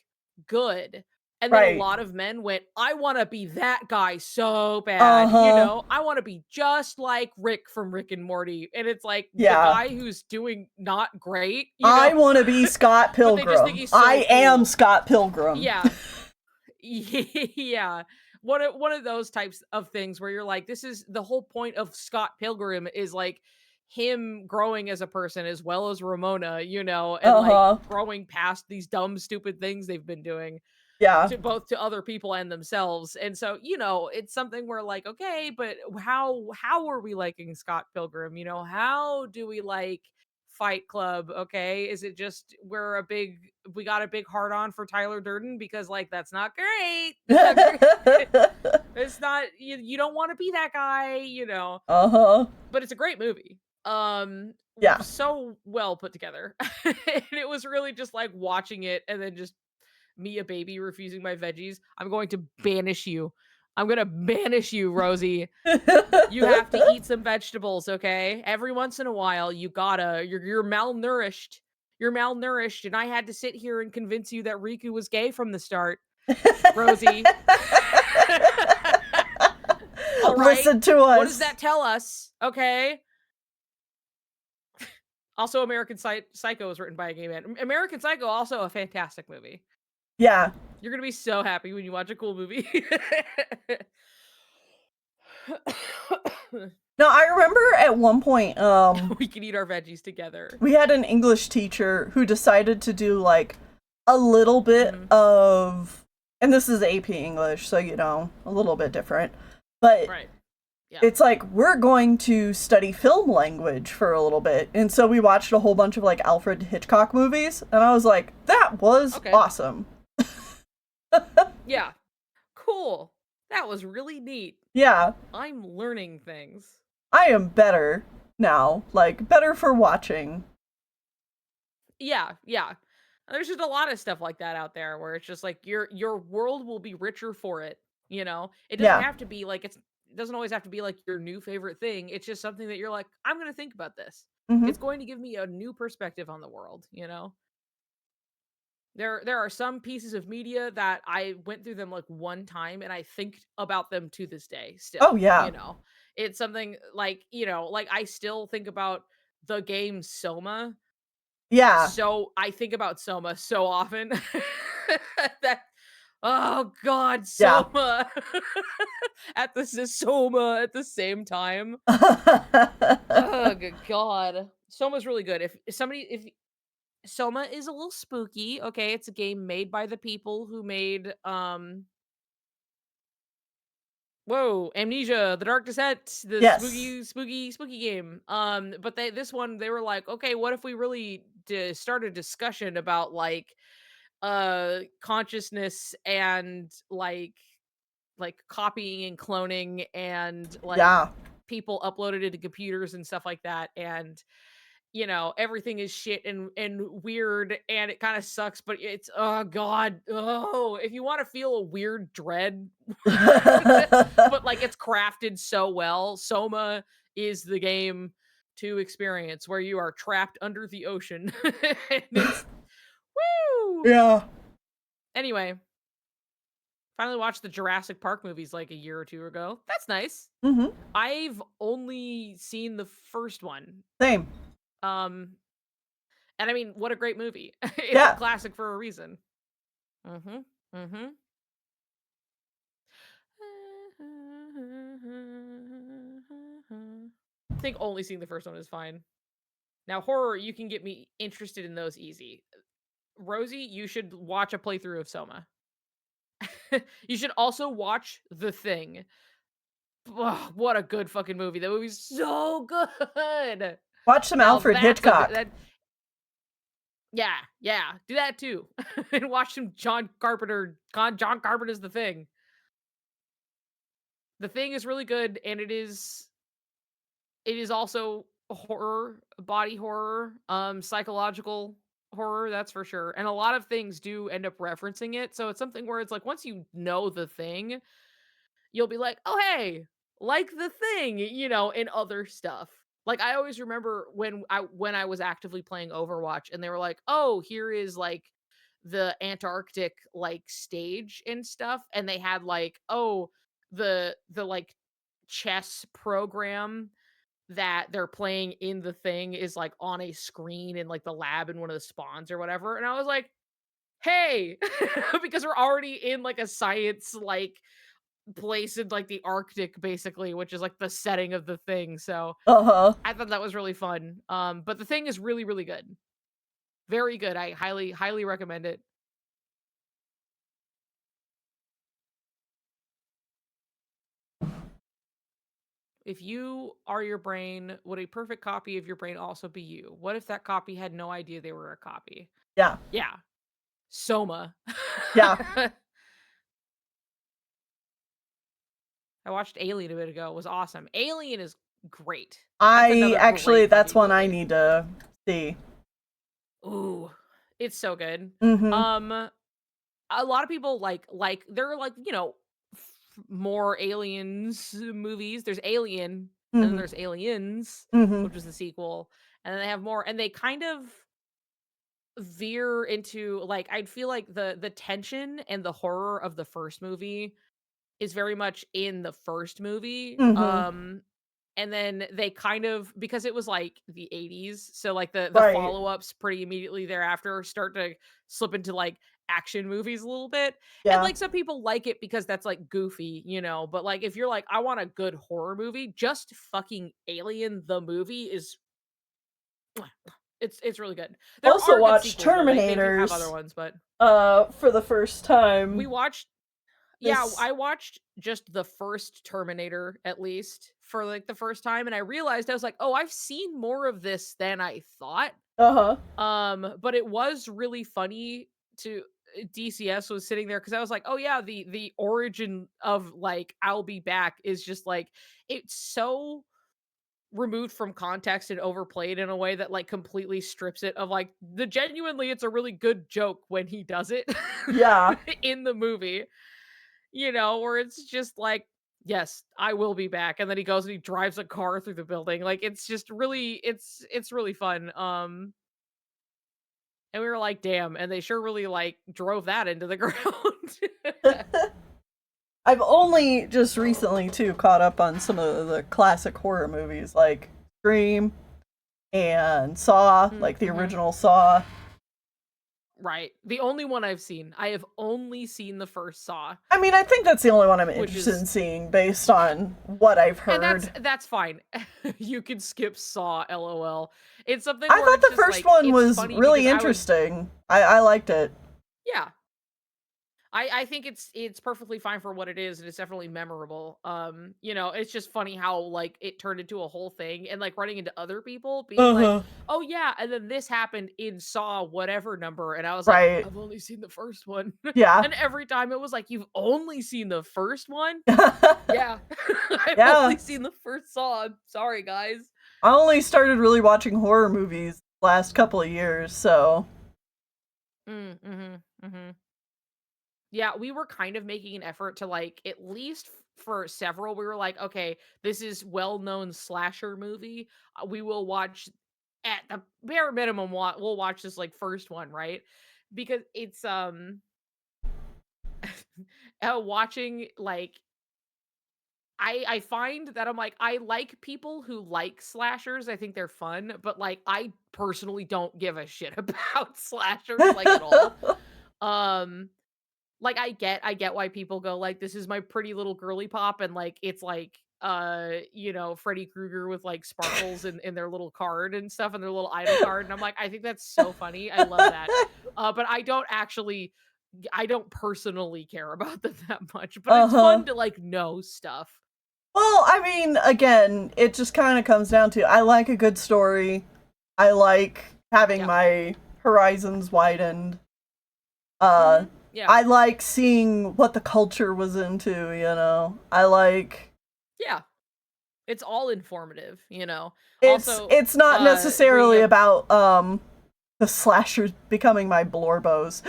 good. And then a Right. lot of men went, I want to be that guy so bad. Uh-huh. I want to be just like Rick from Rick and Morty. And it's like the Yeah. guy who's doing not great, I want to be Scott but they just think Pilgrim. he's so I am cool. Scott Pilgrim. Yeah. Yeah. One of those types of things where you're like, this is the whole point of Scott Pilgrim is like him growing as a person as well as Ramona, and like Uh-huh. growing past these dumb, stupid things they've been doing Yeah. to both to other people and themselves. And so, it's something where like, okay, but how are we liking Scott Pilgrim? How do we like Fight Club? Okay. Is it just we got a big heart on for Tyler Durden because like that's not great. That's not great. It's not you don't want to be that guy. Uh-huh. But it's a great movie. Yeah. so well put together. And it was really just like watching it and then just me, a baby, refusing my veggies. I'm going to banish you. I'm gonna banish you, Rosie. You have to eat some vegetables, okay? Every once in a while, you gotta. You're malnourished. You're malnourished, and I had to sit here and convince you that Riku was gay from the start, Rosie. All right. Listen to What does us. that tell us? Okay. Also, Psycho was written by a gay man. American Psycho, also a fantastic movie. Yeah. You're gonna be so happy when you watch a cool movie. No, I remember at one point, We can eat our veggies together. we had an English teacher who decided to do like a little bit Mhm. of, and this is AP English, so you know, a little bit different. But Right. Yeah. it's like we're going to study film language for a little bit. And so we watched a whole bunch of like Alfred Hitchcock movies, and I was like, that was Okay. awesome. Yeah. Cool. That was really neat. Yeah. I'm learning things. I am better now, like better for watching. Yeah, yeah. There's just a lot of stuff like that out there where it's just like your world will be richer for it, you know? It doesn't Yeah. have to be like it doesn't always have to be like your new favorite thing. It's just something that you're like, I'm going to think about this. Mhm. It's going to give me a new perspective on the world, you know? There are some pieces of media that I went through them like one time and I think about them to this day Oh still, yeah. you know. It's something like, you know, like I still think about the game Soma. Yeah. So I think about Soma so often that oh god, Yeah. Soma Soma at the same time. Oh good god. Soma's really good. If Soma is a little spooky, okay? It's a game made by the people who made whoa, Amnesia, The Dark Descent, the Yes. spooky game. But this one they were like, okay, what if we really start a discussion about like consciousness and like copying and cloning and like Yeah. people uploaded into computers and stuff like that, and you know, everything is shit and weird and it kind of sucks, but it's oh god. Oh, if you want to feel a weird dread, but like it's crafted so well, Soma is the game to experience where you are trapped under the ocean. And it's woo. Yeah. Anyway, finally watched the Jurassic Park movies like a year or two ago. That's nice. Mhm. I've only seen the first one. Same. Um and I mean, what a great movie. It's a Yeah. classic for a reason. Mhm. Mhm. I think only seeing the first one is fine. Now horror, you can get me interested in those easy. Rosie, you should watch a playthrough of Soma. You should also watch The Thing. Ugh, what a good fucking movie. That movie's so good. Watch some Now Alfred that's a good Hitchcock. that yeah, yeah, do that too. And watch some John Carpenter. John Carpenter's The Thing. The Thing is really good, and it is also horror, body horror, psychological horror, that's for sure. And a lot of things do end up referencing it. So it's something where it's like once you know the thing, you'll be like, "Oh, hey, like the thing," you know, in other stuff. Like I always remember when I was actively playing Overwatch and they were like, "Oh, here is like the Antarctic like stage and stuff." And they had like, "Oh, the like chess program that they're playing in the thing is like on a screen in like the lab in one of the spawns or whatever." And I was like, "Hey," because we're already in like a science like place in like the Arctic basically, which is like the setting of the thing. So Uh-huh. I thought that was really fun. But the thing is really, really good. Very good. I highly recommend it. If you are your brain, would a perfect copy of your brain also be you? What if that copy had no idea they were a copy? Yeah. Yeah. Soma. Yeah. I watched Alien a bit ago. It was awesome. Alien is great. That's I another actually, great that's fucking one I movie. need to see. Ooh, it's so good. Mm-hmm. Um, a lot of people they're like, more aliens movies. There's Alien, and then Mm-hmm. there's Aliens, Mm-hmm. which was the sequel, and then they have more, and they kind of veer into like I'd feel like the tension and the horror of the first movie is very much in the first movie. Mm-hmm. And then they kind of because it was like the 80s, so like the Right. follow-ups pretty immediately thereafter start to slip into like action movies a little bit. And Yeah. like some people like it because that's like goofy, but like if you're like I want a good horror movie, just fucking Alien the movie is it's really good. There Also are good watched sequels though. They do have other Terminators ones, but for the first we time watched yeah, this. I watched just the first Terminator at least for like the first time and I realized I was like, "Oh, I've seen more of this than I thought." Uh-huh. But it was really funny to DCS was sitting there cuz I was like, "Oh yeah, the origin of like I'll be back is just like it's so removed from context and overplayed in a way that like completely strips it of like the genuinely it's a really good joke when he does it Yeah. in the movie, where it's just like, yes, I will be back. And then he goes and he drives a car through the building. Like it's just really it's really fun. And we were like, damn, and they sure really like drove that into the ground. I've only just recently too caught up on some of the classic horror movies like Scream and Saw, like the Mm-hmm. original Saw. Right. The only one I've seen. I have only seen the first Saw, I mean, I think that's the only one I'm which interested in is seeing based on what I've and heard. that's fine. You can skip Saw, LOL. It's something I where thought it's the just first like one it's was funny because really I was interesting. I liked it. yeah, I think it's perfectly fine for what it is, and it's definitely memorable. It's just funny how like it turned into a whole thing, and like running into other people being like, Uh-huh. "Oh yeah," and then this happened in Saw whatever number, and I was like, Right. "I've only seen the first one," Yeah. and every time it was like, "You've only seen the first one?" Yeah, I've Yeah. only seen the first Saw. I'm sorry, guys. I only started really watching horror movies last couple of years, so Mm-hmm. Yeah, we were kind of making an effort to like at least for several we were like, okay, this is well-known slasher movie. We will watch at the bare minimum we'll watch this like first one, right? Because it's watching like I find that I'm like I like people who like slashers. I think they're fun, but like I personally don't give a shit about slashers like at all. Um Like, I get why people go like, "This is my pretty little girly pop," and, like, it's like, Freddy Krueger with, like, sparkles in their little card and stuff and their little idol card, and I'm like, "I think that's so funny, I love that." But I don't personally care about them that much, but it's uh-huh. fun to, like, know stuff. Well, I mean, again, it just kind of comes down to I like a good story. I like having Yeah. my horizons widened. Uh Mhm. Yeah. I like seeing what the culture was into. I like Yeah. It's all informative. it's Also, it's not bringing necessarily up about the slashers becoming my blorbos.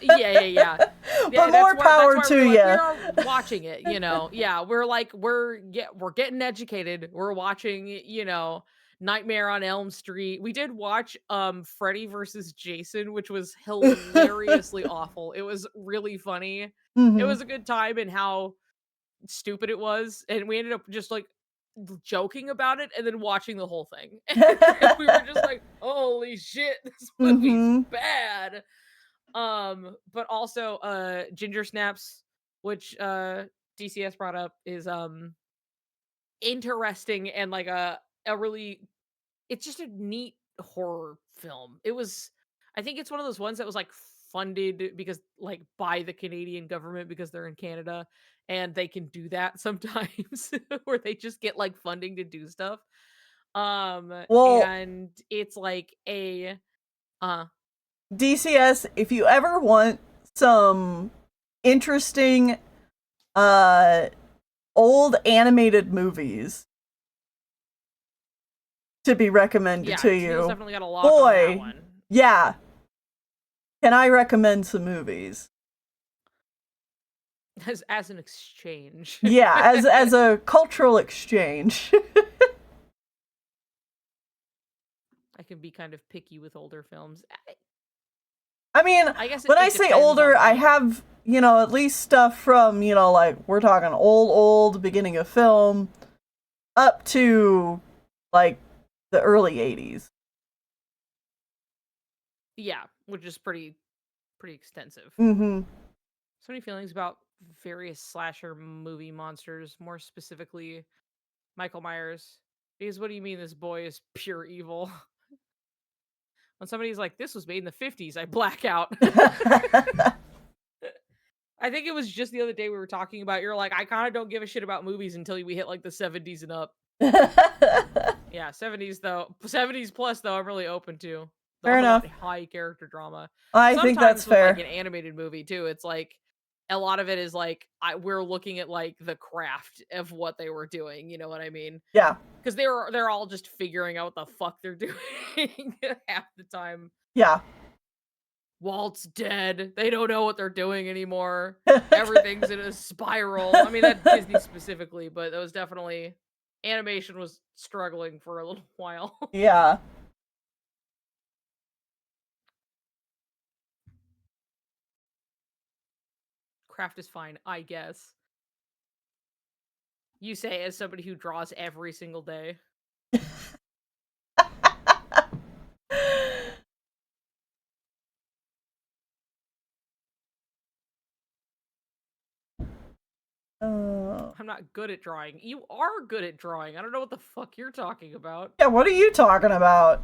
yeah, yeah, yeah. But Yeah, more that's power why to we're like we you. are watching it. Yeah, we're like we're getting educated. We're watching Nightmare on Elm Street. We did watch Freddy versus Jason, which was hilariously awful. It was really funny. It Mhm. was a good time and how stupid it was, and we ended up just like joking about it and then watching the whole thing. And we were just like, "Holy shit, this movie's Mhm. bad." But also Ginger Snaps, which DCS brought up is interesting and like a really it's just a neat horror film. I think it's one of those ones that was like funded because like by the Canadian government because they're in Canada and they can do that sometimes where they just get like funding to do stuff. Well, And it's like a uh DCS, if you ever want some interesting uh old animated movies, to be recommended Yeah, to Tennille's you. definitely got a lock on that Boy, one. yeah. Can I recommend some movies? As an exchange. Yeah, as a cultural exchange. I can be kind of picky with older films. I mean, I guess when I it say depends older, on I like have, at least stuff from, like we're talking old beginning of film up to like the early 80s. yeah, which is pretty extensive. Mhm. So many feelings about various slasher movie monsters, more specifically Michael Myers. Because what do you mean this boy is pure evil? When somebody's like, this was made in the 50s, I black out. I think it was just the other day we were talking about, you're like, I kind of don't give a shit about movies until we hit like the 70s and up. Yeah, 70s though. 70s plus though, I'm really open to. Fair The enough. like high character drama. I think that's Sometimes with like fair. an animated movie too, it's like a lot of it is like we're looking at like the craft of what they were doing, you know what I mean? Yeah. Because they're all just figuring out what the fuck they're doing half the time. Yeah. Walt's dead. They don't know what they're doing anymore. Everything's in a spiral. I mean, that Disney specifically, but that was definitely animation was struggling for a little while. Yeah. Craft is fine, I guess. You say as somebody who draws every single day. I'm not good at drawing. You are good at drawing. I don't know what the fuck you're talking about. Yeah, what are you talking about?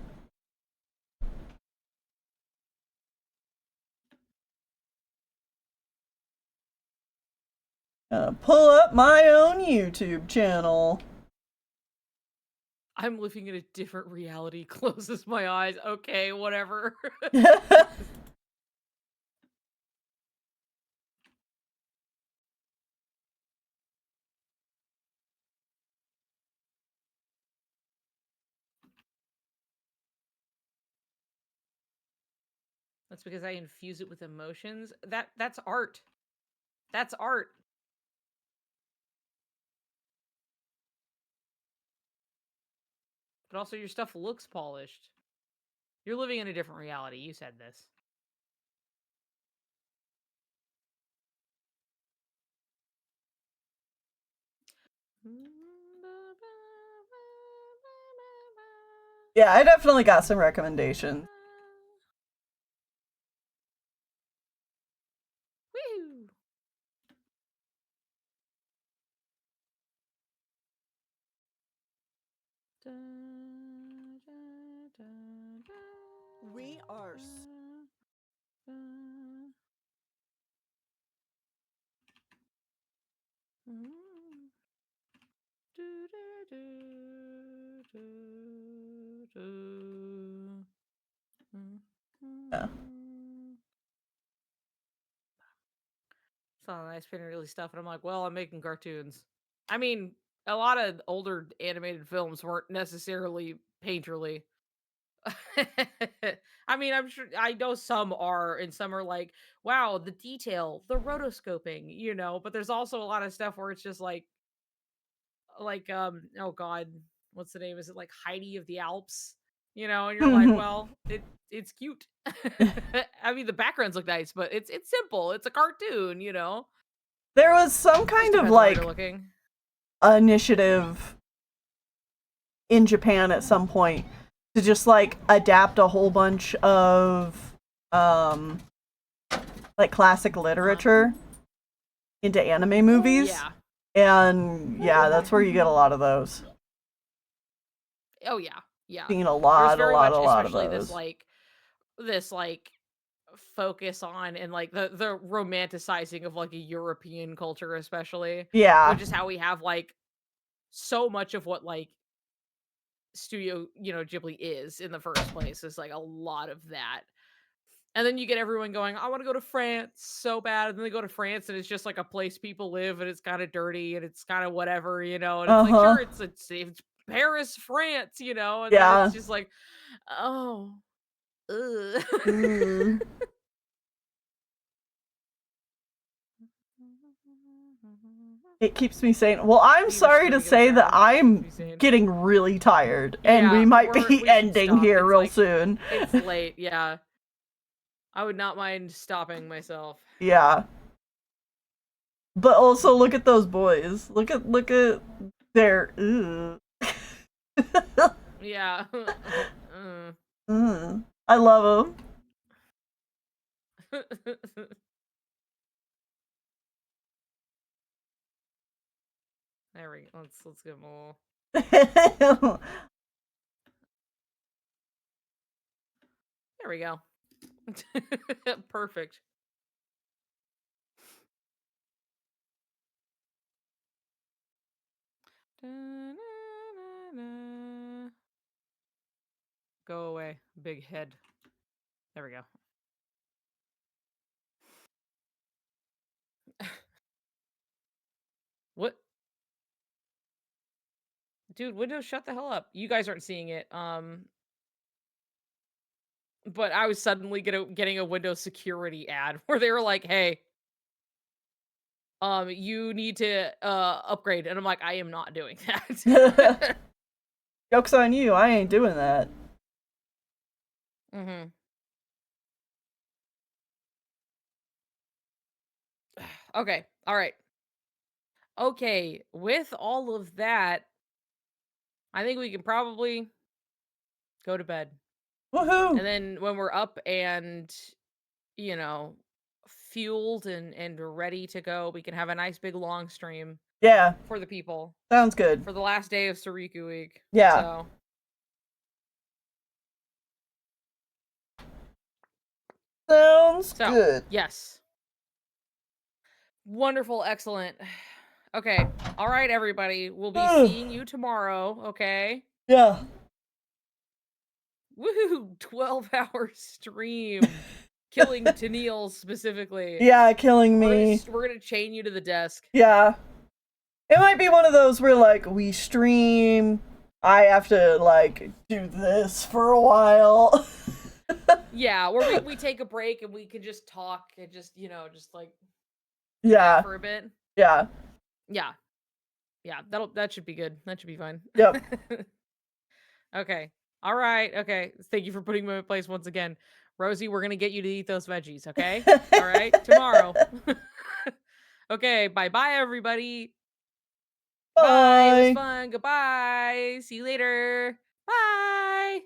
Pull up my own YouTube channel. I'm living in a different reality. Closes my eyes. Okay, whatever. That's because I infuse it with emotions. That's art. That's art. But also your stuff looks polished. You're living in a different reality. You said this. Yeah, I definitely got some recommendations. Woo! We are yeah. Saw nice painterly stuff, and I'm like, well, I'm making cartoons. I mean, a lot of older animated films weren't necessarily painterly. I mean, I'm sure I know some are, and some are like, wow, the detail, the rotoscoping, but there's also a lot of stuff where it's just oh god, what's the name? Is it like Heidi of the Alps? And you're like, well, it's cute. I mean, the backgrounds look nice, but it's simple. It's a cartoon. There was some Just kind of depends on where you're like looking. initiative in Japan at some point to just like adapt a whole bunch of like classic literature into anime movies. Yeah. And yeah, that's where you get a lot of those. Oh yeah. Yeah. Seen a There's lot, a very lot, much, a lot of especially those. this focus on and like the romanticizing of like a European culture, especially, Yeah. which is how we have like so much of what like Studio Ghibli is in the first place is like a lot of that. And then you get everyone going, I want to go to France so bad. And then they go to France and it's just like a place people live and it's kind of dirty and it's kind of whatever. And it's like, Uh-huh. sure, it's Paris, France, you know, and then it's Yeah. just like, oh, ugh. Mm. It keeps me saying, well, I'm You were sorry to screaming in the say that shower. Keeps I'm me sane. getting really tired and we Yeah, might be we should ending stop. here real soon. It's late. Yeah, I would not mind stopping myself. Yeah. But also look at those boys. Look at their Yeah. I love There we go. Let's give him a little. them. There we go. Perfect. Go away, big head. There we go. What? Dude, Windows, shut the hell up. You guys aren't seeing it. But I was suddenly getting a Windows security ad where they were like, "Hey, you need to upgrade." And I'm like, "I am not doing that." Joke's on you. I ain't doing that. Mhm. Okay. All right. Okay, with all of that, I think we can probably go to bed. Woohoo! And then when we're up and, you know, fueled and ready to go, we can have a nice big long stream Yeah, for the people sounds good. for the last day of Soriku week. Yeah, So, sounds so good. yes. Wonderful, excellent. Okay. All right, everybody. We'll be seeing you tomorrow, okay? Yeah. Woohoo! 12-hour stream. Killing Tennille specifically. Yeah, killing We're me. we're gonna chain you to the desk. Yeah. It might be one of those where, like, we stream, I have to, like, do this for a while. Yeah, where we take a break and we can just talk and just, just like chat Yeah, for a bit. yeah. Yeah. Yeah, that should be good. That should be fine. Yep. Okay. All right. Okay. Thank you for putting me in place once again. Rosie, we're going to get you to eat those veggies, okay? All right? Tomorrow. Okay, bye-bye everybody. Bye. It was Bye. fun. Goodbye. See you later. Bye.